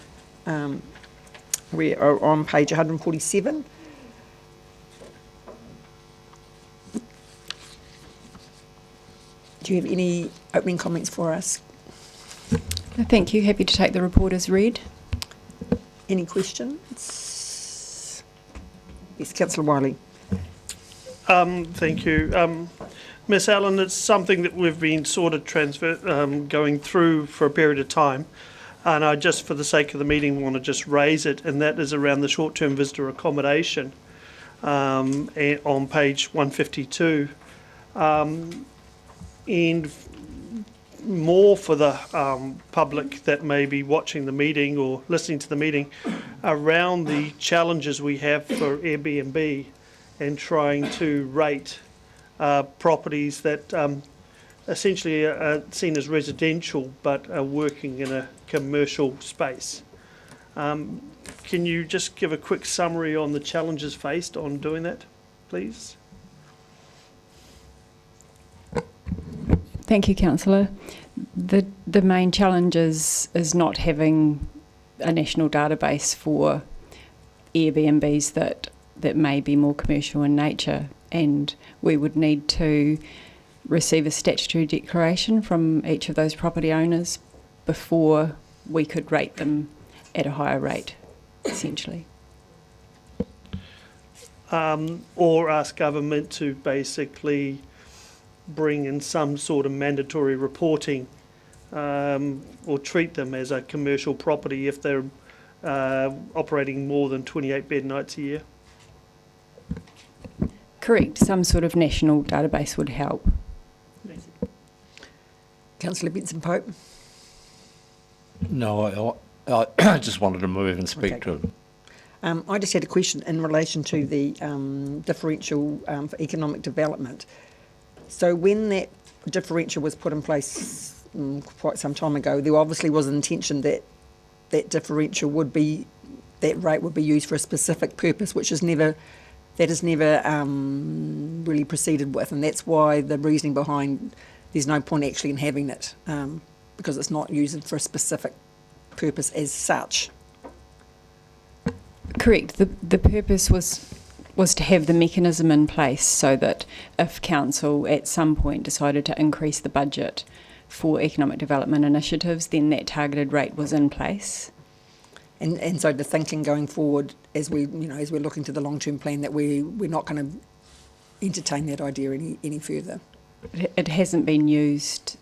We are on page 147. Do you have any opening comments for us? No, thank you. Happy to take the report as read. Any questions? Yes, Councillor Wiley. Thank you. Ms Allen, it's something that we've been sort of going through for a period of time, and I just, for the sake of the meeting, want to just raise it, and that is around the short-term visitor accommodation on page 152. And more for the public that may be watching the meeting or listening to the meeting, around the challenges we have for Airbnb and trying to rate properties that essentially are seen as residential but are working in a commercial space. Can you just give a quick summary on the challenges faced on doing that, please? Thank you, Councillor. The main challenge is not having a national database for Airbnbs that may be more commercial in nature, and we would need to receive a statutory declaration from each of those property owners before we could rate them at a higher rate, essentially. Or ask government to basically bring in some sort of mandatory reporting, or treat them as a commercial property if they're operating more than 28 bed nights a year. Correct. Some sort of national database would help. Councillor Benson-Pope. No, I just wanted to move and speak to it. I just had a question in relation to the differential for economic development. So when that differential was put in place quite some time ago, there obviously was an intention that that differential would be, that rate would be used for a specific purpose, which has never that is never really proceeded with, and that's why the reasoning behind there's no point actually in having it, because it's not used for a specific purpose as such. Correct. The purpose was to have the mechanism in place so that if council at some point decided to increase the budget for economic development initiatives, then that targeted rate was in place. And so the thinking going forward, as we're looking to the long-term plan, that we're not going to entertain that idea any further. It hasn't been used,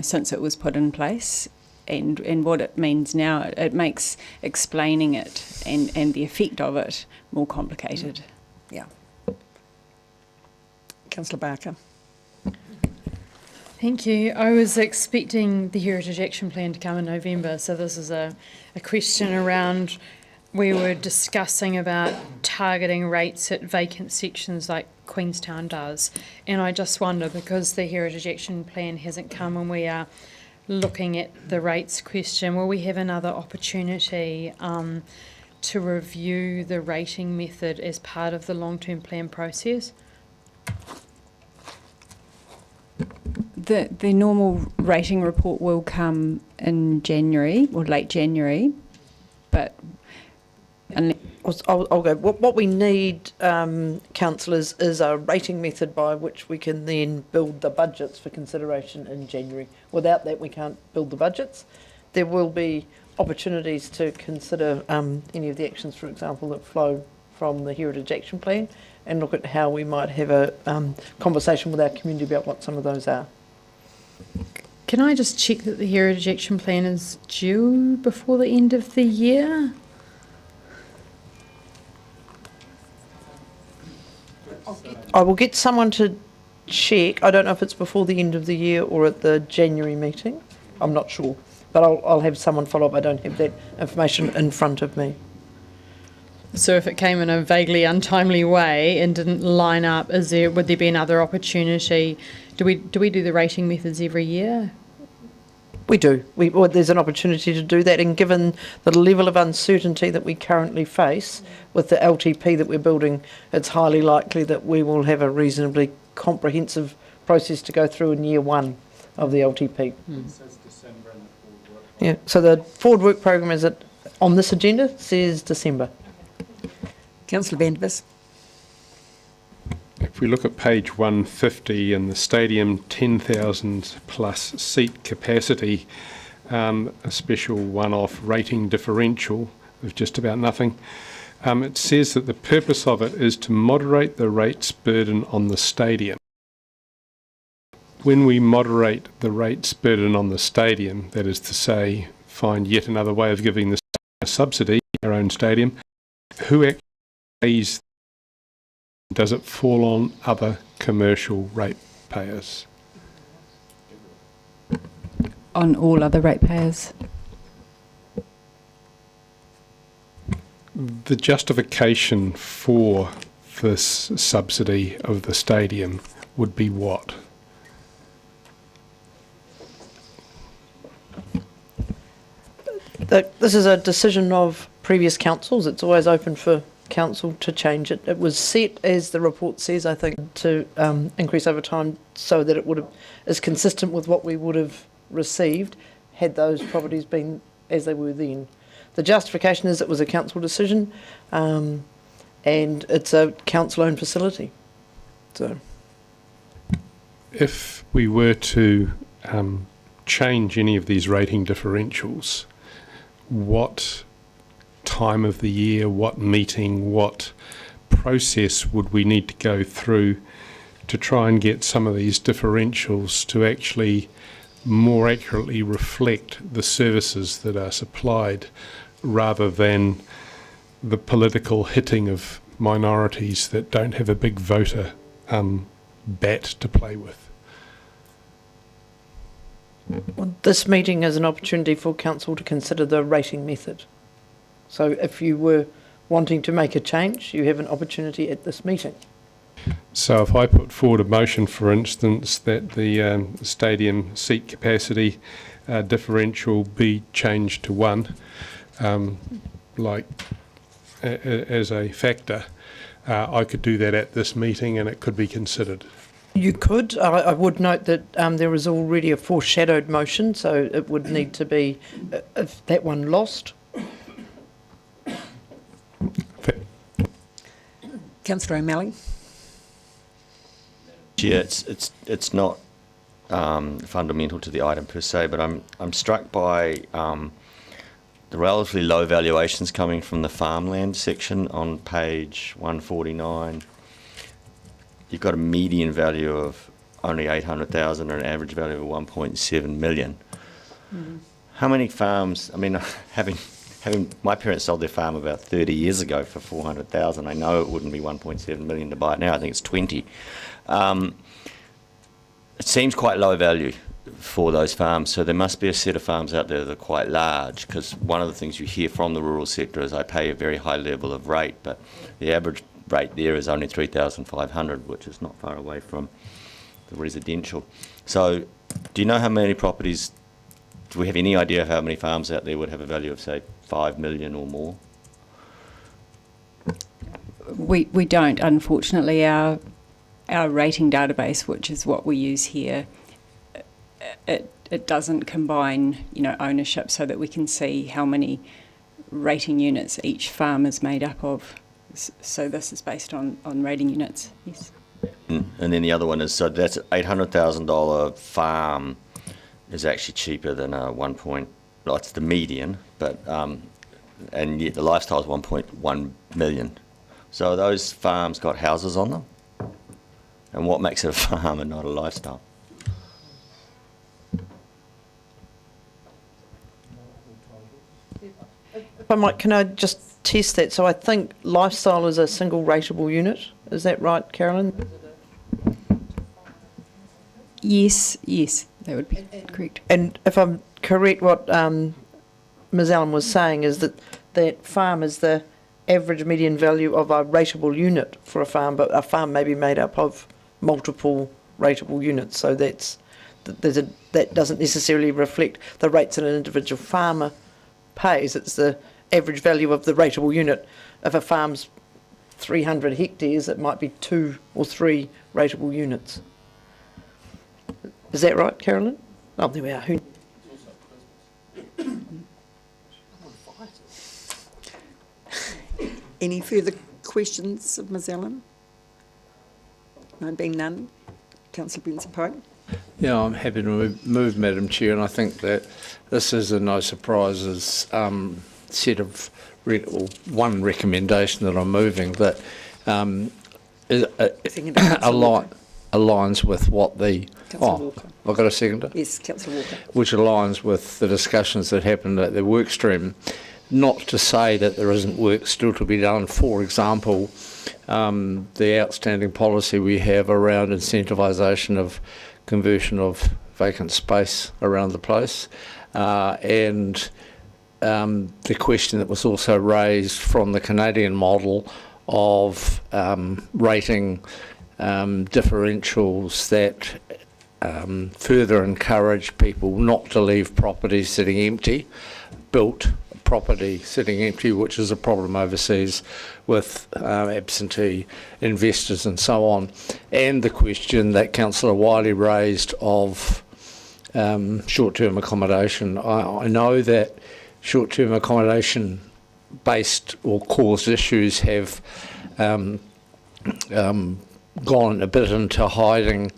since it was put in place. And what it means now, it makes explaining it and the effect of it more complicated. Yeah. Councillor Barker. Thank you. I was expecting the Heritage Action Plan to come in November, so this is a question around, we were discussing about targeting rates at vacant sections like Queenstown does, and I just wonder, because the Heritage Action Plan hasn't come and we are looking at the rates question, will we have another opportunity to review the rating method as part of the long-term plan process? The normal rating report will come in January or late January, but I'll go. What we need, councillors, is a rating method by which we can then build the budgets for consideration in January. Without that, we can't build the budgets. There will be opportunities to consider any of the actions, for example, that flow from the Heritage Action Plan, and look at how we might have a conversation with our community about what some of those are. Can I just check that the Heritage Action Plan is due before the end of the year? I will get someone to check. I don't know if it's before the end of the year or at the January meeting. I'm not sure, but I'll have someone follow up. I don't have that information in front of me. So if it came in a vaguely untimely way and didn't line up, would there be another opportunity? Do we do the rating methods every year? We do. There's an opportunity to do that, and given the level of uncertainty that we currently face with the LTP that we're building, it's highly likely that we will have a reasonably comprehensive process to go through in year one of the LTP. Yeah. So the forward work program is on this agenda says December. Councillor Vandevers. If we look at page 150 and the stadium 10,000 plus seat capacity, a special one-off rating differential of just about nothing, it says that the purpose of it is to moderate the rates burden on the stadium. When we moderate the rates burden on the stadium, that is to say, find yet another way of giving the a subsidy, our own stadium, who actually pays? Does it fall on other commercial ratepayers? On all other ratepayers. The justification for this subsidy of the stadium would be what? This is a decision of previous councils. It's always open for council to change it. It was set, as the report says, I think, to increase over time so that it is consistent with what we would have received had those properties been as they were then. The justification is it was a council decision, and it's a council-owned facility. So, if we were to change any of these rating differentials, what time of the year, what meeting, what process would we need to go through to try and get some of these differentials to actually more accurately reflect the services that are supplied, rather than the political hitting of minorities that don't have a big voter bat to play with? well, this meeting is an opportunity for council to consider the rating method. So if you were wanting to make a change, you have an opportunity at this meeting. So if I put forward a motion, for instance, that the stadium seat capacity differential be changed to 1, as a factor, I could do that at this meeting and it could be considered. You could. I would note that there is already a foreshadowed motion, so it would need to be, if that one lost. Councillor O'Malley. Yeah, it's not fundamental to the item per se, but I'm struck by the relatively low valuations coming from the farmland section on page 149. You've got a median value of only 800,000 and an average value of 1.7 million. Mm. How many farms? I mean, having my parents sold their farm about 30 years ago for 400,000. I know it wouldn't be 1.7 million to buy it now. I think it's 20. It seems quite low value for those farms, so there must be a set of farms out there that are quite large, because one of the things you hear from the rural sector is I pay a very high level of rate, but the average rate there is only 3,500, which is not far away from the residential. So do you know how many properties, do we have any idea of how many farms out there would have a value of, say, 5 million or more? We don't, unfortunately. Our rating database, which is what we use here, it doesn't combine, ownership, so that we can see how many rating units each farm is made up of. So this is based on rating units, yes. And then the other one is, so that's $800,000 farm is actually cheaper than a well, it's the median, but and yet the lifestyle is 1.1 million. So those farms got houses on them? And what makes it a farm and not a lifestyle? If I might, can I just test that? So I think lifestyle is a single rateable unit. Is that right, Carolyn? Yes, that would be correct. And if I'm correct, what Ms Allen was saying is that farm is the average median value of a rateable unit for a farm, but a farm may be made up of multiple rateable units. So that doesn't necessarily reflect the rates that an individual farmer pays. It's the average value of the rateable unit. If a farm's 300 hectares, it might be 2 or 3 rateable units. Is that right, Carolyn? Oh, there we are. Any further questions of Ms Allen? No, being none. Councillor Benson-Pope. Yeah, I'm happy to move, Madam Chair, and I think that this is a no surprises set of one recommendation that I'm moving that aligns with what the... Councillor Walker. I've got a seconder? Yes, Councillor Walker. Which aligns with the discussions that happened at the work stream. Not to say that there isn't work still to be done. For example, the outstanding policy we have around incentivisation of conversion of vacant space around the place, and the question that was also raised from the Canadian model of rating differentials that further encourage people not to leave property sitting empty, built property sitting empty, which is a problem overseas with absentee investors and so on, and the question that Councillor Wiley raised of short-term accommodation. I know that short-term accommodation based or caused issues have gone a bit into hiding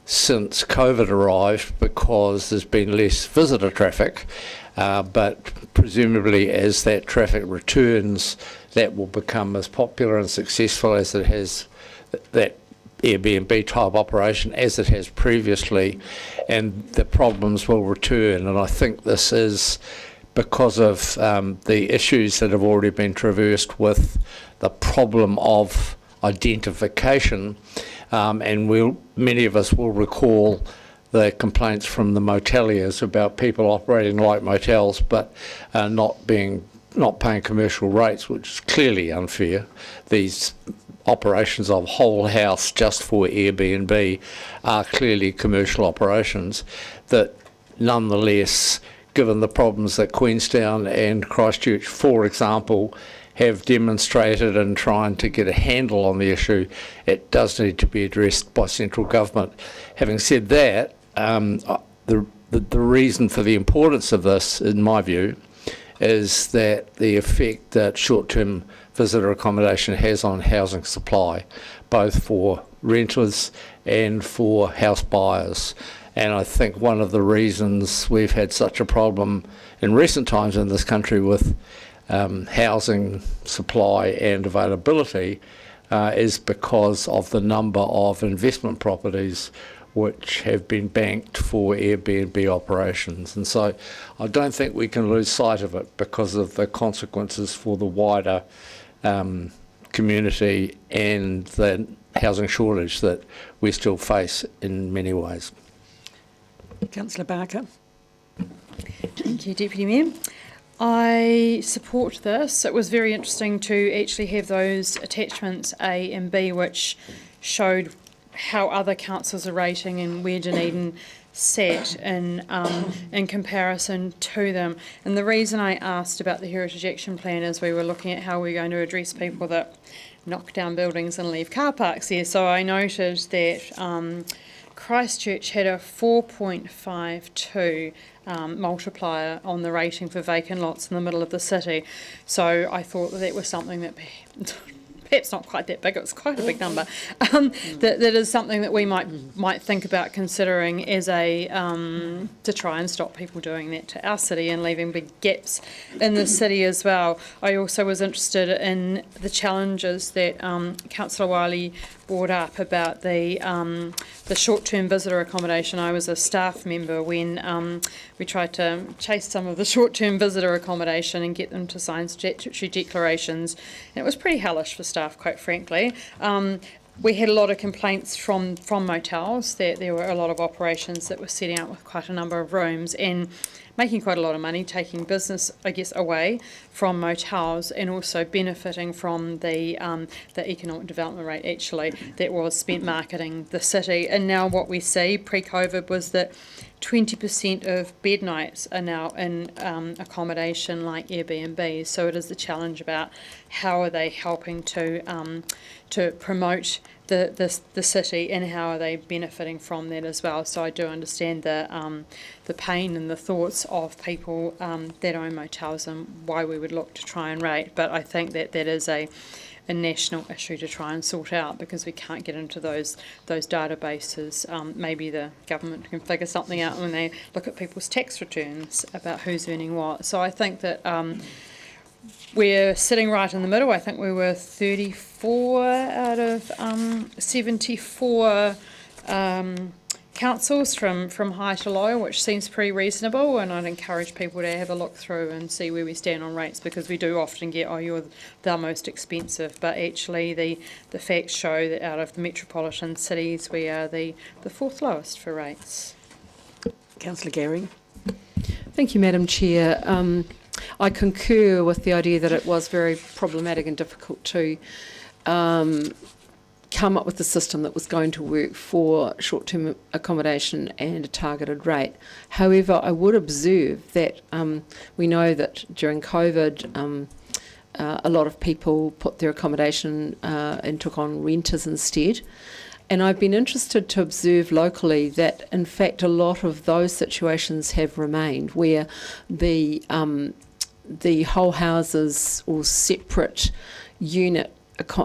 since COVID arrived because there's been less visitor traffic, but presumably as that traffic returns, that will become as popular and successful as it has, that Airbnb type operation as it has previously, and the problems will return. And I think this is because of the issues that have already been traversed with the problem of identification, and many of us will recall the complaints from the moteliers about people operating like motels but not paying commercial rates, which is clearly unfair. These operations of whole house just for Airbnb are clearly commercial operations that nonetheless, given the problems that Queenstown and Christchurch, for example, have demonstrated in trying to get a handle on the issue, it does need to be addressed by central government. Having said that, the reason for the importance of this, in my view, is that the effect that short-term visitor accommodation has on housing supply, both for renters and for house buyers. And I think one of the reasons we've had such a problem in recent times in this country with housing supply and availability is because of the number of investment properties which have been banked for Airbnb operations. And so I don't think we can lose sight of it because of the consequences for the wider community and the housing shortage that we still face in many ways. Councillor Barker. Thank you, Deputy Mayor. I support this. It was very interesting to actually have those attachments A and B, which showed how other councils are rating and where Dunedin sat in comparison to them. And the reason I asked about the Heritage Action Plan is we were looking at how we're going to address people that knock down buildings and leave car parks there. So I noted that Christchurch had a 4.52 multiplier on the rating for vacant lots in the middle of the city. So I thought that was something that perhaps not quite that big, it was quite a big number, that is something that we might think about considering as a to try and stop people doing that to our city and leaving big gaps in the city as well. I also was interested in the challenges that Councillor Wiley brought up about the short-term visitor accommodation. I was a staff member when we tried to chase some of the short-term visitor accommodation and get them to sign statutory declarations. And it was pretty hellish for staff, quite frankly. We had a lot of complaints from motels that there were a lot of operations that were setting out with quite a number of rooms and making quite a lot of money, taking business, I guess, away from motels and also benefiting from the economic development rate, actually, that was spent marketing the city. And now what we see pre-COVID was that 20% of bed nights are now in accommodation like Airbnb. So it is the challenge about how are they helping to promote the city and how are they benefiting from that as well. So I do understand the pain and the thoughts of people that own motels and why we would look to try and rate. But I think that is a national issue to try and sort out because we can't get into those databases. Maybe the government can figure something out when they look at people's tax returns about who's earning what. So I think that we're sitting right in the middle. I think we were 34 out of 74 councils from high to low, which seems pretty reasonable, and I'd encourage people to have a look through and see where we stand on rates, because we do often get, oh, you're the most expensive, but actually the facts show that out of the metropolitan cities we are the fourth lowest for rates. Councillor Gary. Thank you, Madam Chair. I concur with the idea that it was very problematic and difficult to come up with a system that was going to work for short-term accommodation and a targeted rate. However, I would observe that we know that during COVID a lot of people put their accommodation and took on renters instead. And I've been interested to observe locally that, in fact, a lot of those situations have remained, where the whole houses or separate unit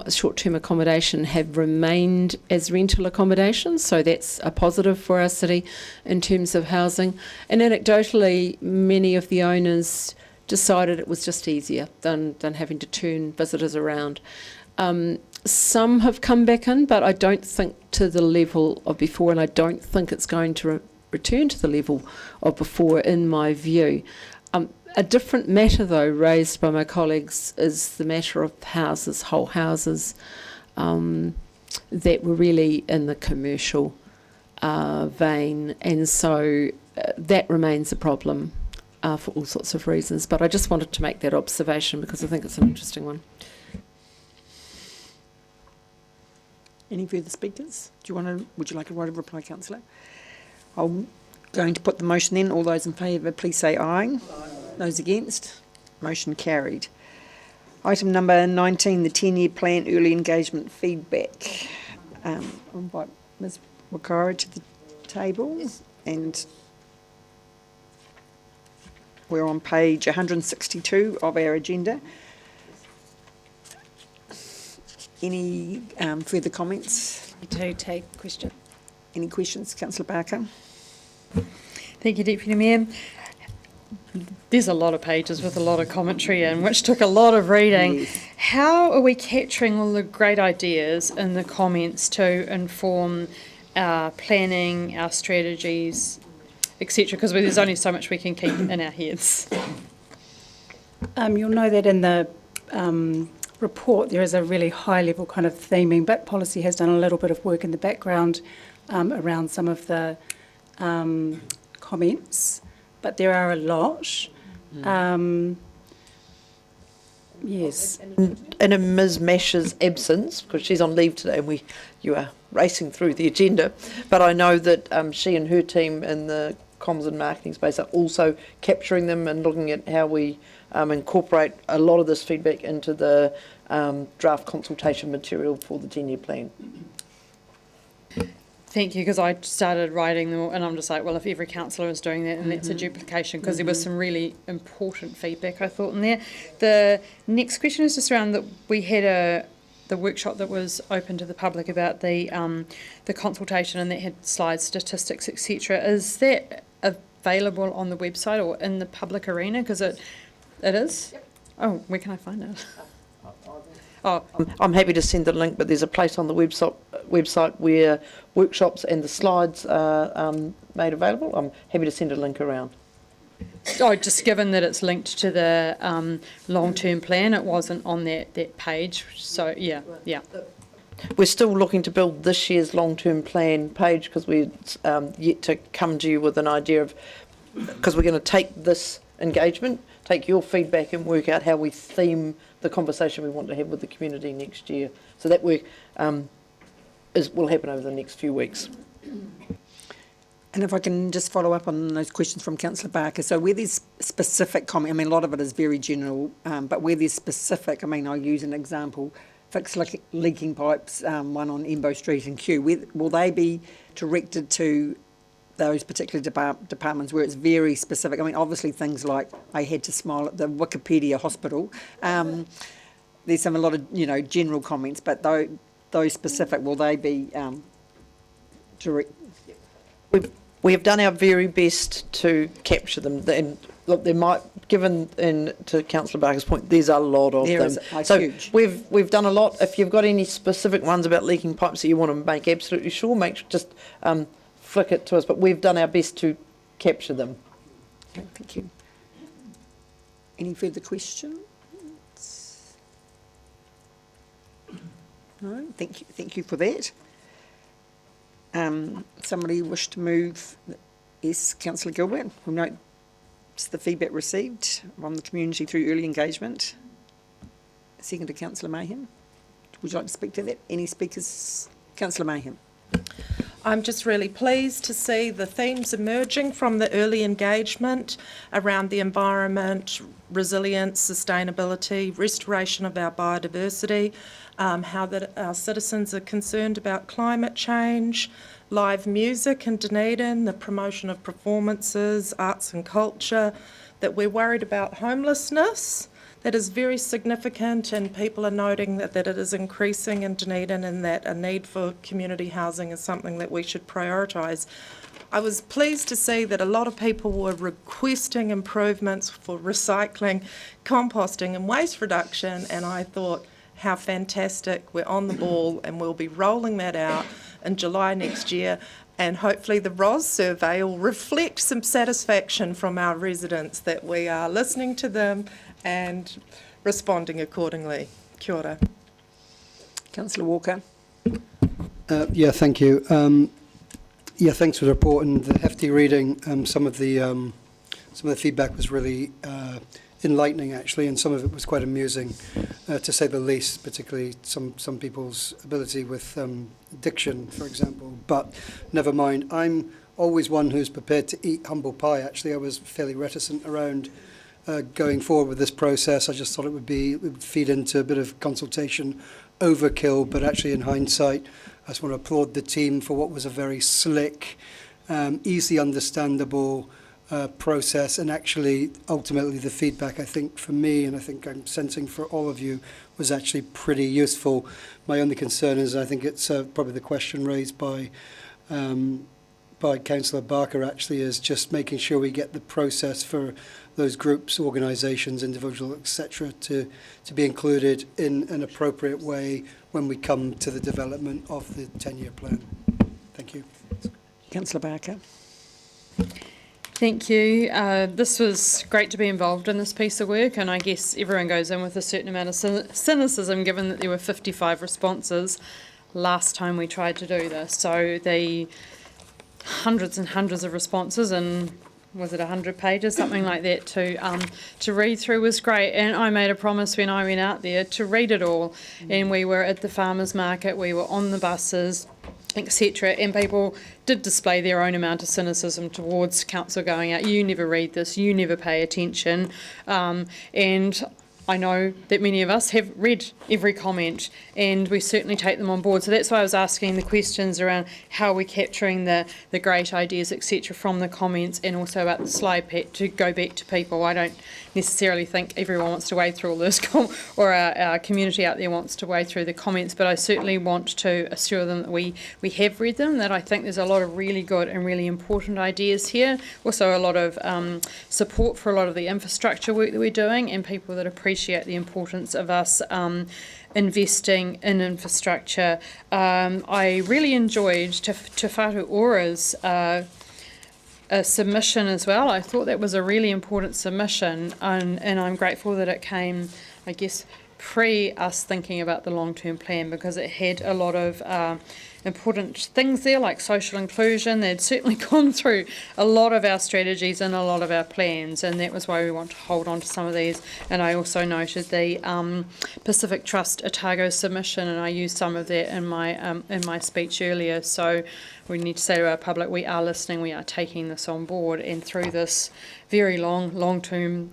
short-term accommodation have remained as rental accommodation, so that's a positive for our city in terms of housing. And anecdotally, many of the owners decided it was just easier than having to turn visitors around. Some have come back in, but I don't think to the level of before, and I don't think it's going to return to the level of before, in my view. A different matter, though, raised by my colleagues is the matter of houses, whole houses, that were really in the commercial vein, and so that remains a problem for all sorts of reasons. But I just wanted to make that observation because I think it's an interesting one. Any further speakers? Would you like a right of reply, Councillor? I'm going to put the motion then. All those in favour, please say aye. Aye. Those against? Motion carried. Item number 19, the 10-year plan early engagement feedback. I'll invite Ms Wakara to the table, and we're on page 162 of our agenda. Any further comments? To take question. Any questions, Councillor Barker? Thank you, Deputy Mayor. There's a lot of pages with a lot of commentary in, which took a lot of reading. Yes. How are we capturing all the great ideas in the comments to inform our planning, our strategies, etc.? Because there's only so much we can keep in our heads. You'll know that in the report there is a really high level kind of theming, but policy has done a little bit of work in the background around some of the comments, but there are a lot. Yes. And in Ms Mash's absence, because she's on leave today and you are racing through the agenda, but I know that she and her team in the comms and marketing space are also capturing them and looking at how we incorporate a lot of this feedback into the draft consultation material for the 10-year plan. Thank you, because I started writing them and I'm just like, well, if every councillor is doing that, and that's a duplication, because there was some really important feedback, I thought, in there. The next question is just around that we had the workshop that was open to the public about the consultation, and that had slides, statistics, etc. Is that available on the website or in the public arena? Because it is? Yep. Oh, where can I find it? Oh, I'm happy to send the link, but there's a place on the website where workshops and the slides are made available. I'm happy to send a link around. Oh, just given that it's linked to the long-term plan, it wasn't on that page. So, yeah. We're still looking to build this year's long-term plan page, because we're yet to come to you with an idea of, because we're going to take this engagement, take your feedback and work out how we theme the conversation we want to have with the community next year. So that work will happen over the next few weeks. And if I can just follow up on those questions from Councillor Barker. So where there's specific comment, I mean, a lot of it is very general, but where there's specific, I mean, I'll use an example, fix leaking pipes, one on Embo Street and Kew. Will they be directed to those particular departments where it's very specific? I mean, obviously things like, I had to smile at the Wikipedia hospital. There's a lot of, general comments, but those specific, will they be direct? We have done our very best to capture them. And look, there might, given to Councillor Barker's point, there's a lot of them. So huge. We've done a lot. If you've got any specific ones about leaking pipes that you want to make absolutely sure, just flick it to us. But we've done our best to capture them. Okay, thank you. Any further questions? No, thank you for that. Somebody wish to move? Yes, Councillor Gilbert. We'll note the feedback received from the community through early engagement. Second to Councillor Mayhem. Would you like to speak to that? Any speakers? Councillor Mayhem. I'm just really pleased to see the themes emerging from the early engagement around the environment, resilience, sustainability, restoration of our biodiversity, how that our citizens are concerned about climate change, live music in Dunedin, the promotion of performances, arts and culture, that we're worried about homelessness. That is very significant, and people are noting that it is increasing in Dunedin, and that a need for community housing is something that we should prioritise. I was pleased to see that a lot of people were requesting improvements for recycling, composting and waste reduction, and I thought, how fantastic, we're on the ball, and we'll be rolling that out in July next year, and hopefully the ROS survey will reflect some satisfaction from our residents that we are listening to them and responding accordingly. Kia ora. Councillor Walker. Yeah, thank you. Thanks for the report and the hefty reading. Some of the feedback was really enlightening, actually, and some of it was quite amusing, to say the least. Particularly some people's ability with diction, for example. But never mind. I'm always one who's prepared to eat humble pie. Actually, I was fairly reticent around going forward with this process. I just thought it would feed into a bit of consultation overkill, but actually in hindsight, I just want to applaud the team for what was a very slick, easily understandable process, and actually ultimately the feedback, I think, for me, and I think I'm sensing for all of you, was actually pretty useful. My only concern is, I think it's probably the question raised by Councillor Barker, actually, is just making sure we get the process for those groups, organisations, individuals, etc., to be included in an appropriate way when we come to the development of the 10-year plan. Thank you. Councillor Barker. Thank you. This was great to be involved in this piece of work, and I guess everyone goes in with a certain amount of cynicism, given that there were 55 responses last time we tried to do this. So the hundreds and hundreds of responses, and was it 100 pages, something like that, to read through was great. And I made a promise when I went out there to read it all. And we were at the farmers market, we were on the buses, etc., and people did display their own amount of cynicism towards council going out. You never read this, you never pay attention, and I know that many of us have read every comment, and we certainly take them on board. So that's why I was asking the questions around how we're capturing the great ideas, etc., from the comments, and also about the slide pack to go back to people. I don't necessarily think everyone wants to wade through all this, or our community out there wants to wade through the comments, but I certainly want to assure them that we have read them, that I think there's a lot of really good and really important ideas here. Also a lot of support for a lot of the infrastructure work that we're doing, and people that appreciate the importance of us investing in infrastructure. I really enjoyed Te Whatu Ora's a submission as well. I thought that was a really important submission, and I'm grateful that it came, I guess, pre us thinking about the long-term plan, because it had a lot of important things there, like social inclusion. They'd certainly gone through a lot of our strategies and a lot of our plans, and that was why we want to hold on to some of these. And I also noted the Pacific Trust Otago submission, and I used some of that in my speech earlier. So we need to say to our public, we are listening, we are taking this on board, and through this very long-term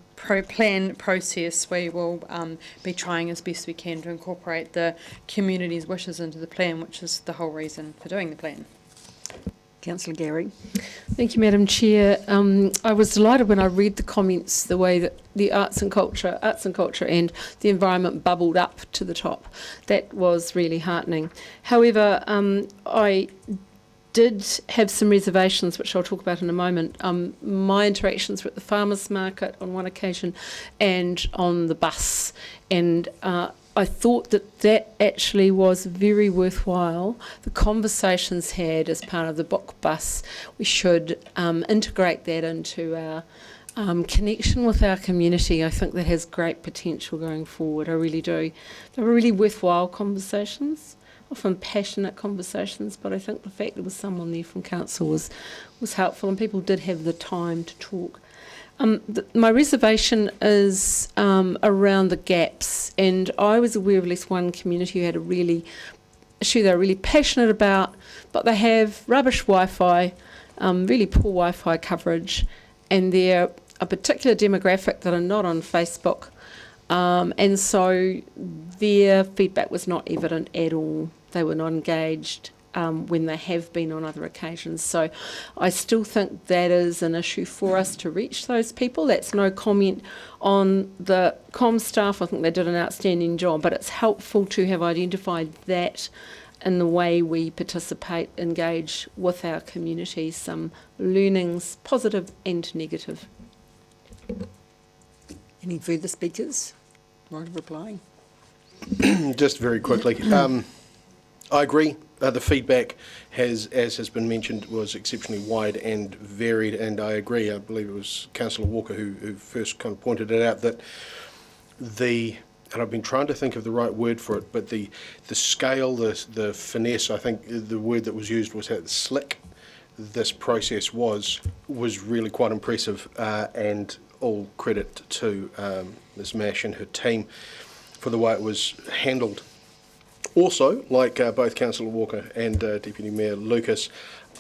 plan process, we will be trying as best we can to incorporate the community's wishes into the plan, which is the whole reason for doing the plan. Councillor Gary. Thank you, Madam Chair. I was delighted when I read the comments, the way that the arts and culture and the environment bubbled up to the top. That was really heartening. However, I did have some reservations, which I'll talk about in a moment. My interactions were at the farmers market on one occasion and on the bus, and I thought that actually was very worthwhile. The conversations had as part of the book bus, we should integrate that into our connection with our community. I think that has great potential going forward, I really do. They were really worthwhile conversations, often passionate conversations, but I think the fact there was someone there from council was helpful, and people did have the time to talk. My reservation is around the gaps, and I was aware of at least one community who had a really issue they were really passionate about, but they have rubbish Wi-Fi, really poor Wi-Fi coverage, and they're a particular demographic that are not on Facebook, and so their feedback was not evident at all. They were not engaged when they have been on other occasions. So I still think that is an issue for us to reach those people. That's no comment on the comm staff. I think they did an outstanding job, but it's helpful to have identified that in the way we participate, engage with our community, some learnings, positive and negative. Any further speakers? Right of replying. Just very quickly. I agree. The feedback as has been mentioned, was exceptionally wide and varied, and I agree. I believe it was Councillor Walker who first kind of pointed it out, that and I've been trying to think of the right word for it, but the scale, the finesse, I think the word that was used was how slick this process was really quite impressive, and all credit to Ms. Mash and her team for the way it was handled. Also, like both Councillor Walker and Deputy Mayor Lucas,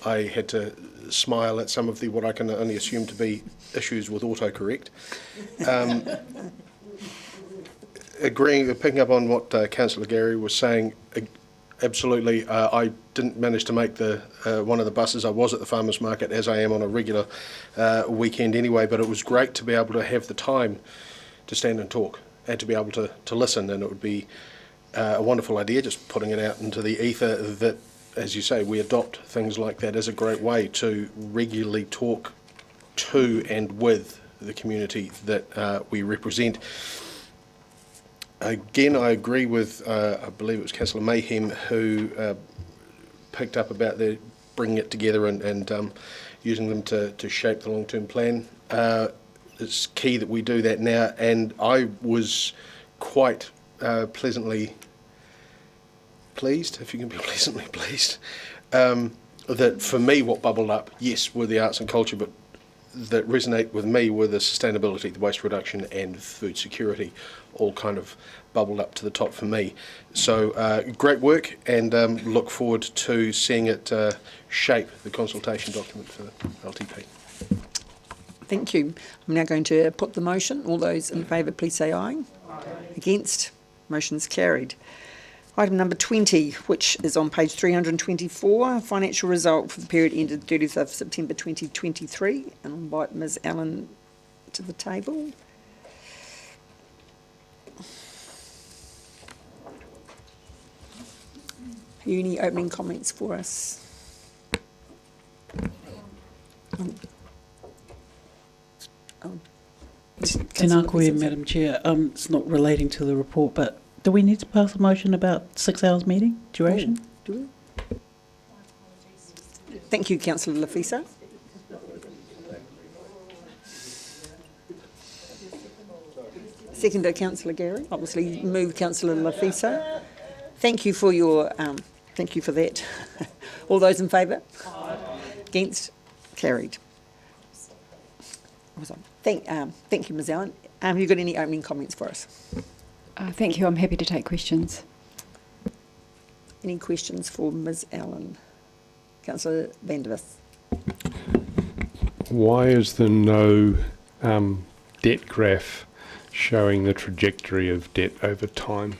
I had to smile at some of the what I can only assume to be issues with autocorrect. Picking up on what Councillor Gary was saying, absolutely. I didn't manage to make the one of the buses. I was at the farmers market, as I am on a regular weekend anyway, but it was great to be able to have the time to stand and talk and to be able to listen, and it would be a wonderful idea, just putting it out into the ether that, as you say, we adopt things like that as a great way to regularly talk to and with the community that we represent. Again, I agree with, I believe it was Councillor Mayhem who picked up about bringing it together and using them to shape the long-term plan. It's key that we do that now, and I was quite pleasantly pleased, if you can be pleasantly pleased, that for me what bubbled up, yes, were the arts and culture, but that resonate with me were the sustainability, the waste reduction and food security, all kind of bubbled up to the top for me. So great work, and look forward to seeing it shape the consultation document for LTP. Thank you. I'm now going to put the motion. All those in favour, please say aye. Aye. Against? Motion's carried. Item number 20, which is on page 324, financial result for the period ended 30th of September 2023. And I'll invite Ms Allen to the table. Have you any opening comments for us? Tēnā koe, Madam Chair. It's not relating to the report, but do we need to pass a motion about 6 hours meeting duration? Oh, do we? Thank you, Councillor Lafisa. Seconded, Councillor Gary. Obviously, moved Councillor Lafisa. Thank you for your. Thank you for that. All those in favour? Against? Carried. Thank you, Ms Allen. Have you got any opening comments for us? Thank you. I'm happy to take questions. Any questions for Ms Allen? Councillor Vandervis. Why is there no debt graph showing the trajectory of debt over time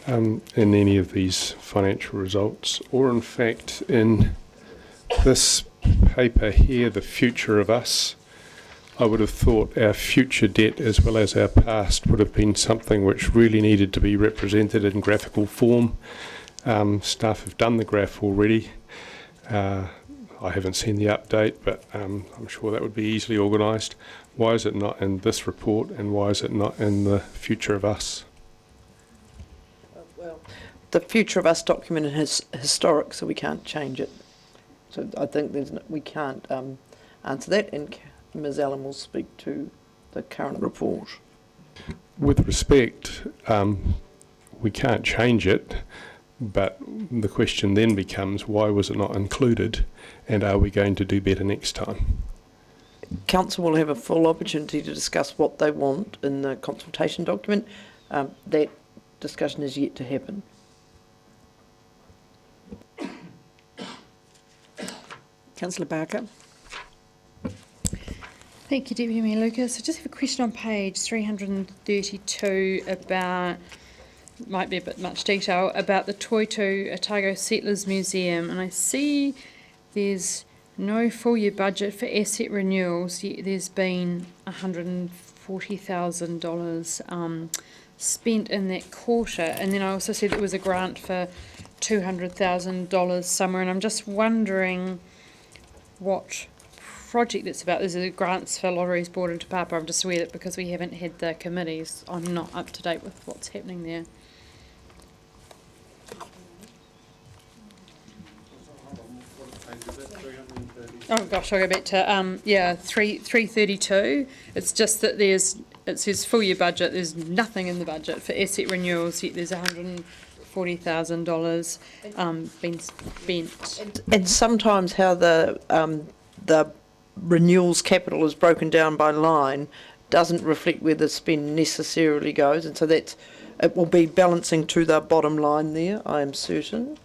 in any of these financial results? Or in fact, in this paper here, The Future of Us, I would have thought our future debt as well as our past would have been something which really needed to be represented in graphical form. Staff have done the graph already. I haven't seen the update, but I'm sure that would be easily organised. Why is it not in this report, and why is it not in The Future of Us? Well, The Future of Us document is historic, so we can't change it. So I think we can't answer that, and Ms Allen will speak to the current report. With respect, we can't change it, but the question then becomes, why was it not included, and are we going to do better next time? Council will have a full opportunity to discuss what they want in the consultation document. That discussion is yet to happen. Councillor Barker. Thank you, Deputy Mayor Lucas. I just have a question on page 332 about, might be a bit much detail, about the Toitu Otago Settlers Museum, and I see there's no full year budget for asset renewals, yet there's been $140,000 spent in that quarter, and then I also see there was a grant for $200,000 somewhere, and I'm just wondering what project it's about. There's a grants for Lotteries Board and Te Papa. I'm just aware that because we haven't had the committees, I'm not up to date with what's happening there. Oh gosh, I'll go back to 332. It's just that it says full year budget. There's nothing in the budget for asset renewals, yet there's $140,000 been spent. And sometimes how the renewals capital is broken down by line doesn't reflect where the spend necessarily goes, and so that's it will be balancing to the bottom line there, I am certain.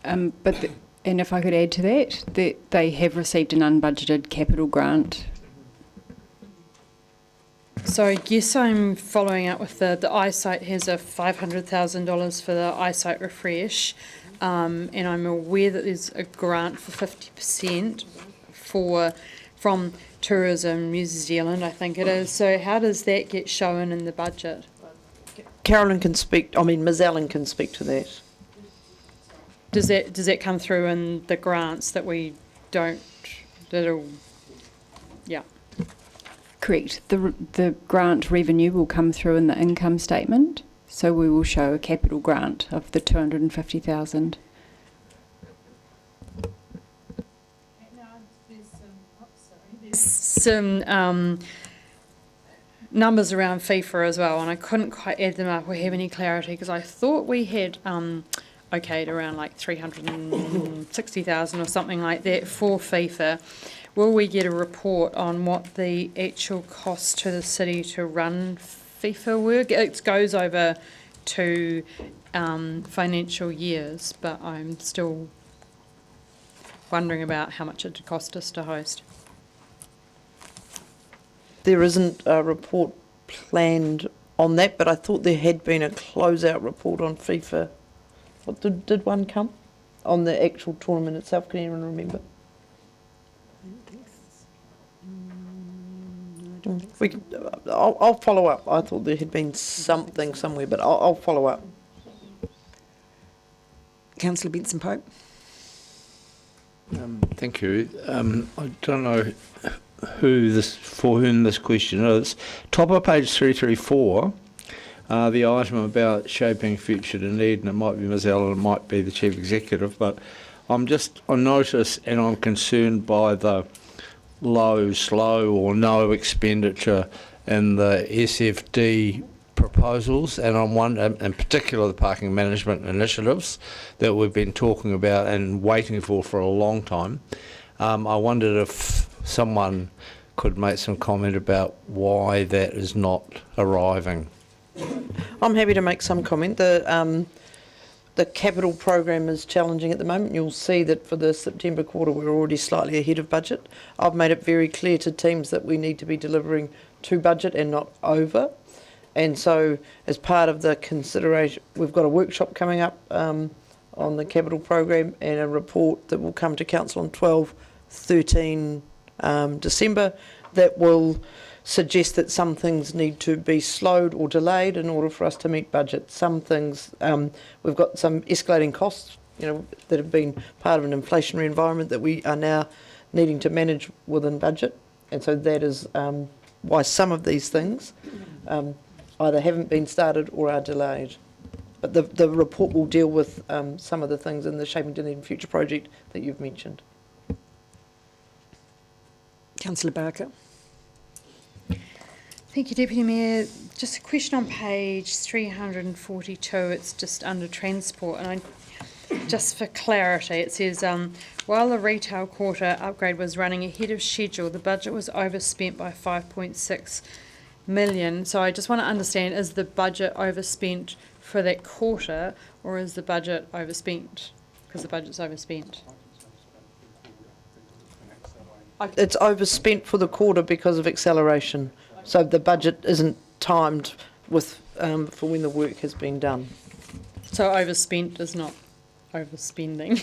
And if I could add to that, they have received an unbudgeted capital grant. So I guess I'm following up with the eyesight has a $500,000 for the eyesight refresh, and I'm aware that there's a grant for 50% from Tourism New Zealand, I think it is. So how does that get shown in the budget? Carolyn can speak, Ms Allen can speak to that. Does that come through in the grants that we don't, yeah. Correct. The grant revenue will come through in the income statement, so we will show a capital grant of the 250,000. Some numbers around FIFA as well, and I couldn't quite add them up or have any clarity because I thought we had okayed around like 360,000 or something like that for FIFA. Will we get a report on what the actual cost to the city to run FIFA work? It goes over 2 financial years, but I'm still wondering about how much it would cost us to host. There isn't a report planned on that, but I thought there had been a closeout report on FIFA. What did one come? On the actual tournament itself, can anyone remember? I'll follow up. I thought there had been something somewhere, but I'll follow up. Councillor Benson-Pope. Thank you. I don't know for whom this question is. Top of page 334, the item about shaping future Dunedin, it might be Ms Allen, it might be the Chief Executive, but I notice and I'm concerned by the slow or no expenditure in the SFD proposals, and I'm wondering, in particular, the parking management initiatives that we've been talking about and waiting for a long time. I wondered if someone could make some comment about why that is not arriving. I'm happy to make some comment. The capital program is challenging at the moment. You'll see that for the September quarter we're already slightly ahead of budget. I've made it very clear to teams that we need to be delivering to budget and not over. And so as part of the consideration, we've got a workshop coming up on the capital program and a report that will come to Council on 13 December that will suggest that some things need to be slowed or delayed in order for us to meet budget. Some things, we've got some escalating costs, that have been part of an inflationary environment that we are now needing to manage within budget. And so that is why some of these things either haven't been started or are delayed. But the report will deal with some of the things in the Shaping Dunedin Future project that you've mentioned. Councillor Barker. Thank you, Deputy Mayor. Just a question on page 342. It's just under transport, and just for clarity, it says, while the retail quarter upgrade was running ahead of schedule, the budget was overspent by 5.6 million. So I just want to understand, is the budget overspent for that quarter, or is the budget overspent because the budget's overspent? It's overspent for the quarter because of acceleration. So the budget isn't timed with for when the work has been done. So overspent is not overspending.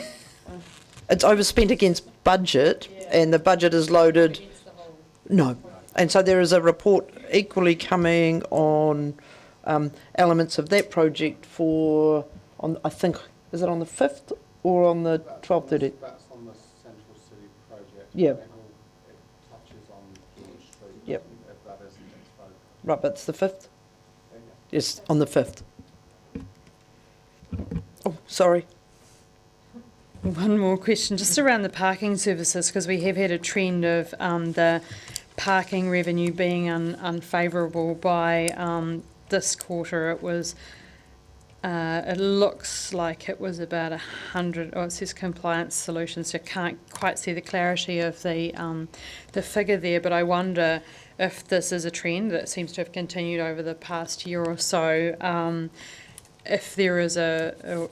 It's overspent against budget, and the budget is loaded. No. And so there is a report equally coming on elements of that project I think, is it on the 5th or on the 12th? That's on the Central City project. Yeah. It touches on George Street. Yep. If that isn't exposed. Right, but it's the 5th? Yes, on the 5th. Oh, sorry. One more question, just around the parking services, because we have had a trend of the parking revenue being unfavourable by this quarter. It was, it looks like it was about 100, it says compliance solutions, so can't quite see the clarity of the figure there, but I wonder, if this is a trend that seems to have continued over the past year or so, if there is a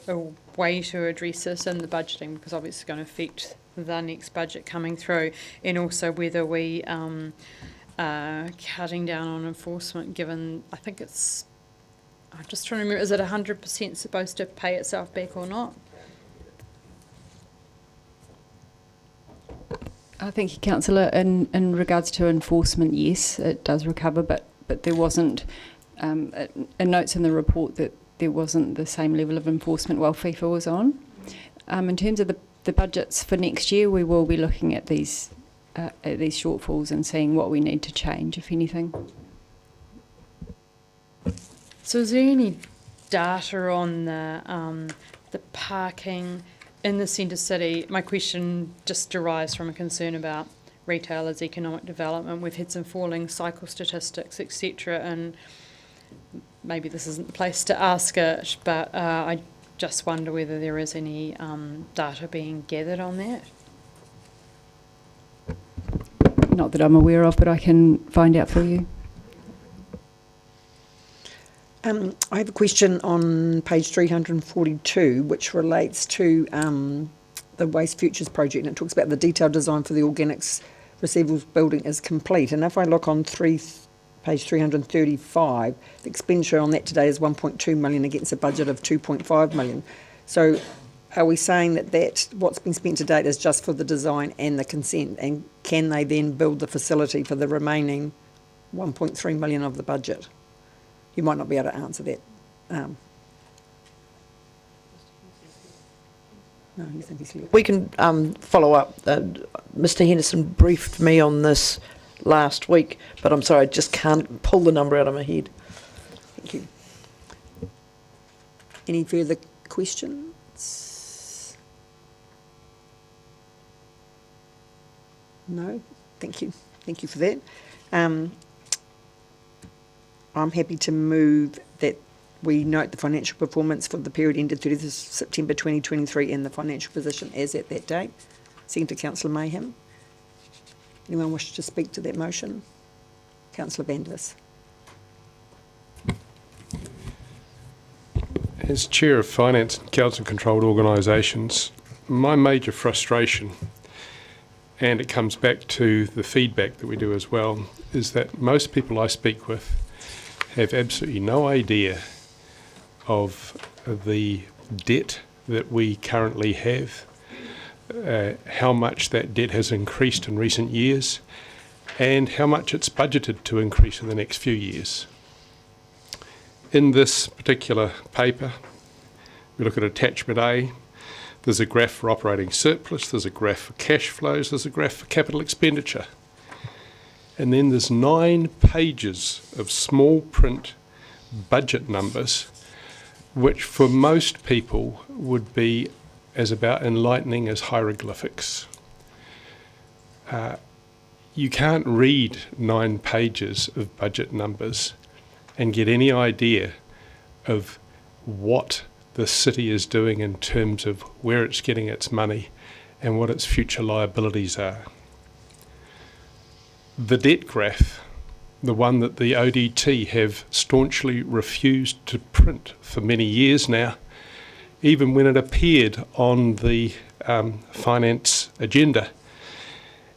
way to address this in the budgeting, because obviously it's going to affect the next budget coming through, and also whether we are cutting down on enforcement, given I think it's, I'm just trying to remember, is it 100% supposed to pay itself back or not? Thank you, Councillor. In regards to enforcement, yes, it does recover, but there wasn't, it notes in the report that there wasn't the same level of enforcement while FIFA was on. In terms of the budgets for next year, we will be looking at these shortfalls and seeing what we need to change, if anything. So is there any data on the parking in the centre city? My question just derives from a concern about retailers' economic development. We've had some falling cycle statistics, etc., and maybe this isn't the place to ask it, but I just wonder whether there is any data being gathered on that. Not that I'm aware of, but I can find out for you. I have a question on page 342, which relates to the Waste Futures project, and it talks about the detailed design for the organics receivables building is complete. And if I look on page 335, the expenditure on that today is 1.2 million against a budget of 2.5 million. So are we saying that what's been spent to date is just for the design and the consent, and can they then build the facility for the remaining 1.3 million of the budget? You might not be able to answer that. No, you think he's left. We can follow up. Mr Henderson briefed me on this last week, but I'm sorry, I just can't pull the number out of my head. Thank you. Any further questions? No? Thank you. Thank you for that. I'm happy to move that we note the financial performance for the period ended 30th of September 2023 and the financial position as at that date. Second to Councillor Mayhem. Anyone wish to speak to that motion? Councillor Vandis. As Chair of Finance and Council-controlled organisations, my major frustration, and it comes back to the feedback that we do as well, is that most people I speak with have absolutely no idea of the debt that we currently have, how much that debt has increased in recent years, and how much it's budgeted to increase in the next few years. In this particular paper, we look at attachment A. There's a graph for operating surplus, there's a graph for cash flows, there's a graph for capital expenditure. And then there's 9 pages of small print budget numbers, which for most people would be as about enlightening as hieroglyphics. You can't read 9 pages of budget numbers and get any idea of what the city is doing in terms of where it's getting its money and what its future liabilities are. The debt graph, the one that the ODT have staunchly refused to print for many years now, even when it appeared on the finance agenda,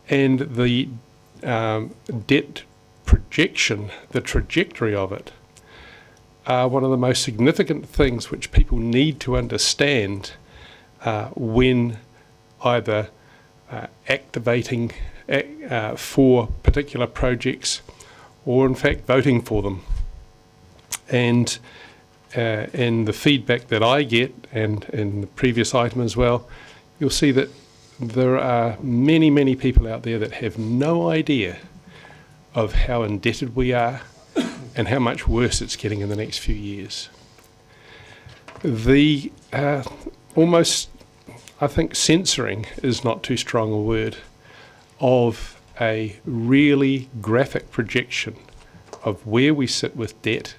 and the debt projection, the trajectory of it, are one of the most significant things which people need to understand when either activating for particular projects or in fact voting for them. And the feedback that I get, and in the previous item as well, you'll see that there are many, many people out there that have no idea of how indebted we are and how much worse it's getting in the next few years. The almost, I think censoring is not too strong a word, of a really graphic projection of where we sit with debt,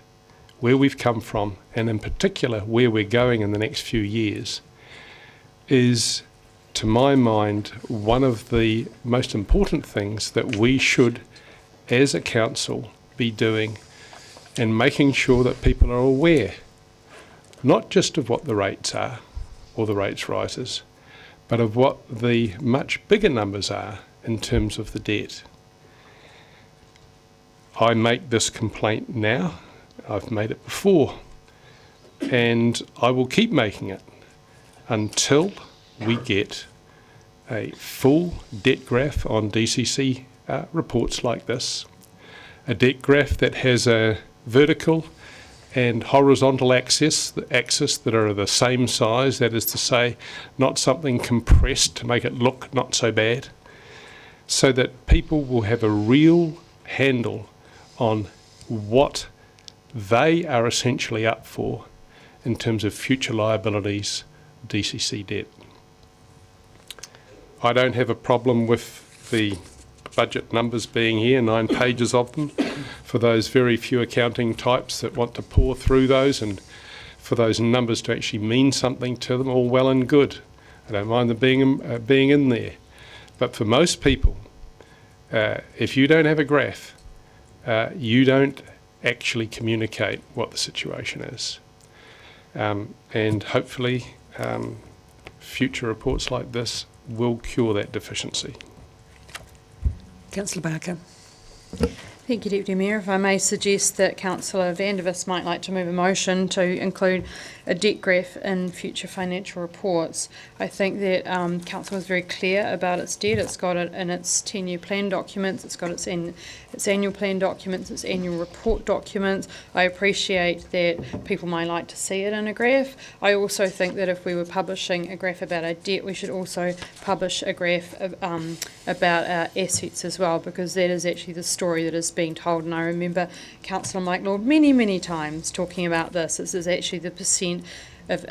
where we've come from, and in particular where we're going in the next few years, is, to my mind, one of the most important things that we should as a council, be doing and making sure that people are aware, not just of what the rates are or the rates rises, but of what the much bigger numbers are in terms of the debt. I make this complaint now, I've made it before, and I will keep making it until we get a full debt graph on DCC reports like this, a debt graph that has a vertical and horizontal axis that are the same size, that is to say, not something compressed to make it look not so bad, so that people will have a real handle on what they are essentially up for in terms of future liabilities, DCC debt. I don't have a problem with the budget numbers being here, 9 pages of them, for those very few accounting types that want to pore through those and for those numbers to actually mean something to them, all well and good. I don't mind them being in there. But for most people, if you don't have a graph, you don't actually communicate what the situation is. And hopefully future reports like this will cure that deficiency. Councillor Barker. Thank you, Deputy Mayor. If I may suggest that Councillor Vandevus might like to move a motion to include a debt graph in future financial reports. I think that Council was very clear about its debt. It's got it in its 10-year plan documents, it's got its annual plan documents, its annual report documents. I appreciate that people might like to see it in a graph. I also think that if we were publishing a graph about our debt, we should also publish a graph about our assets as well, because that is actually the story that is being told. And I remember Councillor Mike Lord many times talking about this. This is actually the percent of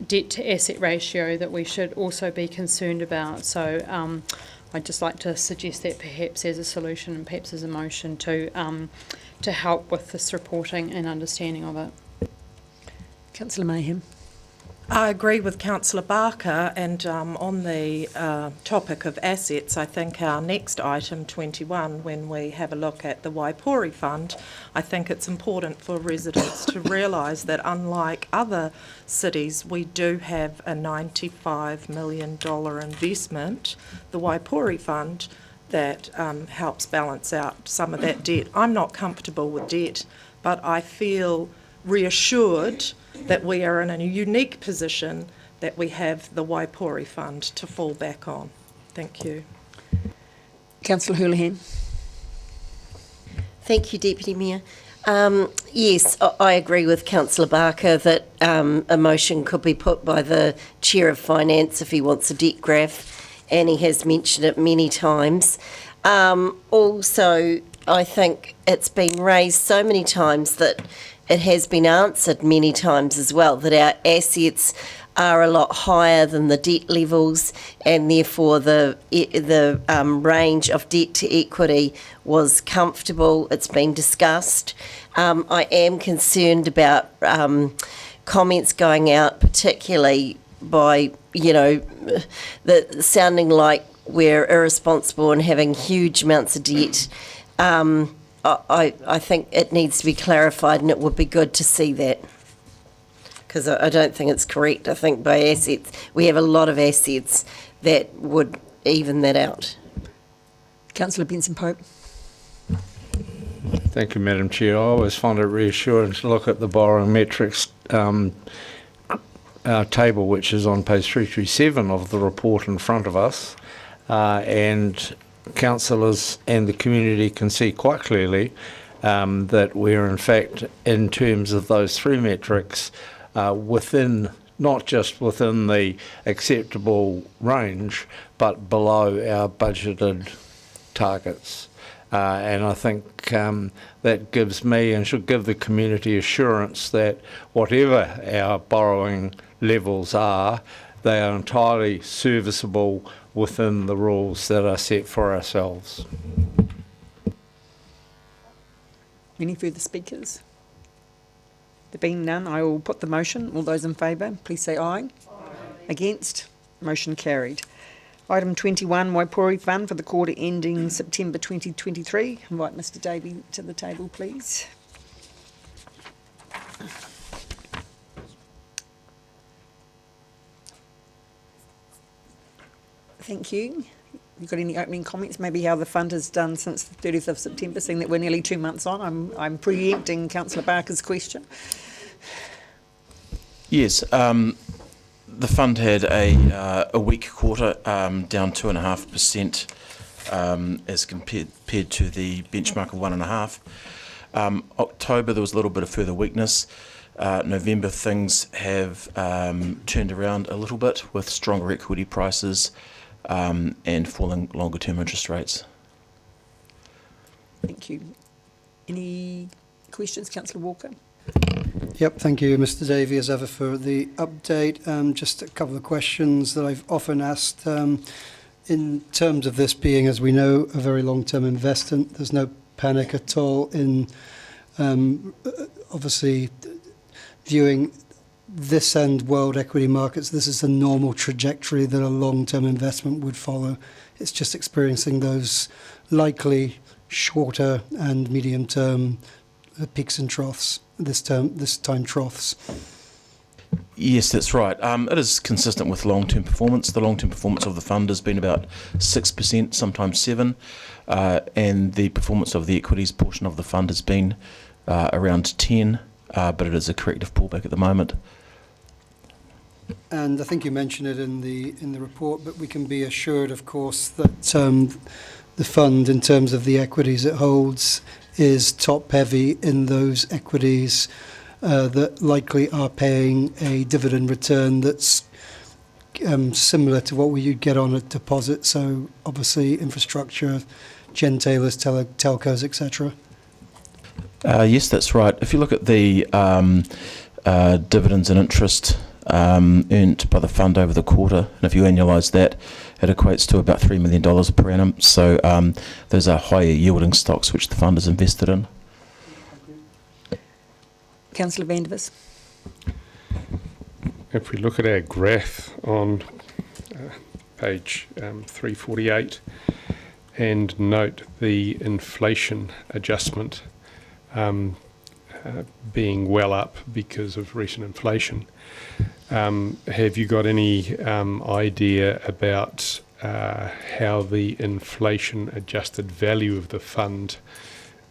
debt to asset ratio that we should also be concerned about. So I'd just like to suggest that perhaps as a solution and perhaps as a motion to help with this reporting and understanding of it. Councillor Mayhem. I agree with Councillor Barker, and on the topic of assets, I think our next item, 21, when we have a look at the Waipori Fund, I think it's important for residents to realise that unlike other cities, we do have a $95 million investment, the Waipori Fund, that helps balance out some of that debt. I'm not comfortable with debt, but I feel reassured that we are in a unique position that we have the Waipori Fund to fall back on. Thank you. Councillor Houlihan. Thank you, Deputy Mayor. Yes, I agree with Councillor Barker that a motion could be put by the Chair of Finance if he wants a debt graph, and he has mentioned it many times. Also, I think it's been raised so many times that it has been answered many times as well, that our assets are a lot higher than the debt levels, and therefore the range of debt to equity was comfortable. It's been discussed. I am concerned about comments going out, particularly by, sounding like we're irresponsible and having huge amounts of debt. I think it needs to be clarified, and it would be good to see that, because I don't think it's correct. I think by assets, we have a lot of assets that would even that out. Councillor Benson-Pope. Thank you, Madam Chair. I always find it reassuring to look at the borrowing metrics table, which is on page 337 of the report in front of us, and councillors and the community can see quite clearly that we're in fact, in terms of those three metrics, within, not just within the acceptable range, but below our budgeted targets. And I think that gives me and should give the community assurance that whatever our borrowing levels are, they are entirely serviceable within the rules that are set for ourselves. Any further speakers? There being none, I will put the motion. All those in favour, please say aye. Aye. Against? Motion carried. Item 21, Waipori Fund for the quarter ending September 2023. Invite Mr Davey to the table, please. Thank you. You got any opening comments? Maybe how the fund has done since the 30th of September, seeing that we're nearly 2 months on. I'm preempting Councillor Barker's question. Yes, the fund had a weak quarter, down 2.5% as compared to the benchmark of 1.5%. October there was a little bit of further weakness. November things have turned around a little bit with stronger equity prices and falling longer term interest rates. Thank you. Any questions, Councillor Walker? Yep, thank you, Mr Davey, as ever, for the update. Just a couple of questions that I've often asked. In terms of this being, as we know, a very long-term investment, there's no panic at all in obviously viewing this end world equity markets. This is the normal trajectory that a long-term investment would follow. It's just experiencing those likely shorter and medium-term peaks and troughs. This time troughs. Yes, that's right. It is consistent with long-term performance. The long-term performance of the fund has been about 6%, sometimes 7%, and the performance of the equities portion of the fund has been around 10%, but it is a corrective pullback at the moment. And I think you mentioned it in the report, but we can be assured, of course, that the fund, in terms of the equities it holds, is top-heavy in those equities that likely are paying a dividend return that's similar to what you'd get on a deposit. So obviously infrastructure, gentailers, telcos, etc. Yes, that's right. If you look at the dividends and interest earned by the fund over the quarter, and if you annualise that, it equates to about $3 million per annum. So those are higher yielding stocks which the fund is invested in. Councillor Vandervis. If we look at our graph on page 348 and note the inflation adjustment being well up because of recent inflation, have you got any idea about how the inflation adjusted value of the fund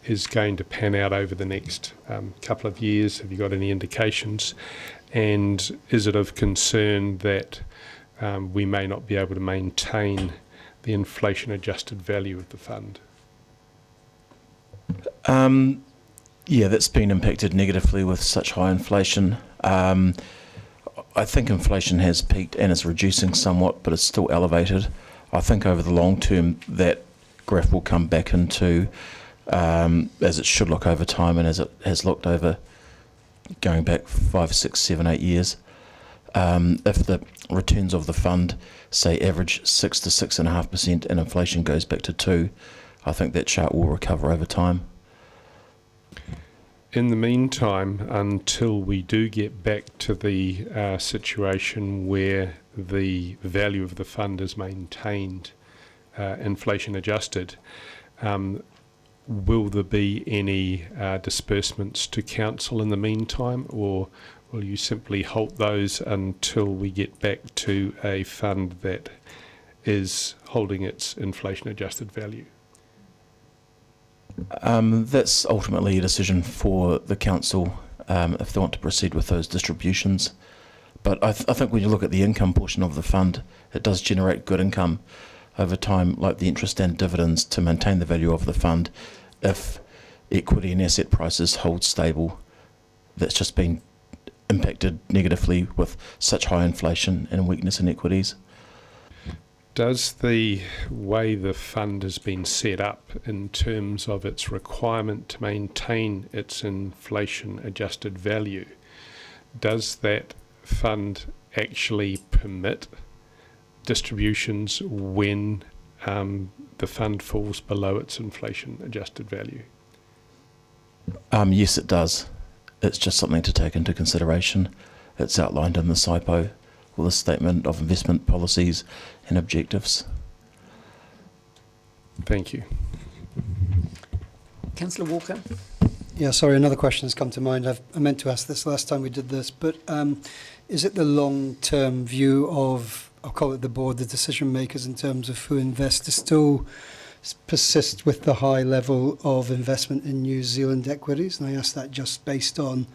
is going to pan out over the next couple of years? Have you got any indications? And is it of concern that we may not be able to maintain the inflation adjusted value of the fund? Yeah, that's been impacted negatively with such high inflation. I think inflation has peaked and is reducing somewhat, but it's still elevated. I think over the long term that graph will come back into, as it should look over time and as it has looked over going back 5, 6, 7, 8 years. If the returns of the fund, say, average 6 to 6.5% and inflation goes back to 2%, I think that chart will recover over time. In the meantime, until we do get back to the situation where the value of the fund is maintained, inflation adjusted, will there be any disbursements to council in the meantime, or will you simply halt those until we get back to a fund that is holding its inflation adjusted value? That's ultimately a decision for the council if they want to proceed with those distributions. But I think when you look at the income portion of the fund, it does generate good income over time, like the interest and dividends, to maintain the value of the fund. If equity and asset prices hold stable, that's just been impacted negatively with such high inflation and weakness in equities. Does the way the fund has been set up in terms of its requirement to maintain its inflation adjusted value, does that fund actually permit distributions when the fund falls below its inflation adjusted value? Yes, it does. It's just something to take into consideration. It's outlined in the SIPO with a statement of investment policies and objectives. Thank you. Councillor Walker. Yeah, sorry, another question has come to mind. I meant to ask this last time we did this, but is it the long-term view of, I'll call it the board, the decision makers in terms of who invests, to still persist with the high level of investment in New Zealand equities? And I ask that just based on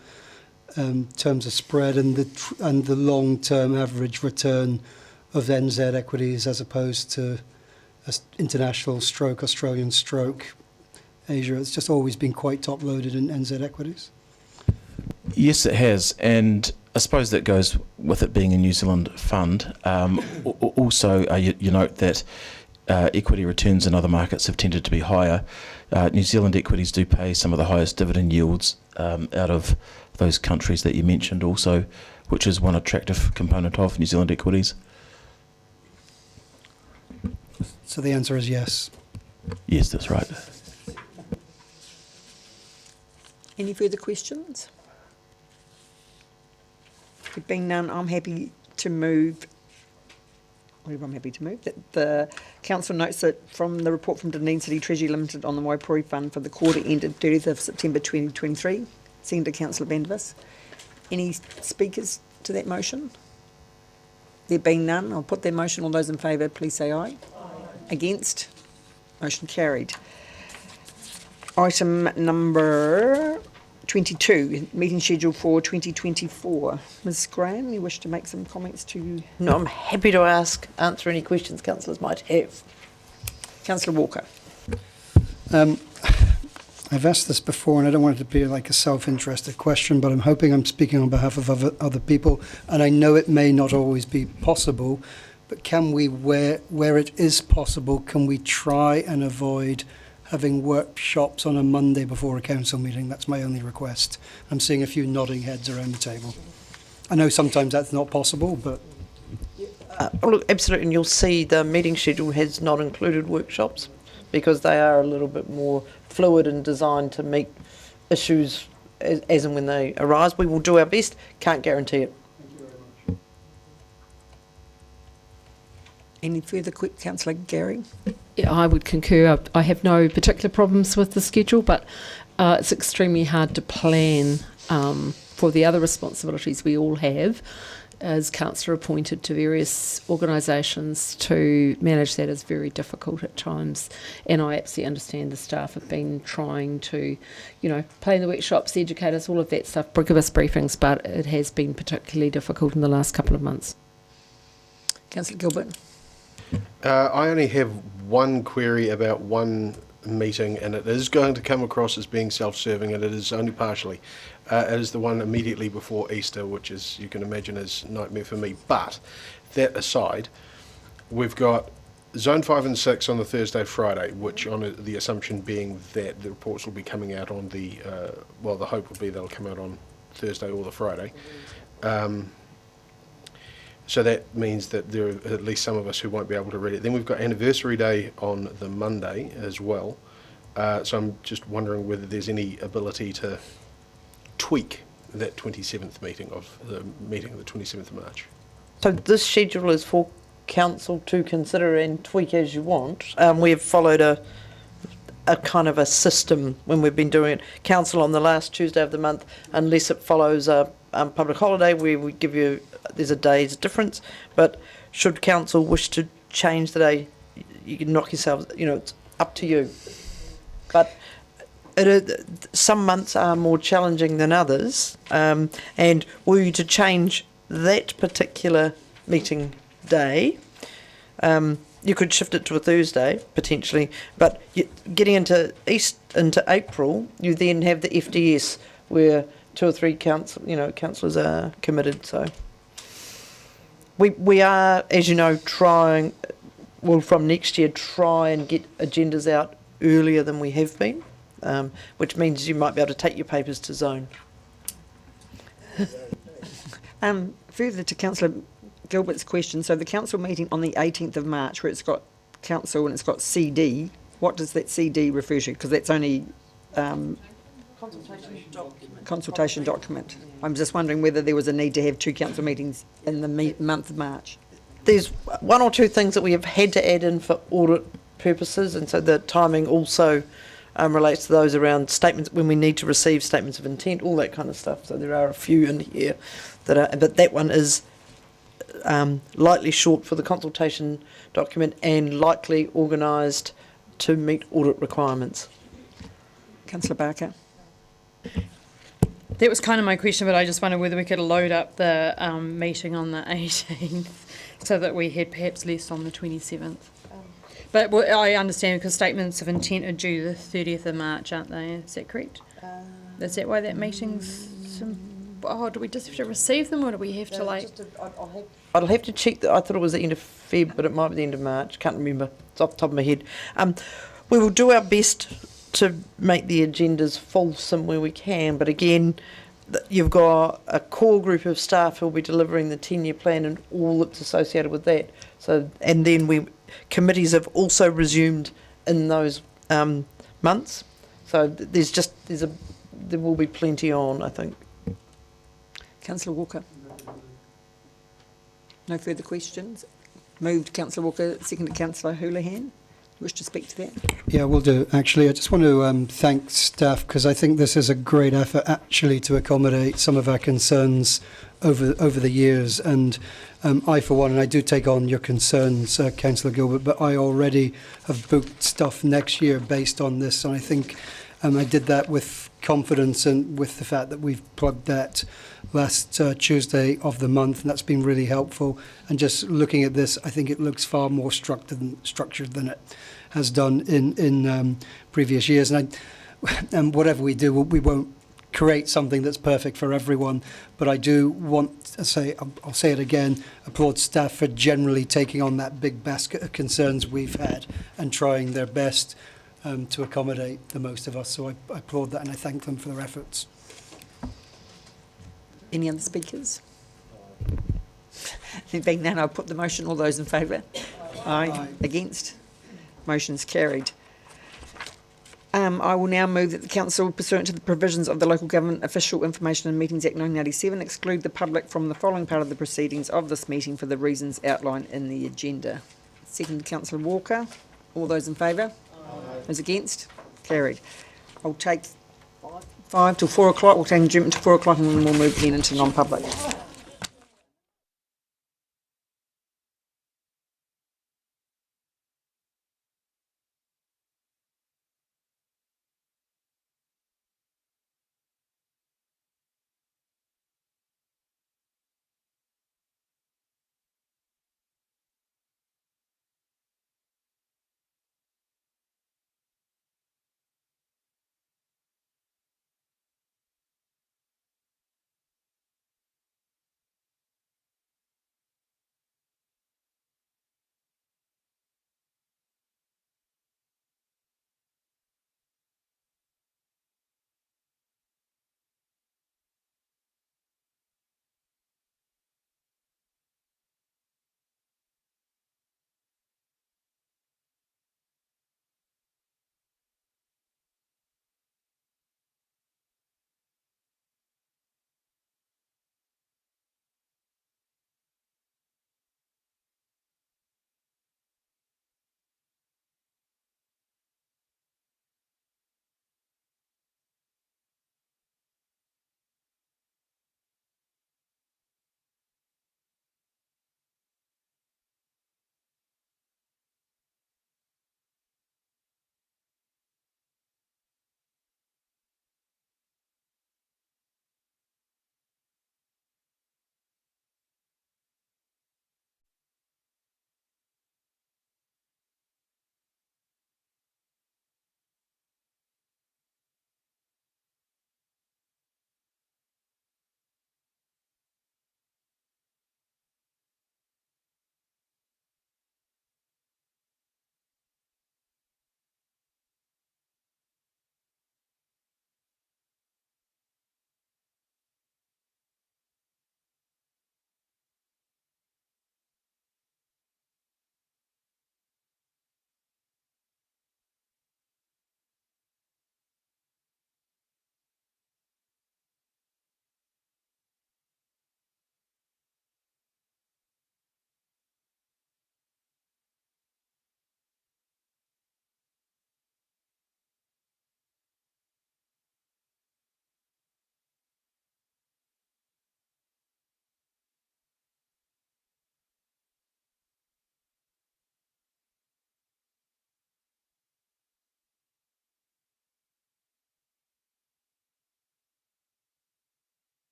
terms of spread and the long-term average return of NZ equities as opposed to international stroke, Australian stroke, Asia. It's just always been quite top-loaded in NZ equities. Yes, it has, and I suppose that goes with it being a New Zealand fund. Also, you note that equity returns in other markets have tended to be higher. New Zealand equities do pay some of the highest dividend yields out of those countries that you mentioned also, which is one attractive component of New Zealand equities. So the answer is yes. Yes, that's right. Any further questions? There being none, I'm happy to move. I'm happy to move that the council notes that from the report from Dunedin City Treasury Limited on the Waipori Fund for the quarter ended 30th of September 2023. Seconded Councillor Vandervis. Any speakers to that motion? There being none, I'll put that motion. All those in favour, please say aye. Aye. Against? Motion carried. Item number 22, meeting schedule for 2024. Ms Graham, you wish to make some comments to... No, I'm happy to answer any questions councillors might have. Councillor Walker. I've asked this before, and I don't want it to be like a self-interested question, but I'm hoping I'm speaking on behalf of other people, and I know it may not always be possible, but can we, where it is possible, can we try and avoid having workshops on a Monday before a council meeting? That's my only request. I'm seeing a few nodding heads around the table. I know sometimes that's not possible, but... Look, absolutely, and you'll see the meeting schedule has not included workshops because they are a little bit more fluid and designed to meet issues as and when they arise. We will do our best, can't guarantee it. Any further quick, Councillor Gary? Yeah, I would concur. I have no particular problems with the schedule, but it's extremely hard to plan for the other responsibilities we all have as councillor appointed to various organisations. To manage that is very difficult at times, and I absolutely understand the staff have been trying to, plan the workshops, educate us, all of that stuff, give us briefings, but it has been particularly difficult in the last couple of months. Councillor Gilbert. I only have one query about one meeting, and it is going to come across as being self-serving, and it is only partially. It is the one immediately before Easter, which, as you can imagine, is a nightmare for me. But that aside, we've got Zone 5 and 6 on the Thursday, Friday, which on the assumption being that the reports will be coming out on the, the hope would be they'll come out on Thursday or the Friday. So that means that there are at least some of us who won't be able to read it. Then we've got Anniversary Day on the Monday as well. So I'm just wondering whether there's any ability to tweak that 27th meeting of the 27th of March. So this schedule is for council to consider and tweak as you want. We've followed a kind of a system when we've been doing it. Council on the last Tuesday of the month, unless it follows a public holiday where we give you, there's a day's difference, but should council wish to change the day, you can knock yourselves, it's up to you. But some months are more challenging than others, and were you to change that particular meeting day, you could shift it to a Thursday potentially, but getting into April, you then have the FDS where 2 or 3 councillors are committed. So we are, as you know, trying, from next year, try and get agendas out earlier than we have been, which means you might be able to take your papers to zone. Further to Councillor Gilbert's question, so the council meeting on the 18th of March, where it's got council and it's got CD, what does that CD refer to? Because that's only Consultation document. I'm just wondering whether there was a need to have 2 council meetings in the month of March. There's one or two things that we have had to add in for audit purposes, and so the timing also relates to those around statements, when we need to receive statements of intent, all that kind of stuff. So there are a few in here that are, but that one is lightly short for the consultation document and likely organised to meet audit requirements. Councillor Barker. That was kind of my question, but I just wondered whether we could load up the meeting on the 18th so that we had perhaps less on the 27th. But I understand because statements of intent are due the 30th of March, aren't they? Is that correct? Is that why that meeting's... do we just have to receive them, or do we have to like... I'll have to check. I thought it was the end of Feb, but it might be the end of March. Can't remember. It's off the top of my head. We will do our best to make the agendas fulsome where we can, but again, you've got a core group of staff who will be delivering the 10-year plan and all that's associated with that. So, and then committees have also resumed in those months. So there will be plenty on, I think. Councillor Walker. No further questions? Moved Councillor Walker, seconded Councillor Houlihan. You wish to speak to that? Yeah, we'll do. Actually, I just want to thank staff, because I think this is a great effort actually to accommodate some of our concerns over the years. And I, for one, and I do take on your concerns, Councillor Gilbert, but I already have booked stuff next year based on this. And I think I did that with confidence and with the fact that we've plugged that last Tuesday of the month, and that's been really helpful. And just looking at this, I think it looks far more structured than it has done in previous years. And whatever we do, we won't create something that's perfect for everyone. But I do want to say, I'll say it again, applaud staff for generally taking on that big basket of concerns we've had and trying their best to accommodate the most of us. So I applaud that and I thank them for their efforts. Any other speakers? There being none, I'll put the motion. All those in favour? Aye. Against? Motion's carried. I will now move that the Council, pursuant to the provisions of the Local Government Official Information and Meetings Act 1987, exclude the public from the following part of the proceedings of this meeting for the reasons outlined in the agenda. Second, Councillor Walker. All those in favour? Those against? Carried. I'll take 5 till 4 o'clock. We'll take adjournment to 4 o'clock and then we'll move then into non-public.